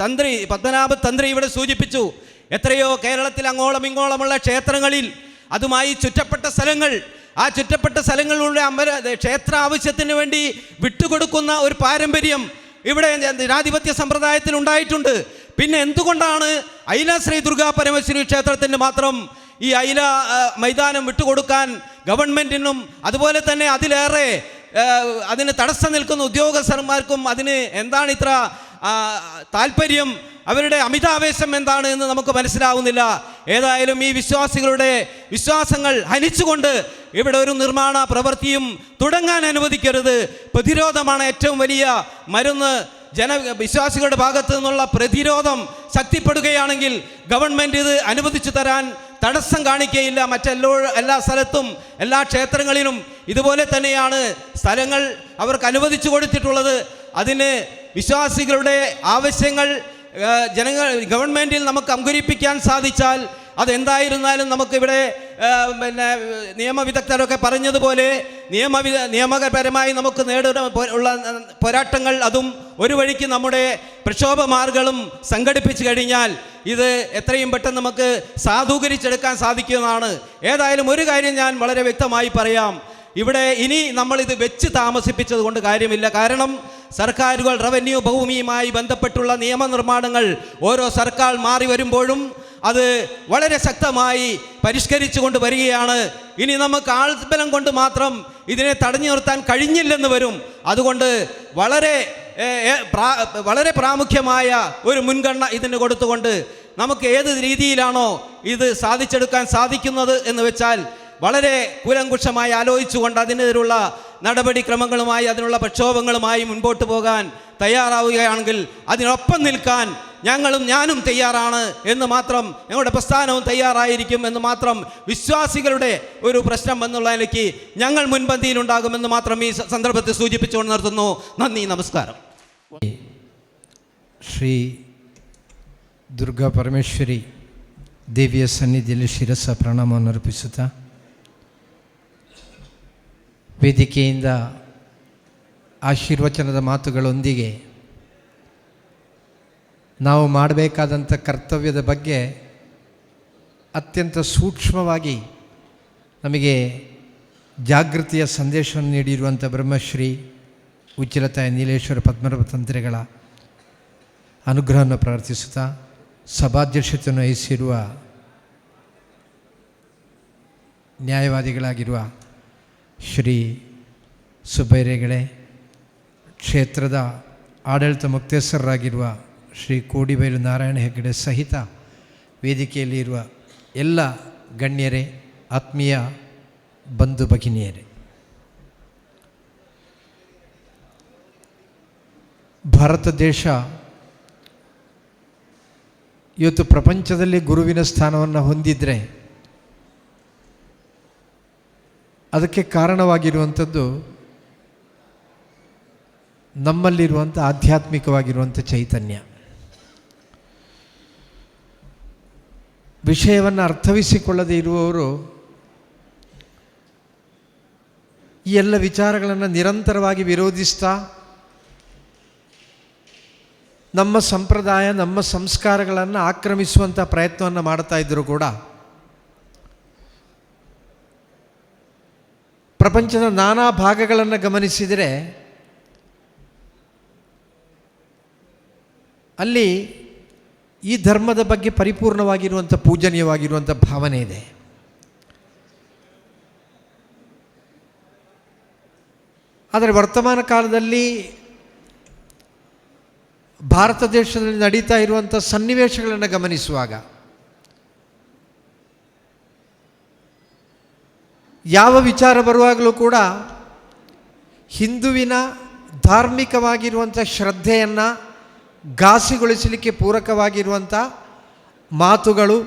തന്ത്രി പത്മനാഭ തന്ത്രി ഇവിടെ സൂചിപ്പിച്ചു, എത്രയോ കേരളത്തിൽ അങ്ങോളം ഇങ്ങോളമുള്ള ക്ഷേത്രങ്ങളിൽ അതുമായി ചുറ്റപ്പെട്ട സ്ഥലങ്ങൾ, ആ ചുറ്റപ്പെട്ട സ്ഥലങ്ങളിലൂടെ ക്ഷേത്ര ആവശ്യത്തിന് വേണ്ടി വിട്ടുകൊടുക്കുന്ന ഒരു പാരമ്പര്യം ഇവിടെ ജനാധിപത്യ സമ്പ്രദായത്തിൽ ഉണ്ടായിട്ടുണ്ട്. പിന്നെ എന്തുകൊണ്ടാണ് ഐല ശ്രീ ദുർഗാ പരമേശ്വരി ക്ഷേത്രത്തിന് മാത്രം ഈ ഐല മൈതാനം വിട്ടുകൊടുക്കാൻ ഗവൺമെൻറ്റിനും അതുപോലെ തന്നെ അതിലേറെ അതിന് തടസ്സം നിൽക്കുന്ന ഉദ്യോഗസ്ഥന്മാർക്കും അതിന് എന്താണ് ഇത്ര താല്പര്യം, അവരുടെ അമിതാവേശം എന്താണ് എന്ന് നമുക്ക് മനസ്സിലാവുന്നില്ല. ഏതായാലും ഈ വിശ്വാസികളുടെ വിശ്വാസങ്ങൾ ഹനിച്ചുകൊണ്ട് ഇവിടെ ഒരു നിർമ്മാണ പ്രവൃത്തിയും തുടങ്ങാൻ അനുവദിക്കരുത്. പ്രതിരോധമാണ് ഏറ്റവും വലിയ മരുന്ന്. വിശ്വാസികളുടെ ഭാഗത്തു നിന്നുള്ള പ്രതിരോധം ശക്തിപ്പെടുകയാണെങ്കിൽ ഗവൺമെൻറ് ഇത് അനുവദിച്ചു തരാൻ തടസ്സം കാണിക്കുകയില്ല. എല്ലാ സ്ഥലത്തും എല്ലാ ക്ഷേത്രങ്ങളിലും ഇതുപോലെ തന്നെയാണ് സ്ഥലങ്ങൾ അവർക്ക് അനുവദിച്ചു കൊടുത്തിട്ടുള്ളത്. അതിന് വിശ്വാസികളുടെ ആവശ്യങ്ങൾ ഗവൺമെൻറ്റിൽ നമുക്ക് അങ്കുരിപ്പിക്കാൻ സാധിച്ചാൽ അതെന്തായിരുന്നാലും നമുക്കിവിടെ നിയമവിദഗ്ധരൊക്കെ പറഞ്ഞതുപോലെ നിയമപരമായി നമുക്ക് ഉള്ള പോരാട്ടങ്ങൾ, അതും ഒരു വഴിക്ക് നമ്മുടെ പ്രക്ഷോഭ മാർഗങ്ങളും സംഘടിപ്പിച്ചു കഴിഞ്ഞാൽ ഇത് എത്രയും പെട്ടെന്ന് നമുക്ക് സാധൂകരിച്ചെടുക്കാൻ സാധിക്കുന്നതാണ്. ഏതായാലും ഒരു കാര്യം ഞാൻ വളരെ വ്യക്തമായി പറയാം, ഇവിടെ ഇനി നമ്മളിത് വെച്ച് താമസിപ്പിച്ചത് കൊണ്ട് കാര്യമില്ല. കാരണം സർക്കാരുകൾ റവന്യൂ ഭൂമിയുമായി ബന്ധപ്പെട്ടുള്ള നിയമനിർമ്മാണങ്ങൾ ഓരോ സർക്കാർ മാറി വരുമ്പോഴും അത് വളരെ ശക്തമായി പരിഷ്കരിച്ചു കൊണ്ട് വരികയാണ്. ഇനി നമുക്ക് ആൾബലം കൊണ്ട് മാത്രം ഇതിനെ തടഞ്ഞു നിർത്താൻ കഴിഞ്ഞില്ലെന്ന് വരും. അതുകൊണ്ട് വളരെ പ്രാമുഖ്യമായ ഒരു മുൻഗണന ഇതിന് കൊടുത്തുകൊണ്ട് നമുക്ക് ഏത് രീതിയിലാണോ ഇത് സാധിച്ചെടുക്കാൻ സാധിക്കുന്നത് എന്ന് വെച്ചാൽ വളരെ കൂലങ്കുഷമായി ആലോചിച്ചുകൊണ്ട് അതിനെതിരുള്ള നടപടിക്രമങ്ങളുമായി അതിനുള്ള പ്രക്ഷോഭങ്ങളുമായി മുൻപോട്ട് പോകാൻ തയ്യാറാവുകയാണെങ്കിൽ അതിനൊപ്പം നിൽക്കാൻ ഞാനും തയ്യാറാണ് എന്ന് മാത്രം, ഞങ്ങളുടെ പ്രസ്ഥാനവും തയ്യാറായിരിക്കും എന്ന് മാത്രം, വിശ്വാസികളുടെ ഒരു പ്രശ്നം എന്നുള്ള നിലയ്ക്ക് ഞങ്ങൾ മുൻപന്തിയിലുണ്ടാകുമെന്ന് മാത്രം ഈ സന്ദർഭത്തിൽ സൂചിപ്പിച്ചുകൊണ്ട് നിർത്തുന്നു. നന്ദി, നമസ്കാരം. ಶ್ರೀ ದುರ್ಗಾ ಪರಮೇಶ್ವರಿ ದೇವಿಯ ಸನ್ನಿಧಿಯಲ್ಲಿ ಶಿರಸ್ಸ ಪ್ರಣಾಮವನ್ನು ಅರ್ಪಿಸುತ್ತಾ ವೇದಿಕೆಯಿಂದ ಆಶೀರ್ವಚನದ ಮಾತುಗಳೊಂದಿಗೆ ನಾವು ಮಾಡಬೇಕಾದಂಥ ಕರ್ತವ್ಯದ ಬಗ್ಗೆ ಅತ್ಯಂತ ಸೂಕ್ಷ್ಮವಾಗಿ ನಮಗೆ ಜಾಗೃತಿಯ ಸಂದೇಶವನ್ನು ನೀಡಿರುವಂಥ ಬ್ರಹ್ಮಶ್ರೀ ಉಚ್ಚಿಲತಾಯ ನೀಲೇಶ್ವರ ಪದ್ಮನಾಭ ತಂತ್ರಿಗಳ ಅನುಗ್ರಹವನ್ನು ಪ್ರಾರ್ಥಿಸುತ್ತಾ ಸಭಾಧ್ಯಕ್ಷತೆಯನ್ನು ವಹಿಸಿರುವ ನ್ಯಾಯವಾದಿಗಳಾಗಿರುವ ಶ್ರೀ ಸುಬ್ಬೈರೇಗಳೆ, ಕ್ಷೇತ್ರದ ಆಡಳಿತ ಮುಕ್ತೇಶ್ವರರಾಗಿರುವ ಶ್ರೀ ಕೋಡಿಬೈಲು ನಾರಾಯಣ ಹೆಗ್ಗಡೆ ಸಹಿತ ವೇದಿಕೆಯಲ್ಲಿ ಇರುವ ಎಲ್ಲ ಗಣ್ಯರೇ, ಆತ್ಮೀಯ ಬಂಧು ಭಗಿನಿಯರೇ, ಭಾರತ ದೇಶ ಇವತ್ತು ಪ್ರಪಂಚದಲ್ಲಿ ಗುರುವಿನ ಸ್ಥಾನವನ್ನು ಹೊಂದಿದರೆ ಅದಕ್ಕೆ ಕಾರಣವಾಗಿರುವಂಥದ್ದು ನಮ್ಮಲ್ಲಿರುವಂಥ ಆಧ್ಯಾತ್ಮಿಕವಾಗಿರುವಂಥ ಚೈತನ್ಯ. ವಿಷಯವನ್ನು ಅರ್ಥವಿಸಿಕೊಳ್ಳದೇ ಇರುವವರು ಈ ಎಲ್ಲ ವಿಚಾರಗಳನ್ನು ನಿರಂತರವಾಗಿ ವಿರೋಧಿಸ್ತಾ ನಮ್ಮ ಸಂಪ್ರದಾಯ, ನಮ್ಮ ಸಂಸ್ಕಾರಗಳನ್ನು ಆಕ್ರಮಿಸುವಂಥ ಪ್ರಯತ್ನವನ್ನು ಮಾಡ್ತಾ ಇದ್ದರೂ ಕೂಡ ಪ್ರಪಂಚದ ನಾನಾ ಭಾಗಗಳನ್ನು ಗಮನಿಸಿದರೆ ಅಲ್ಲಿ ಈ ಧರ್ಮದ ಬಗ್ಗೆ ಪರಿಪೂರ್ಣವಾಗಿರುವಂಥ ಪೂಜನೀಯವಾಗಿರುವಂಥ ಭಾವನೆ ಇದೆ. ಆದರೆ ವರ್ತಮಾನ ಕಾಲದಲ್ಲಿ ಭಾರತ ದೇಶದಲ್ಲಿ ನಡೀತಾ ಇರುವಂಥ ಸನ್ನಿವೇಶಗಳನ್ನು ಗಮನಿಸುವಾಗ ಯಾವ ವಿಚಾರ ಬರುವಾಗಲೂ ಕೂಡ ಹಿಂದುವಿನ ಧಾರ್ಮಿಕವಾಗಿರುವಂಥ ಶ್ರದ್ಧೆಯನ್ನು ಘಾಸಿಗೊಳಿಸಲಿಕ್ಕೆ ಪೂರಕವಾಗಿರುವಂಥ ಮಾತುಗಳು,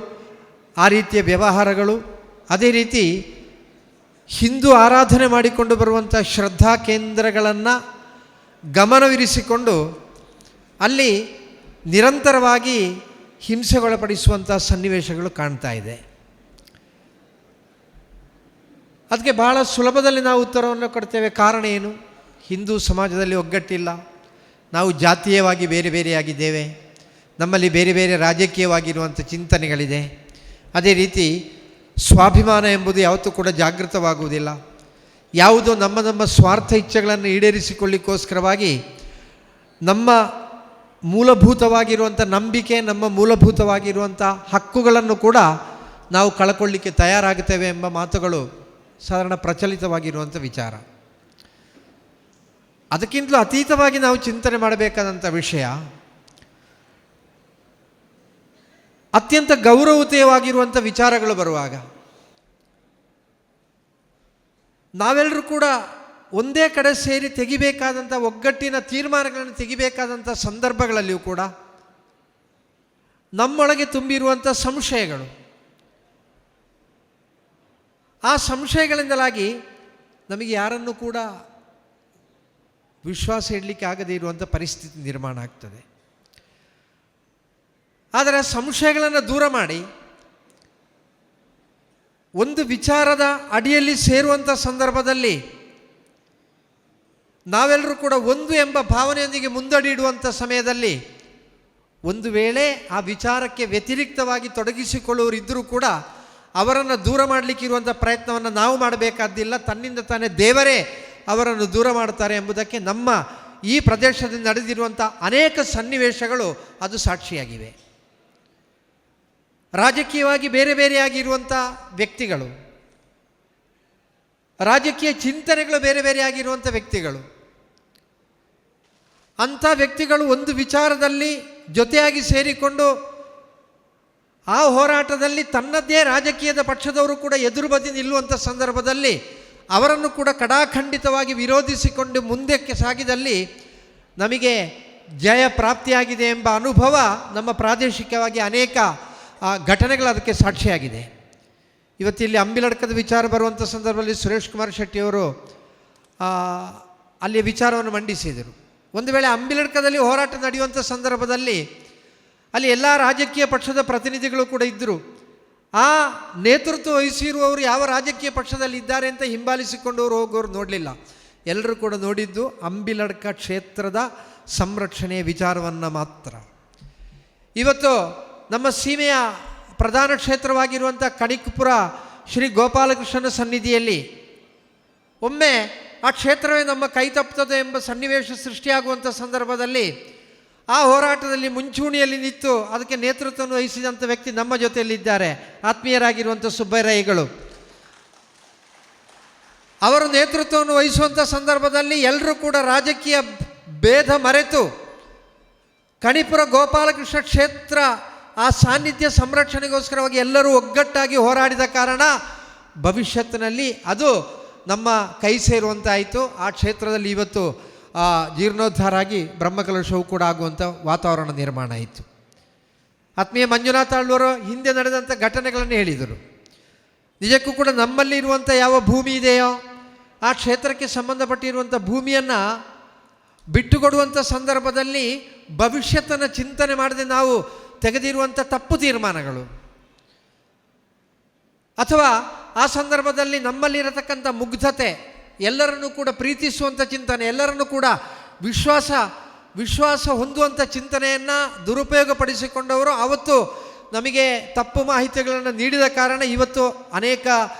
ಆ ರೀತಿಯ ವ್ಯವಹಾರಗಳು, ಅದೇ ರೀತಿ ಹಿಂದೂ ಆರಾಧನೆ ಮಾಡಿಕೊಂಡು ಬರುವಂಥ ಶ್ರದ್ಧಾ ಕೇಂದ್ರಗಳನ್ನು ಗಮನವಿರಿಸಿಕೊಂಡು ಅಲ್ಲಿ ನಿರಂತರವಾಗಿ ಹಿಂಸೆಗೊಳಪಡಿಸುವಂಥ ಸನ್ನಿವೇಶಗಳು ಕಾಣ್ತಾ ಇದೆ. ಅದಕ್ಕೆ ಬಹಳ ಸುಲಭದಲ್ಲಿ ನಾವು ಉತ್ತರವನ್ನು ಕೊಡ್ತೇವೆ. ಕಾರಣ ಏನು? ಹಿಂದೂ ಸಮಾಜದಲ್ಲಿ ಒಗ್ಗಟ್ಟಿಲ್ಲ, ನಾವು ಜಾತೀಯವಾಗಿ ಬೇರೆ ಬೇರೆಯಾಗಿದ್ದೇವೆ, ನಮ್ಮಲ್ಲಿ ಬೇರೆ ಬೇರೆ ರಾಜಕೀಯವಾಗಿರುವಂಥ ಚಿಂತನೆಗಳಿದೆ, ಅದೇ ರೀತಿ ಸ್ವಾಭಿಮಾನ ಎಂಬುದು ಯಾವತ್ತೂ ಕೂಡ ಜಾಗೃತವಾಗುವುದಿಲ್ಲ, ಯಾವುದೋ ನಮ್ಮ ಸ್ವಾರ್ಥ ಇಚ್ಛೆಗಳನ್ನು ಈಡೇರಿಸಿಕೊಳ್ಳಿಕ್ಕೋಸ್ಕರವಾಗಿ ನಮ್ಮ ಮೂಲಭೂತವಾಗಿರುವಂಥ ನಂಬಿಕೆ, ನಮ್ಮ ಮೂಲಭೂತವಾಗಿರುವಂಥ ಹಕ್ಕುಗಳನ್ನು ಕೂಡ ನಾವು ಕಳ್ಕೊಳ್ಳಿಕ್ಕೆ ತಯಾರಾಗುತ್ತೇವೆ ಎಂಬ ಮಾತುಗಳು ಸಾಧಾರಣ ಪ್ರಚಲಿತವಾಗಿರುವಂಥ ವಿಚಾರ. ಅದಕ್ಕಿಂತಲೂ ಅತೀತವಾಗಿ ನಾವು ಚಿಂತನೆ ಮಾಡಬೇಕಾದಂಥ ವಿಷಯ, ಅತ್ಯಂತ ಗೌರವಯುತವಾಗಿರುವಂಥ ವಿಚಾರಗಳು ಬರುವಾಗ ನಾವೆಲ್ಲರೂ ಕೂಡ ಒಂದೇ ಕಡೆ ಸೇರಿ ತೆಗಿಬೇಕಾದಂಥ ಒಗ್ಗಟ್ಟಿನ ತೀರ್ಮಾನಗಳನ್ನು ತೆಗಿಬೇಕಾದಂಥ ಸಂದರ್ಭಗಳಲ್ಲಿಯೂ ಕೂಡ ನಮ್ಮೊಳಗೆ ತುಂಬಿರುವಂಥ ಸಂಶಯಗಳು, ಆ ಸಂಶಯಗಳಿಂದಲಾಗಿ ನಮಗೆ ಯಾರನ್ನು ಕೂಡ ವಿಶ್ವಾಸ ಇಡಲಿಕ್ಕೆ ಆಗದೇ ಇರುವಂಥ ಪರಿಸ್ಥಿತಿ ನಿರ್ಮಾಣ ಆಗ್ತದೆ. ಆದರೆ ಸಂಶಯಗಳನ್ನು ದೂರ ಮಾಡಿ ಒಂದು ವಿಚಾರದ ಅಡಿಯಲ್ಲಿ ಸೇರುವಂಥ ಸಂದರ್ಭದಲ್ಲಿ ನಾವೆಲ್ಲರೂ ಕೂಡ ಒಂದು ಎಂಬ ಭಾವನೆಯೊಂದಿಗೆ ಮುಂದಡಿ ಇಡುವಂಥ ಸಮಯದಲ್ಲಿ ಒಂದು ವೇಳೆ ಆ ವಿಚಾರಕ್ಕೆ ವ್ಯತಿರಿಕ್ತವಾಗಿ ತೊಡಗಿಸಿಕೊಳ್ಳುವರಿದ್ದರೂ ಕೂಡ ಅವರನ್ನು ದೂರ ಮಾಡಲಿಕ್ಕಿರುವಂಥ ಪ್ರಯತ್ನವನ್ನು ನಾವು ಮಾಡಬೇಕಾದ್ದಿಲ್ಲ, ತನ್ನಿಂದ ತಾನೇ ದೇವರೇ ಅವರನ್ನು ದೂರ ಮಾಡ್ತಾರೆ ಎಂಬುದಕ್ಕೆ ನಮ್ಮ ಈ ಪ್ರದೇಶದಲ್ಲಿ ನಡೆದಿರುವಂಥ ಅನೇಕ ಸನ್ನಿವೇಶಗಳು ಅದು ಸಾಕ್ಷಿಯಾಗಿವೆ. ರಾಜಕೀಯವಾಗಿ ಬೇರೆ ಬೇರೆಯಾಗಿರುವಂಥ ವ್ಯಕ್ತಿಗಳು, ರಾಜಕೀಯ ಚಿಂತನೆಗಳು ಬೇರೆ ಬೇರೆಯಾಗಿರುವಂಥ ವ್ಯಕ್ತಿಗಳು. ಅಂಥ ವ್ಯಕ್ತಿಗಳು ಒಂದು ವಿಚಾರದಲ್ಲಿ ಜೊತೆಯಾಗಿ ಸೇರಿಕೊಂಡು ಆ ಹೋರಾಟದಲ್ಲಿ ತನ್ನದೇ ರಾಜಕೀಯದ ಪಕ್ಷದವರು ಕೂಡ ಎದುರು ಬದಿ ನಿಲ್ಲುವಂಥ ಸಂದರ್ಭದಲ್ಲಿ ಅವರನ್ನು ಕೂಡ ಕಡಾಖಂಡಿತವಾಗಿ ವಿರೋಧಿಸಿಕೊಂಡು ಮುಂದಕ್ಕೆ ಸಾಗಿದಲ್ಲಿ ನಮಗೆ ಜಯ ಪ್ರಾಪ್ತಿಯಾಗಿದೆ ಎಂಬ ಅನುಭವ ನಮ್ಮ ಪ್ರಾದೇಶಿಕವಾಗಿ ಅನೇಕ ಘಟನೆಗಳು ಅದಕ್ಕೆ ಸಾಕ್ಷಿಯಾಗಿದೆ. ಇವತ್ತಿಲ್ಲಿ ಅಂಬಿಲಡ್ಕದ ವಿಚಾರ ಬರುವಂಥ ಸಂದರ್ಭದಲ್ಲಿ ಸುರೇಶ್ ಕುಮಾರ್ ಶೆಟ್ಟಿಯವರು ಅಲ್ಲಿಯ ವಿಚಾರವನ್ನು ಮಂಡಿಸಿದರು. ಒಂದು ವೇಳೆ ಅಂಬಿಲಡ್ಕದಲ್ಲಿ ಹೋರಾಟ ನಡೆಯುವಂಥ ಸಂದರ್ಭದಲ್ಲಿ ಅಲ್ಲಿ ಎಲ್ಲ ರಾಜಕೀಯ ಪಕ್ಷದ ಪ್ರತಿನಿಧಿಗಳು ಕೂಡ ಇದ್ದರು. ಆ ನೇತೃತ್ವ ವಹಿಸಿರುವವರು ಯಾವ ರಾಜಕೀಯ ಪಕ್ಷದಲ್ಲಿ ಇದ್ದಾರೆ ಅಂತ ಹಿಂಬಾಲಿಸಿಕೊಂಡವರು ಹೋಗೋರು ನೋಡಲಿಲ್ಲ. ಎಲ್ಲರೂ ಕೂಡ ನೋಡಿದ್ದು ಅಂಬಿಲಡ್ಕ ಕ್ಷೇತ್ರದ ಸಂರಕ್ಷಣೆಯ ವಿಚಾರವನ್ನು ಮಾತ್ರ. ಇವತ್ತು ನಮ್ಮ ಸೀಮೆಯ ಪ್ರಧಾನ ಕ್ಷೇತ್ರವಾಗಿರುವಂಥ ಕಣಿಕಪುರ ಶ್ರೀ ಗೋಪಾಲಕೃಷ್ಣನ ಸನ್ನಿಧಿಯಲ್ಲಿ ಒಮ್ಮೆ ಆ ಕ್ಷೇತ್ರವೇ ನಮ್ಮ ಕೈ ತಪ್ಪುತ್ತದೆ ಎಂಬ ಸನ್ನಿವೇಶ ಸೃಷ್ಟಿಯಾಗುವಂಥ ಸಂದರ್ಭದಲ್ಲಿ ಆ ಹೋರಾಟದಲ್ಲಿ ಮುಂಚೂಣಿಯಲ್ಲಿ ನಿಂತು ಅದಕ್ಕೆ ನೇತೃತ್ವವನ್ನು ವಹಿಸಿದಂಥ ವ್ಯಕ್ತಿ ನಮ್ಮ ಜೊತೆಯಲ್ಲಿದ್ದಾರೆ, ಆತ್ಮೀಯರಾಗಿರುವಂಥ ಸುಬ್ಬಯ್ಯರೈಗಳು. ಅವರು ನೇತೃತ್ವವನ್ನು ವಹಿಸುವಂಥ ಸಂದರ್ಭದಲ್ಲಿ ಎಲ್ಲರೂ ಕೂಡ ರಾಜಕೀಯ ಭೇದ ಮರೆತು ಕಣಿಪುರ ಗೋಪಾಲಕೃಷ್ಣ ಕ್ಷೇತ್ರ ಆ ಸಾನ್ನಿಧ್ಯ ಸಂರಕ್ಷಣೆಗೋಸ್ಕರವಾಗಿ ಎಲ್ಲರೂ ಒಗ್ಗಟ್ಟಾಗಿ ಹೋರಾಡಿದ ಕಾರಣ ಭವಿಷ್ಯತ್ತಿನಲ್ಲಿ ಅದು ನಮ್ಮ ಕೈ ಸೇರುವಂತಾಯಿತು. ಆ ಕ್ಷೇತ್ರದಲ್ಲಿ ಇವತ್ತು ಜೀರ್ಣೋದ್ಧಾರ ಆಗಿ ಬ್ರಹ್ಮಕಲಶವು ಕೂಡ ಆಗುವಂಥ ವಾತಾವರಣ ನಿರ್ಮಾಣ ಆಯಿತು. ಆತ್ಮೀಯ ಮಂಜುನಾಥ ಆಳ್ವರು ಹಿಂದೆ ನಡೆದಂಥ ಘಟನೆಗಳನ್ನು ಹೇಳಿದರು. ನಿಜಕ್ಕೂ ಕೂಡ ನಮ್ಮಲ್ಲಿ ಇರುವಂಥ ಯಾವ ಭೂಮಿ ಇದೆಯೋ ಆ ಕ್ಷೇತ್ರಕ್ಕೆ ಸಂಬಂಧಪಟ್ಟಿರುವಂಥ ಭೂಮಿಯನ್ನು ಬಿಟ್ಟುಕೊಡುವಂಥ ಸಂದರ್ಭದಲ್ಲಿ ಭವಿಷ್ಯತ್ತನ್ನು ಚಿಂತನೆ ಮಾಡದೆ ನಾವು ತೆಗೆದಿರುವಂಥ ತಪ್ಪು ತೀರ್ಮಾನಗಳು, ಅಥವಾ ಆ ಸಂದರ್ಭದಲ್ಲಿ ನಮ್ಮಲ್ಲಿರತಕ್ಕಂಥ ಮುಗ್ಧತೆ, ಎಲ್ಲರನ್ನೂ ಕೂಡ ಪ್ರೀತಿಸುವಂಥ ಚಿಂತನೆ, ಎಲ್ಲರನ್ನೂ ಕೂಡ ವಿಶ್ವಾಸ ಹೊಂದುವಂಥ ಚಿಂತನೆಯನ್ನು ದುರುಪಯೋಗಪಡಿಸಿಕೊಂಡವರು ಆವತ್ತು ನಮಗೆ ತಪ್ಪು ಮಾಹಿತಿಗಳನ್ನು ನೀಡಿದ ಕಾರಣ ಇವತ್ತು ಅನೇಕ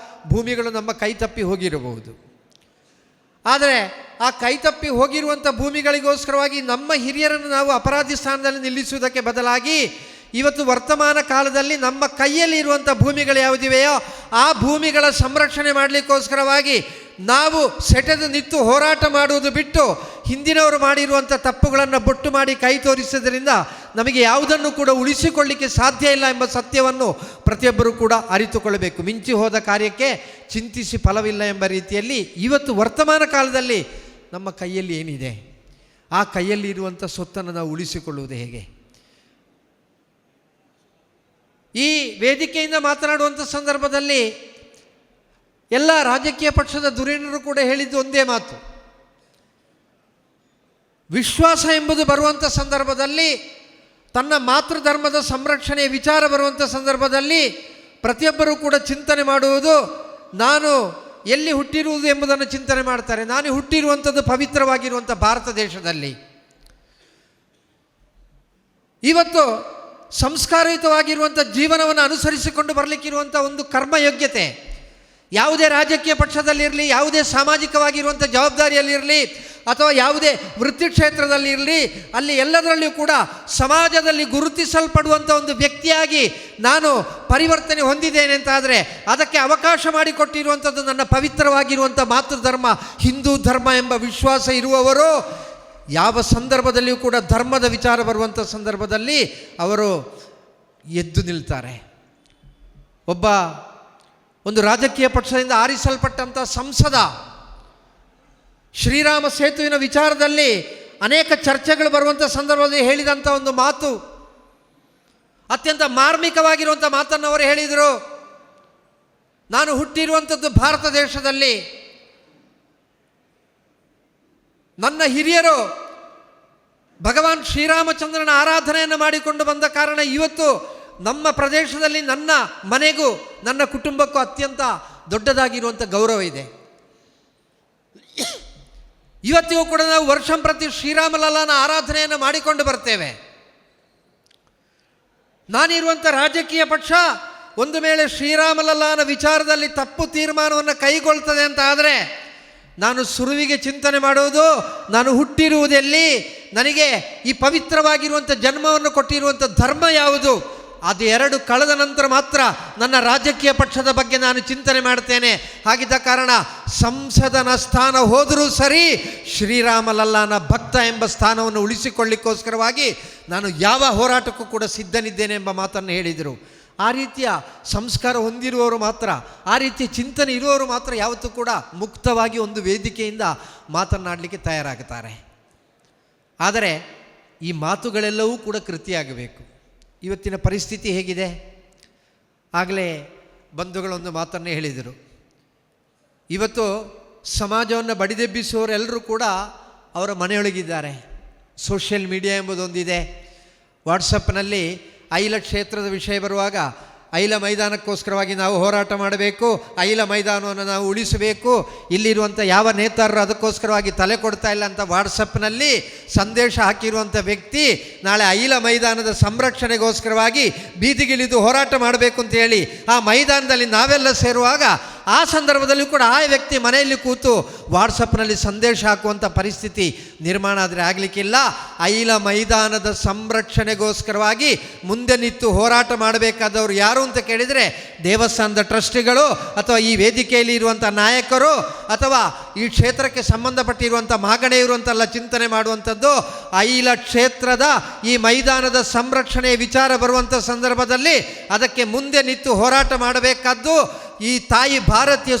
ಭೂಮಿಗಳು ನಮ್ಮ ಕೈ ತಪ್ಪಿ ಹೋಗಿರಬಹುದು. ಆದರೆ ಆ ಕೈ ತಪ್ಪಿ ಹೋಗಿರುವಂಥ ಭೂಮಿಗಳಿಗೋಸ್ಕರವಾಗಿ ನಮ್ಮ ಹಿರಿಯರನ್ನು ನಾವು ಅಪರಾಧಿ ಸ್ಥಾನದಲ್ಲಿ ನಿಲ್ಲಿಸುವುದಕ್ಕೆ ಬದಲಾಗಿ ಇವತ್ತು ವರ್ತಮಾನ ಕಾಲದಲ್ಲಿ ನಮ್ಮ ಕೈಯಲ್ಲಿ ಇರುವಂಥ ಭೂಮಿಗಳು ಯಾವುದಿವೆಯೋ ಆ ಭೂಮಿಗಳ ಸಂರಕ್ಷಣೆ ಮಾಡಲಿಕ್ಕೋಸ್ಕರವಾಗಿ ನಾವು ಸೆಟೆದು ನಿಂತು ಹೋರಾಟ ಮಾಡುವುದು ಬಿಟ್ಟು ಹಿಂದಿನವರು ಮಾಡಿರುವಂಥ ತಪ್ಪುಗಳನ್ನು ಬೊಟ್ಟು ಮಾಡಿ ಕೈ ತೋರಿಸೋದ್ರಿಂದ ನಮಗೆ ಯಾವುದನ್ನು ಕೂಡ ಉಳಿಸಿಕೊಳ್ಳಿಕ್ಕೆ ಸಾಧ್ಯ ಇಲ್ಲ ಎಂಬ ಸತ್ಯವನ್ನು ಪ್ರತಿಯೊಬ್ಬರೂ ಕೂಡ ಅರಿತುಕೊಳ್ಳಬೇಕು. ಮಿಂಚಿ ಹೋದ ಕಾರ್ಯಕ್ಕೆ ಚಿಂತಿಸಿ ಫಲವಿಲ್ಲ ಎಂಬ ರೀತಿಯಲ್ಲಿ ಇವತ್ತು ವರ್ತಮಾನ ಕಾಲದಲ್ಲಿ ನಮ್ಮ ಕೈಯಲ್ಲಿ ಏನಿದೆ ಆ ಕೈಯಲ್ಲಿ ಇರುವಂಥ ಸೊತ್ತನ್ನು ನಾವು ಉಳಿಸಿಕೊಳ್ಳುವುದು ಹೇಗೆ? ಈ ವೇದಿಕೆಯಿಂದ ಮಾತನಾಡುವಂಥ ಸಂದರ್ಭದಲ್ಲಿ ಎಲ್ಲ ರಾಜಕೀಯ ಪಕ್ಷದ ಧುರೀಣರು ಕೂಡ ಹೇಳಿದ್ದು ಒಂದೇ ಮಾತು, ವಿಶ್ವಾಸ ಎಂಬುದು ಬರುವಂಥ ಸಂದರ್ಭದಲ್ಲಿ, ತನ್ನ ಮಾತೃಧರ್ಮದ ಸಂರಕ್ಷಣೆಯ ವಿಚಾರ ಬರುವಂಥ ಸಂದರ್ಭದಲ್ಲಿ ಪ್ರತಿಯೊಬ್ಬರೂ ಕೂಡ ಚಿಂತನೆ ಮಾಡುವುದು ನಾನು ಎಲ್ಲಿ ಹುಟ್ಟಿರುವುದು ಎಂಬುದನ್ನು ಚಿಂತನೆ ಮಾಡ್ತಾರೆ. ನಾನು ಹುಟ್ಟಿರುವಂಥದ್ದು ಪವಿತ್ರವಾಗಿರುವಂಥ ಭಾರತ ದೇಶದಲ್ಲಿ. ಇವತ್ತು ಸಂಸ್ಕಾರಯುತವಾಗಿರುವಂಥ ಜೀವನವನ್ನು ಅನುಸರಿಸಿಕೊಂಡು ಬರಲಿಕ್ಕಿರುವಂಥ ಒಂದು ಕರ್ಮಯೋಗ್ಯತೆ ಯಾವುದೇ ರಾಜಕೀಯ ಪಕ್ಷದಲ್ಲಿರಲಿ, ಯಾವುದೇ ಸಾಮಾಜಿಕವಾಗಿರುವಂಥ ಜವಾಬ್ದಾರಿಯಲ್ಲಿರಲಿ, ಅಥವಾ ಯಾವುದೇ ವೃತ್ತಿ ಕ್ಷೇತ್ರದಲ್ಲಿ ಇರಲಿ, ಅಲ್ಲಿ ಎಲ್ಲದರಲ್ಲಿಯೂ ಕೂಡ ಸಮಾಜದಲ್ಲಿ ಗುರುತಿಸಲ್ಪಡುವಂಥ ಒಂದು ವ್ಯಕ್ತಿಯಾಗಿ ನಾನು ಪರಿವರ್ತನೆ ಹೊಂದಿದ್ದೇನೆ ಅಂತಾದರೆ ಅದಕ್ಕೆ ಅವಕಾಶ ಮಾಡಿಕೊಟ್ಟಿರುವಂಥದ್ದು ನನ್ನ ಪವಿತ್ರವಾಗಿರುವಂಥ ಮಾತೃಧರ್ಮ ಹಿಂದೂ ಧರ್ಮ ಎಂಬ ವಿಶ್ವಾಸ ಇರುವವರು ಯಾವ ಸಂದರ್ಭದಲ್ಲಿಯೂ ಕೂಡ ಧರ್ಮದ ವಿಚಾರ ಬರುವಂಥ ಸಂದರ್ಭದಲ್ಲಿ ಅವರು ಎದ್ದು ನಿಲ್ತಾರೆ. ಒಂದು ರಾಜಕೀಯ ಪಕ್ಷದಿಂದ ಆರಿಸಲ್ಪಟ್ಟಂಥ ಸಂಸದ ಶ್ರೀರಾಮ ಸೇತುವಿನ ವಿಚಾರದಲ್ಲಿ ಅನೇಕ ಚರ್ಚೆಗಳು ಬರುವಂಥ ಸಂದರ್ಭದಲ್ಲಿ ಹೇಳಿದಂಥ ಒಂದು ಮಾತು, ಅತ್ಯಂತ ಮಾರ್ಮಿಕವಾಗಿರುವಂಥ ಮಾತನ್ನು ಅವರು ಹೇಳಿದರು. ನಾನು ಹುಟ್ಟಿರುವಂಥದ್ದು ಭಾರತ ದೇಶದಲ್ಲಿ, ನನ್ನ ಹಿರಿಯರು ಭಗವಾನ್ ಶ್ರೀರಾಮಚಂದ್ರನ ಆರಾಧನೆಯನ್ನು ಮಾಡಿಕೊಂಡು ಬಂದ ಕಾರಣ ಇವತ್ತು ನಮ್ಮ ಪ್ರದೇಶದಲ್ಲಿ ನನ್ನ ಮನೆಗೂ ನನ್ನ ಕುಟುಂಬಕ್ಕೂ ಅತ್ಯಂತ ದೊಡ್ಡದಾಗಿರುವಂಥ ಗೌರವ ಇದೆ. ಇವತ್ತಿಗೂ ಕೂಡ ನಾವು ವರ್ಷಂಪ್ರತಿ ಶ್ರೀರಾಮಲಲ್ಲನ ಆರಾಧನೆಯನ್ನು ಮಾಡಿಕೊಂಡು ಬರ್ತೇವೆ. ನಾನಿರುವಂಥ ರಾಜಕೀಯ ಪಕ್ಷ ಒಂದು ವೇಳೆ ಶ್ರೀರಾಮಲಲ್ಲನ ವಿಚಾರದಲ್ಲಿ ತಪ್ಪು ತೀರ್ಮಾನವನ್ನು ಕೈಗೊಳ್ತದೆ ಅಂತ ಆದರೆ ನಾನು ಸುರುವಿಗೆ ಚಿಂತನೆ ಮಾಡುವುದು, ನಾನು ಹುಟ್ಟಿರುವುದೆಲ್ಲಿ, ನನಗೆ ಈ ಪವಿತ್ರವಾಗಿರುವಂಥ ಜನ್ಮವನ್ನು ಕೊಟ್ಟಿರುವಂಥ ಧರ್ಮ ಯಾವುದು, ಅದು 2 ಕಳೆದ ನಂತರ ಮಾತ್ರ ನನ್ನ ರಾಜಕೀಯ ಪಕ್ಷದ ಬಗ್ಗೆ ನಾನು ಚಿಂತನೆ ಮಾಡ್ತೇನೆ. ಹಾಗಿದ್ದ ಕಾರಣ ಸಂಸದನ ಸ್ಥಾನ ಹೋದರೂ ಸರಿ, ಶ್ರೀರಾಮಲಲ್ಲಾನ ಭಕ್ತ ಎಂಬ ಸ್ಥಾನವನ್ನು ಉಳಿಸಿಕೊಳ್ಳಿಕ್ಕೋಸ್ಕರವಾಗಿ ನಾನು ಯಾವ ಹೋರಾಟಕ್ಕೂ ಕೂಡ ಸಿದ್ಧನಿದ್ದೇನೆ ಎಂಬ ಮಾತನ್ನು ಹೇಳಿದರು. ಆ ರೀತಿಯ ಸಂಸ್ಕಾರ ಹೊಂದಿರುವವರು ಮಾತ್ರ, ಆ ರೀತಿಯ ಚಿಂತನೆ ಇರುವವರು ಮಾತ್ರ ಯಾವತ್ತೂ ಕೂಡ ಮುಕ್ತವಾಗಿ ಒಂದು ವೇದಿಕೆಯಿಂದ ಮಾತನಾಡಲಿಕ್ಕೆ ತಯಾರಾಗುತ್ತಾರೆ. ಆದರೆ ಈ ಮಾತುಗಳೆಲ್ಲವೂ ಕೂಡ ಕೃತಿಯಾಗಬೇಕು. ಇವತ್ತಿನ ಪರಿಸ್ಥಿತಿ ಹೇಗಿದೆ? ಆಗಲೇ ಬಂಧುಗಳೊಂದು ಮಾತನ್ನು ಹೇಳಿದರು. ಇವತ್ತು ಸಮಾಜವನ್ನು ಬಡಿದೆಬ್ಬಿಸುವವರೆಲ್ಲರೂ ಕೂಡ ಅವರ ಮನೆಯೊಳಗಿದ್ದಾರೆ. Social media ಎಂಬುದೊಂದಿದೆ. ವಾಟ್ಸಪ್ನಲ್ಲಿ ಐಲ ಕ್ಷೇತ್ರದ ವಿಷಯ ಬರುವಾಗ ಐಲ ಮೈದಾನಕ್ಕೋಸ್ಕರವಾಗಿ ನಾವು ಹೋರಾಟ ಮಾಡಬೇಕು, ಐಲ ಮೈದಾನವನ್ನು ನಾವು ಉಳಿಸಬೇಕು, ಇಲ್ಲಿರುವಂಥ ಯಾವ ನೇತಾರರು ಅದಕ್ಕೋಸ್ಕರವಾಗಿ ತಲೆ ಕೊಡ್ತಾ ಇಲ್ಲ ಅಂತ ವಾಟ್ಸಪ್ನಲ್ಲಿ ಸಂದೇಶ ಹಾಕಿರುವಂಥ ವ್ಯಕ್ತಿ ನಾಳೆ ಐಲ ಮೈದಾನದ ಸಂರಕ್ಷಣೆಗೋಸ್ಕರವಾಗಿ ಬೀದಿಗಿಳಿದು ಹೋರಾಟ ಮಾಡಬೇಕು ಅಂತ ಹೇಳಿ ಆ ಮೈದಾನದಲ್ಲಿ ನಾವೆಲ್ಲ ಸೇರುವಾಗ ಆ ಸಂದರ್ಭದಲ್ಲಿ ಕೂಡ ಆ ವ್ಯಕ್ತಿ ಮನೆಯಲ್ಲಿ ಕೂತು ವಾಟ್ಸಪ್ನಲ್ಲಿ ಸಂದೇಶ ಹಾಕುವಂಥ ಪರಿಸ್ಥಿತಿ ನಿರ್ಮಾಣ ಆದರೆ ಆಗಲಿಕ್ಕಿಲ್ಲ. ಐಲ ಮೈದಾನದ ಸಂರಕ್ಷಣೆಗೋಸ್ಕರವಾಗಿ ಮುಂದೆ ನಿಂತು ಹೋರಾಟ ಮಾಡಬೇಕಾದವರು ಯಾರು ಅಂತ ಕೇಳಿದರೆ ದೇವಸ್ಥಾನದ ಟ್ರಸ್ಟಿಗಳು ಅಥವಾ ಈ ವೇದಿಕೆಯಲ್ಲಿ ಇರುವಂಥ ನಾಯಕರು ಅಥವಾ ಈ ಕ್ಷೇತ್ರಕ್ಕೆ ಸಂಬಂಧಪಟ್ಟಿರುವಂಥ ಮಾಗಣೆಯರು ಅಂತೆಲ್ಲ ಚಿಂತನೆ ಮಾಡುವಂಥದ್ದು. ಐಲ ಕ್ಷೇತ್ರದ ಈ ಮೈದಾನದ ಸಂರಕ್ಷಣೆಯ ವಿಚಾರ ಬರುವಂಥ ಸಂದರ್ಭದಲ್ಲಿ ಅದಕ್ಕೆ ಮುಂದೆ ನಿಂತು ಹೋರಾಟ ಮಾಡಬೇಕಾದ್ದು ಈ ತಾಯಿ ಭಾರತೀಯ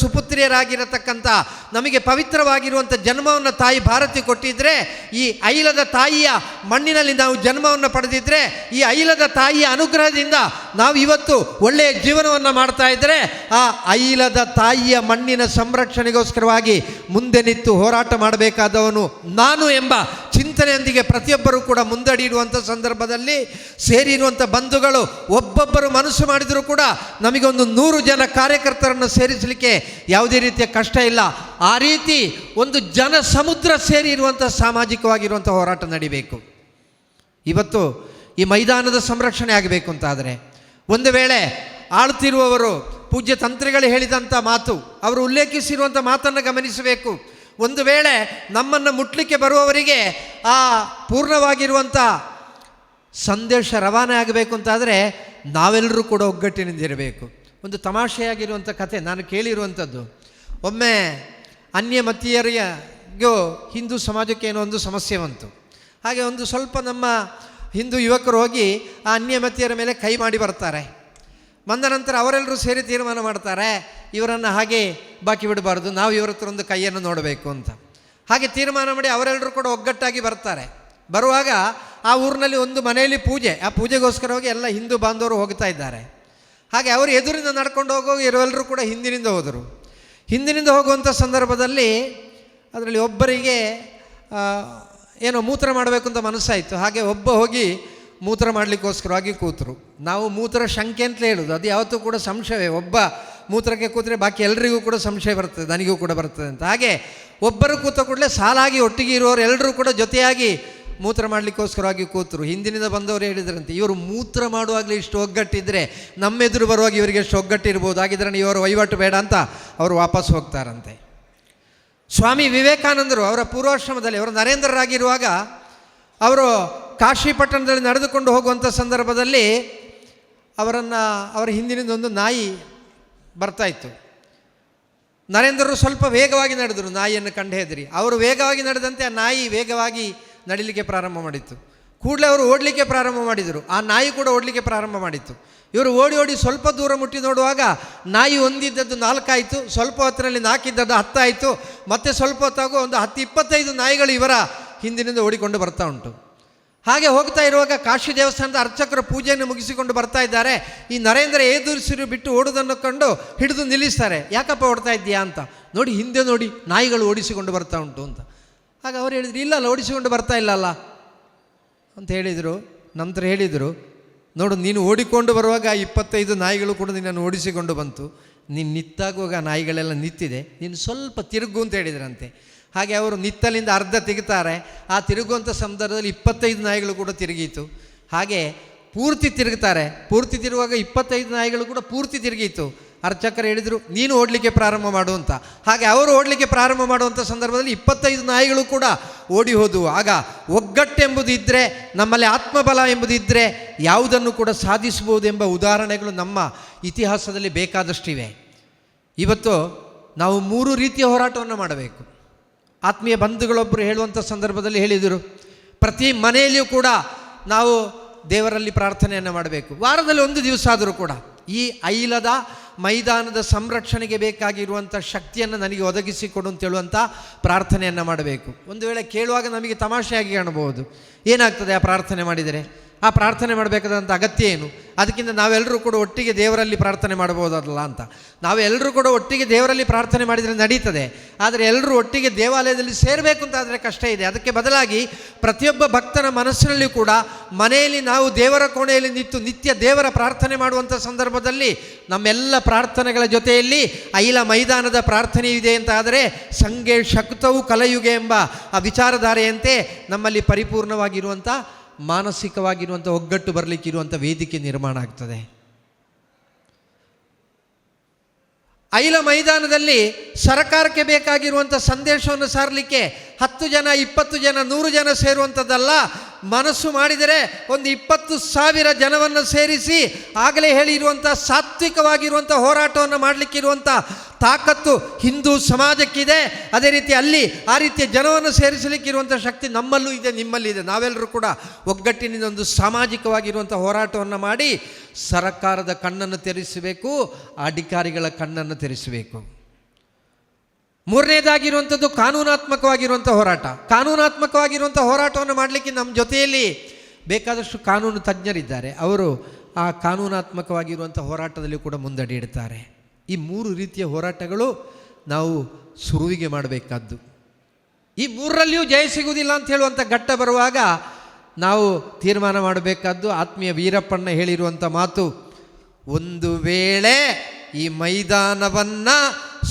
ಸುಪುತ್ರಿಯರಾಗಿರತಕ್ಕಂಥ ನಮಗೆ ಪವಿತ್ರವಾಗಿರುವಂಥ ಜನ್ಮವನ್ನು ತಾಯಿ ಭಾರತಿ ಕೊಟ್ಟಿದ್ದರೆ, ಈ ಐಲದ ತಾಯಿಯ ಮಣ್ಣಿನಲ್ಲಿ ನಾವು ಜನ್ಮವನ್ನು ಪಡೆದಿದ್ದರೆ, ಈ ಐಲದ ತಾಯಿಯ ಅನುಗ್ರಹದಿಂದ ನಾವು ಇವತ್ತು ಒಳ್ಳೆಯ ಜೀವನವನ್ನು ಮಾಡ್ತಾ ಇದ್ದರೆ, ಆ ಐಲದ ತಾಯಿಯ ಮಣ್ಣಿನ ಸಂರಕ್ಷಣೆಗೋಸ್ಕರವಾಗಿ ಮುಂದೆ ನಿಂತು ಹೋರಾಟ ಮಾಡಬೇಕಾದವನು ನಾನು ಎಂಬ ಚಿಂತನೆಯೊಂದಿಗೆ ಪ್ರತಿಯೊಬ್ಬರೂ ಕೂಡ ಮುಂದಡಿಯಿಡುವಂಥ ಸಂದರ್ಭದಲ್ಲಿ ಸೇರಿರುವಂಥ ಬಂಧುಗಳು ಒಬ್ಬೊಬ್ಬರು ಮನಸ್ಸು ಮಾಡಿದರೂ ಕೂಡ ನಮಗೊಂದು 100 ಜನ ಕಾರ್ಯಕರ್ತರನ್ನು ಸೇರಿಸಲಿಕ್ಕೆ ಯಾವುದೇ ರೀತಿಯ ಕಷ್ಟ ಇಲ್ಲ. ಆ ರೀತಿ ಒಂದು ಜನ ಸಮುದ್ರ ಸೇರಿ ಇರುವಂಥ ಸಾಮಾಜಿಕವಾಗಿರುವಂಥ ಹೋರಾಟ ನಡಿಬೇಕು. ಇವತ್ತು ಈ ಮೈದಾನದ ಸಂರಕ್ಷಣೆ ಆಗಬೇಕು ಅಂತಾದರೆ ಒಂದು ವೇಳೆ ಆಳ್ತಿರುವವರು ಪೂಜ್ಯ ತಂತ್ರಿಗಳು ಹೇಳಿದಂಥ ಮಾತು, ಅವರು ಉಲ್ಲೇಖಿಸಿರುವಂಥ ಮಾತನ್ನು ಗಮನಿಸಬೇಕು. ಒಂದು ವೇಳೆ ನಮ್ಮನ್ನು ಮುಟ್ಲಿಕ್ಕೆ ಬರುವವರಿಗೆ ಆ ಪೂರ್ಣವಾಗಿರುವಂಥ ಸಂದೇಶ ರವಾನೆ ಆಗಬೇಕು ಅಂತಾದರೆ ನಾವೆಲ್ಲರೂ ಕೂಡ ಒಗ್ಗಟ್ಟಿನಿಂದಿರಬೇಕು. ಒಂದು ತಮಾಷೆಯಾಗಿರುವಂಥ ಕಥೆ ನಾನು ಕೇಳಿರುವಂಥದ್ದು. ಒಮ್ಮೆ ಅನ್ಯಮತೀಯರಿಗೂ ಹಿಂದೂ ಸಮಾಜಕ್ಕೆ ಏನೋ ಒಂದು ಸಮಸ್ಯೆ ಬಂತು. ಹಾಗೆ ಒಂದು ಸ್ವಲ್ಪ ನಮ್ಮ ಹಿಂದೂ ಯುವಕರು ಹೋಗಿ ಆ ಅನ್ಯಮತೀಯರ ಮೇಲೆ ಕೈ ಮಾಡಿ ಬರ್ತಾರೆ. ಬಂದ ನಂತರ ಅವರೆಲ್ಲರೂ ಸೇರಿ ತೀರ್ಮಾನ ಮಾಡ್ತಾರೆ, ಇವರನ್ನು ಹಾಗೆ ಬಾಕಿ ಬಿಡಬಾರ್ದು, ನಾವು ಇವರ ಹತ್ರ ಒಂದು ಕೈಯನ್ನು ನೋಡಬೇಕು ಅಂತ. ಹಾಗೆ ತೀರ್ಮಾನ ಮಾಡಿ ಅವರೆಲ್ಲರೂ ಕೂಡ ಒಗ್ಗಟ್ಟಾಗಿ ಬರ್ತಾರೆ. ಬರುವಾಗ ಆ ಊರಿನಲ್ಲಿ ಒಂದು ಮನೆಯಲ್ಲಿ ಪೂಜೆ, ಆ ಪೂಜೆಗೋಸ್ಕರವಾಗಿ ಎಲ್ಲ ಹಿಂದೂ ಬಾಂಧವರು ಹೋಗ್ತಾ ಇದ್ದಾರೆ. ಹಾಗೆ ಅವರು ಎದುರಿಂದ ನಡ್ಕೊಂಡು ಹೋಗುವಾಗ ಇವರೆಲ್ಲರೂ ಕೂಡ ಹಿಂದಿನಿಂದ ಹೋದರು. ಹಿಂದಿನಿಂದ ಹೋಗುವಂಥ ಸಂದರ್ಭದಲ್ಲಿ ಅದರಲ್ಲಿ ಒಬ್ಬರಿಗೆ ಏನೋ ಮೂತ್ರ ಮಾಡಬೇಕು ಅಂತ ಮನಸ್ಸಾಯಿತು. ಹಾಗೆ ಒಬ್ಬ ಹೋಗಿ ಮೂತ್ರ ಮಾಡಲಿಕ್ಕೋಸ್ಕರವಾಗಿ ಕೂತರು. ನಾವು ಮೂತ್ರ ಶಂಕೆ ಅಂತಲೇ ಹೇಳೋದು, ಅದು ಯಾವತ್ತೂ ಕೂಡ ಸಂಶಯವೇ. ಒಬ್ಬ ಮೂತ್ರಕ್ಕೆ ಕೂತರೆ ಬಾಕಿ ಎಲ್ಲರಿಗೂ ಕೂಡ ಸಂಶಯ ಬರ್ತದೆ, ನನಗೂ ಕೂಡ ಬರ್ತದೆ ಅಂತ. ಹಾಗೆ ಒಬ್ಬರು ಕೂತ ಕೂಡಲೇ ಸಾಲಾಗಿ ಒಟ್ಟಿಗೆ ಇರೋರು ಎಲ್ಲರೂ ಕೂಡ ಜೊತೆಯಾಗಿ ಮೂತ್ರ ಮಾಡಲಿಕ್ಕೋಸ್ಕರವಾಗಿ ಕೂತರು. ಹಿಂದಿನಿಂದ ಬಂದವರು ಹೇಳಿದ್ರಂತೆ, ಇವರು ಮೂತ್ರ ಮಾಡುವಾಗಲೇ ಇಷ್ಟು ಒಗ್ಗಟ್ಟಿದ್ದರೆ ನಮ್ಮೆದುರು ಬರುವಾಗ ಇವರಿಗೆ ಎಷ್ಟು ಒಗ್ಗಟ್ಟಿರ್ಬೋದು, ಹಾಗಿದ್ರೆ ಇವರು ವಹಿವಾಟು ಬೇಡ ಅಂತ ಅವರು ವಾಪಸ್ ಹೋಗ್ತಾರಂತೆ. ಸ್ವಾಮಿ ವಿವೇಕಾನಂದರು ಅವರ ಪೂರ್ವಾಶ್ರಮದಲ್ಲಿ ಅವರು ನರೇಂದ್ರರಾಗಿರುವಾಗ ಅವರು ಕಾಶಿ ಪಟ್ಟಣದಲ್ಲಿ ನಡೆದುಕೊಂಡು ಹೋಗುವಂಥ ಸಂದರ್ಭದಲ್ಲಿ ಅವರ ಹಿಂದಿನಿಂದ ಒಂದು ನಾಯಿ ಬರ್ತಾಯಿತ್ತು. ನರೇಂದ್ರರು ಸ್ವಲ್ಪ ವೇಗವಾಗಿ ನಡೆದರು, ನಾಯಿಯನ್ನು ಕಂಡು ಹೆದರಿ. ಅವರು ವೇಗವಾಗಿ ನಡೆದಂತೆ ಆ ನಾಯಿ ವೇಗವಾಗಿ ನಡಿಲಿಕ್ಕೆ ಪ್ರಾರಂಭ ಮಾಡಿತ್ತು. ಕೂಡಲೇ ಅವರು ಓಡಲಿಕ್ಕೆ ಪ್ರಾರಂಭ ಮಾಡಿದರು, ಆ ನಾಯಿ ಕೂಡ ಓಡಲಿಕ್ಕೆ ಪ್ರಾರಂಭ ಮಾಡಿತ್ತು. ಇವರು ಓಡಿ ಓಡಿ ಸ್ವಲ್ಪ ದೂರ ಮುಟ್ಟಿ ನೋಡುವಾಗ ನಾಯಿ ಒಂದಿದ್ದದ್ದು 4 ಆಯಿತು, ಸ್ವಲ್ಪ ಹೊತ್ತಿನಲ್ಲಿ 4 ಇದ್ದದ್ದು 10 ಆಯಿತು. ಮತ್ತೆ ಸ್ವಲ್ಪ ಹೊತ್ತಾಗೂ ಒಂದು 10-25 ನಾಯಿಗಳು ಇವರ ಹಿಂದಿನಿಂದ ಓಡಿಕೊಂಡು ಬರ್ತಾ ಉಂಟು. ಹಾಗೆ ಹೋಗ್ತಾ ಇರುವಾಗ ಕಾಶಿ ದೇವಸ್ಥಾನದ ಅರ್ಚಕರು ಪೂಜೆಯನ್ನು ಮುಗಿಸಿಕೊಂಡು ಬರ್ತಾ ಇದ್ದಾರೆ. ಈ ನರೇಂದ್ರ ಎದುರಿಸಿರು ಬಿಟ್ಟು ಓಡುವುದನ್ನು ಕಂಡು ಹಿಡಿದು ನಿಲ್ಲಿಸ್ತಾರೆ. ಯಾಕಪ್ಪ ಓಡ್ತಾ ಇದ್ದೀಯಾ ಅಂತ. ನೋಡಿ ಹಿಂದೆ ನೋಡಿ ನಾಯಿಗಳು ಓಡಿಸಿಕೊಂಡು ಬರ್ತಾ ಉಂಟು ಅಂತ. ಆಗ ಅವ್ರು ಹೇಳಿದ್ರು, ಇಲ್ಲಲ್ಲ ಓಡಿಸಿಕೊಂಡು ಬರ್ತಾ ಇಲ್ಲಲ್ಲ ಅಂತ ಹೇಳಿದರು. ನಂತರ ಹೇಳಿದರು, ನೋಡು ನೀನು ಓಡಿಕೊಂಡು ಬರುವಾಗ 25 ನಾಯಿಗಳು ಕೂಡ ನಿನ್ನನ್ನು ಓಡಿಸಿಕೊಂಡು ಬಂತು, ನೀನು ನಿತ್ತಾಗುವಾಗ ನಾಯಿಗಳೆಲ್ಲ ನಿಂತಿದೆ, ನೀನು ಸ್ವಲ್ಪ ತಿರುಗು ಅಂತ ಹೇಳಿದ್ರಂತೆ. ಹಾಗೆ ಅವರು ನಿತ್ತಲಿಂದ ಅರ್ಧ ತೆಗಿತಾರೆ. ಆ ತಿರುಗುವಂಥ ಸಂದರ್ಭದಲ್ಲಿ 25 ನಾಯಿಗಳು ಕೂಡ ತಿರುಗೀತು. ಹಾಗೆ ಪೂರ್ತಿ ತಿರುಗುತ್ತಾರೆ. ಪೂರ್ತಿ ತಿರುಗುವಾಗ 25 ನಾಯಿಗಳು ಕೂಡ ಪೂರ್ತಿ ತಿರುಗೀತು. ಅರ್ಚಕರು ಹೇಳಿದರು ನೀನು ಓಡಲಿಕ್ಕೆ ಪ್ರಾರಂಭ ಮಾಡು ಅಂತ. ಹಾಗೆ ಅವರು ಓಡಲಿಕ್ಕೆ ಪ್ರಾರಂಭ ಮಾಡುವಂಥ ಸಂದರ್ಭದಲ್ಲಿ 25 ನಾಯಿಗಳು ಕೂಡ ಓಡಿ ಹೋದವು. ಆಗ ಒಗ್ಗಟ್ಟೆಂಬುದು ಇದ್ದರೆ, ನಮ್ಮಲ್ಲಿ ಆತ್ಮಬಲ ಎಂಬುದಿದ್ದರೆ ಯಾವುದನ್ನು ಕೂಡ ಸಾಧಿಸಬಹುದು ಎಂಬ ಉದಾಹರಣೆಗಳು ನಮ್ಮ ಇತಿಹಾಸದಲ್ಲಿ ಬೇಕಾದಷ್ಟಿವೆ. ಇವತ್ತು ನಾವು 3 ರೀತಿಯ ಹೋರಾಟವನ್ನು ಮಾಡಬೇಕು. ಆತ್ಮೀಯ ಬಂಧುಗಳೊಬ್ಬರು ಹೇಳುವಂಥ ಸಂದರ್ಭದಲ್ಲಿ ಹೇಳಿದರು, ಪ್ರತಿ ಮನೆಯಲ್ಲಿಯೂ ಕೂಡ ನಾವು ದೇವರಲ್ಲಿ ಪ್ರಾರ್ಥನೆಯನ್ನು ಮಾಡಬೇಕು. ವಾರದಲ್ಲಿ 1 ದಿವಸ ಆದರೂ ಕೂಡ ಈ ಐಲದ ಮೈದಾನದ ಸಂರಕ್ಷಣೆಗೆ ಬೇಕಾಗಿರುವಂಥ ಶಕ್ತಿಯನ್ನು ನನಗೆ ಒದಗಿಸಿಕೊಡು ಅಂತೇಳುವಂಥ ಪ್ರಾರ್ಥನೆಯನ್ನು ಮಾಡಬೇಕು. ಒಂದು ವೇಳೆ ಕೇಳುವಾಗ ನಮಗೆ ತಮಾಷೆಯಾಗಿ ಕಾಣಬಹುದು, ಏನಾಗ್ತದೆ ಆ ಪ್ರಾರ್ಥನೆ ಮಾಡಿದರೆ? ಆ ಪ್ರಾರ್ಥನೆ ಮಾಡಬೇಕಾದಂಥ ಅಗತ್ಯ ಏನು? ಅದಕ್ಕಿಂತ ನಾವೆಲ್ಲರೂ ಕೂಡ ಒಟ್ಟಿಗೆ ದೇವರಲ್ಲಿ ಪ್ರಾರ್ಥನೆ ಮಾಡ್ಬೋದಲ್ಲ ಅಂತ. ನಾವೆಲ್ಲರೂ ಕೂಡ ಒಟ್ಟಿಗೆ ದೇವರಲ್ಲಿ ಪ್ರಾರ್ಥನೆ ಮಾಡಿದರೆ ನಡೀತದೆ. ಆದರೆ ಎಲ್ಲರೂ ಒಟ್ಟಿಗೆ ದೇವಾಲಯದಲ್ಲಿ ಸೇರಬೇಕು ಅಂತ ಆದರೆ ಕಷ್ಟ ಇದೆ. ಅದಕ್ಕೆ ಬದಲಾಗಿ ಪ್ರತಿಯೊಬ್ಬ ಭಕ್ತನ ಮನಸ್ಸಿನಲ್ಲಿ ಕೂಡ ಮನೆಯಲ್ಲಿ ನಾವು ದೇವರ ಕೋಣೆಯಲ್ಲಿ ನಿತ್ಯ ದೇವರ ಪ್ರಾರ್ಥನೆ ಮಾಡುವಂಥ ಸಂದರ್ಭದಲ್ಲಿ ನಮ್ಮೆಲ್ಲ ಪ್ರಾರ್ಥನೆಗಳ ಜೊತೆಯಲ್ಲಿ ಐಲ ಮೈದಾನದ ಪ್ರಾರ್ಥನೆ ಇದೆ ಅಂತ ಆದರೆ ಸಂಘೆ ಶಕ್ತವು ಕಲಯುಗೆ ಎಂಬ ಆ ವಿಚಾರಧಾರೆಯಂತೆ ನಮ್ಮಲ್ಲಿ ಪರಿಪೂರ್ಣವಾಗಿರುವಂಥ ಮಾನಸಿಕವಾಗಿರುವಂಥ ಒಗ್ಗಟ್ಟು ಬರಲಿಕ್ಕಿರುವಂಥ ವೇದಿಕೆ ನಿರ್ಮಾಣ ಆಗ್ತದೆ. ಐಲ ಮೈದಾನದಲ್ಲಿ ಸರ್ಕಾರಕ್ಕೆ ಬೇಕಾಗಿರುವಂಥ ಸಂದೇಶವನ್ನು ಸಾರಲಿಕ್ಕೆ 10 ಜನ 20 ಜನ 100 ಜನ ಸೇರುವಂಥದ್ದಲ್ಲ. ಮನಸ್ಸು ಮಾಡಿದರೆ ಒಂದು 20,000 ಜನವನ್ನು ಸೇರಿಸಿ ಆಗಲೇ ಹೇಳಿರುವಂಥ ಸಾತ್ವಿಕವಾಗಿರುವಂಥ ಹೋರಾಟವನ್ನು ಮಾಡಲಿಕ್ಕಿರುವಂಥ ತಾಕತ್ತು ಹಿಂದೂ ಸಮಾಜಕ್ಕಿದೆ. ಅದೇ ರೀತಿ ಅಲ್ಲಿ ಆ ರೀತಿಯ ಜನವನ್ನು ಸೇರಿಸಲಿಕ್ಕಿರುವಂಥ ಶಕ್ತಿ ನಮ್ಮಲ್ಲೂ ಇದೆ, ನಿಮ್ಮಲ್ಲಿದೆ. ನಾವೆಲ್ಲರೂ ಕೂಡ ಒಗ್ಗಟ್ಟಿನಿಂದ ಒಂದು ಸಾಮಾಜಿಕವಾಗಿರುವಂಥ ಹೋರಾಟವನ್ನು ಮಾಡಿ ಸರ್ಕಾರದ ಕಣ್ಣನ್ನು ತೆರೆಸಬೇಕು, ಅಧಿಕಾರಿಗಳ ಕಣ್ಣನ್ನು ತೆರೆಸಬೇಕು. 3ನೇದಾಗಿರುವಂಥದ್ದು ಕಾನೂನಾತ್ಮಕವಾಗಿರುವಂಥ ಹೋರಾಟ. ಕಾನೂನಾತ್ಮಕವಾಗಿರುವಂಥ ಹೋರಾಟವನ್ನು ಮಾಡಲಿಕ್ಕೆ ನಮ್ಮ ಜೊತೆಯಲ್ಲಿ ಬೇಕಾದಷ್ಟು ಕಾನೂನು ತಜ್ಞರಿದ್ದಾರೆ. ಅವರು ಆ ಕಾನೂನಾತ್ಮಕವಾಗಿರುವಂಥ ಹೋರಾಟದಲ್ಲಿ ಕೂಡ ಮುಂದಡಿ ಇಡ್ತಾರೆ. ಈ 3 ರೀತಿಯ ಹೋರಾಟಗಳು ನಾವು ಶುರುವಿಗೆ ಮಾಡಬೇಕಾದ್ದು. ಈ 3ರಲ್ಲಿಯೂ ಜಯ ಸಿಗುವುದಿಲ್ಲ ಅಂತ ಹೇಳುವಂಥ ಘಟ್ಟ ಬರುವಾಗ ನಾವು ತೀರ್ಮಾನ ಮಾಡಬೇಕಾದ್ದು ಆತ್ಮೀಯ ವೀರಪ್ಪಣ್ಣ ಹೇಳಿರುವಂಥ ಮಾತು, ಒಂದು ವೇಳೆ ಈ ಮೈದಾನವನ್ನು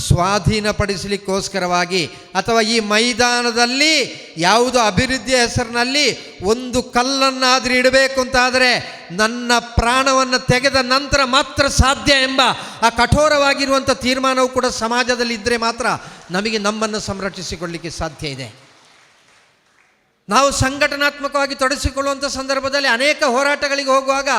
ಸ್ವಾಧೀನಪಡಿಸಲಿಕ್ಕೋಸ್ಕರವಾಗಿ ಅಥವಾ ಈ ಮೈದಾನದಲ್ಲಿ ಯಾವುದು ಅಭಿವೃದ್ಧಿಯ ಹೆಸರಿನಲ್ಲಿ ಒಂದು ಕಲ್ಲನ್ನಾದರೂ ಇಡಬೇಕು ಅಂತಾದರೆ ನನ್ನ ಪ್ರಾಣವನ್ನು ತೆಗೆದ ನಂತರ ಮಾತ್ರ ಸಾಧ್ಯ ಎಂಬ ಆ ಕಠೋರವಾಗಿರುವಂಥ ತೀರ್ಮಾನವು ಕೂಡ ಸಮಾಜದಲ್ಲಿ ಇದ್ದರೆ ಮಾತ್ರ ನಮಗೆ ನಮ್ಮನ್ನು ಸಂರಕ್ಷಿಸಿಕೊಳ್ಳಲಿಕ್ಕೆ ಸಾಧ್ಯ ಇದೆ. ನಾವು ಸಂಘಟನಾತ್ಮಕವಾಗಿ ತೊಡಗಿಸಿಕೊಳ್ಳುವಂಥ ಸಂದರ್ಭದಲ್ಲಿ ಅನೇಕ ಹೋರಾಟಗಳಿಗೆ ಹೋಗುವಾಗ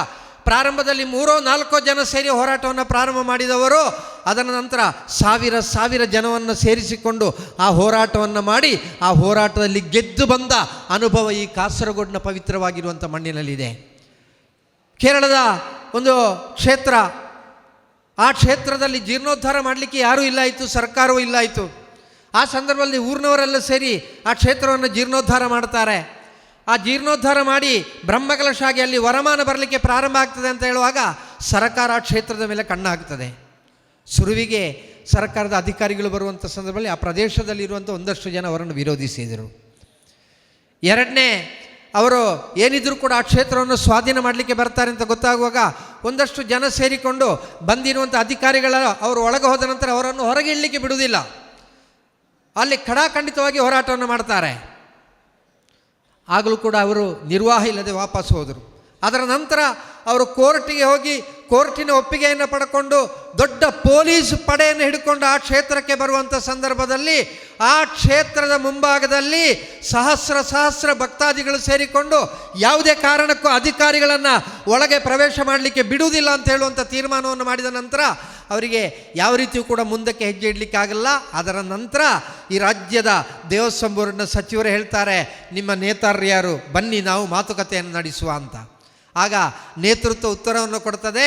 ಪ್ರಾರಂಭದಲ್ಲಿ 3-4 ಜನ ಸೇರಿ ಹೋರಾಟವನ್ನು ಪ್ರಾರಂಭ ಮಾಡಿದವರು ಅದರ ನಂತರ ಸಾವಿರ ಜನವನ್ನು ಸೇರಿಸಿಕೊಂಡು ಆ ಹೋರಾಟವನ್ನು ಮಾಡಿ ಆ ಹೋರಾಟದಲ್ಲಿ ಗೆದ್ದು ಬಂದ ಅನುಭವ ಈ ಕಾಸರಗೋಡಿನ ಪವಿತ್ರವಾಗಿರುವಂಥ ಮಣ್ಣಿನಲ್ಲಿದೆ. ಕೇರಳದ ಒಂದು ಕ್ಷೇತ್ರ, ಆ ಕ್ಷೇತ್ರದಲ್ಲಿ ಜೀರ್ಣೋದ್ಧಾರ ಮಾಡಲಿಕ್ಕೆ ಯಾರೂ ಇಲ್ಲಾಯಿತು, ಸರ್ಕಾರವೂ ಇಲ್ಲಾಯಿತು. ಆ ಸಂದರ್ಭದಲ್ಲಿ ಊರಿನವರೆಲ್ಲ ಸೇರಿ ಆ ಕ್ಷೇತ್ರವನ್ನು ಜೀರ್ಣೋದ್ಧಾರ ಮಾಡ್ತಾರೆ. ಆ ಜೀರ್ಣೋದ್ಧಾರ ಮಾಡಿ ಬ್ರಹ್ಮಕಲಶಾಗಿ ಅಲ್ಲಿ ವರಮಾನ ಬರಲಿಕ್ಕೆ ಪ್ರಾರಂಭ ಆಗ್ತದೆ ಅಂತ ಹೇಳುವಾಗ ಸರ್ಕಾರ ಆ ಕ್ಷೇತ್ರದ ಮೇಲೆ ಕಣ್ಣು ಹಾಕ್ತದೆ. ಶುರುವಿಗೆ ಸರ್ಕಾರದ ಅಧಿಕಾರಿಗಳು ಬರುವಂಥ ಸಂದರ್ಭದಲ್ಲಿ ಆ ಪ್ರದೇಶದಲ್ಲಿರುವಂಥ ಒಂದಷ್ಟು ಜನ ಅವರನ್ನು ವಿರೋಧಿಸಿದರು. 2ನೇ, ಅವರು ಏನಿದ್ರೂ ಕೂಡ ಆ ಕ್ಷೇತ್ರವನ್ನು ಸ್ವಾಧೀನ ಮಾಡಲಿಕ್ಕೆ ಬರ್ತಾರೆ ಅಂತ ಗೊತ್ತಾಗುವಾಗ ಒಂದಷ್ಟು ಜನ ಸೇರಿಕೊಂಡು ಬಂದಿರುವಂಥ ಅಧಿಕಾರಿಗಳ ಅವರು ಒಳಗೆ ಹೋದ ನಂತರ ಅವರನ್ನು ಹೊರಗೆ ಇಡಲಿಕ್ಕೆ ಬಿಡುವುದಿಲ್ಲ. ಅಲ್ಲಿ ಖಡಾಖಂಡಿತವಾಗಿ ಹೋರಾಟವನ್ನು ಮಾಡ್ತಾರೆ. ಆಗಲೂ ಕೂಡ ಅವರು ನಿರ್ವಾಹ ಇಲ್ಲದೆ ವಾಪಸ್ ಹೋದರು. ಅದರ ನಂತರ ಅವರು ಕೋರ್ಟಿಗೆ ಹೋಗಿ ಕೋರ್ಟಿನ ಒಪ್ಪಿಗೆಯನ್ನು ಪಡ್ಕೊಂಡು ದೊಡ್ಡ ಪೊಲೀಸ್ ಪಡೆಯನ್ನು ಹಿಡ್ಕೊಂಡು ಆ ಕ್ಷೇತ್ರಕ್ಕೆ ಬರುವಂಥ ಸಂದರ್ಭದಲ್ಲಿ ಆ ಕ್ಷೇತ್ರದ ಮುಂಭಾಗದಲ್ಲಿ ಸಹಸ್ರ ಭಕ್ತಾದಿಗಳು ಸೇರಿಕೊಂಡು ಯಾವುದೇ ಕಾರಣಕ್ಕೂ ಅಧಿಕಾರಿಗಳನ್ನು ಒಳಗೆ ಪ್ರವೇಶ ಮಾಡಲಿಕ್ಕೆ ಬಿಡುವುದಿಲ್ಲ ಅಂತ ಹೇಳುವಂಥ ತೀರ್ಮಾನವನ್ನು ಮಾಡಿದ ನಂತರ ಅವರಿಗೆ ಯಾವ ರೀತಿಯೂ ಕೂಡ ಮುಂದಕ್ಕೆ ಹೆಜ್ಜೆ ಇಡಲಿಕ್ಕಾಗಲ್ಲ. ಅದರ ನಂತರ ಈ ರಾಜ್ಯದ ದೇವಸ್ವಂ ಬೋರ್ಡ್ನ ಸಚಿವರು ಹೇಳ್ತಾರೆ, ನಿಮ್ಮ ನೇತಾರರು ಯಾರು, ಬನ್ನಿ ನಾವು ಮಾತುಕತೆಯನ್ನು ನಡೆಸುವ ಅಂತ. ಆಗ ನೇತೃತ್ವ ಉತ್ತರವನ್ನು ಕೊಡ್ತದೆ,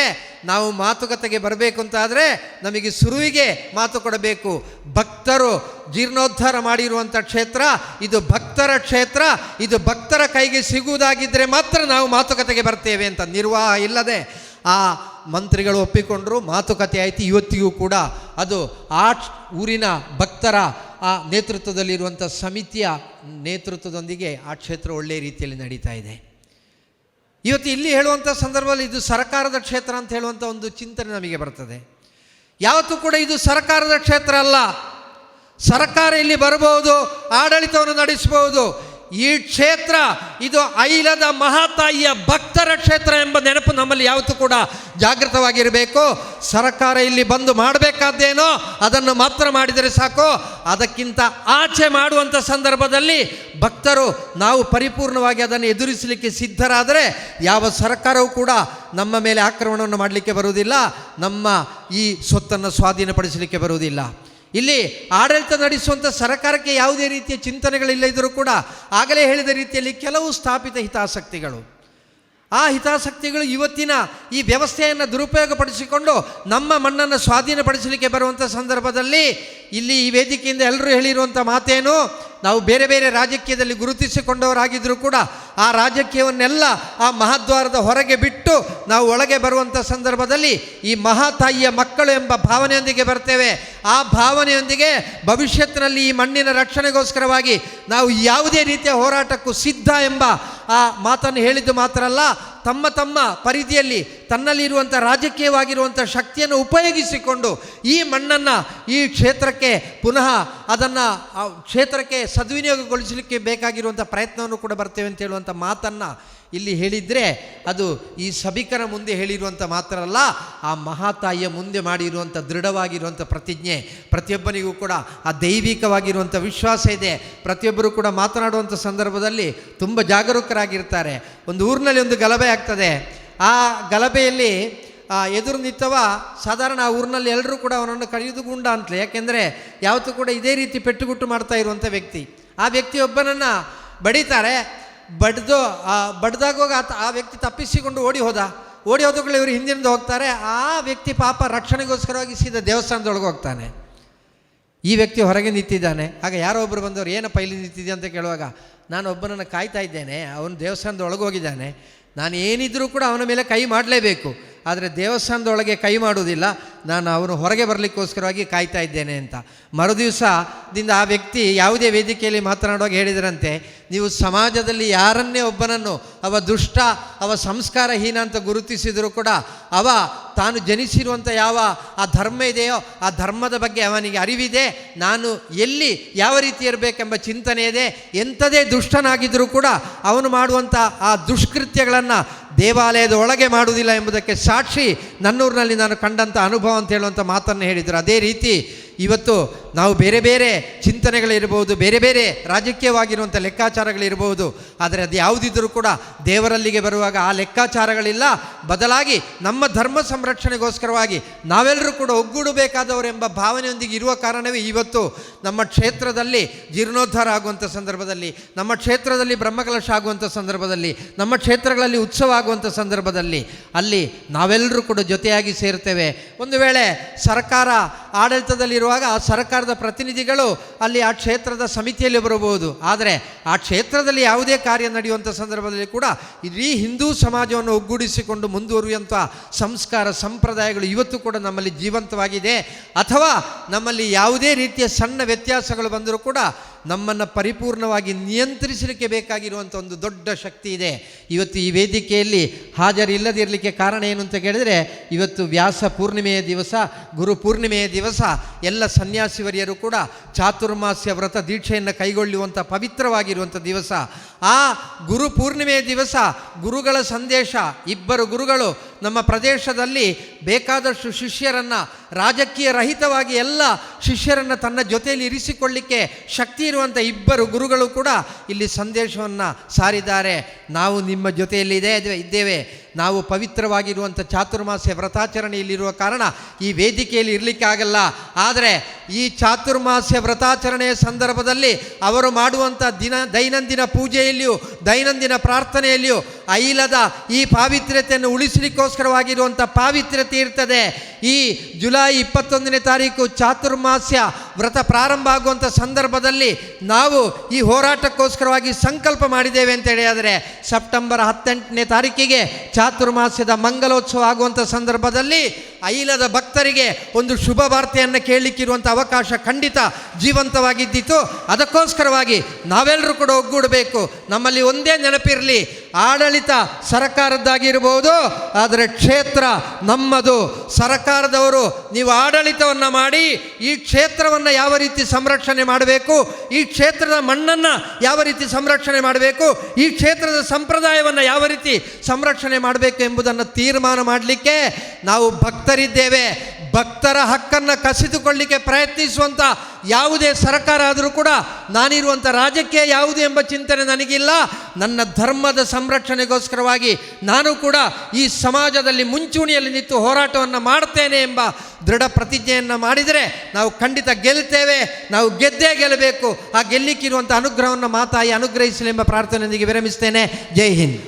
ನಾವು ಮಾತುಕತೆಗೆ ಬರಬೇಕು ಅಂತಾದರೆ ನಮಗೆ ಶುರುವಿಗೆ ಮಾತು ಕೊಡಬೇಕು. ಭಕ್ತರು ಜೀರ್ಣೋದ್ಧಾರ ಮಾಡಿರುವಂಥ ಕ್ಷೇತ್ರ ಇದು, ಭಕ್ತರ ಕ್ಷೇತ್ರ ಇದು, ಭಕ್ತರ ಕೈಗೆ ಸಿಗುವುದಾಗಿದ್ದರೆ ಮಾತ್ರ ನಾವು ಮಾತುಕತೆಗೆ ಬರ್ತೇವೆ ಅಂತ ನಿರ್ವಾಹ ಇಲ್ಲದೆ ಆ ಮಂತ್ರಿಗಳು ಒಪ್ಪಿಕೊಂಡರು. ಮಾತುಕತೆ ಆಯಿತು. ಇವತ್ತಿಗೂ ಕೂಡ ಅದು ಆ ಊರಿನ ಭಕ್ತರ ಆ ನೇತೃತ್ವದಲ್ಲಿರುವಂಥ ಸಮಿತಿಯ ನೇತೃತ್ವದೊಂದಿಗೆ ಆ ಕ್ಷೇತ್ರ ಒಳ್ಳೆಯ ರೀತಿಯಲ್ಲಿ ನಡೀತಾ ಇದೆ. ಇವತ್ತು ಇಲ್ಲಿ ಹೇಳುವಂಥ ಸಂದರ್ಭದಲ್ಲಿ ಇದು ಸರ್ಕಾರದ ಕ್ಷೇತ್ರ ಅಂತ ಹೇಳುವಂಥ ಒಂದು ಚಿಂತನೆ ನಮಗೆ ಬರ್ತದೆ. ಯಾವತ್ತೂ ಕೂಡ ಇದು ಸರ್ಕಾರದ ಕ್ಷೇತ್ರ ಅಲ್ಲ. ಸರ್ಕಾರ ಇಲ್ಲಿ ಬರಬಹುದು, ಆಡಳಿತವನ್ನು ನಡೆಸಬಹುದು. ಈ ಕ್ಷೇತ್ರ ಇದು ಐಲದ ಮಹಾತಾಯಿಯ ಭಕ್ತರ ಕ್ಷೇತ್ರ ಎಂಬ ನೆನಪು ನಮ್ಮಲ್ಲಿ ಯಾವತ್ತೂ ಕೂಡ ಜಾಗೃತವಾಗಿರಬೇಕು. ಸರ್ಕಾರ ಇಲ್ಲಿ ಬಂದು ಮಾಡಬೇಕಾದ್ದೇನೋ ಅದನ್ನು ಮಾತ್ರ ಮಾಡಿದರೆ ಸಾಕು. ಅದಕ್ಕಿಂತ ಆಚೆ ಮಾಡುವಂಥ ಸಂದರ್ಭದಲ್ಲಿ ಭಕ್ತರು ನಾವು ಪರಿಪೂರ್ಣವಾಗಿ ಅದನ್ನು ಎದುರಿಸಲಿಕ್ಕೆ ಸಿದ್ಧರಾದರೆ ಯಾವ ಸರ್ಕಾರವೂ ಕೂಡ ನಮ್ಮ ಮೇಲೆ ಆಕ್ರಮಣವನ್ನು ಮಾಡಲಿಕ್ಕೆ ಬರುವುದಿಲ್ಲ, ನಮ್ಮ ಈ ಸೊತ್ತನ್ನು ಸ್ವಾಧೀನಪಡಿಸಲಿಕ್ಕೆ ಬರುವುದಿಲ್ಲ. ಇಲ್ಲಿ ಆಡಳಿತ ನಡೆಸುವಂಥ ಸರ್ಕಾರಕ್ಕೆ ಯಾವುದೇ ರೀತಿಯ ಚಿಂತನೆಗಳಿಲ್ಲದಿದ್ದರೂ ಕೂಡ ಆಗಲೇ ಹೇಳಿದ ರೀತಿಯಲ್ಲಿ ಕೆಲವು ಸ್ಥಾಪಿತ ಹಿತಾಸಕ್ತಿಗಳು, ಆ ಹಿತಾಸಕ್ತಿಗಳು ಇವತ್ತಿನ ಈ ವ್ಯವಸ್ಥೆಯನ್ನು ದುರುಪಯೋಗಪಡಿಸಿಕೊಂಡು ನಮ್ಮ ಮಣ್ಣನ್ನು ಸ್ವಾಧೀನಪಡಿಸಲಿಕ್ಕೆ ಬರುವಂಥ ಸಂದರ್ಭದಲ್ಲಿ ಇಲ್ಲಿ ಈ ವೇದಿಕೆಯಿಂದ ಎಲ್ಲರೂ ಹೇಳಿರುವಂಥ ಮಾತೇನು, ನಾವು ಬೇರೆ ಬೇರೆ ರಾಜಕೀಯದಲ್ಲಿ ಗುರುತಿಸಿಕೊಂಡವರಾಗಿದ್ದರೂ ಕೂಡ ಆ ರಾಜಕೀಯವನ್ನೆಲ್ಲ ಆ ಮಹಾದ್ವಾರದ ಹೊರಗೆ ಬಿಟ್ಟು ನಾವು ಒಳಗೆ ಬರುವಂಥ ಸಂದರ್ಭದಲ್ಲಿ ಈ ಮಹಾತಾಯಿಯ ಮಕ್ಕಳು ಎಂಬ ಭಾವನೆಯೊಂದಿಗೆ ಬರ್ತೇವೆ. ಆ ಭಾವನೆಯೊಂದಿಗೆ ಭವಿಷ್ಯತ್ತಿನಲ್ಲಿ ಈ ಮಣ್ಣಿನ ರಕ್ಷಣೆಗೋಸ್ಕರವಾಗಿ ನಾವು ಯಾವುದೇ ರೀತಿಯ ಹೋರಾಟಕ್ಕೂ ಸಿದ್ಧ ಎಂಬ ಆ ಮಾತನ್ನು ಹೇಳಿದ್ದು ಮಾತ್ರ ಅಲ್ಲ, ತಮ್ಮ ತಮ್ಮ ಪರಿಧಿಯಲ್ಲಿ ತನ್ನಲ್ಲಿರುವಂಥ ರಾಜಕೀಯವಾಗಿರುವಂಥ ಶಕ್ತಿಯನ್ನು ಉಪಯೋಗಿಸಿಕೊಂಡು ಈ ಮಣ್ಣನ್ನು ಈ ಕ್ಷೇತ್ರಕ್ಕೆ ಪುನಃ ಅದನ್ನು ಆ ಕ್ಷೇತ್ರಕ್ಕೆ ಸದ್ವಿನಿಯೋಗಗೊಳಿಸಲಿಕ್ಕೆ ಬೇಕಾಗಿರುವಂಥ ಪ್ರಯತ್ನವನ್ನು ಕೂಡ ಬರ್ತೇವೆ ಅಂತ ಹೇಳುವಂಥ ಮಾತನ್ನು ಇಲ್ಲಿ ಹೇಳಿದರೆ ಅದು ಈ ಸಭಿಕರ ಮುಂದೆ ಹೇಳಿರುವಂಥ ಮಾತ್ರ ಅಲ್ಲ, ಆ ಮಹಾತಾಯಿಯ ಮುಂದೆ ಮಾಡಿರುವಂಥ ದೃಢವಾಗಿರುವಂಥ ಪ್ರತಿಜ್ಞೆ. ಪ್ರತಿಯೊಬ್ಬನಿಗೂ ಕೂಡ ಆ ದೈವಿಕವಾಗಿರುವಂಥ ವಿಶ್ವಾಸ ಇದೆ. ಪ್ರತಿಯೊಬ್ಬರು ಕೂಡ ಮಾತನಾಡುವಂಥ ಸಂದರ್ಭದಲ್ಲಿ ತುಂಬ ಜಾಗರೂಕರಾಗಿರ್ತಾರೆ. ಒಂದು ಊರಿನಲ್ಲಿ ಒಂದು ಗಲಭೆ ಆಗ್ತದೆ, ಆ ಗಲಭೆಯಲ್ಲಿ ಎದುರು ನಿಂತವ ಸಾಧಾರಣ ಆ ಊರಿನಲ್ಲಿ ಎಲ್ಲರೂ ಕೂಡ ಅವನನ್ನು ಕರೆಯುವುದು ಗುಂಡ ಅಂತಲೇ, ಯಾಕೆಂದರೆ ಯಾವತ್ತೂ ಕೂಡ ಇದೇ ರೀತಿ ಪೆಟ್ಟುಗುಟ್ಟು ಮಾಡ್ತಾ ಇರುವಂಥ ವ್ಯಕ್ತಿ. ಆ ವ್ಯಕ್ತಿಯೊಬ್ಬನನ್ನು ಬಡಿತಾರೆ, ಬಡ್ದಾಗುವಾಗ ಆ ವ್ಯಕ್ತಿ ತಪ್ಪಿಸಿಕೊಂಡು ಓಡಿ ಹೋದಗಳು ಇವರು ಹಿಂದಿನಿಂದ ಹೋಗ್ತಾರೆ. ಆ ವ್ಯಕ್ತಿ ಪಾಪ ರಕ್ಷಣೆಗೋಸ್ಕರವಾಗಿ ಸೀದಾ ದೇವಸ್ಥಾನದೊಳಗೆ ಹೋಗ್ತಾನೆ. ಈ ವ್ಯಕ್ತಿ ಹೊರಗೆ ನಿಂತಿದ್ದಾನೆ. ಆಗ ಯಾರೋ ಒಬ್ಬರು ಬಂದವರು ಏನಪ್ಪ ಇಲ್ಲಿ ನಿಂತಿದ್ದೆ ಅಂತ ಕೇಳುವಾಗ, ನಾನು ಒಬ್ಬನನ್ನು ಕಾಯ್ತಾ ಇದ್ದೇನೆ, ಅವನು ದೇವಸ್ಥಾನದೊಳಗೆ ಹೋಗಿದ್ದಾನೆ, ನಾನು ಏನಿದ್ರೂ ಕೂಡ ಅವನ ಮೇಲೆ ಕೈ ಮಾಡಲೇಬೇಕು, ಆದರೆ ದೇವಸ್ಥಾನದೊಳಗೆ ಕೈ ಮಾಡುವುದಿಲ್ಲ, ನಾನು ಅವನು ಹೊರಗೆ ಬರಲಿಕ್ಕೋಸ್ಕರವಾಗಿ ಕಾಯ್ತಾ ಇದ್ದೇನೆ ಅಂತ. ಮರುದಿವಸದಿಂದ ಆ ವ್ಯಕ್ತಿ ಯಾವುದೇ ವೇದಿಕೆಯಲ್ಲಿ ಮಾತನಾಡುವಾಗ ಹೇಳಿದರಂತೆ, ನೀವು ಸಮಾಜದಲ್ಲಿ ಯಾರನ್ನೇ ಒಬ್ಬನನ್ನು ಅವ ದುಷ್ಟ, ಅವ ಸಂಸ್ಕಾರಹೀನ ಅಂತ ಗುರುತಿಸಿದರೂ ಕೂಡ ಅವ ತಾನು ಜನಿಸಿರುವಂಥ ಯಾವ ಆ ಧರ್ಮ ಇದೆಯೋ ಆ ಧರ್ಮದ ಬಗ್ಗೆ ಅವನಿಗೆ ಅರಿವಿದೆ, ನಾನು ಎಲ್ಲಿ ಯಾವ ರೀತಿ ಇರಬೇಕೆಂಬ ಚಿಂತನೆ ಇದೆ, ಎಂಥದೇ ದುಷ್ಟನಾಗಿದ್ದರೂ ಕೂಡ ಅವನು ಮಾಡುವಂಥ ಆ ದುಷ್ಕೃತ್ಯಗಳನ್ನು ದೇವಾಲಯದ ಒಳಗೆ ಮಾಡುವುದಿಲ್ಲ ಎಂಬುದಕ್ಕೆ ಸಾಕ್ಷಿ ನನ್ನೂರಿನಲ್ಲಿ ನಾನು ಕಂಡಂಥ ಅನುಭವ ಅಂತ ಹೇಳುವಂಥ ಮಾತನ್ನು ಹೇಳಿದರು. ಅದೇ ರೀತಿ ಇವತ್ತು ನಾವು ಬೇರೆ ಬೇರೆ ಚಿಂತನೆಗಳಿರ್ಬೋದು, ಬೇರೆ ಬೇರೆ ರಾಜಕೀಯವಾಗಿರುವಂಥ ಲೆಕ್ಕಾಚಾರಗಳಿರ್ಬೋದು, ಆದರೆ ಅದು ಯಾವುದಿದ್ದರೂ ಕೂಡ ದೇವರಲ್ಲಿಗೆ ಬರುವಾಗ ಆ ಲೆಕ್ಕಾಚಾರಗಳಿಲ್ಲ. ಬದಲಾಗಿ ನಮ್ಮ ಧರ್ಮ ಸಂರಕ್ಷಣೆಗೋಸ್ಕರವಾಗಿ ನಾವೆಲ್ಲರೂ ಕೂಡ ಒಗ್ಗೂಡಬೇಕಾದವರೆಂಬ ಭಾವನೆಯೊಂದಿಗೆ ಇರುವ ಕಾರಣವೇ ಇವತ್ತು ನಮ್ಮ ಕ್ಷೇತ್ರದಲ್ಲಿ ಜೀರ್ಣೋದ್ಧಾರ ಆಗುವಂಥ ಸಂದರ್ಭದಲ್ಲಿ, ನಮ್ಮ ಕ್ಷೇತ್ರದಲ್ಲಿ ಬ್ರಹ್ಮಕಲಶ ಆಗುವಂಥ ಸಂದರ್ಭದಲ್ಲಿ, ನಮ್ಮ ಕ್ಷೇತ್ರಗಳಲ್ಲಿ ಉತ್ಸವ ಆಗುವಂಥ ಸಂದರ್ಭದಲ್ಲಿ ಅಲ್ಲಿ ನಾವೆಲ್ಲರೂ ಕೂಡ ಜೊತೆಯಾಗಿ ಸೇರ್ತೇವೆ. ಒಂದು ವೇಳೆ ಸರ್ಕಾರ ಆಡಳಿತದಲ್ಲಿರುವಾಗ ಆ ಸರ್ಕಾರದ ಪ್ರತಿನಿಧಿಗಳು ಅಲ್ಲಿ ಆ ಕ್ಷೇತ್ರದ ಸಮಿತಿಯಲ್ಲಿ ಬರಬಹುದು, ಆದರೆ ಆ ಕ್ಷೇತ್ರದಲ್ಲಿ ಯಾವುದೇ ಕಾರ್ಯ ನಡೆಯುವಂಥ ಸಂದರ್ಭದಲ್ಲಿ ಕೂಡ ಇಡೀ ಹಿಂದೂ ಸಮಾಜವನ್ನು ಒಗ್ಗೂಡಿಸಿಕೊಂಡು ಮುಂದುವರಿಯುವಂಥ ಸಂಸ್ಕಾರ ಸಂಪ್ರದಾಯಗಳು ಇವತ್ತು ಕೂಡ ನಮ್ಮಲ್ಲಿ ಜೀವಂತವಾಗಿದೆ. ಅಥವಾ ನಮ್ಮಲ್ಲಿ ಯಾವುದೇ ರೀತಿಯ ಸಣ್ಣ ವ್ಯತ್ಯಾಸಗಳು ಬಂದರೂ ಕೂಡ ನಮ್ಮನ್ನು ಪರಿಪೂರ್ಣವಾಗಿ ನಿಯಂತ್ರಿಸಲಿಕ್ಕೆ ಬೇಕಾಗಿರುವಂಥ ಒಂದು ದೊಡ್ಡ ಶಕ್ತಿ ಇದೆ. ಇವತ್ತು ಈ ವೇದಿಕೆಯಲ್ಲಿ ಹಾಜರಿಲ್ಲದಿರಲಿಕ್ಕೆ ಕಾರಣ ಏನು ಅಂತ ಕೇಳಿದರೆ, ಇವತ್ತು ವ್ಯಾಸ ಪೂರ್ಣಿಮೆಯ ದಿವಸ, ಗುರು ಪೂರ್ಣಿಮೆಯ ದಿವಸ ಎಲ್ಲ ಸನ್ಯಾಸಿವರಿಯರು ಕೂಡ ಚಾತುರ್ಮಾಸ್ಯ ವ್ರತ ದೀಕ್ಷೆಯನ್ನು ಕೈಗೊಳ್ಳುವಂಥ ಪವಿತ್ರವಾಗಿರುವಂಥ ದಿವಸ. ಆ ಗುರು ಪೂರ್ಣಿಮೆಯ ದಿವಸ ಗುರುಗಳ ಸಂದೇಶ, ಇಬ್ಬರು ಗುರುಗಳು ನಮ್ಮ ಪ್ರದೇಶದಲ್ಲಿ ಬೇಕಾದಷ್ಟು ಶಿಷ್ಯರನ್ನು ರಾಜಕೀಯ ರಹಿತವಾಗಿ ಎಲ್ಲ ಶಿಷ್ಯರನ್ನು ತನ್ನ ಜೊತೆಯಲ್ಲಿ ಇರಿಸಿಕೊಳ್ಳಿಕ್ಕೆ ಶಕ್ತಿ ಇರುವಂಥ ಇಬ್ಬರು ಗುರುಗಳು ಕೂಡ ಇಲ್ಲಿ ಸಂದೇಶವನ್ನು ಸಾರಿದ್ದಾರೆ. ನಾವು ನಿಮ್ಮ ಜೊತೆಯಲ್ಲಿ ಇದ್ದೇವೆ. ನಾವು ಪವಿತ್ರವಾಗಿರುವಂಥ ಚಾತುರ್ಮಾಸ್ಯ ವ್ರತಾಚರಣೆಯಲ್ಲಿರುವ ಕಾರಣ ಈ ವೇದಿಕೆಯಲ್ಲಿ ಇರಲಿಕ್ಕೆ ಆಗಲ್ಲ. ಆದರೆ ಈ ಚಾತುರ್ಮಾಸ್ಯ ವ್ರತಾಚರಣೆಯ ಸಂದರ್ಭದಲ್ಲಿ ಅವರು ಮಾಡುವಂಥ ದೈನಂದಿನ ಪೂಜೆಯಲ್ಲಿಯೂ ದೈನಂದಿನ ಪ್ರಾರ್ಥನೆಯಲ್ಲಿಯೂ ಐಲದ ಈ ಪಾವಿತ್ರ್ಯತೆಯನ್ನು ಉಳಿಸಲಿಕ್ಕೋಸ್ಕರವಾಗಿರುವಂಥ ಪಾವಿತ್ರ್ಯತೆ ಇರ್ತದೆ. ಈ ಜುಲೈ 21ನೇ ತಾರೀಕು ಚಾತುರ್ಮಾಸ್ಯ ವ್ರತ ಪ್ರಾರಂಭ ಆಗುವಂಥ ಸಂದರ್ಭದಲ್ಲಿ ನಾವು ಈ ಹೋರಾಟಕ್ಕೋಸ್ಕರವಾಗಿ ಸಂಕಲ್ಪ ಮಾಡಿದ್ದೇವೆ ಅಂತೇಳಿ. ಆದರೆ ಸೆಪ್ಟೆಂಬರ್ 18ನೇ ತಾರೀಕಿಗೆ ಚಾತುರ್ಮಾಸ್ಯದ ಮಂಗಲೋತ್ಸವ ಆಗುವಂಥ ಸಂದರ್ಭದಲ್ಲಿ ಐಲದ ಭಕ್ತರಿಗೆ ಒಂದು ಶುಭ ವಾರ್ತೆಯನ್ನು ಕೇಳಲಿಕ್ಕಿರುವಂಥ ಅವಕಾಶ ಖಂಡಿತ ಜೀವಂತವಾಗಿದ್ದಿತ್ತು. ಅದಕ್ಕೋಸ್ಕರವಾಗಿ ನಾವೆಲ್ಲರೂ ಕೂಡ ಒಗ್ಗೂಡಬೇಕು. ನಮ್ಮಲ್ಲಿ ಒಂದೇ ನೆನಪಿರಲಿ, ಆಡಳಿತ ಸರ್ಕಾರದ್ದಾಗಿರ್ಬೋದು, ಆದರೆ ಕ್ಷೇತ್ರ ನಮ್ಮದು. ಸರ್ಕಾರದವರು ನೀವು ಆಡಳಿತವನ್ನು ಮಾಡಿ ಈ ಕ್ಷೇತ್ರವನ್ನು ಕ್ಷೇತ್ರವನ್ನು ಯಾವ ರೀತಿ ಸಂರಕ್ಷಣೆ ಮಾಡಬೇಕು, ಈ ಕ್ಷೇತ್ರದ ಮಣ್ಣನ್ನು ಯಾವ ರೀತಿ ಸಂರಕ್ಷಣೆ ಮಾಡಬೇಕು, ಈ ಕ್ಷೇತ್ರದ ಸಂಪ್ರದಾಯವನ್ನು ಯಾವ ರೀತಿ ಸಂರಕ್ಷಣೆ ಮಾಡಬೇಕು ಎಂಬುದನ್ನು ತೀರ್ಮಾನ ಮಾಡಲಿಕ್ಕೆ ನಾವು ಭಕ್ತರಿದ್ದೇವೆ. ಭಕ್ತರ ಹಕ್ಕನ್ನು ಕಸಿದುಕೊಳ್ಳಿಕ್ಕೆ ಪ್ರಯತ್ನಿಸುವಂಥ ಯಾವುದೇ ಸರ್ಕಾರ ಆದರೂ ಕೂಡ ನಾನಿರುವಂಥ ರಾಜ್ಯಕ್ಕೆ ಯಾವುದು ಎಂಬ ಚಿಂತನೆ ನನಗಿಲ್ಲ. ನನ್ನ ಧರ್ಮದ ಸಂರಕ್ಷಣೆಗೋಸ್ಕರವಾಗಿ ನಾನು ಕೂಡ ಈ ಸಮಾಜದಲ್ಲಿ ಮುಂಚೂಣಿಯಲ್ಲಿ ನಿಂತು ಹೋರಾಟವನ್ನು ಮಾಡ್ತೇನೆ ಎಂಬ ದೃಢ ಪ್ರತಿಜ್ಞೆಯನ್ನು ಮಾಡಿದರೆ ನಾವು ಖಂಡಿತ ಗೆಲ್ತೇವೆ. ನಾವು ಗೆದ್ದೇ ಗೆಲ್ಲಬೇಕು. ಆ ಗೆಲ್ಲಿಕ್ಕಿರುವಂಥ ಅನುಗ್ರಹವನ್ನು ಮಾತಾಯಿ ಅನುಗ್ರಹಿಸಲಿ ಎಂಬ ಪ್ರಾರ್ಥನೆಯೊಂದಿಗೆ ವಿರಮಿಸ್ತೇನೆ. ಜೈ ಹಿಂದ್.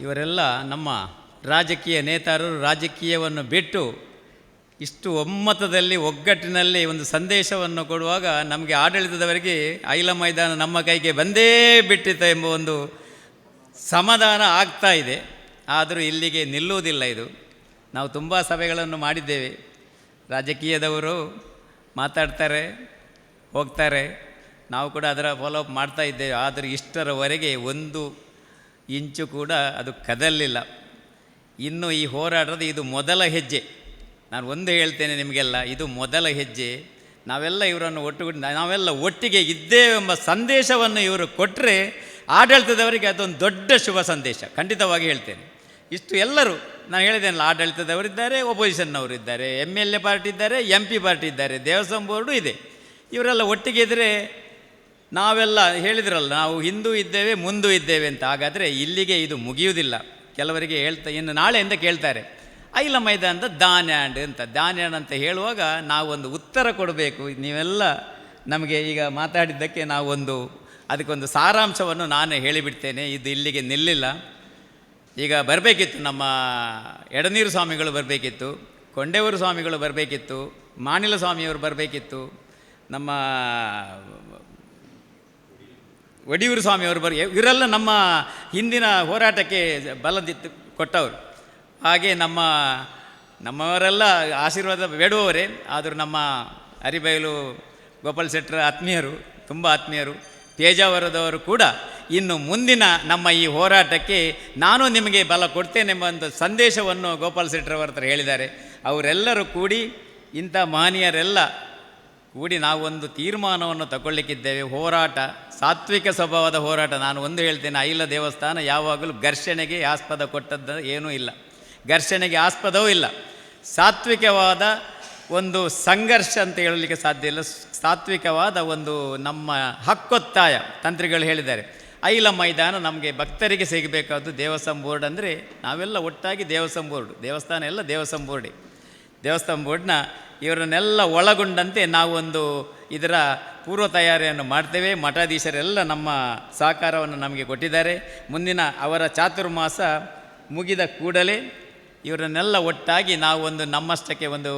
ಇವರೆಲ್ಲ ನಮ್ಮ ರಾಜಕೀಯ ನೇತಾರರು ರಾಜಕೀಯವನ್ನು ಬಿಟ್ಟು ಇಷ್ಟು ಒಮ್ಮತದಲ್ಲಿ ಒಗ್ಗಟ್ಟಿನಲ್ಲಿ ಒಂದು ಸಂದೇಶವನ್ನು ಕೊಡುವಾಗ ನಮಗೆ ಆಡಳಿತದವರಿಗೆ ಐಲ ಮೈದಾನ ನಮ್ಮ ಕೈಗೆ ಬಂದೇ ಬಿಟ್ಟಿತು ಎಂಬ ಒಂದು ಸಮಾಧಾನ ಆಗ್ತಾ ಇದೆ. ಆದರೂ ಇಲ್ಲಿಗೆ ನಿಲ್ಲುವುದಿಲ್ಲ. ಇದು ನಾವು ತುಂಬ ಸಭೆಗಳನ್ನು ಮಾಡಿದ್ದೇವೆ. ರಾಜಕೀಯದವರು ಮಾತಾಡ್ತಾರೆ, ಹೋಗ್ತಾರೆ, ನಾವು ಕೂಡ ಅದರ ಫಾಲೋಅಪ್ ಮಾಡ್ತಾ ಇದ್ದೇವೆ. ಆದರೆ ಇಷ್ಟರವರೆಗೆ ಒಂದು ಇಂಚು ಕೂಡ ಅದು ಕದಲಿಲ್ಲ. ಇನ್ನು ಈ ಹೋರಾಟದ ಇದು ಮೊದಲ ಹೆಜ್ಜೆ. ನಾನು ಒಂದು ಹೇಳ್ತೇನೆ ನಿಮಗೆಲ್ಲ, ಇದು ಮೊದಲ ಹೆಜ್ಜೆ. ನಾವೆಲ್ಲ ಇವರನ್ನು ನಾವೆಲ್ಲ ಒಟ್ಟಿಗೆ ಇದ್ದೇವೆಂಬ ಸಂದೇಶವನ್ನು ಇವರು ಕೊಟ್ಟರೆ ಆಡಳಿತದವರಿಗೆ ಅದೊಂದು ದೊಡ್ಡ ಶುಭ ಸಂದೇಶ. ಖಂಡಿತವಾಗಿ ಹೇಳ್ತೇನೆ. ಇಷ್ಟು ಎಲ್ಲರೂ ನಾನು ಹೇಳಿದ್ದೇನಲ್ಲ, ಆಡಳಿತದವರಿದ್ದಾರೆ, ಒಪೋಸಿಷನ್ನವರಿದ್ದಾರೆ, MLA ಪಾರ್ಟಿ ಇದ್ದಾರೆ, MP ಪಾರ್ಟಿ ಇದ್ದಾರೆ, ದೇವಸ್ಥಾನ ಬೋರ್ಡು ಇದೆ. ಇವರೆಲ್ಲ ಒಟ್ಟಿಗೆ ಇದ್ದರೆ ನಾವೆಲ್ಲ ಹೇಳಿದ್ರಲ್ಲ, ನಾವು ಹಿಂದೂ ಇದ್ದೇವೆ ಮುಂದೂ ಇದ್ದೇವೆ ಅಂತ. ಹಾಗಾದರೆ ಇಲ್ಲಿಗೆ ಇದು ಮುಗಿಯುವುದಿಲ್ಲ. ಕೆಲವರಿಗೆ ಇನ್ನು ನಾಳೆಯಿಂದ ಕೇಳ್ತಾರೆ ಐಲ ಮೈದಾನದ ದಾನ್ಯಾಂಡ್ ಅಂತ. ದಾನ್ಯಾಂಡ್ ಅಂತ ಹೇಳುವಾಗ ನಾವೊಂದು ಉತ್ತರ ಕೊಡಬೇಕು. ನೀವೆಲ್ಲ ನಮಗೆ ಈಗ ಮಾತಾಡಿದ್ದಕ್ಕೆ ನಾವೊಂದು ಅದಕ್ಕೊಂದು ಸಾರಾಂಶವನ್ನು ನಾನು ಹೇಳಿಬಿಡ್ತೇನೆ. ಇದು ಇಲ್ಲಿಗೆ ನಿಲ್ಲಿಲ್ಲ. ಈಗ ಬರಬೇಕಿತ್ತು, ನಮ್ಮ ಎಡನೀರು ಸ್ವಾಮಿಗಳು ಬರಬೇಕಿತ್ತು, ಕೊಂಡೇವರು ಸ್ವಾಮಿಗಳು ಬರಬೇಕಿತ್ತು, ಮಾನಿಲ ಸ್ವಾಮಿಯವರು ಬರಬೇಕಿತ್ತು, ನಮ್ಮ ಒಡಿಯೂರು ಸ್ವಾಮಿಯವರು ಇವರೆಲ್ಲ ನಮ್ಮ ಹಿಂದಿನ ಹೋರಾಟಕ್ಕೆ ಬಲದಿತ್ತು ಕೊಟ್ಟವರು. ಹಾಗೆ ನಮ್ಮವರೆಲ್ಲ ಆಶೀರ್ವಾದ ಬೇಡುವವರೇ. ಆದರೂ ನಮ್ಮ ಹರಿಬೈಲು ಗೋಪಾಲ್ ಶೆಟ್ಟರ ಆತ್ಮೀಯರು, ತುಂಬ ಆತ್ಮೀಯರು, ಪೇಜಾವರದವರು ಕೂಡ ಇನ್ನು ಮುಂದಿನ ನಮ್ಮ ಈ ಹೋರಾಟಕ್ಕೆ ನಾನು ನಿಮಗೆ ಬಲ ಕೊಡ್ತೇನೆಂಬ ಒಂದು ಸಂದೇಶವನ್ನು ಗೋಪಾಲ್ ಶೆಟ್ಟರವರ ಹತ್ರ ಹೇಳಿದ್ದಾರೆ. ಅವರೆಲ್ಲರೂ ಕೂಡಿ, ಇಂಥ ಮಹನೀಯರೆಲ್ಲ ಕೂಡಿ ನಾವೊಂದು ತೀರ್ಮಾನವನ್ನು ತಗೊಳ್ಳಿಕ್ಕಿದ್ದೇವೆ. ಹೋರಾಟ ಸಾತ್ವಿಕ ಸ್ವಭಾವದ ಹೋರಾಟ. ನಾನು ಒಂದು ಹೇಳ್ತೇನೆ, ಐಲ ದೇವಸ್ಥಾನ ಯಾವಾಗಲೂ ಘರ್ಷಣೆಗೆ ಆಸ್ಪದ ಕೊಟ್ಟದ್ದು ಏನೂ ಇಲ್ಲ, ಘರ್ಷಣೆಗೆ ಆಸ್ಪದವೂ ಇಲ್ಲ. ಸಾತ್ವಿಕವಾದ ಒಂದು ಸಂಘರ್ಷ ಅಂತ ಹೇಳಲಿಕ್ಕೆ ಸಾಧ್ಯ ಇಲ್ಲ. ಸಾತ್ವಿಕವಾದ ಒಂದು ನಮ್ಮ ಹಕ್ಕೊತ್ತಾಯ. ತಂತ್ರಿಗಳು ಹೇಳಿದ್ದಾರೆ, ಐಲ ಮೈದಾನ ನಮಗೆ ಭಕ್ತರಿಗೆ ಸಿಗಬೇಕಾದ್ದು. ದೇವಸ್ಥಾನ ಬೋರ್ಡ್ ಅಂದರೆ ನಾವೆಲ್ಲ ಒಟ್ಟಾಗಿ ದೇವಸ್ಥಾನ ಬೋರ್ಡು, ದೇವಸ್ಥಾನ ಎಲ್ಲ ದೇವಸ್ಥಾನ ಬೋರ್ಡೇ. ದೇವಸ್ಥಾನ ಬೋರ್ಡ್ನ ಇವರನ್ನೆಲ್ಲ ಒಳಗೊಂಡಂತೆ ನಾವೊಂದು ಇದರ ಪೂರ್ವ ತಯಾರಿಯನ್ನು ಮಾಡ್ತೇವೆ. ಮಠಾಧೀಶರೆಲ್ಲ ನಮ್ಮ ಸಹಕಾರವನ್ನು ನಮಗೆ ಕೊಟ್ಟಿದ್ದಾರೆ. ಮುಂದಿನ ಅವರ ಚಾತುರ್ಮಾಸ ಮುಗಿದ ಕೂಡಲೇ ಇವರನ್ನೆಲ್ಲ ಒಟ್ಟಾಗಿ ನಾವೊಂದು ನಮ್ಮಷ್ಟಕ್ಕೆ ಒಂದು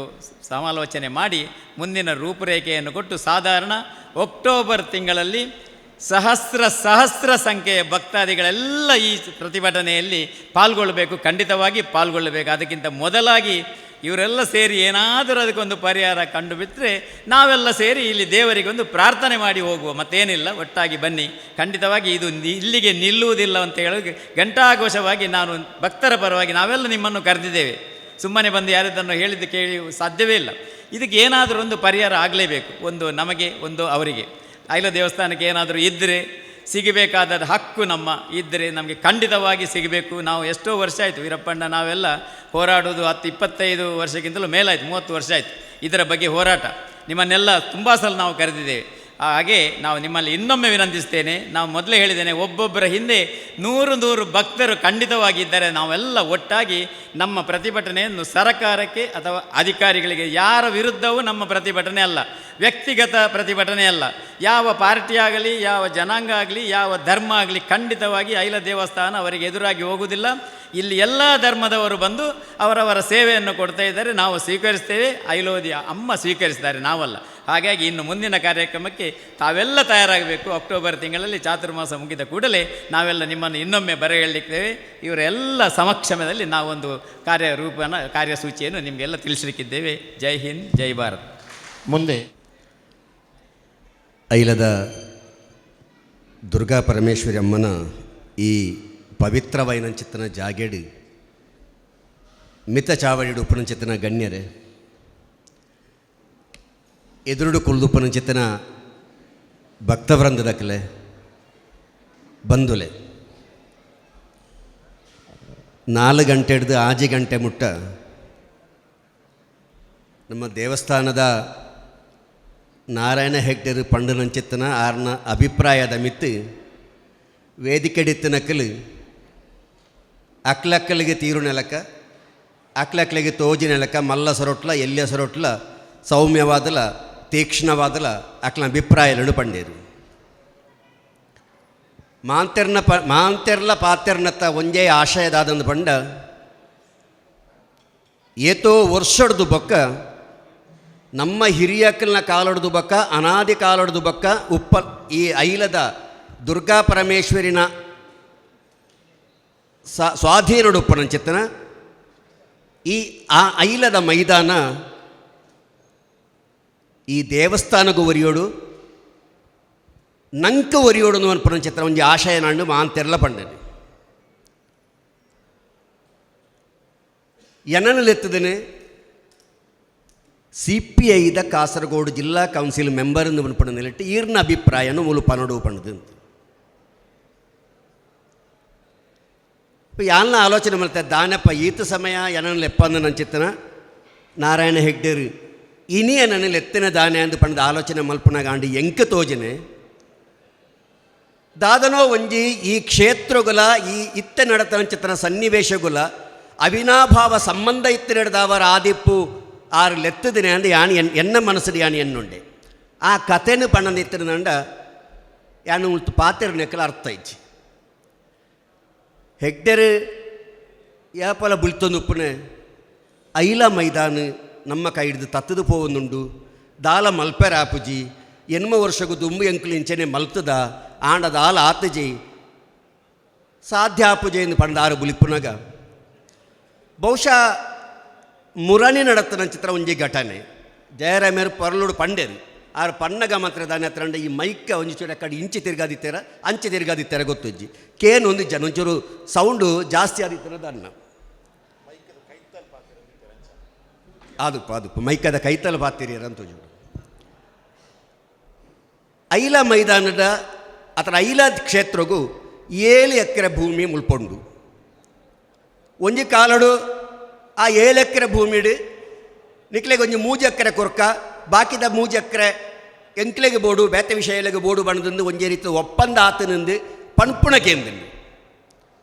ಸಮಾಲೋಚನೆ ಮಾಡಿ ಮುಂದಿನ ರೂಪುರೇಖೆಯನ್ನು ಕೊಟ್ಟು ಸಾಧಾರಣ ಅಕ್ಟೋಬರ್ ತಿಂಗಳಲ್ಲಿ ಸಹಸ್ರ ಸಂಖ್ಯೆಯ ಭಕ್ತಾದಿಗಳೆಲ್ಲ ಈ ಪ್ರತಿಭಟನೆಯಲ್ಲಿ ಪಾಲ್ಗೊಳ್ಳಬೇಕು, ಖಂಡಿತವಾಗಿ ಪಾಲ್ಗೊಳ್ಳಬೇಕು. ಅದಕ್ಕಿಂತ ಮೊದಲಾಗಿ ಇವರೆಲ್ಲ ಸೇರಿ ಏನಾದರೂ ಅದಕ್ಕೊಂದು ಪರಿಹಾರ ಕಂಡುಬಿಟ್ಟರೆ ನಾವೆಲ್ಲ ಸೇರಿ ಇಲ್ಲಿ ದೇವರಿಗೆ ಒಂದು ಪ್ರಾರ್ಥನೆ ಮಾಡಿ ಹೋಗುವ, ಮತ್ತೇನಿಲ್ಲ. ಒಟ್ಟಾಗಿ ಬನ್ನಿ. ಖಂಡಿತವಾಗಿ ಇದು ಇಲ್ಲಿಗೆ ನಿಲ್ಲುವುದಿಲ್ಲ ಅಂತ ಹೇಳಿ ಘಂಟಾಘೋಷವಾಗಿ ನಾನು ಭಕ್ತರ ಪರವಾಗಿ ನಾವೆಲ್ಲ ನಿಮ್ಮನ್ನು ಕರೆದಿದ್ದೇವೆ. ಸುಮ್ಮನೆ ಬಂದು ಯಾರದನ್ನು ಹೇಳಿದ್ದು ಕೇಳಿ ಸಾಧ್ಯವೇ ಇಲ್ಲ. ಇದಕ್ಕೆ ಏನಾದರೂ ಒಂದು ಪರಿಹಾರ ಆಗಲೇಬೇಕು. ಒಂದು ನಮಗೆ, ಒಂದು ಅವರಿಗೆ. ಐಲ ದೇವಸ್ಥಾನಕ್ಕೆ ಏನಾದರೂ ಇದ್ದರೆ ಸಿಗಬೇಕಾದ ಹಕ್ಕು ನಮ್ಮ ಇದ್ದರೆ ನಮಗೆ ಖಂಡಿತವಾಗಿ ಸಿಗಬೇಕು. ನಾವು ಎಷ್ಟೋ ವರ್ಷ ಆಯಿತು ವೀರಪ್ಪಣ್ಣ, ನಾವೆಲ್ಲ ಹೋರಾಡೋದು 10-25 ವರ್ಷಕ್ಕಿಂತಲೂ ಮೇಲಾಯಿತು, 30 ವರ್ಷ ಆಯಿತು ಇದರ ಬಗ್ಗೆ ಹೋರಾಟ. ನಿಮ್ಮನ್ನೆಲ್ಲ ತುಂಬ ಸಲ ನಾವು ಕರೆದಿದ್ದೇವೆ. ಹಾಗೆ ನಾವು ನಿಮ್ಮಲ್ಲಿ ಇನ್ನೊಮ್ಮೆ ವಿನಂತಿಸ್ತೇನೆ. ನಾವು ಮೊದಲೇ ಹೇಳಿದ್ದೇನೆ, ಒಬ್ಬೊಬ್ಬರ ಹಿಂದೆ 100 ಭಕ್ತರು ಖಂಡಿತವಾಗಿದ್ದರೆ ನಾವೆಲ್ಲ ಒಟ್ಟಾಗಿ ನಮ್ಮ ಪ್ರತಿಭಟನೆಯನ್ನು ಸರಕಾರಕ್ಕೆ ಅಥವಾ ಅಧಿಕಾರಿಗಳಿಗೆ, ಯಾರ ವಿರುದ್ಧವೂ ನಮ್ಮ ಪ್ರತಿಭಟನೆ ಅಲ್ಲ, ವ್ಯಕ್ತಿಗತ ಪ್ರತಿಭಟನೆ ಅಲ್ಲ. ಯಾವ ಪಾರ್ಟಿ ಆಗಲಿ, ಯಾವ ಜನಾಂಗ ಆಗಲಿ, ಯಾವ ಧರ್ಮ ಆಗಲಿ, ಖಂಡಿತವಾಗಿ ಐಲ ದೇವಸ್ಥಾನ ಅವರಿಗೆ ಎದುರಾಗಿ ಹೋಗುವುದಿಲ್ಲ. ಇಲ್ಲಿ ಎಲ್ಲ ಧರ್ಮದವರು ಬಂದು ಅವರವರ ಸೇವೆಯನ್ನು ಕೊಡ್ತಾ ಇದ್ದಾರೆ, ನಾವು ಸ್ವೀಕರಿಸ್ತೇವೆ. ಐಲೋದಿ ಅಮ್ಮ ಸ್ವೀಕರಿಸ್ತಾರೆ, ನಾವಲ್ಲ. ಹಾಗಾಗಿ ಇನ್ನು ಮುಂದಿನ ಕಾರ್ಯಕ್ರಮಕ್ಕೆ ತಾವೆಲ್ಲ ತಯಾರಾಗಬೇಕು. ಅಕ್ಟೋಬರ್ ತಿಂಗಳಲ್ಲಿ ಚಾತುರ್ಮಾಸ ಮುಗಿದ ಕೂಡಲೇ ನಾವೆಲ್ಲ ನಿಮ್ಮನ್ನು ಇನ್ನೊಮ್ಮೆ ಬರ ಹೇಳಲಿದ್ದೇವೆ. ಇವರೆಲ್ಲ ಸಮಕ್ಷಮದಲ್ಲಿ ನಾವೊಂದು ಕಾರ್ಯಸೂಚಿಯನ್ನು ನಿಮಗೆಲ್ಲ ತಿಳಿಸಲಿಕ್ಕಿದ್ದೇವೆ. ಜೈ ಹಿಂದ್, ಜೈ ಭಾರತ್. ಮುಂದೆ ಐಲದ ದುರ್ಗಾ ಪರಮೇಶ್ವರಿ ಅಮ್ಮನ ಈ ಪವಿತ್ರವಾಯಿನ ಚಿತ್ತನ ಜಾಗೇಡು ಮಿತ ಚಾವಡಿಡು ಉಪನ ಚಿತ್ತನ ಗಣ್ಯರೇ, ಎದುರುಡು ಕುಲ್ದುಪ್ಪನ ಚಿತ್ತನ ಭಕ್ತವೃಂದದಕ್ಕಲೆ ಬಂದುಲೆ 4 ಗಂಟೆ ಹಿಡಿದು 6 ಗಂಟೆ ಮುಟ್ಟ ನಮ್ಮ ದೇವಸ್ಥಾನದ ನಾರಾಯಣ ಹೆಗ್ಡೆರು ಪಂಡನಂಚಿತ್ತನ ಆರ್ನ ಅಭಿಪ್ರಾಯದ ಮಿತ್ತು ವೇದಿಕೆಡಿತ್ತಿನಕ್ಕಲು ಅಕ್ಲಕ್ಕಲಿಗೆ ತೀರು ನೆಲಕ ಅಕ್ಲಕ್ಕಲಿಗೆ ತೋಜಿ ನೆಲಕ ಮಲ್ಲ ಸೊರೊಟ್ಲ ಎಲ್ಯ ಸೊರೊಟ್ಲ ಸೌಮ್ಯವಾದಲ ತೀಕ್ಷ್ಣವಾದಲ ಅಕ್ಲ ಅಭಿಪ್ರಾಯಗಳನ್ನು ಪಂಡೇರು ಮಾಂತೆರ್ಲ ಪಾತೆರ್ನತ್ತ ಒಂಜೇ ಆಶಯದಾದಂದು ಪಂಡ ಏತೋ ವರ್ಷಡ್ದು ಬೊಕ್ಕ ನಮ್ಮ ಹಿರಿಯಕ್ಕಲ್ನ ಕಾಲೊಡ್ದು ಬೊಕ್ಕ ಅನಾದಿ ಕಾಲೊಡ್ದು ಬೊಕ್ಕ ಈ ಐಲದ ದುರ್ಗಾ ಪರಮೇಶ್ವರಿನ ಸ್ವಾಧೀನಡು ಉಪ್ಪನಂಚಿತ್ತನ ಆ ಐಲದ ಮೈದಾನ ಈ ದೇವಸ್ಥಾನಗೂ ಒರಿಯೋಡು ನಂಕ ಒರಿಯೋಡು ಅನ್ಪನಂಚಿತ್ರ ಒಂಜಿ ಆಶಯ ನಾಂಡು ಮಾಂತೆರ್ಲ ಪಂಡನೆ ಎನ್ನಲೆತ್ತದೇನೆ CPIದ ಕಾಸರಗೋಡು ಜಿಲ್ಲಾ ಕೌನ್ಸಿಲ್ ಮೆಂಬರ್ ಎಂದು ಪಂಡ ನೆಲೆಟ್ಟು ಈರ್ನ ಅಭಿಪ್ರಾಯನು ಮೂಲು ಪನಡು ಪಂಡದು ಯಾಲ್ನ ಆಲೋಚನೆ ಮಾಡ್ತಾರೆ ದಾನಪ್ಪ ಈತ ಸಮಯ ಎನ್ನಲು ಎಪ್ಪಂದು ನಂಚಿತ್ತನ ನಾರಾಯಣ ಹೆಗ್ಡೆರು ಇನಿಯ ನನ್ನಲ್ಲಿ ಎತ್ತಿನ ದಾನೆ ಅಂದು ಪಂಡದ ಆಲೋಚನೆ ಮಲ್ಪನಾಗಾಂಡು ಎಂಕ ತೋಜನೆ ದಾದನೋ ಒಂಜಿ ಈ ಕ್ಷೇತ್ರಗುಲ ಈ ಇತ್ತ ನಡತನಂಚಿತ್ತನ ಸನ್ನಿವೇಶಗುಲ ಅವಿನಾಭಾವ ಸಂಬಂಧ ಇತ್ತ ನಡೆದವರ ಆದಿಪ್ಪು ಆರು ಲೆತ್ತದಿನೇ ಅಂದು ಯಾನಿ ಎನ್ನ ಮನಸ್ಸು ಯಾನಿ ಎನ್ನುಂಡೆ ಆ ಕಥೆನು ಪಣ್ಣಂದು ಇತ್ತಿರಂದ ಯಾನು ಉಳ್ತು ಪಾತಿರ್ನೆಕ್ಕಲ ಅರ್ಥ ಇಜ್ಜಿ ಹೆಗ್ಡೆರು ಯಾಪಲ ಬುಳ್ತೊಂದು ಉಪ್ಪುನೆ ಐಲ ಮೈದಾನ ನಮ್ಮ ಕೈ ಹಿಡಿದು ತತ್ತದು ಪೋವೊಂದುಂಡು ದಾಲ ಮಲ್ಪೆರ ಆಪುಜಿ ಎನ್ಮ ವರ್ಷಗೂ ದುಂಬು ಎಂಕುಲು ಇಂಚನೆ ಮಲ್ತದ ಆಂಡ ದಾಲ ಆತಜಿ ಸಾಧ್ಯ ಆಪುಜಿ ಎಂದು ಪಂಡಾರು ಬುಲಿಪ್ಪುನಾಗ ಬಹುಶಃ ಮುರಣಿ ನಡತನ ಚಿತ್ರ ಒಂಜಿ ಘಟನೆ ಜಯರಾಮೇರು ಪರಲುಡು ಪಂಡೇರು ಆರು ಪಣ್ಣಗ ಮಾತ್ರ ದಾನಿ ಹತ್ರ ಈ ಮೈಕ ಒಂಜಿ ಚೂಡ ಕಡೆ ಇಂಚಿ ತಿರ್ಗಾದಿತ್ತೀರ ಅಂಚೆ ತಿರ್ಗಾದಿತ್ತೀರ ಗೊತ್ತಜ್ಜಿ ಕೇನು ಒಂದು ಜನ ಒಂಚೂರು ಸೌಂಡು ಜಾಸ್ತಿ ಆದಿತ್ತರ ದನ್ನ ಆದುಪ್ಪ ಮೈಕದ ಕೈತಲು ಪಾತಿರಿಯರ ಅಂತ ಐಲ ಮೈದಾನದ ಅಥವಾ ಐಲ ಕ್ಷೇತ್ರಗೂ 7 ಎಕರೆ ಭೂಮಿ ಮುಲ್ಪೊಂಡು ಒಂಜಿ ಕಾಲಡು ಆ 7 ಎಕರೆ ಭೂಮಿಡು ನಿಕ್ಲೆಗೆ ಒಂಜಿ 3 ಎಕರೆ ಕೊರ್ಕ ಬಾಕಿದ 3 ಎಕರೆ ಎಂಕ್ಲೆಗೆ ಬೋಡು ಬೇತೆ ವಿಷಯಲೆಗೆ ಬೋಡು ಬಣ್ಣದಿಂದ ಒಂಜೇ ರೀತಿ ಒಪ್ಪಂದ ಆತನಿಂದು ಪಣ್ಪುಣ ಕೇಂದ್ರಿಂದ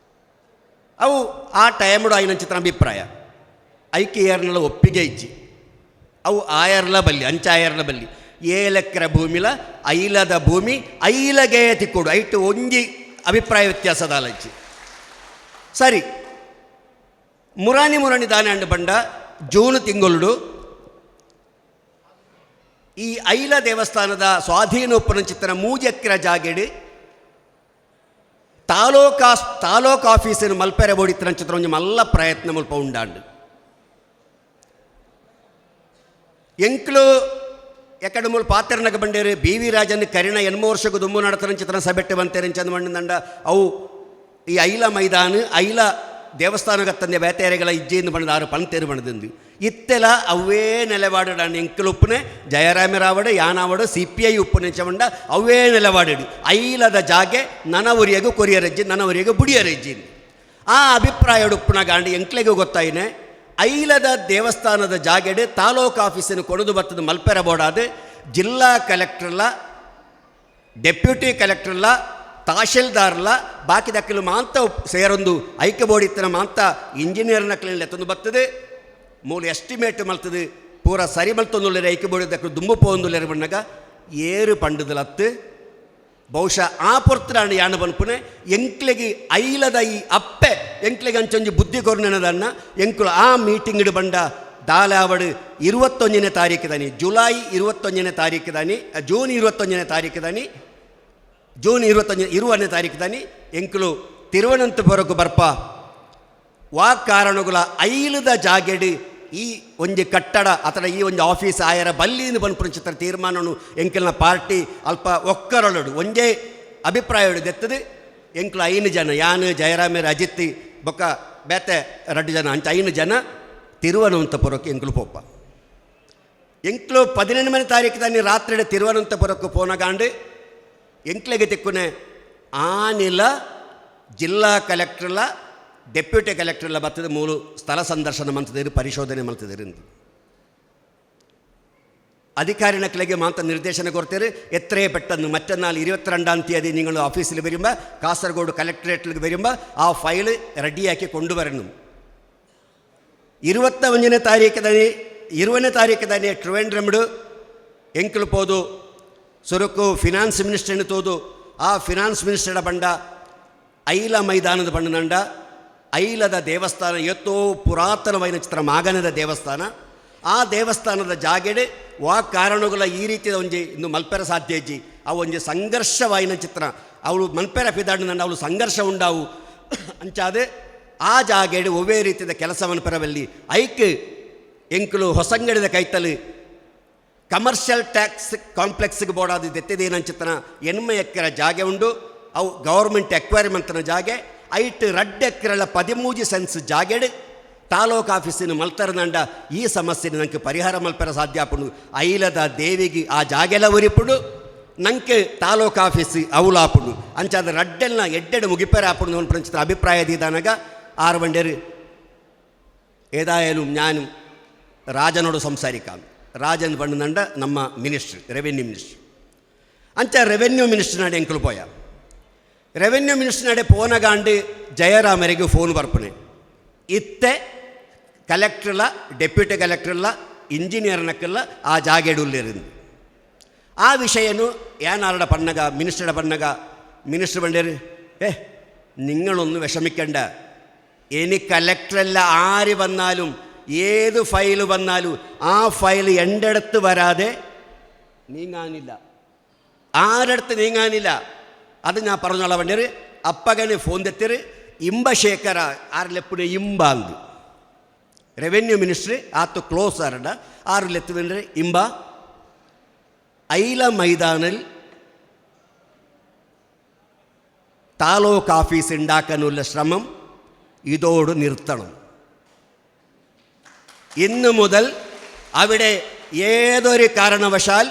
ಅವು ಆ ಟೈಮಡು ಆಯ್ನ ಚಿತ್ರ ಅಭಿಪ್ರಾಯ ಐಕ್ಯ ಏರ್ನಲ್ಲ ಒಪ್ಪಿಗೆ ಇಜ್ಜಿ ಅವು ಆಯರ್ಲ ಬಲ್ಲಿ ಅಂಚಾಯರ್ಲ ಬಲ್ಲಿ 7 ಎಕರೆ ಭೂಮಿಲ ಐಲದ ಭೂಮಿ ಐಲಗೆ ತಿಕ್ಕೊಡು ಐಟು ಒಂಜಿ ಅಭಿಪ್ರಾಯ ವ್ಯತ್ಯಾಸದ ಅಲಜ್ಜಿ ಸರಿ ಮುರಾಣಿ ದಾನೆ ಅಂಡು ಬಂಡ ಜೂನ್ ತಿಂಗಳು ಈ ಐಲ ದೇವಸ್ಥಾನದ ಸ್ವಾಧೀನ ಉಪ್ಪನ ಚಿತ್ರ 3 ಎಕರೆ ಜಾಗೆಡು ತಾಲೂಕು ಆಫೀಸಿನ ಮಲ್ಪೆರೆ ಬೋಡಿತ್ರ ಚಿತ್ರ ಒಂಜಿ ಮಲ್ಲ ಪ್ರಯತ್ನ ಮುಲ್ಪ ಉಂಡಾಂಡು ಎಂಕ್ಲು ಎಕಡೆ ಮೂಲ ಪಾತ್ರನಗ ಬಂಡೇರು BV ರಾಜನ್ ಕರಿಣ 8 ವರ್ಷಕ್ಕೂ ದುಮ್ಮು ನಡತನ ಚಿತ್ರ ಸಭೆಟ್ಟೆ ಬಂತೇರೆ ಚಂದ ಮಣ್ಣಂದ ಅವು ಈ ಐಲ ಮೈದಾನ ಐಲ ದೇವಸ್ಥಾನಗತ್ತಂದೆ ಬೇತೆರೆಗಳ ಇಜ್ಜೆಯಿಂದ ಬಣ್ಣದ 6 ಪಂತೇರು ಬಣ್ಣದಿಂದ ಇತ್ತೆಲ ಅವೇ ನೆಲೆವಾಡಾಂಡು ಎಂಕಲು ಉಪ್ಪನೆ ಜಯರಾಮರಾವಡು ಯಾನಾವಡು CPI ಉಪ್ಪು ನೆಂಚಬಂಡ ಅವೇ ನೆಲೆವಾಡಾಡು ಐಲದ ಜಾಗೆ ನನವರಿಯಗೂ ಕೊರಿಯರಜ್ಜಿ ನನವರಿಯಗೂ ಬುಡಿಯರಜ್ಜಿ ಆ ಅಭಿಪ್ರಾಯ ಉಪ್ಪುನಗಾಂಡು ಎಂಕ್ಲೆಗೂ ಗೊತ್ತಾಯಿನೆ ಐಲದ ದೇವಸ್ಥಾನದ ಜಾಗೆಡು ತಾಲೂಕು ಆಫೀಸಿನ ಕೊಡದು ಬರ್ತದ ಮಲ್ಪೆರ ಬೋಡಾದು ಜಿಲ್ಲಾ ಕಲೆಕ್ಟರ್ಲ ಡೆಪ್ಯೂಟಿ ಕಲೆಕ್ಟರ್ಲ ತಹಶೀಲ್ದಾರ್ಲ ಬಾಕಿ ದಕ್ಕಲು ಮಾಂತ ಸೇರೊಂದು ಐಕ್ಯ ಬೋಡಿತ್ತನ ಮಾಂತ ಇಂಜಿನಿಯರ್ನ ಕ್ಲೀನ್ ಎತ್ತೊಂದು ಬರ್ತದೆ ಮೂಲ ಎಸ್ಟಿಮೇಟ್ ಮಲ್ತದೆ ಪೂರ ಸರಿ ಮಲ್ತೊಂದುಲ್ಲೇರೆ ಐಕ್ಯ ಬೋಡಿ ದಕ್ಕಲು ದುಂಬು ಪೋಂದುಲ್ಲೇರೆ ಬಣ್ಣಗ ಏರು ಪಂಡದಲತ್ತು ಬಹುಶಃ ಆ ಪೊರ್ತರಾಂಡು ಯಾಣ ಬನ್ಪುನೆ ಎಂಕ್ಲೆಗೆ ಐಲದ ಈ ಅಪ್ಪೆ ಎಂಕ್ಲೆಗೆ ಅಂಚೊಂಜಿ ಬುದ್ಧಿ ಕೊರ್ನೆನದನ್ನ ಎಂಕ್ಲು ಆ ಮೀಟಿಂಗ್ ಬಂಡ ದಾಲಾವಡು 21ನೇ ತಾರೀಕಿದಾನಿ ಜುಲೈ 21ನೇ ತಾರೀಕಿದಾನಿ ಜೂನ್ 21ನೇ ತಾರೀಕಿದಾನಿ ಜೂನ್ 21ನೇ ತಾರೀಕಿದಾನಿ ಎಂಕ್ಲು ತಿರುವನಂತಪುರಕ್ಕೂ ಬರ್ಪ ವಾ ಕಾರಣಗಳ ಐಲದ ಜಾಗೆಡು ಈ ಒಂಜಿ ಕಟ್ಟಡ ಅಥವಾ ಈ ಒಂದು ಆಫೀಸ್ ಆಯರ ಬಲ್ಲಿಂದ ಬಂದ್ಪುರ ಚಿತ್ರ ತೀರ್ಮಾನನು ಎಂಕಲ್ನ ಪಾರ್ಟಿ ಅಲ್ಪ ಒಕ್ಕರೊಳಡು ಒಂಜೇ ಅಭಿಪ್ರಾಯ ದೆತ್ತದು ಎಂಕ್ಲು 5 ಜನ ಯಾನು ಜಯರಾಮೇರ್ ಅಜಿತ್ ಬೊಕ್ಕ ಬೇತೆ 2 ಜನ ಅಂಚ 5 ಜನ ತಿರುವನಂತಪುರಕ್ಕೆ ಎಂಕ್ಲು ಪೋಪ ಎಂಕ್ಲು 11ನೇ ತಾರೀಕು ತಾನೆ ರಾತ್ರಿ ತಿರುವನಂತಪುರಕ್ಕೂ ಪೋನಗಾಂಡು ಎಂಕ್ಲೆಗೆ ತೆಕ್ಕುನೆ ಆನಿಲ ಜಿಲ್ಲಾ ಕಲೆಕ್ಟರ್ಲ ಡೆಪ್ಯೂಟಿ ಕಲೆಕ್ಟರ್ಲ ಬರ್ತದೆ ಮೂಲು ಸ್ಥಳ ಸಂದರ್ಶನ ಮಂತದಿರು ಪರಿಶೋಧನೆ ಮಂತದಿರು അധികാരിണക്കിലേക്ക് മാത്രം നിർദ്ദേശനം കൊടുത്തത് എത്രയും പെട്ടെന്ന് മറ്റന്നാൾ 22-ാം തീയതി നിങ്ങൾ ഓഫീസിൽ വരുമ്പോൾ കാസർഗോഡ് കലക്ടറേറ്റിലേക്ക് വരുമ്പോൾ ആ ഫയല് റെഡിയാക്കി കൊണ്ടുവരണം. 25ನೇ ತಾರೀಕು തന്നെ ಟ್ರಿವೆಂಡ್ರಮ್ಡು ಎಂಕಲು ಪೋದು ಸುರುಕು ಫಿನಾನ್ಸ್ ಮಿನಿಸ್ಟರ್ನ ತೋದು ಆ ಫಿನಾನ್ಸ್ ಮಿನಿಸ್ಟರ್ಡ ಬಂಡ ಐಲ ಮೈದಾನದ ಬಣ್ಣದಂಡ ಐಲದ ದೇವಸ್ಥಾನ ಎತ್ತೋ ಪುರಾತನವಾದ ಚಿತ್ರ ಮಾಗನದ ದೇವಸ್ಥಾನ. ಆ ದೇವಸ್ಥಾನದ ಜಾಗೆಡೆ ವಾ ಕಾರಣಗಳ ಈ ರೀತಿಯ ಒಂಜಿ ಇನ್ನು ಮಲ್ಪೆರ ಸಾಧ್ಯ ಇಜ್ಜಿ ಅವು ಒಂಜಿ ಸಂಘರ್ಷವಾಯಿನ ಚಿತ್ರ ಅವಳು ಮಲ್ಪೆರ ಪಿದಾಡಿನ ಅವಳು ಸಂಘರ್ಷ ಉಂಡಾವು ಅಂಚಾದೆ ಆ ಜಾಗೆಡೆ ಒವ್ವೇ ರೀತಿಯ ಕೆಲಸವನ್ನು ಪರವಲ್ಲಿ ಐಕ್ ಎಂಕಲು ಹೊಸಂಗಡಿದ ಕೈತಲು ಕಮರ್ಷಿಯಲ್ ಟ್ಯಾಕ್ಸ್ ಕಾಂಪ್ಲೆಕ್ಸ್ಗೆ ಬೋಡಾದ ದೆತ್ತಿದೇನ ಚಿತ್ರ 8 ಎಕರೆ ಜಾಗೆ ಉಂಡು ಅವು ಗೌರ್ಮೆಂಟ್ ಎಕ್ವೈರ್ಮೆಂಟ್ನ ಜಾಗೆ ಐಟ್ 2 ಎಕರೆల 13 ಸೆನ್ಸ್ ಜಾಗೆಡು ತಾಲೂಕು ಆಫೀಸಿನ ಮಲ್ತರದಂಡ ಈ ಸಮಸ್ಯೆನ ನಂಗೆ ಪರಿಹಾರ ಮಲ್ಪರ ಸಾಧ್ಯ ಆಪುಂಡು. ಐಲದ ದೇವಿಗೆ ಆ ಜಾಗೆಲ್ಲ ಉರಿಪುಡು ನಂಗೆ ತಾಲೂಕು ಆಫೀಸ್ ಅವಲಾಪುಂಡು ಅಂಚಾದ ರಡ್ಡೆಲ್ಲ ಎಡ್ಡೆಡು ಮುಗಿಪೇರ ಆಪುಂಡು ಒಂದು ಪ್ರಂಚಿತ ಅಭಿಪ್ರಾಯ ದೀದಾನಾಗ 6 ಬಂಡೇರು ഏതായാലും ഞാനും രാജനോട് സംസാരിക്കാം. രാജൻ പണ്ടുനണ്ട നമ്മ മിനിസ്റ്റർ റവന്യൂ മിനിസ്റ്റർ ಅಂಚ ರೆವೆನ್ಯೂ ಮಿನಿಸ್ಟರ್ನಾಡೆ ಎಂಕಲು ಪೋಯ ರೆವೆನ್ಯೂ ಮಿನಿಸ್ಟರ್ನಾಡೆ ಪೋನಗಾಂಡು ಜಯರಾಮರಿಗೆ ಫೋನ್ ಬರ್ಪನೆ ಇತ್ತೆ ಕಲೆಕ್ಟ್ರಲ್ಲ ಡೆಪ್ಯೂಟಿ ಕಲೆಕ್ಟ್ರಲ್ಲ ಇಂಜಿನಿಯರ್ನಕ್ಕೆಲ್ಲ ಆ ಜಾಗೆಡುಲ್ಲಿருந்து ആ വിഷയനു ഏനാളുടെ പണ്ണക മിനിസ്റ്ററുടെ പണ്ണക മിനിസ്റ്റർ പണ്ടേര് നിങ്ങളൊന്ന് വിഷമിക്കണ്ട ഇനി കലക്ടറല്ല ആര് വന്നാലും ഏത് ഫയൽ വന്നാലും ആ ഫയൽ എൻ്റെ അടുത്ത് വരാതെ നീങ്ങാനില്ല, ആരടുത്ത് നീങ്ങാനില്ല. അത് ഞാൻ പറഞ്ഞോളാം. വേണ്ടേര് അപ്പകന് ഫോൺ തെറ്റര് ഇമ്പശേഖര ആരിലെപ്പുടെ ഇമ്പാന്ത് ರೆವೆನ್ಯೂ ಮಿನಿಸ್ಟ್ರಿ ಆತು ಕ್ಲೋಸ್ ಆರಡ 6 ಲೆತ್ತುವೆಂದ್ರೆ ಇಂಬ ಐಲ ಮೈದಾನಲ್ താലൂക്ക് ഓഫീസ് ഉണ്ടാക്കാനുള്ള ശ്രമം ഇതോട് നിർത്തണം. ഇന്നു മുതൽ അവിടെ ഏതൊരു കാരണവശാൽ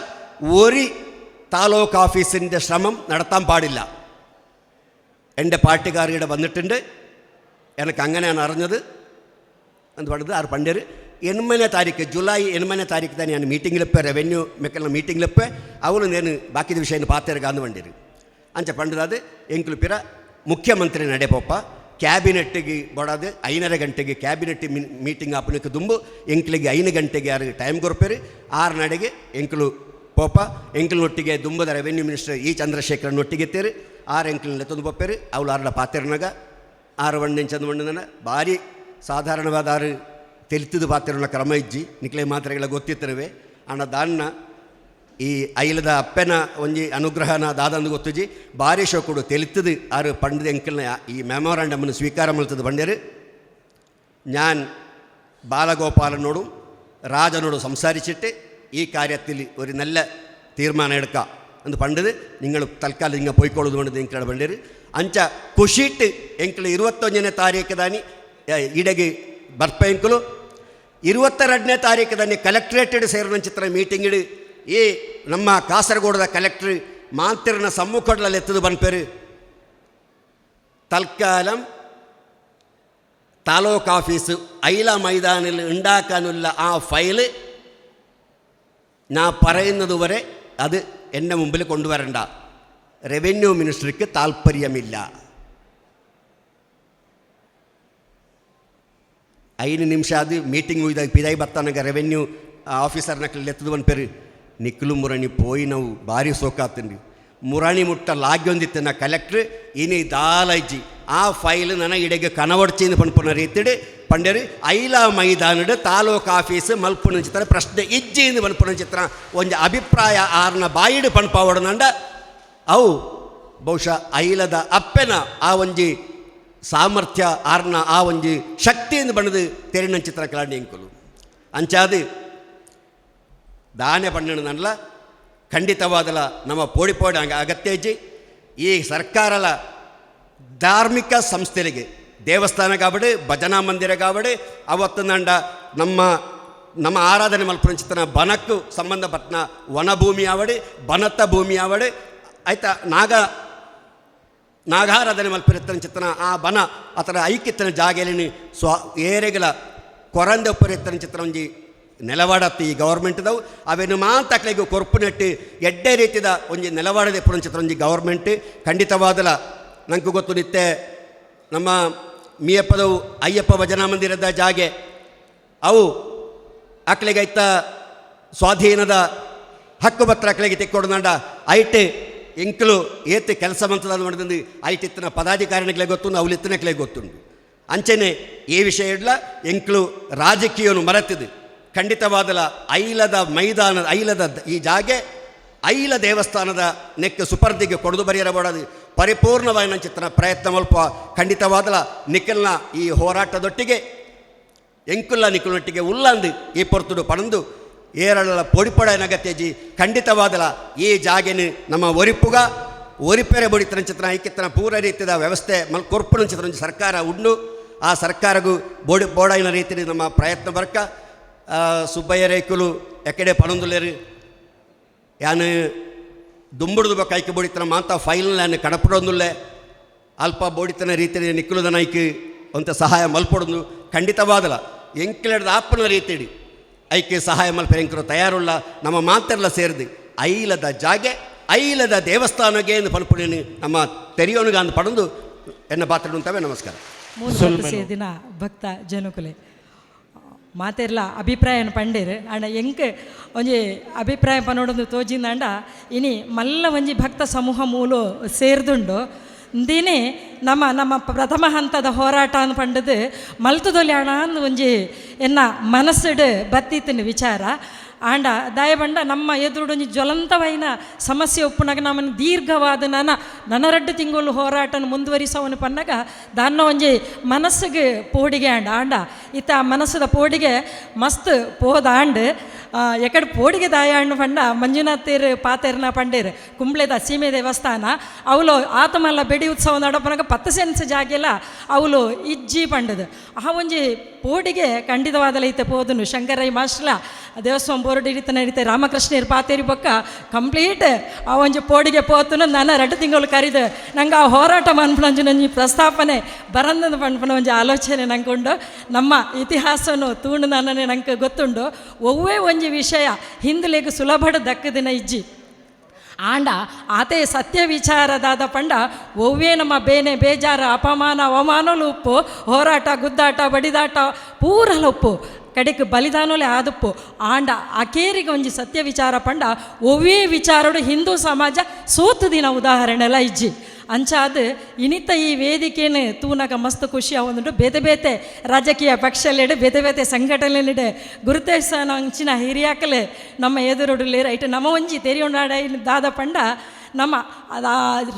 ഒരു താലൂക്ക് ഓഫീസിൻ്റെ ശ്രമം നടത്താൻ പാടില്ല. എൻ്റെ പാർട്ടിക്കാർ ഇവിടെ വന്നിട്ടുണ്ട്, എനിക്ക് അങ്ങനെയാണ് അറിഞ്ഞത് എന്ന് പറഞ്ഞത്. ആറ് പണ്ടേര് 8ನೇ ತಾರೀಕು ಜುಲೈ 8ನೇ ತಾರೀಕು ತಾನೆ ನಾನು ಮೀಟಿಂಗ್ಲೆಪ್ಪೆ ರೆವೆನ್ಯೂ ಮೆಕ್ಕಲ್ನ ಮೀಟಿಂಗ್ಲೆಪ್ಪೆ ಅವಳು ನೇನು ಬಾಕಿದ ವಿಷಯನ ಪಾತೆರ್ಗಾಂದು ಬಂದಿರು ಅಂಚ ಪಂಡದಾದ ಎಂಕ್ಲು ಪಿರ ಮುಖ್ಯಮಂತ್ರಿ ನಡೆಪೊಪ್ಪ ಕ್ಯಾಬಿನೆಟ್ಗೆ ಬಡಾದು 5:30 ಗಂಟೆಗೆ ಕ್ಯಾಬಿನೆಟ್ ಮೀಟಿಂಗ್ ಆಪನಕ್ಕೆ ದುಂಬು ಎಂಕ್ಲಿಗೆ 5 ಗಂಟೆಗೆ ಯಾರು ಟೈಮ್ ಕೊರ್ಪೇರು 6 ನಡೆಗೆ ಎಂಕ್ಲು ಪೋಪ ಎಂಕ್ಲನೊಟ್ಟಿಗೆ ದುಂಬದ ರೆವೆನ್ಯೂ ಮಿನಿಸ್ಟರ್ ಇ ಚಂದ್ರಶೇಖರನೊಟ್ಟಿಗೆ ಎತ್ತೇರು 6 ಎಂಕ್ಲನ್ನ ತಂದು ಪೊಪ್ಪೇರು ಅವಳು 6 ಪಾತೆರ್ನಾಗ 6 ಚಂದ ಮಣ್ಣನ ಭಾರಿ ಸಾಧಾರಣವಾದ 6 ತೆಲಿತದು ಪಾತ್ರೆಗಳ ಕ್ರಮ ಇಜ್ಜಿ ನಿಕ್ಲೆ ಮಾತ್ರೆಗಳ ಗೊತ್ತಿತ್ತರವೆ ಅಣ್ಣ ದಾನ್ನ ಈ ಐಲದ ಅಪ್ಪನ ಒಂಜಿ ಅನುಗ್ರಹನ ದಾದಂದು ಗೊತ್ತುಜಿ ಭಾರಿ ಶೋಕುಡು ತೆಲಿತದು 6 ಪಂಡದ ಎಂಕಲ್ನ ಈ ಮೆಮೊರಾಂಡಮನ್ನು ಸ್ವೀಕಾರ ಮಾಡ್ತದೆ ಬಂಡೇರು. ഞാൻ ബാലഗോപാലനോടും രാജനോടും സംസാരിച്ചിട്ട് ഈ കാര്യത്തിൽ ഒരു നല്ല തീരുമാനം എടുക്കാം എന്ന് പണ്ടത് നിങ്ങൾ തൽക്കാലം നിങ്ങൾ പോയിക്കോളൂ കൊണ്ട് നിങ്ങളുടെ പണ്ടേര് ಅಂಚ ಖುಷಿಟ್ಟು ಎಂಕಲು 21ನೇ ತಾರೀಕು ದಾನಿ ಇಡೆಗೆ ಬರ್ಪ ಎಂಕಲು 22ನೇ ತಾರೀಕು ದಾನಿ ಕಲೆಕ್ಟ್ರೇಟೆಡ್ ಸೇರಿನ ಚಿತ್ರ ಮೀಟಿಂಗ್ ಈ ನಮ್ಮ ಕಾಸರಗೋಡದ ಕಲೆಕ್ಟ್ರ್ ಮಾಂತಿರನ ಸಮ್ಮುಖದಲ್ಲಿ ಎತ್ತದು ಬಂದ್ಪೇರು തൽക്കാലം താലൂക്ക് ഓഫീസ് ഐല മൈതാനിൽ ഉണ്ടാക്കാനുള്ള ആ ഫയല് ഞാൻ പറയുന്നത് വരെ അത് എൻ്റെ മുമ്പിൽ കൊണ്ടുവരണ്ട. ರೆವೆನ್ಯೂ ಮಿನಿಸ್ಟ್ರಿಗೆ ತಾತ್ಪರ್ಯಮಿಲ್ಲ. 5 ನಿಮಿಷ ಅದು ಮೀಟಿಂಗ್ ಹೋಯ್ದಾಗ ಪಿದಾಯಿ ಬರ್ತಾನಾಗ ರೆವೆನ್ಯೂ ಆಫೀಸರ್ನಕ್ಕೆಲ್ಲ ಎತ್ತದು ಬಂದ್ಪೇರು ನಿಕ್ಲು ಮುರಣಿ ಪೋಯಿ ನಾವು ಭಾರಿ ಸೋಕಾತಂಡಿ ಮುರಾಣಿ ಮುಟ್ಟ ಲಾಗ್ಯೊಂದಿತ್ತು ನಾ ಕಲೆಕ್ಟ್ರ್ ಇನಿ ದಾಲಜ್ಜಿ ಆ ಫೈಲ್ ನನ್ನ ಇಡೆಗೆ ಕನವಡ್ಚಿಂದು ಪಂಪುನ ರೀತಿಡು ಪಂಡೇರು ಐಲ ಮೈದಾನಡು ತಾಲೂಕು ಆಫೀಸ್ ಮಲ್ಪುನ ಚಿತ್ರ ಪ್ರಶ್ನೆ ಇಜ್ಜಿಂದು ಪಂಪುನ ಚಿತ್ರ ಒಂದು ಅಭಿಪ್ರಾಯ ಆರ್ನ ಬಾಯಿಡು ಪಂಪಾವಡನಂಡ ಅವು ಬಹುಶಃ ಐಲದ ಅಪ್ಪೆನ ಆ ಒಂಜಿ ಸಾಮರ್ಥ್ಯ ಆರ್ನ ಆ ಒಂಜಿ ಶಕ್ತಿಯಿಂದ ಬಣ್ಣದು ತೆರಿನ ಚಿತ್ರ ಕೆಳಂಡಿ ಎಂಕುಲು ಅಂಚಾದು ದಾನೆ ಪಣ್ಣನಲ್ಲ ಖಂಡಿತವಾದಲ್ಲ ನಮ್ಮ ಪೋಡಿ ಅಗತ್ಯ ಇಜ್ಜಿ ಈ ಸರ್ಕಾರಲ ಧಾರ್ಮಿಕ ಸಂಸ್ಥೆಗಳಿಗೆ ದೇವಸ್ಥಾನ ಕಾವಡು ಭಜನಾ ಮಂದಿರ ಕಾವಡು ಅವತ್ತು ನಂಡ ನಮ್ಮ ನಮ್ಮ ಆರಾಧನೆ ಮಲ್ಪುರಂಚಿತನ ಬನಕ್ಕೂ ಸಂಬಂಧಪಟ್ಟ ವನಭೂಮಿ ಆವಡೆ ಬನತ್ತ ಭೂಮಿ ಆವಡೆ ಆಯ್ತಾ ನಾಗಾರಾಧನೆ ಮಲ್ಪಿರತ್ತನ ಆ ಬನ ಅತರ ಐಕ್ಯತನ ಜಾಗೆಲಿನ ಏರೆಗಳ ಕೊರಂದ ಉಪ್ಪರಿತ್ತನ ಚಿತ್ರ ಒಂಜಿ ನೆಲವಾಡತ್ತಿ ಈ ಗೌರ್ಮೆಂಟ್ದವು ಅವೇನು ಮಾತಾಕ್ಲಿಗೆ ಕೊರ್ಪು ನೆಟ್ಟು ಎಡ್ಡೆ ರೀತಿದ ಒಂಜಿ ನೆಲವಾಡದೆ ಪುರಂಚಿತ್ರ ಚಿತ್ರ ಒಂಜಿ ಗೌರ್ಮೆಂಟ್ ಖಂಡಿತವಾದಲ ನಂಗೆ ಗೊತ್ತು ನಿತ್ತೆ ನಮ್ಮ ಮೀಯಪ್ಪದವು ಅಯ್ಯಪ್ಪ ಭಜನಾ ಮಂದಿರದ ಜಾಗೆ ಅವು ಅಕ್ಲಿಗೈತ ಸ್ವಾಧೀನದ ಹಕ್ಕು ಪತ್ರ ಅಕ್ಲಿಗೆ ತೆಕ್ಕೊಡ್ದಂಡ ಐಟೆ ಎಂಕಲು ಏತ್ ಕೆಲಸ ಮಂತದ ಮಾಡಿದಂದು ಐಟಿತ್ತಿನ ಪದಾಧಿಕಾರಿಗಳಿಗೆ ಗೊತ್ತುಂಡು ಅವಲಿತ್ತಿನಕ್ಲೆ ಗೊತ್ತುಂಡು ಅಂಚೆನೆ ಈ ವಿಷಯ ಇಡ್ಲ ಎಂಕಲು ರಾಜಕೀಯವನ್ನು ಮರೆತಿದ್ದು ಖಂಡಿತವಾದಲ ಐಲದ ಮೈದಾನದ ಐಲದ ಈ ಜಾಗೆ ಐಲ ದೇವಸ್ಥಾನದ ನೆಕ್ಕ ಸುಪರ್ದಿಗೆ ಕೊಡದು ಬರೆಯರಬಾರದು ಪರಿಪೂರ್ಣವಾಗಿ ನನ್ನ ಚಿತ್ರ ಪ್ರಯತ್ನ ಮಲ್ಪ ಖಂಡಿತವಾದಲ ನಿಖಲ್ನ ಈ ಹೋರಾಟದೊಟ್ಟಿಗೆ ಎಂಕುಲ್ಲ ನಿಖಲ್ನೊಟ್ಟಿಗೆ ಉಲ್ಲಂದು ಈ ಪೊರ್ತುಡು ಪಣಂದು ಏರಳ ಪೊಡಿಪೊಡ ನಗತ್ಯಜಿ ಖಂಡಿತವಾದಲ ಈ ಜಾಗೆನು ನಮ್ಮ ಒರಿಪೆರೆ ಬೊಡಿತನ ಚಿತ್ರ ಐಕ್ಯತನ ಪೂರ ರೀತಿಯ ವ್ಯವಸ್ಥೆ ಕೊರ್ಪುನ ಚಿತ್ರ ಸರ್ಕಾರ ಉಂಡು ಆ ಸರ್ಕಾರಗೂ ಬೋಡಾಯಿನ ರೀತಿಯಲ್ಲಿ ನಮ್ಮ ಪ್ರಯತ್ನ ಬರ್ಕ ಸುಬ್ಬಯ್ಯ ರೈಕುಲು ಎಕಡೆ ಪಣಂದುಲೇರು ಯಾನು ದುಂಬುಡ್ದು ಬ ಕೈಕೆ ಬೋಡಿತನ ಮಾತ ಫೈಲ್ನ ಕಡಪಡೊಂದುಲ್ಲೆ ಅಲ್ಪ ಬೋಡಿತನ ರೀತಿಯಲ್ಲಿ ನಿಕ್ಕುಲದ ನೈಕ್ ಅಂತ ಸಹಾಯ ಮಲ್ಪೊಡೊಂದು ಖಂಡಿತವಾದಲ ಎಂಕ್ಲೆಡ್ದ ಆಪನ ರೀತಿಡಿ ಐಕ್ಯ ಸಹಾಯ ಮಲ್ಪ ಎಂಕರು ತಯಾರುಲ್ಲ ನಮ್ಮ ಮಾತೆಲ್ಲ ಸೇರಿದು ಐಲದ ಜಾಗೆ ಐಲದ ದೇವಸ್ಥಾನಗೆ ಎಂದು ಪನ್ಪುಣಿ ನಮ್ಮ ತೆರೆಯೋನುಗ ಅಂದು ಪಡೆದು ಎನ್ನ ಪಾತ್ರ ಉಂಟವೆ ನಮಸ್ಕಾರ ದಿನ ಭಕ್ತ ಜನಕುಲೆ ಮಾತೆರ್ಲ ಅಭಿಪ್ರಾಯನ ಪಂಡೇರು ಅಂಡ ಎಂಕ್ ಒಂಜಿ ಅಭಿಪ್ರಾಯ ಪನೋಡೊಂದು ತೋಜಿಂದ ಇನಿ ಮಲ್ಲ ಒಂಜಿ ಭಕ್ತ ಸಮೂಹ ಮೂಲು ಸೇರ್ದುಂಡು ದಿನೇ ನಮ್ಮ ಪ್ರಥಮ ಹಂತದ ಹೋರಾಟ ಅಂದು ಪಂಡದು ಮಲ್ತುದೊಲ್ಯಾಣ ಅಂದು ಒಂಜಿ ಎನ್ನ ಮನಸ್ಸುಡು ಬತ್ತಿತ್ತಿನ ವಿಚಾರ ಆಂಡ ದಯಬಂಡ ನಮ್ಮ ಎದುರುಡೊಂಜಿ ಜ್ವಲಂತವೈನ ಸಮಸ್ಯೆ ಒಪ್ಪುನಾಗ ನಮ್ಮನ್ನು ದೀರ್ಘವಾದ ನನ್ನ 2 ತಿಂಗಳು ಹೋರಾಟನ ಮುಂದುವರಿಸೋವನು ಪನ್ನಾಗ ದಾನ್ನ ಒಂಜಿ ಮನಸ್ಸಿಗೆ ಪೋಡಿಗೆ ಆಂಡ ಇತ್ತ ಮನಸ್ಸದ ಪೋಡಿಗೆ ಮಸ್ತ್ ಪೋದಾಂಡ್ ಎಕಡೆ ಪೋಡಿಗೆ ದಾಯ ಹಣ್ಣು ಪಂಡ ಮಂಜುನಾಥೇರು ಪಾತೇರ್ನ ಪಂಡೇರು ಕುಂಬ್ಳೆದ ಸೀಮೆ ದೇವಸ್ಥಾನ ಅವಳು ಆತಮಲ್ಲ ಬೆಡಿ ಉತ್ಸವ ನಡಪನಾಗ 10 ಸೆನ್ಸ್ ಜಾಗೆಲ್ಲ ಅವಳು ಇಜ್ಜಿ ಪಂಡದು ಆ ಒಂಜಿ ಪೋಡಿಗೆ ಖಂಡಿತವಾದಲ್ಲ ಐತೆ ಪೋದನು ಶಂಕರಯ್ಯ ಮಾಸ್ಟ್ಲ ದೇವಸ್ಥಾನ ಬೋರ್ಡ್ ಹಿಡಿತ ನಡೀತೆ ರಾಮಕೃಷ್ಣರು ಪಾತೇರಿ ಬೊಕ್ಕ ಕಂಪ್ಲೀಟ್ ಆ ಒಂಜಿ ಪೋಡಿಗೆ ಪೋತನು ನಾನು 2 ತಿಂಗಳು ಕರಿದು ನಂಗೆ ಆ ಹೋರಾಟ ಮನ್ಪಣಂಜು ನಂಜಿ ಪ್ರಸ್ತಾಪನೆ ಬರಂದದ ಪನ್ಪಣ ಒಂಜಿ ಆಲೋಚನೆ ನಂಗೆ ಉಂಡು ನಮ್ಮ ಇತಿಹಾಸನು ತೂಂಡು ನನ್ನನೆ ನಂಗೆ ಗೊತ್ತುಂಡು ಒವ್ವೇ ಒಂಜಿ ವಿಷಯ ಹಿಂದಲೆಗ್ ಸುಲಭಡ ದಕ್ಕದಿನ ಇಜ್ಜಿ ಆಂಡ ಆತೆ ಸತ್ಯ ವಿಚಾರದಾದ ಪಂಡ ಒವ್ವೇ ನಮ್ಮ ಬೇನೆ ಬೇಜಾರ ಅಪಮಾನ ಅವಮಾನಲು ಉಪ್ಪು ಹೋರಾಟ ಗುದ್ದಾಟ ಬಡಿದಾಟ ಪೂರಲ ಉಪ್ಪು ಕಡೆಗೆ ಬಲಿದಾನೋಲೆ ಆದಪ್ಪು ಆಂಡ ಆಕೇರಿಗೆ ಒಂಜಿ ಸತ್ಯ ವಿಚಾರ ಪಂಡ ಒವ್ವೇ ವಿಚಾರಡು ಹಿಂದೂ ಸಮಾಜ ಸೋತು ದಿನ ಉದಾಹರಣೆಲ್ಲ ಇಜ್ಜಿ ಅಂಚಾದ ಇನಿತ ಈ ವೇದಿಕೆಯನ್ನು ತೂನಾಗ ಮಸ್ತ್ ಖುಷಿ ಆವೊಂದುಂಡು ಬೇತೆ ಬೇತೆ ರಾಜಕೀಯ ಪಕ್ಷಲೆಡೆ ಬೇತೆ ಬೇತೆ ಸಂಘಟನೆಲೆಡೆ ಗುರುತೇಶನ ಅಂಚಿನ ಹಿರಿಯಾಕಲೆ ನಮ್ಮ ಎದುರುಡುಲೇರು ಐಟು ನಮ್ಮ ಒಂಜಿ ತೆರಿಯೊಂಡಾಡ ದಾದ ಪಂಡ ನಮ್ಮ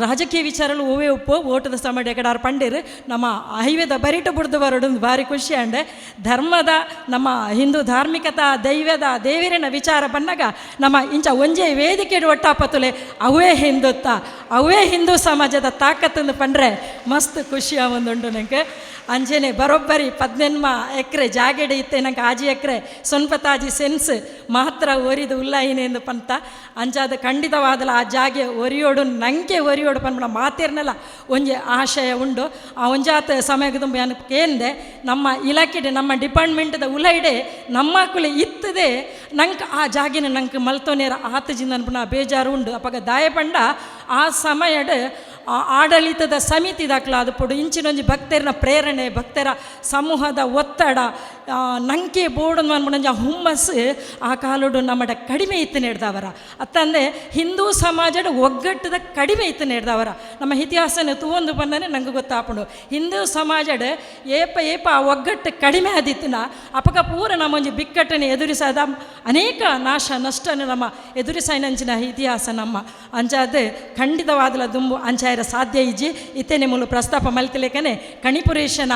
ರಾಜಕೀಯ ವಿಚಾರಗಳು ಓವೇ ಉಪ್ಪು ಓಟದ ಸಮಯ ಎಕಡಾರು ಪಂಡೇರು ನಮ್ಮ ಹೈವೇದ ಬರಿಟ ಬುಡ್ದು ಬರೋಡೊಂದು ಭಾರಿ ಖುಷಿ ಅಂಡೆ ಧರ್ಮದ ನಮ್ಮ ಹಿಂದೂ ಧಾರ್ಮಿಕತಾ ದೈವದ ದೇವಿರಿನ ವಿಚಾರ ಬಂದಾಗ ನಮ್ಮ ಇಂಚ ಒಂಜೇ ವೇದಿಕೆ ಒಟ್ಟಾಪತ್ತುಲೆ ಅವೇ ಹಿಂದುತ್ತ ಅವೇ ಹಿಂದೂ ಸಮಾಜದ ತಾಕತ್ತಂದು ಪಂಡ್ರೆ ಮಸ್ತ್ ಖುಷಿ ಆವೊಂದುಂಡು ನಂಗೆ ಅಂಚೆನೆ ಬರೋಬ್ಬರಿ 18 ಎಕರೆ ಜಾಗೆಡೆ ಇತ್ತೆ ನಂಗೆ ಆಜಿ ಎಕರೆ ಸೊನ್ಪತಾಜಿ ಸೆನ್ಸ್ ಮಾತ್ರ ಒರಿದು ಉಲ್ಲಾಯಿನೆಂದು ಪಂತ ಅಂಚಾದ ಖಂಡಿತವಾದಲ್ಲ ಆ ಜಾಗೆ ಒರಿಯೋಡು ನಂಗೆ ಒರಿಯೋಡು ಪನ್ಪಣ ಮಾತೇರ್ನೆಲ್ಲ ಒಂಜಿ ಆಶಯ ಉಂಡು ಆ ಒಂಜಾತ ಸಮಯಕ್ಕೆ ತುಂಬ ಏನಕ್ಕೆ ನಮ್ಮ ಇಲಾಖೆಡೆ ನಮ್ಮ ಡಿಪಾರ್ಟ್ಮೆಂಟ್ದ ಉಲೈಡೆ ನಮ್ಮ ಕುಲೆ ಇತ್ತದೆ ನಂಗೆ ಆ ಜಾಗಿನ ನಂಗೆ ಮಲ್ತೋನೇರ ಆತಜಿಂದ ಅನ್ಪಣ ಬೇಜಾರು ಉಂಡು ಅಪ್ಪಾಗ ದಾಯ ಪಂಡ ಆ ಸಮಯಡ್ ಆಡಳಿತದ ಸಮಿತಿ ದಾಖಲ ಅದು ಪಡು ಇಂಚಿನೊಂಜಿ ಭಕ್ತರಿನ ಪ್ರೇರಣೆ ಭಕ್ತರ ಸಮೂಹದ ಒತ್ತಡ ನಂಗೆ ಬೋರ್ಡು ಅನ್ಬಿಡಂಜ ಹುಮ್ಮಸ್ಸು ಆ ಕಾಲೋಡು ನಮ್ಮಡ ಕಡಿಮೆ ಇತ್ತು ನೆಡ್ದವರ ಅತ್ತಂದೆ ಹಿಂದೂ ಸಮಾಜದ ಒಗ್ಗಟ್ಟದ ಕಡಿಮೆ ಇತ್ತು ನೆಡ್ದವರ ನಮ್ಮ ಇತಿಹಾಸನ ತೂವೊಂದು ಬಂದನೆ ನಂಗೆ ಗೊತ್ತಾಪುಂಡು ಹಿಂದೂ ಸಮಾಜದ ಏಪ ಆ ಒಗ್ಗಟ್ಟು ಕಡಿಮೆ ಆದಿತ್ತನ ಅಪಕ ಪೂರ ನಮ್ಮೊಂಜಿ ಬಿಕ್ಕಟ್ಟನೆ ಎದುರಿಸದ ಅನೇಕ ನಾಶ ನಷ್ಟನ ನಮ್ಮ ಎದುರಿಸೈನಂಚಿನ ಇತಿಹಾಸ ನಮ್ಮ ಅಂಚಾದ ಖಂಡಿತವಾದಲ ದುಂಬು ಅಂಚಾಯರ ಸಾಧ್ಯ ಇಜ್ಜಿ ಇತ್ತೇನೆ ಮೂಲ ಪ್ರಸ್ತಾಪ ಮಲ್ತಿಲೇಕನೆ ಕಣಿಪುರೇಶನ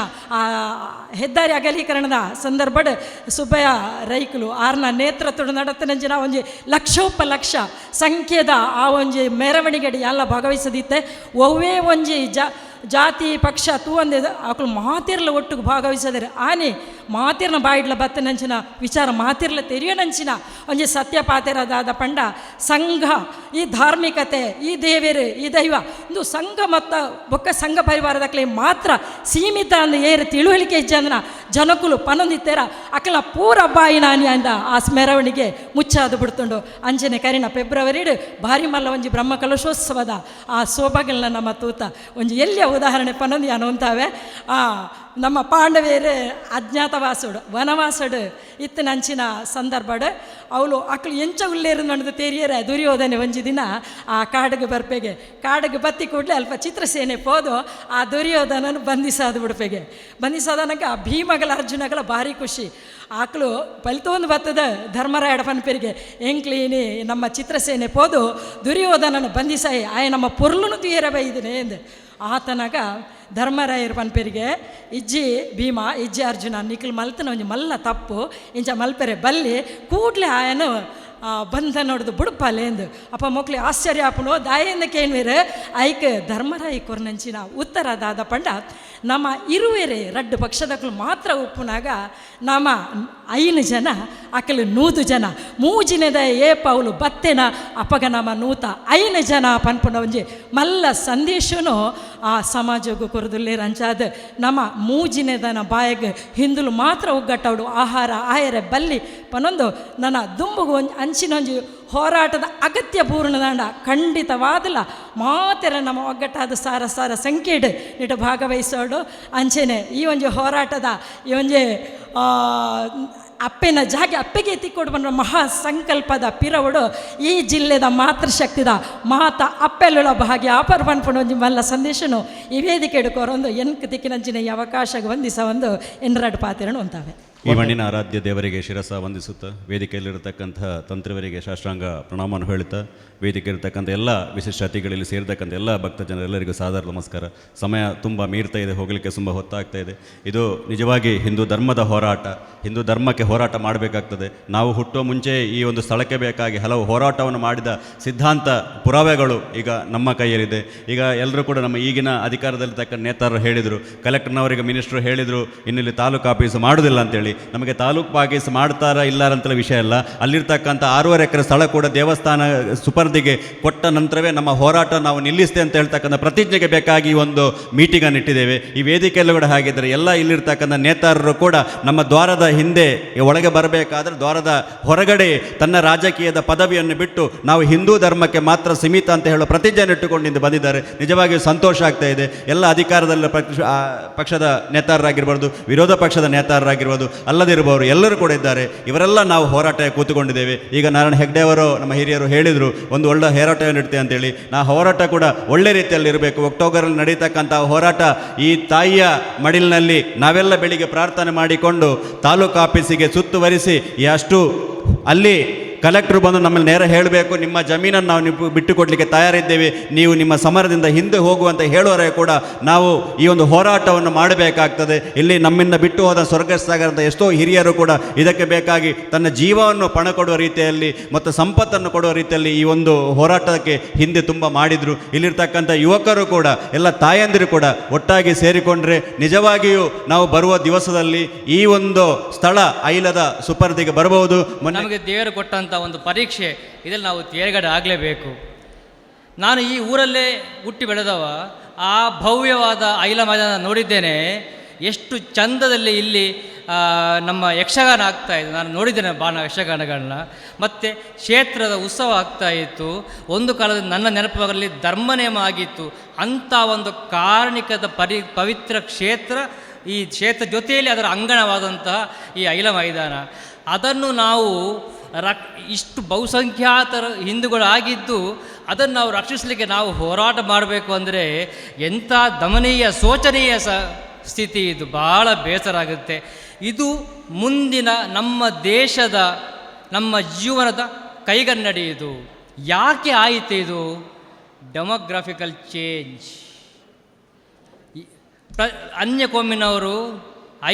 ಹೆದ್ದಾರಿ ಅಗಲೀಕರಣದ ಸಂದರ್ಭಡ್ ಸುಬ್ಬಯ್ಯ ರೈಕುಲು ಆರ್ನ ನೇತೃತ್ವದ ನಡತನಂಜಿನ ಒಂಜಿ ಲಕ್ಷೋಪಲಕ್ಷ ಸಂಖ್ಯೆದ ಆ ಒಂಜಿ ಮೆರವಣಿಗೆ ಎಲ್ಲ ಭಾಗವಹಿಸದಿತ್ತೆ ಒವ್ವೇ ಒಂಜಿ ಜಾತಿ ಪಕ್ಷ ತೂವಂದೆ ಆಕಳು ಮಾತಿರ್ಲ ಒಟ್ಟಿಗೆ ಭಾಗವಹಿಸಿದರೆ ಆನೆ ಮಾತಿರ್ನ ಬಾಯಿಡ್ಲ ಬತ್ತನಂಚಿನ ವಿಚಾರ ಮಾತಿರ್ಲ ತೆರಿಯನಂಚಿನ ಒಂಜಿ ಸತ್ಯ ಪಾತೆರದಾದ ಪಂಡ ಸಂಘ ಈ ಧಾರ್ಮಿಕತೆ ಈ ದೇವೇರು ಈ ದೈವ ಒಂದು ಸಂಘ ಮತ್ತು ಬೊಕ್ಕ ಸಂಘ ಪರಿವಾರದಕ್ಲೆ ಮಾತ್ರ ಸೀಮಿತ ಅಂದ ಏರು ತಿಳುವಳಿಕೆ ಇಜ್ಜಂದ್ರ ಜನಕುಲು ಪನೊಂದಿತ್ತೇರ ಅಕ್ಕಲ ಪೂರ ಬಾಯಿನಾನಿ ಅಂದ ಆ ಮೆರವಣಿಗೆ ಮುಚ್ಚಾದು ಬಿಡ್ತುಂಡು ಅಂಚನೆ ಕರಿನ ಫೆಬ್ರವರಿಡ್ ಭಾರಿ ಮಲ್ಲ ಒಂಜಿ ಬ್ರಹ್ಮ ಕಲಶೋತ್ಸವದ ಆ ಸೋಬಗಲ್ನ ನಮ್ಮ ತೂತ ಒಂಜಿ ಎಲ್ಲಿಯ ಉದಾಹರಣೆ ಪನೊಂದಿ ಅನ್ನುವಂತಾವೆ ನಮ್ಮ ಪಾಂಡವೇರು ಅಜ್ಞಾತವಾಸುಡು ವನವಾಸುಡು ಇತ್ತಿನ ಅಂಚಿನ ಸಂದರ್ಭಡ್ ಅವಳು ಅಕ್ಕಳು ಎಂಚ ಉಲ್ಲೇರು ನಡೆದು ತೆರಿಯರೆ ದುರ್ಯೋಧನೆ ಒಂಜಿ ದಿನ ಆ ಕಾಡಿಗೆ ಬರ್ಪೆಗೆ ಕಾಡಿಗೆ ಬತ್ತಿ ಕೂಡಲೇ ಅಲ್ಪ ಚಿತ್ರಸೇನೆ ಪೋದು ಆ ದುರ್ಯೋಧನನು ಬಂಧಿಸಾದು ಬಿಡ್ಪೆಗೆ ಬಂಧಿಸಾದನಕ್ಕೆ ಆ ಭೀಮಗಳ ಅರ್ಜುನಗಳ ಭಾರಿ ಖುಷಿ ಆಕಳು ಫಲಿತೊಂದು ಬರ್ತದ ಧರ್ಮರಾಯಡ ಪನ್ಪೆರಿಗೆ ಎಂಕ್ಲೀನಿ ನಮ್ಮ ಚಿತ್ರಸೇನೆ ಪೋದು ದುರ್ಯೋಧನನು ಬಂಧಿಸಾಯಿ ಆಯ ನಮ್ಮ ಪೊರ್ಲುನು ತೀರ ಬೈದಿನೇ ಎಂದು ಆತನಾಗ ಧರ್ಮರಾಯರ ಪನ್ಪೆರಿಗೆ ಇಜ್ಜಿ ಭೀಮ ಇಜ್ಜಿ ಅರ್ಜುನ ನಿಖಿಲ್ ಮಲ್ತನ ಒಂಜಿ ಮಲ್ಲ ತಪ್ಪು ಇಂಚ ಮಲ್ಪೆರೆ ಬಲ್ಲಿ ಕೂಡಲೇ ಆಯನು ಬಂಧ ನೋಡ್ದು ಬುಡುಪಲ್ಲೆಂದು ಅಪ್ಪ ಮಕ್ಳು ಆಶ್ಚರ್ಯ ಆಪುನು ದಾಯಿಂದ ಕೇಳ್ವೇರು ಐಕ್ ಧರ್ಮರಾಯಿ ಕೊರ್ನಂಚಿನ ಉತ್ತರದಾದ ಪಂಡ ನಮ್ಮ ಇರುವೆರೆ ರಡ್ಡು ಪಕ್ಷದಕ್ಕಳು ಮಾತ್ರ ಉಪ್ಪುನಾಗ ನಮ್ಮ 5 ಜನ ಅಕ್ಕಲು 100 ಜನ ಮೂಜಿನದ ಏಪ ಅವಳು ಬತ್ತೆನ ಅಪ್ಪಗ ನಮ್ಮ ನೂತ 5 ಜನ ಪನ್ಪುನ ಒಂಜಿ ಮಲ್ಲ ಸಂದೇಶನು ಆ ಸಮಾಜಗೂ ಕೊರದುಲ್ಲೇ ರಂಚಾದ ನಮ್ಮ ಮೂಜಿನದನ ಬಾಯಗೆ ಹಿಂದುಲು ಮಾತ್ರ ಒಗ್ಗಟ್ಟವಡು ಆಹಾರ ಆಯರೆ ಬಲ್ಲಿ ಪನೊಂದು ನನ್ನ ದುಂಬುಗು ಒಂಜಿ ಅಂಚಿನೊಂಜಿ ಹೋರಾಟದ ಅಗತ್ಯ ಪೂರ್ಣದಾಂಡ ಖಂಡಿತವಾದಲ್ಲ ಮಾತೆರ ನಮ್ಮ ಒಗ್ಗಟ್ಟಾದ ಸಾರ ಸಂಖ್ಯೆಡ್ ನಿಟ ಭಾಗವಹಿಸೋಡು ಅಂಚೆನೆ ಈ ಒಂಜಿ ಹೋರಾಟದ ಈ ಒಂಜಿ ಅಪ್ಪೆನ ಜಾಗೆ ಅಪ್ಪೆಗೆ ಎತ್ತಿಕೊಡು ಬಂದ ಮಹಾ ಸಂಕಲ್ಪದ ಪಿರವಡು ಈ ಜಿಲ್ಲೆದ ಮಾತೃಶಕ್ತಿದ ಮಾತ ಅಪ್ಪೆಲ್ಲ ಭಾಗ್ಯ ಆಪರ್ ಪನ್ಪುಣ ಒಂಜಿ ಮಲ್ಲ ಸಂದೇಶನು ಈ ವೇದಿಕೆ ಹಿಡ್ಕೋರೊಂದು ಎನ್ಕ್ ತಿಕ್ಕಿನಂಚಿನ ಈ ಅವಕಾಶ ವಂದಿಸ ಒಂದು ಎನ್ರಡು ಪಾತಿರನು ಅಂತಾವೆ. ಈ ಮಣ್ಣಿನ ಆರಾಧ್ಯ ದೇವರಿಗೆ ಶಿರಸ ವಂದಿಸುತ್ತಾ ವೇದಿಕೆಯಲ್ಲಿರತಕ್ಕಂತಹ ತಂತ್ರಿವರಿಗೆ ಶಾಸ್ತ್ರಾಂಗ ಪ್ರಣಾಮವನ್ನು ಹೇಳುತ್ತಾ ವೇದಿಕೆ ಇರತಕ್ಕಂಥ ಎಲ್ಲ ವಿಶಿಷ್ಟ ಅತಿಥಿಗಳಲ್ಲಿ ಸೇರಿರ್ತಕ್ಕಂಥ ಎಲ್ಲ ಭಕ್ತ ಜನರೆಲ್ಲರಿಗೂ ಸಾದರ ನಮಸ್ಕಾರ. ಸಮಯ ತುಂಬ ಮೀರ್ತಾ ಇದೆ, ಹೋಗಲಿಕ್ಕೆ ತುಂಬ ಹೊತ್ತಾಗ್ತಾ ಇದೆ. ಇದು ನಿಜವಾಗಿ ಹಿಂದೂ ಧರ್ಮದ ಹೋರಾಟ, ಹಿಂದೂ ಧರ್ಮಕ್ಕೆ ಹೋರಾಟ ಮಾಡಬೇಕಾಗ್ತದೆ. ನಾವು ಹುಟ್ಟುವ ಮುಂಚೆ ಈ ಒಂದು ಸ್ಥಳಕ್ಕೆ ಬೇಕಾಗಿ ಹಲವು ಹೋರಾಟವನ್ನು ಮಾಡಿದ ಸಿದ್ಧಾಂತ ಪುರಾವೆಗಳು ಈಗ ನಮ್ಮ ಕೈಯಲ್ಲಿದೆ. ಈಗ ಎಲ್ಲರೂ ಕೂಡ ನಮ್ಮ ಈಗಿನ ಅಧಿಕಾರದಲ್ಲಿರ್ತಕ್ಕಂಥ ನೇತಾರರು ಹೇಳಿದರು, ಕಲೆಕ್ಟರ್ನವರಿಗೆ ಮಿನಿಸ್ಟ್ರು ಹೇಳಿದರು ಇನ್ನಿಲ್ಲಿ ತಾಲೂಕು ಆಫೀಸು ಮಾಡೋದಿಲ್ಲ ಅಂತೇಳಿ. ನಮಗೆ ತಾಲೂಕು ಆಫೀಸ್ ಮಾಡ್ತಾರಾ ಇಲ್ಲ ಅಂತಲೇ ವಿಷಯ ಇಲ್ಲ, ಅಲ್ಲಿರ್ತಕ್ಕಂಥ 6.5 ಎಕರೆ ಸ್ಥಳ ಕೂಡ ದೇವಸ್ಥಾನ ಸುಪರ್ದಿಗೆ ಕೊಟ್ಟ ನಂತರವೇ ನಮ್ಮ ಹೋರಾಟ ನಾವು ನಿಲ್ಲಿಸ್ತೇವೆ ಅಂತ ಹೇಳ್ತಕ್ಕಂಥ ಪ್ರತಿಜ್ಞೆಗೆ ಬೇಕಾಗಿ ಒಂದು ಮೀಟಿಂಗನ್ನು ಇಟ್ಟಿದ್ದೇವೆ. ಈ ವೇದಿಕೆಯಲ್ಲೂ ಕೂಡ ಹಾಗಿದ್ದರೆ ಎಲ್ಲ ಇಲ್ಲಿರ್ತಕ್ಕಂಥ ನೇತಾರರು ಕೂಡ ನಮ್ಮ ದ್ವಾರದ ಹಿಂದೆ ಒಳಗೆ ಬರಬೇಕಾದ್ರೆ ದ್ವಾರದ ಹೊರಗಡೆ ತನ್ನ ರಾಜಕೀಯದ ಪದವಿಯನ್ನು ಬಿಟ್ಟು ನಾವು ಹಿಂದೂ ಧರ್ಮಕ್ಕೆ ಮಾತ್ರ ಸೀಮಿತ ಅಂತ ಹೇಳೋ ಪ್ರತಿಜ್ಞೆಯನ್ನು ಇಟ್ಟುಕೊಂಡಿದ್ದು ಬಂದಿದ್ದಾರೆ. ನಿಜವಾಗಿಯೂ ಸಂತೋಷ ಆಗ್ತಾ ಇದೆ. ಎಲ್ಲ ಅಧಿಕಾರದಲ್ಲಿ ಪಕ್ಷದ ನೇತಾರರಾಗಿರ್ಬೋದು, ವಿರೋಧ ಪಕ್ಷದ ನೇತಾರರಾಗಿರ್ಬೋದು, ಅಲ್ಲದಿರುವವರು ಎಲ್ಲರೂ ಕೂಡ ಇದ್ದಾರೆ. ಇವರೆಲ್ಲ ನಾವು ಹೋರಾಟ ಕೂತುಕೊಂಡಿದ್ದೇವೆ. ಈಗ ನಾರಾಯಣ ಹೆಗ್ಡೆ ಅವರು ನಮ್ಮ ಹಿರಿಯರು ಹೇಳಿದರು ಒಂದು ಒಳ್ಳೆ ಹೋರಾಟವನ್ನು ಇಡ್ತೇವೆ ಅಂತೇಳಿ. ಹೋರಾಟ ಕೂಡ ಒಳ್ಳೆ ರೀತಿಯಲ್ಲಿ ಇರಬೇಕು. ಅಕ್ಟೋಬರಲ್ಲಿ ನಡೀತಕ್ಕಂಥ ಹೋರಾಟ ಈ ತಾಯಿಯ ಮಡಿಲಿನಲ್ಲಿ ನಾವೆಲ್ಲ ಬೆಳಿಗ್ಗೆ ಪ್ರಾರ್ಥನೆ ಮಾಡಿಕೊಂಡು ತಾಲೂಕು ಆಫೀಸಿಗೆ ಸುತ್ತುವರಿಸಿ ಅಷ್ಟು ಅಲ್ಲಿ ಕಲೆಕ್ಟ್ರು ಬಂದು ನಮ್ಮಲ್ಲಿ ನೇರ ಹೇಳಬೇಕು, ನಿಮ್ಮ ಜಮೀನನ್ನು ನಾವು ಬಿಟ್ಟುಕೊಡಲಿಕ್ಕೆ ತಯಾರಿದ್ದೇವೆ, ನೀವು ನಿಮ್ಮ ಸಮರದಿಂದ ಹಿಂದೆ ಹೋಗುವಂತ ಹೇಳುವವರೆಗೆ ಕೂಡ ನಾವು ಈ ಒಂದು ಹೋರಾಟವನ್ನು ಮಾಡಬೇಕಾಗ್ತದೆ. ಇಲ್ಲಿ ನಮ್ಮಿಂದ ಬಿಟ್ಟು ಹೋದ ಸ್ವರ್ಗಸ್ಥರಾದಂಥ ಎಷ್ಟೋ ಹಿರಿಯರು ಕೂಡ ಇದಕ್ಕೆ ಬೇಕಾಗಿ ತನ್ನ ಜೀವವನ್ನು ಪಣ ಕೊಡುವ ರೀತಿಯಲ್ಲಿ ಮತ್ತು ಸಂಪತ್ತನ್ನು ಕೊಡುವ ರೀತಿಯಲ್ಲಿ ಈ ಒಂದು ಹೋರಾಟಕ್ಕೆ ಹಿಂದೆ ತುಂಬ ಮಾಡಿದರು. ಇಲ್ಲಿರ್ತಕ್ಕಂಥ ಯುವಕರು ಕೂಡ ಎಲ್ಲ ತಾಯಂದಿರು ಕೂಡ ಒಟ್ಟಾಗಿ ಸೇರಿಕೊಂಡ್ರೆ ನಿಜವಾಗಿಯೂ ನಾವು ಬರುವ ದಿವಸದಲ್ಲಿ ಈ ಒಂದು ಸ್ಥಳ ಐಲದ ಸುಪರ್ದಿಗೆ ಬರಬಹುದು. ನಮಗೆ ದೇವರು ಕೊಟ್ಟಂಥ ಒಂದು ಪರೀಕ್ಷೆ, ಇದರಲ್ಲಿ ನಾವು ತೇರ್ಗಡೆ ಆಗಲೇಬೇಕು. ನಾನು ಈ ಊರಲ್ಲೇ ಹುಟ್ಟಿ ಬೆಳೆದವ, ಆ ಭವ್ಯವಾದ ಐಲ ಮೈದಾನ ನೋಡಿದ್ದೇನೆ. ಎಷ್ಟು ಚಂದದಲ್ಲಿ ಇಲ್ಲಿ ನಮ್ಮ ಯಕ್ಷಗಾನ ಆಗ್ತಾಯಿತ್ತು. ನಾನು ನೋಡಿದ್ದೇನೆ ಯಕ್ಷಗಾನಗಳನ್ನ. ಮತ್ತು ಕ್ಷೇತ್ರದ ಉತ್ಸವ ಆಗ್ತಾಯಿತ್ತು. ಒಂದು ಕಾಲದಲ್ಲಿ ನನ್ನ ನೆನಪಲ್ಲಿ ಧರ್ಮನೇಮ ಆಗಿತ್ತು. ಅಂಥ ಒಂದು ಕಾರಣಿಕದ ಪವಿತ್ರ ಕ್ಷೇತ್ರ, ಈ ಕ್ಷೇತ್ರ ಜೊತೆಯಲ್ಲಿ ಅದರ ಅಂಗಣವಾದಂತಹ ಈ ಐಲ ಮೈದಾನ, ಅದನ್ನು ನಾವು ಇಷ್ಟು ಬಹುಸಂಖ್ಯಾತರ ಹಿಂದೂಗಳಾಗಿದ್ದು ಅದನ್ನು ನಾವು ರಕ್ಷಿಸಲಿಕ್ಕೆ ನಾವು ಹೋರಾಟ ಮಾಡಬೇಕು ಅಂದರೆ ಎಂಥ ದಮನೀಯ ಶೋಚನೀಯ ಸ್ಥಿತಿ ಇದು. ಭಾಳ ಬೇಸರ ಆಗುತ್ತೆ. ಇದು ಮುಂದಿನ ನಮ್ಮ ದೇಶದ ನಮ್ಮ ಜೀವನದ ಕೈಗನ್ನಡಿ. ಇದು ಯಾಕೆ ಆಯಿತು? ಇದು ಡೆಮೋಗ್ರಾಫಿಕಲ್ ಚೇಂಜ್. ಅನ್ಯಕೋಮಿನವರು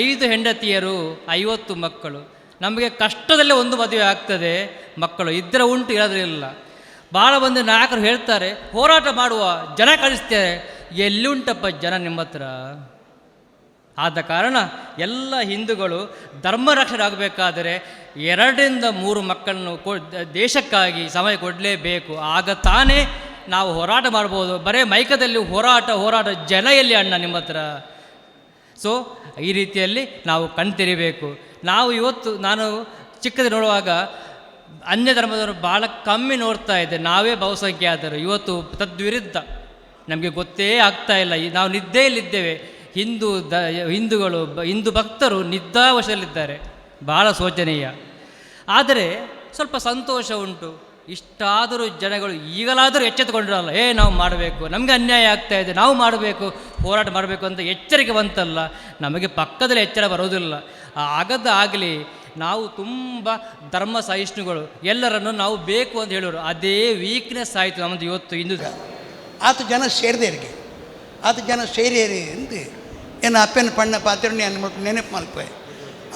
5 ಹೆಂಡತಿಯರು 50 ಮಕ್ಕಳು. ನಮಗೆ ಕಷ್ಟದಲ್ಲೇ ಒಂದು ಮದುವೆ ಆಗ್ತದೆ. ಮಕ್ಕಳು ಇದ್ದರೆ ಉಂಟು, ಇರೋದ್ರಿಲ್ಲ. ಭಾಳ ಮಂದಿ ನಾಯಕರು ಹೇಳ್ತಾರೆ ಹೋರಾಟ ಮಾಡುವ, ಜನ ಕಳಿಸ್ತೇವೆ. ಎಲ್ಲಿ ಉಂಟಪ್ಪ ಜನ ನಿಮ್ಮ ಹತ್ರ? ಆದ ಕಾರಣ ಎಲ್ಲ ಹಿಂದೂಗಳು ಧರ್ಮ ರಕ್ಷಣೆ ಆಗಬೇಕಾದರೆ 2-3 ಮಕ್ಕಳನ್ನು ದೇಶಕ್ಕಾಗಿ ಸಮಯ ಕೊಡಲೇಬೇಕು. ಆಗ ತಾನೇ ನಾವು ಹೋರಾಟ ಮಾಡ್ಬೋದು. ಬರೀ ಮೈಕದಲ್ಲಿ ಹೋರಾಟ ಜನ ಎಲ್ಲಿ ಅಣ್ಣ ನಿಮ್ಮ ಹತ್ರ? ಸೊ ಈ ರೀತಿಯಲ್ಲಿ ನಾವು ಕಣ್ತೆರಿಬೇಕು. ನಾವು ಇವತ್ತು ನಾನು ಚಿಕ್ಕದು ನೋಡುವಾಗ ಅನ್ಯ ಧರ್ಮದವರು ಭಾಳ ಕಮ್ಮಿ ನೋಡ್ತಾ ಇದ್ದೆ, ನಾವೇ ಬಹುಸಂಖ್ಯಾತರು. ಇವತ್ತು ತದ್ವಿರುದ್ಧ ನಮಗೆ ಗೊತ್ತೇ ಆಗ್ತಾ ಇಲ್ಲ. ನಾವು ನಿದ್ದೆಯಲ್ಲಿದ್ದೇವೆ. ಹಿಂದೂಗಳು ಹಿಂದೂ ಭಕ್ತರು ನಿದ್ದಾವಶದಲ್ಲಿದ್ದಾರೆ. ಭಾಳ ಶೋಚನೀಯ. ಆದರೆ ಸ್ವಲ್ಪ ಸಂತೋಷ ಉಂಟು. ಇಷ್ಟಾದರೂ ಜನಗಳು ಈಗಲಾದರೂ ಎಚ್ಚೆತ್ತುಕೊಂಡಿರಲ್ಲ. ನಾವು ಮಾಡಬೇಕು, ನಮಗೆ ಅನ್ಯಾಯ ಆಗ್ತಾ ಇದೆ, ನಾವು ಮಾಡಬೇಕು, ಹೋರಾಟ ಮಾಡಬೇಕು ಅಂತ ಎಚ್ಚರಿಕೆ ಬಂತಲ್ಲ. ನಮಗೆ ಪಕ್ಕದಲ್ಲಿ ಎಚ್ಚರ ಬರೋದಿಲ್ಲ. ಆಗಲಿ ನಾವು ತುಂಬ ಧರ್ಮ ಸಹಿಷ್ಣುಗಳು, ಎಲ್ಲರನ್ನು ನಾವು ಬೇಕು ಅಂತ ಹೇಳೋರು. ಅದೇ ವೀಕ್ನೆಸ್ ಆಯಿತು ನಮ್ಮದು ಇವತ್ತು ಹಿಂದೂ. ಆತ ಜನ ಸೇರಿದೇರಿಗೆ ಆತ ಜನ ಸೇರಿ ಎಂದು ಏನು ಅಪ್ಪನ ಪಣ್ಣ ಪಾತ್ರೆ ನೆನಪು ಮಲ್ಪೆ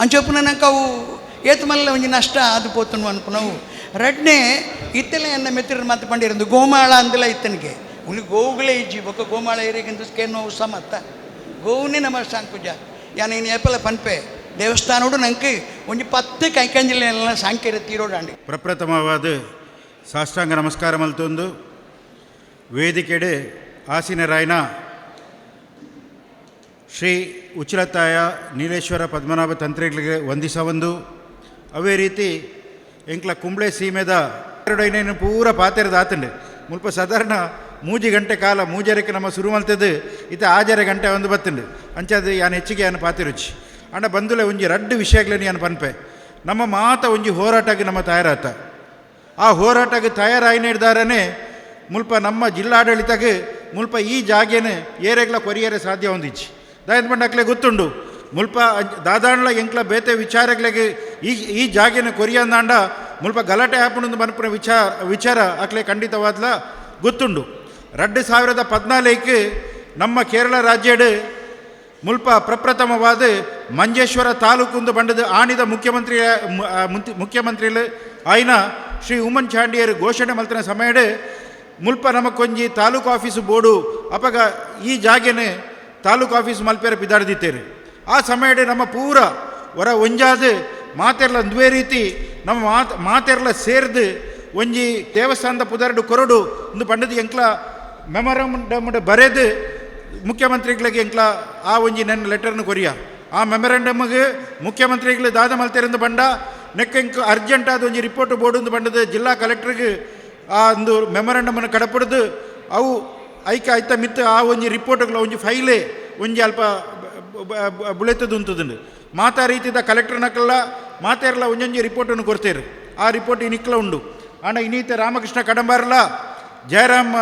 ಅಂಚೊಪ್ಪನ ನಂಗೆ ಅವು ಏತು ಮಲ್ಲ ಒಂಜಿ ನಷ್ಟ ಅದು ಪೋತನು ಅನ್ಪನವು ರಡ್ನೆ ಇತ್ತಲೇ ಎನ್ನ ಮೆತ್ತಿರ ಮಾತು ಪಂಡಿರಂದು ಗೋಮಾಳ ಅಂದಿಲ್ಲ ಇತ್ತನಿಗೆ ಉಳಿ ಗೋವುಗಳೇ ಇಜ್ಜಿ ಬೊಕ್ಕ ಗೋಮಾಳ ಏರಿಗಿಂತ ಸ್ಕೇನು ಸಮತ್ತ ಗೋವುನೇ ನಮ್ಮ ಸಾಂಕುಜ ಯಾನ ಇನ್ನು ಏಪಲ ಪನ್ಪೆ ದೇವಸ್ಥಾನೋಡು ನಂಗೆ ಒಂಜಿ 10 ಕೈಕಂಜಿಲ್ಲ ಸಾಂಕೇರ ತೀರೋಡಾಂಡಿ ಪ್ರಪ್ರಥಮವಾದ ಸಾಷ್ಟಾಂಗ ನಮಸ್ಕಾರ ಮಲ್ತೊಂದು ವೇದಿಕೆಡೆ ಆಸೀನರಾಯನ ಶ್ರೀ ಉಚ್ಚಿಲತ್ತಾಯ ನೀಲೇಶ್ವರ ಪದ್ಮನಾಭ ತಂತ್ರಿಗಳಿಗೆ ವಂದಿಸವೊಂದು ಅವೇ ರೀತಿ ಎಂಕ್ಲ ಕುಂಬ್ಳೆ ಸೀಮೆದ ಎರಡೈನೇನು ಪೂರ ಪಾತೆರದ ಆತಂಡೆ ಮುಲ್ಪ ಸಾಧಾರಣ 3 ಗಂಟೆ ಕಾಲ ಮೂಜರಕ್ಕೆ ನಮ್ಮ ಶುರು ಮಲ್ತದ್ದು ಇತ್ತ 6 ಗಂಟೆ ಒಂದು ಬತ್ತಂಡು ಅಂಚದು ಯಾನು ಹೆಚ್ಚಿಗೆ ಯಾನು ಪಾತಿರುಚಿ ಅಂಡ ಬಂದುಲೆ ಒಂಜಿ 2 ವಿಷಯಗಳನ್ನ ಯಾನು ಪನ್ಪೆ ನಮ್ಮ ಮಾತ ಒಂಜಿ ಹೋರಾಟಕ್ಕೆ ನಮ್ಮ ತಯಾರಾತ ಆ ಹೋರಾಟಕ್ಕೆ ತಯಾರಾಯಿನಿಡ್ದಾರನೇ ಮುಲ್ಪ ನಮ್ಮ ಜಿಲ್ಲಾಡಳಿತಕ್ಕೆ ಮುಲ್ಪ ಈ ಜಾಗೇನು ಏರೆಗ್ಲ ಕೊರಿಯರೆ ಸಾಧ್ಯ ಹೊಂದಿಚ್ಚಿ ದಾಯಂತ ಬಂಡಕ್ಲೆ ಗೊತ್ತುಂಡು ಮುಲ್ಪ ದಾದಾಂಡ್ಲ ಎಂಕ್ಲ ಬೇತೆ ವಿಚಾರಗಳಿಗೆ ಈ ಜಾಗೇನು ಕೊರಿಯಂದಾಂಡ ಮುಲ್ಪ ಗಲಾಟೆ ಹಾಪುಂಡು ಮನ್ಪುನ ವಿಚಾರ ಅಕ್ಲೆ ಖಂಡಿತವಾದ್ಲ ಗೊತ್ತುಂಡು 2014 ನಮ್ಮ ಕೇರಳ ರಾಜ್ಯಡ್ ಮುಲ್ಪ ಪ್ರಪ್ರಥಮವಾದ ಮಂಜೇಶ್ವರ ತಾಲೂಕು ಬಂಡದ ಆಣಿದ ಮುಖ್ಯಮಂತ್ರಿಗಳು ಆಯ್ನ ಶ್ರೀ ಉಮ್ಮನ್ ಚಾಂಡಿಯರು ಘೋಷಣೆ ಮಲ್ತಿನ ಸಮಯಡ್ ಮುಲ್ಪ ನಮಕೊಂಜಿ ತಾಲೂಕು ಆಫೀಸು ಬೋರ್ಡು ಅಪಗ ಈ ಜಾಗೇನೆ ತಾಲೂಕು ಆಫೀಸ್ ಮಲ್ಪೇರೆ ಬಿದ್ದಾಡ್ದಿತ್ತೇರು ಆ ಸಮಯಡ್ ನಮ್ಮ ಪೂರ ಹೊರ ಒಂಜಾದ ಮಾತೆರ್ಲ ಒಂದುವೇ ರೀತಿ ನಮ್ಮ ಮಾತೆರ್ಲ ಸೇರ್ದು ಒಂಜಿ ದೇವಸ್ಥಾನದ ಪುದರ್ಡು ಕೊರಡು ಒಂದು ಪಂಡದ ಎಂಕ್ಲ ಮೆಮೊರಂಡಮ್ ಬರೆದು ಮುಖ್ಯಮಂತ್ರಿಗಳಿಗೆ ಎಂಕ್ಲ ಆ ಒಂಜಿ ನನ್ನ ಲೆಟರ್ನ ಕೊರಿಯ ಆ ಮೆಮೊರಂಡಮ್ಗೆ ಮುಖ್ಯಮಂತ್ರಿಗಳು ದಾದ ಮಲ್ತೇರೆಂದು ಬಂಡ ನೆಕ್ಕೆಂಕ್ ಅರ್ಜೆಂಟ್ ಆದ ಒಂಜಿ ರಿಪೋರ್ಟ್ ಬೋರ್ಡು ಬಂಡದ ಜಿಲ್ಲಾ ಕಲೆಕ್ಟ್ರಿಗೆ ಆ ಒಂದು ಮೆಮೊರಂಡಮನ್ನು ಕಡಪಡ್ದು ಅವು ಐತ ಮಿತ್ತು ಆ ಒಂಜಿ ರಿಪೋರ್ಟ್ಗಳ ಒಂಜಿ ಫೈಲೇ ಒಂಜಿ ಅಲ್ಪ ಬುಳೆತದ್ದು ಉಂಟುದುಂಡು ಮಾತಾ ರೀತಿದ ಕಲೆಕ್ಟರ್ನಕ್ಕೆಲ್ಲ ಮಾತೇರಲ್ಲ ಒಂಜೊಂಜಿ ರಿಪೋರ್ಟನ್ನು ಕೊಡ್ತೇರು ಆ ರಿಪೋರ್ಟ್ ಇನ್ನಿಕ್ಲ ಉಂಡು ಆಂಡ ಇನ್ನೀತ ರಾಮಕೃಷ್ಣ ಕಡಂಬಾರ್ಲ ಜಯರಾಮ್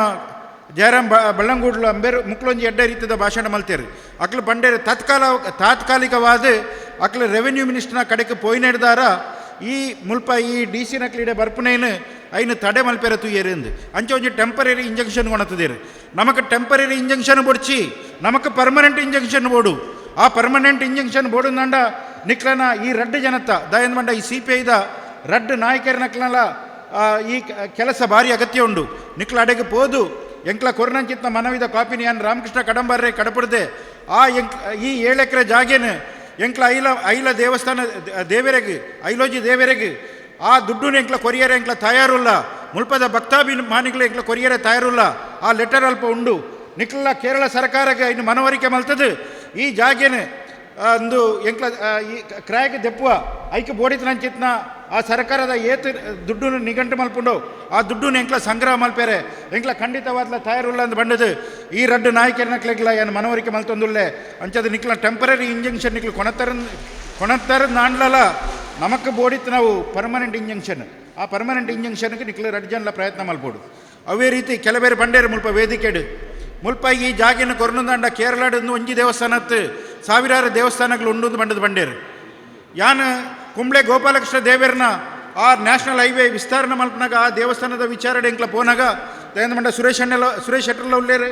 ಬಳ್ಳಂಗೂಡ್ಲು ಅಂಬೇರು ಮುಕ್ಲೊಂಜಿ ಎಡ್ಡ ರೀತಿಯ ಭಾಷಣ ಮಲ್ತೇರು ಅಕ್ಲು ಬಂಡೇರು ತಾತ್ಕಾಲಿಕವಾದ ಅಕ್ಲು ರೆವೆನ್ಯೂ ಮಿನಿಸ್ಟರ್ನ ಕಡೆಗೆ ಪೋಯ್ನೆಡ್ದಾರ ಈ ಮುಲ್ಪ ಈ ಡಿ ಸಿ ನಕ್ಲಿಡೆ ಬರ್ಪುನೇನು ಐನು ತಡೆ ಮಲ್ಪೇರ ತುಯ್ಯರೆಂದು ಅಂಚೆ ಒಂಜಿ ಟೆಂಪರರಿ ಇಂಜೆಕ್ಷನ್ ಕೊಣತದೇರು ನಮಕ್ ಟೆಂಪರರಿ ಇಂಜೆಕ್ಷನ್ ಬೊಡ್ಚಿ ನಮಕ್ ಪರ್ಮನೆಂಟ್ ಇಂಜೆಕ್ಷನ್ ಬೋಡು ಆ ಪರ್ಮನೆಂಟ್ ಇಂಜೆಕ್ಷನ್ ಬೋಡು ನಂಡ ನಿಕ್ಲನ ಈ ರಡ್ಡು ಜನತ ದಯಂದ್ ಮಂಡ ಈ CPIದ ರಡ್ಡು ನಾಯಕರ ನಕ್ಲನ ಈ ಕೆಲಸ ಭಾರಿ ಅಗತ್ಯ ಉಂಡು ನಿಕ್ಲ ಅಡೆಗೆ ಪೋದು ಎಂಕ್ಲ ಕೊರ್ನಂಚಿತ್ನ ಮನವಿದ ಕಾಪಿನಿ ಯಾನ್ ರಾಮಕೃಷ್ಣ ಕಡಂಬಾರ್ರೆ ಕಡಪಡ್ದೆ ಈ 7 ಎಕರೆ ಜಾಗೇನು ಎಂಕ್ಲ ಐಲ ದೇವಸ್ಥಾನ ದೇವರೆಗೆ ಐಲೋಜಿ ದೇವರೆಗೆ ಆ ದುಡ್ಡು ಎಂಕ್ಲ ಕೊರಿಯರೆ ಎಂಕ್ಲ ತಯಾರುಲ್ಲ ಮುಲ್ಪದ ಭಕ್ತಾಭಿಮಾನಿಗಳು ಎಂಕ್ಲ ಕೊರಿಯರೆ ತಯಾರುಲ್ಲ ಆ ಲೆಟರ್ ಅಲ್ಪ ಉಂಡು ನಿಕ್ಲ ಕೇರಳ ಸರ್ಕಾರಕ್ಕೆ ಇನ್ನು ಮನವರಿಕೆ ಮಲ್ತದು ಈ ಜಾಗೇನು ಒಂದು ಎಂಕ್ಲ ಈ ಕ್ರಾಯಕ್ಕೆ ದೆಪ್ಪುವ ಐಕೆ ಬೋಡಿತನಂಚಿತ್ನ ಆ ಸರ್ಕಾರದ ಏತು ದುಡ್ಡು ನಿಘಂಟು ಮಲ್ಪುಂಡು ಆ ದುಡ್ಡು ಎಂಕ್ಲ ಸಂಗ್ರಹ ಮಲ್ಪೇರೆ ಎಂಕ್ಲ ಖಂಡಿತವಾದ್ಲ ತಯಾರುಲ್ಲ ಅಂತ ಬಂಡದು ಈ ರಡ್ಡು ನಾಯಕರನಕ್ಲೆಗ್ಲ ಏನು ಮನವರಿಕೆ ಮಲ್ತೊಂದುಲ್ಲೆ ಅಂಚದು ನಿಕ್ಲ ಟೆಂಪರರಿ ಇಂಜೆಕ್ಷನ್ ನಿಕ್ಲು ಕೊಣತರ ನಾಂಡ್ಲಲ್ಲ ನಮಕ್ ಬೋಡಿತ್ತು ನಾವು ಪರ್ಮನೆಂಟ್ ಇಂಜೆಕ್ಷನ್ ಆ ಪರ್ಮನೆಂಟ್ ಇಂಜೆಕ್ಷನ್ಗೆ ನಿಕ್ಲು ರಡ್ಡು ಜನಲ ಪ್ರಯತ್ನ ಮಲ್ಪೋಡು ಅವೇ ರೀತಿ ಕೆಲಬೇರೆ ಬಂಡೇರು ಮುಲ್ಪ ವೇದಿಕೆಡು ಮುಲ್ಪ ಈ ಜಾಗಿನ ಕೊರ್ನಂದಾಂಡ ಕೇರಳದ ಒಂಜಿ ದೇವಸ್ಥಾನತ್ತು ಸಾವಿರಾರು ದೇವಸ್ಥಾನಗಳು ಉಂಡು ಬಂಡದು ಬಂಡೇರು ಯಾನು ಕುಂಬ್ಳೆ ಗೋಪಾಲಕೃಷ್ಣ ದೇವೇರ್ನ ಆ ನ್ಯಾಷನಲ್ ಹೈವೇ ವಿಸ್ತರಣೆ ಮಲ್ಪನಾಗ ಆ ದೇವಸ್ಥಾನದ ವಿಚಾರಣೆ ಎಂಕ್ಲ ಪೋನಾಗ ದಯಂದ ಮಂಡ ಸುರೇಶ್ ಶೆಟ್ಟರ್ಲ ಉಳ್ಳೇರು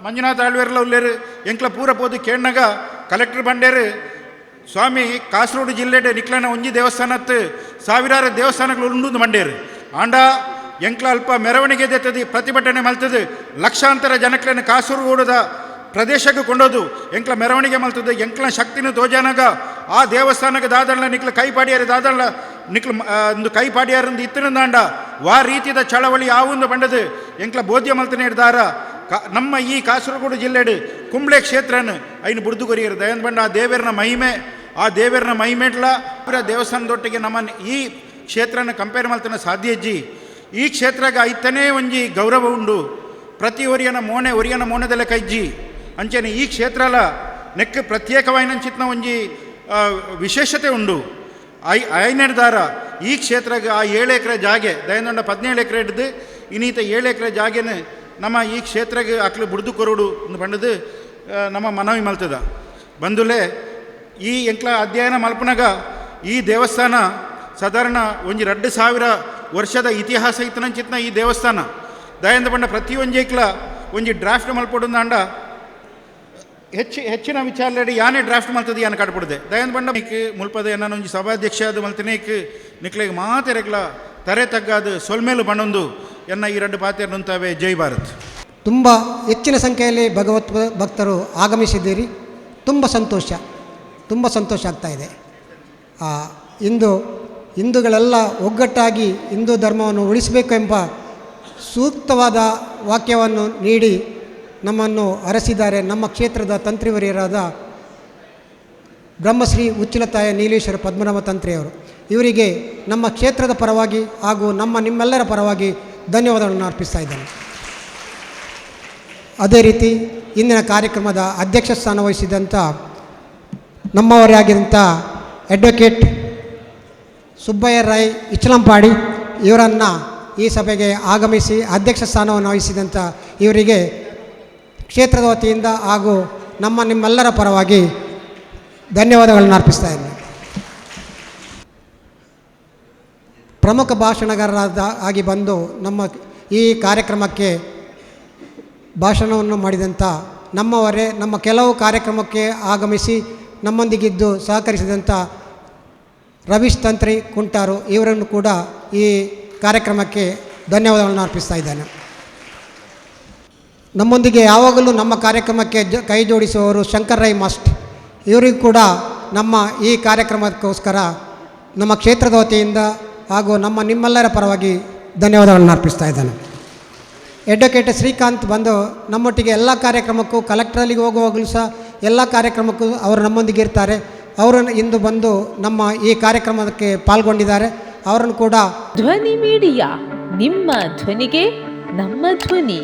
ಮಂಜುನಾಥ್ ಆಳ್ವೇರ್ಲ ಉಳ್ಳೇರು ಎಂಕ್ಲ ಪೂರ ಪೋದು ಕೇಳ್ನಾಗ ಕಲೆಕ್ಟರ್ ಬಂಡೇರು ಸ್ವಾಮಿ ಕಾಸರಗೋಡು ಜಿಲ್ಲೆಡೆ ನಿಕ್ಲನ ಒಂಜಿ ದೇವಸ್ಥಾನತ್ತು ಸಾವಿರಾರು ದೇವಸ್ಥಾನಗಳು ಉಂಡು ಬಂಡೇರು ಆಂಡ ಎಂಕ್ಲ ಅಲ್ಪ ಮೆರವಣಿಗೆ ದೆತ್ತದು ಪ್ರತಿಭಟನೆ ಮಲ್ತದು ಲಕ್ಷಾಂತರ ಜನಕ್ಲನ್ನು ಕಾಸರಗೋಡುದ ಪ್ರದೇಶಕ್ಕೆ ಕೊಂಡೋದು ಎಂಕ್ಲ ಮೆರವಣಿಗೆ ಮಲ್ತದ್ದು ಎಂಕ್ಲ ಶಕ್ತಿನ ತೋಜಾನಾಗ ಆ ದೇವಸ್ಥಾನಕ್ಕೆ ದಾದಳ್ಳ ನಿಕ್ಲ ಕೈ ಪಾಡಿಯಾರ ದಾದಳ್ಳ ನಿಕ್ಲ ಒಂದು ಕೈ ಪಾಡಿಯಾರಂದು ಇತ್ತಿನಂದಾಂಡ ವಾ ರೀತಿಯ ಚಳವಳಿ ಯಾವೊಂದು ಬಂಡದು ಎಂಕ್ಲ ಬೋಧ್ಯ ಮಲ್ತನೆ ಹಿಡ್ದಾರ ನಮ್ಮ ಈ ಕಾಸರಗೋಡು ಜಿಲ್ಲೆಡು ಕುಂಬ್ಳೆ ಕ್ಷೇತ್ರನ ಐನು ಬುಡ್ದು ಕೊರಿಯರು ದಯನ್ ಬಂಡ ಆ ದೇವರನ ಮಹಿಮೆಡ್ಲ ದೇವಸ್ಥಾನದೊಟ್ಟಿಗೆ ನಮ್ಮ ಈ ಕ್ಷೇತ್ರನ ಕಂಪೇರ್ ಮಲ್ತನ ಸಾಧ್ಯ ಇಜ್ಜಿ ಈ ಕ್ಷೇತ್ರಗ ಐತನೇ ಒಂಜಿ ಗೌರವ ಉಂಡು ಪ್ರತಿ ಒರಿಯನ ಮೋನೆದಲ್ಲೇ ಕೈಜ್ಜಿ ಅಂಚನೆ ಈ ಕ್ಷೇತ್ರಲ ನೆಕ್ ಪ್ರತ್ಯೇಕವಾಯಿನಂಚಿತ್ನ ಒಂಜಿ ವಿಶೇಷತೆ ಉಂಡು ಐನೆಡ್ದಾರ ಈ ಕ್ಷೇತ್ರಗ ಆ 7 ಎಕರೆ ಜಾಗೆ ದಯನೊಂಡ 17 ಎಕರೆ ಹಿಡ್ದು ಇನ್ನೀತ 7 ಎಕರೆ ಜಾಗೆನ ನಮ್ಮ ಈ ಕ್ಷೇತ್ರಗೆ ಅಕ್ಲು ಬುಡ್ದು ಕೊರೋಡು ಒಂದು ಬಂಡದು ನಮ್ಮ ಮನವಿ ಮಲ್ತದ ಬಂದುಲೆ ಈ ಎಂಕ್ಲ ಅಧ್ಯಯನ ಮಲ್ಪನಾಗ ಈ ದೇವಸ್ಥಾನ ಸಾಧಾರಣ ಒಂಜಿ 2,000 ವರ್ಷದ ಇತಿಹಾಸ ಇತ್ತನಂಚಿತ್ನ ಈ ದೇವಸ್ಥಾನ ದಯಂದ ಬಂಡ ಪ್ರತಿಯೊಂಜೇಕ್ಲ ಒಂಜಿ ಡ್ರಾಫ್ಟ್ ಮಲ್ಪೊಡು ಅಂಡ ಹೆಚ್ಚಿನ ವಿಚಾರಡಿ ಯಾನೇ ಡ್ರಾಫ್ಟ್ ಮಲ್ತದೆ ಯಾನ ಕಾಡ್ಪಡ್ದೆ ದಯಂದ ಬಂಡ ಮುಲ್ಪದ ನಾನು ಒಂಜಿ ಸಭಾಧ್ಯಕ್ಷ ಅದು ಮಲ್ತನೇಕ್ ನಿಕ್ಲೆಗೆ ಮಾತೆರೆಗ್ಲ ತರೆ ತಗ್ಗಾದು ಸೊಲ್ಮೇಲು ಬಣ್ಣೊಂದು ಎನ್ನ ಈ 2 ಪಾತೆರ್ ನುಂತಾವೆ. ಜೈ ಭಾರತ್. ತುಂಬ ಹೆಚ್ಚಿನ ಸಂಖ್ಯೆಯಲ್ಲಿ ಭಗವತ್ ಭಕ್ತರು ಆಗಮಿಸಿದ್ದೀರಿ. ತುಂಬ ಸಂತೋಷ ಆಗ್ತಾ ಇದೆ. ಹಿಂದೂಗಳೆಲ್ಲ ಒಗ್ಗಟ್ಟಾಗಿ ಹಿಂದೂ ಧರ್ಮವನ್ನು ಉಳಿಸಬೇಕು ಎಂಬ ಸೂಕ್ತವಾದ ವಾಕ್ಯವನ್ನು ನೀಡಿ ನಮ್ಮನ್ನು ಹರಸಿದ್ದಾರೆ ನಮ್ಮ ಕ್ಷೇತ್ರದ ತಂತ್ರಿವರಿಯರಾದ ಬ್ರಹ್ಮಶ್ರೀ ಉಚ್ಚಿಲತಾಯ ನೀಲೇಶ್ವರ ಪದ್ಮನಾಭ ತಂತ್ರಿಯವರು. ಇವರಿಗೆ ನಮ್ಮ ಕ್ಷೇತ್ರದ ಪರವಾಗಿ ಹಾಗೂ ನಿಮ್ಮೆಲ್ಲರ ಪರವಾಗಿ ಧನ್ಯವಾದಗಳನ್ನು ಅರ್ಪಿಸ್ತಾ ಇದ್ದೇನೆ. ಅದೇ ರೀತಿ ಇಂದಿನ ಕಾರ್ಯಕ್ರಮದ ಅಧ್ಯಕ್ಷ ಸ್ಥಾನ ವಹಿಸಿದಂಥ ನಮ್ಮವರೇ ಆಗಿದ್ದಂಥ ಅಡ್ವೊಕೇಟ್ ಸುಬ್ಬಯ್ಯ ರಾಯ್ ಇಚ್ಚಲಂಪಾಡಿ ಇವರನ್ನು ಈ ಸಭೆಗೆ ಆಗಮಿಸಿ ಅಧ್ಯಕ್ಷ ಸ್ಥಾನವನ್ನು ವಹಿಸಿದಂಥ ಇವರಿಗೆ ಕ್ಷೇತ್ರದ ವತಿಯಿಂದ ಹಾಗೂ ನಿಮ್ಮೆಲ್ಲರ ಪರವಾಗಿ ಧನ್ಯವಾದಗಳನ್ನು ಅರ್ಪಿಸ್ತಾ ಇದ್ದೇನೆ. ಪ್ರಮುಖ ಭಾಷಣಗಾರರಾದ ಆಗಿ ಬಂದು ಈ ಕಾರ್ಯಕ್ರಮಕ್ಕೆ ಭಾಷಣವನ್ನು ಮಾಡಿದಂಥ ನಮ್ಮವರೇ ನಮ್ಮ ಕೆಲವು ಕಾರ್ಯಕ್ರಮಕ್ಕೆ ಆಗಮಿಸಿ ನಮ್ಮೊಂದಿಗಿದ್ದು ಸಹಕರಿಸಿದಂಥ ರವೀಶ್ ತಂತ್ರಿ ಕುಂಟಾರು ಇವರನ್ನು ಕೂಡ ಈ ಕಾರ್ಯಕ್ರಮಕ್ಕೆ ಧನ್ಯವಾದಗಳನ್ನು ಅರ್ಪಿಸ್ತಾ ಇದ್ದೇನೆ. ನಮ್ಮೊಂದಿಗೆ ಯಾವಾಗಲೂ ನಮ್ಮ ಕಾರ್ಯಕ್ರಮಕ್ಕೆ ಕೈ ಜೋಡಿಸುವವರು ಶಂಕರ್ ರೈ ಮಸ್ಟ್ ಇವರಿಗೂ ಕೂಡ ನಮ್ಮ ಈ ಕಾರ್ಯಕ್ರಮಕ್ಕೋಸ್ಕರ ನಮ್ಮ ಕ್ಷೇತ್ರದ ವತಿಯಿಂದ ಹಾಗೂ ನಿಮ್ಮೆಲ್ಲರ ಪರವಾಗಿ ಧನ್ಯವಾದಗಳನ್ನು ಅರ್ಪಿಸ್ತಾ ಇದ್ದೇನೆ. ಅಡ್ವೊಕೇಟ್ ಶ್ರೀಕಾಂತ್ ಬಂದು ನಮ್ಮೊಟ್ಟಿಗೆ ಎಲ್ಲ ಕಾರ್ಯಕ್ರಮಕ್ಕೂ ಕಲೆಕ್ಟ್ರಲ್ಲಿಗೆ ಹೋಗುವಾಗಲೂ ಸಹ ಎಲ್ಲ ಕಾರ್ಯಕ್ರಮಕ್ಕೂ ಅವರು ನಮ್ಮೊಂದಿಗೆ ಇರ್ತಾರೆ. ಅವರು ಇಂದು ಬಂದು ನಮ್ಮ ಈ ಕಾರ್ಯಕ್ರಮಕ್ಕೆ ಪಾಲ್ಗೊಂಡಿದ್ದಾರೆ. ಅವರನ್ನು ಕೂಡ ಧ್ವನಿ ಮೀಡಿಯಾ, ನಿಮ್ಮ ಧ್ವನಿಗೆ ನಮ್ಮ ಧ್ವನಿ.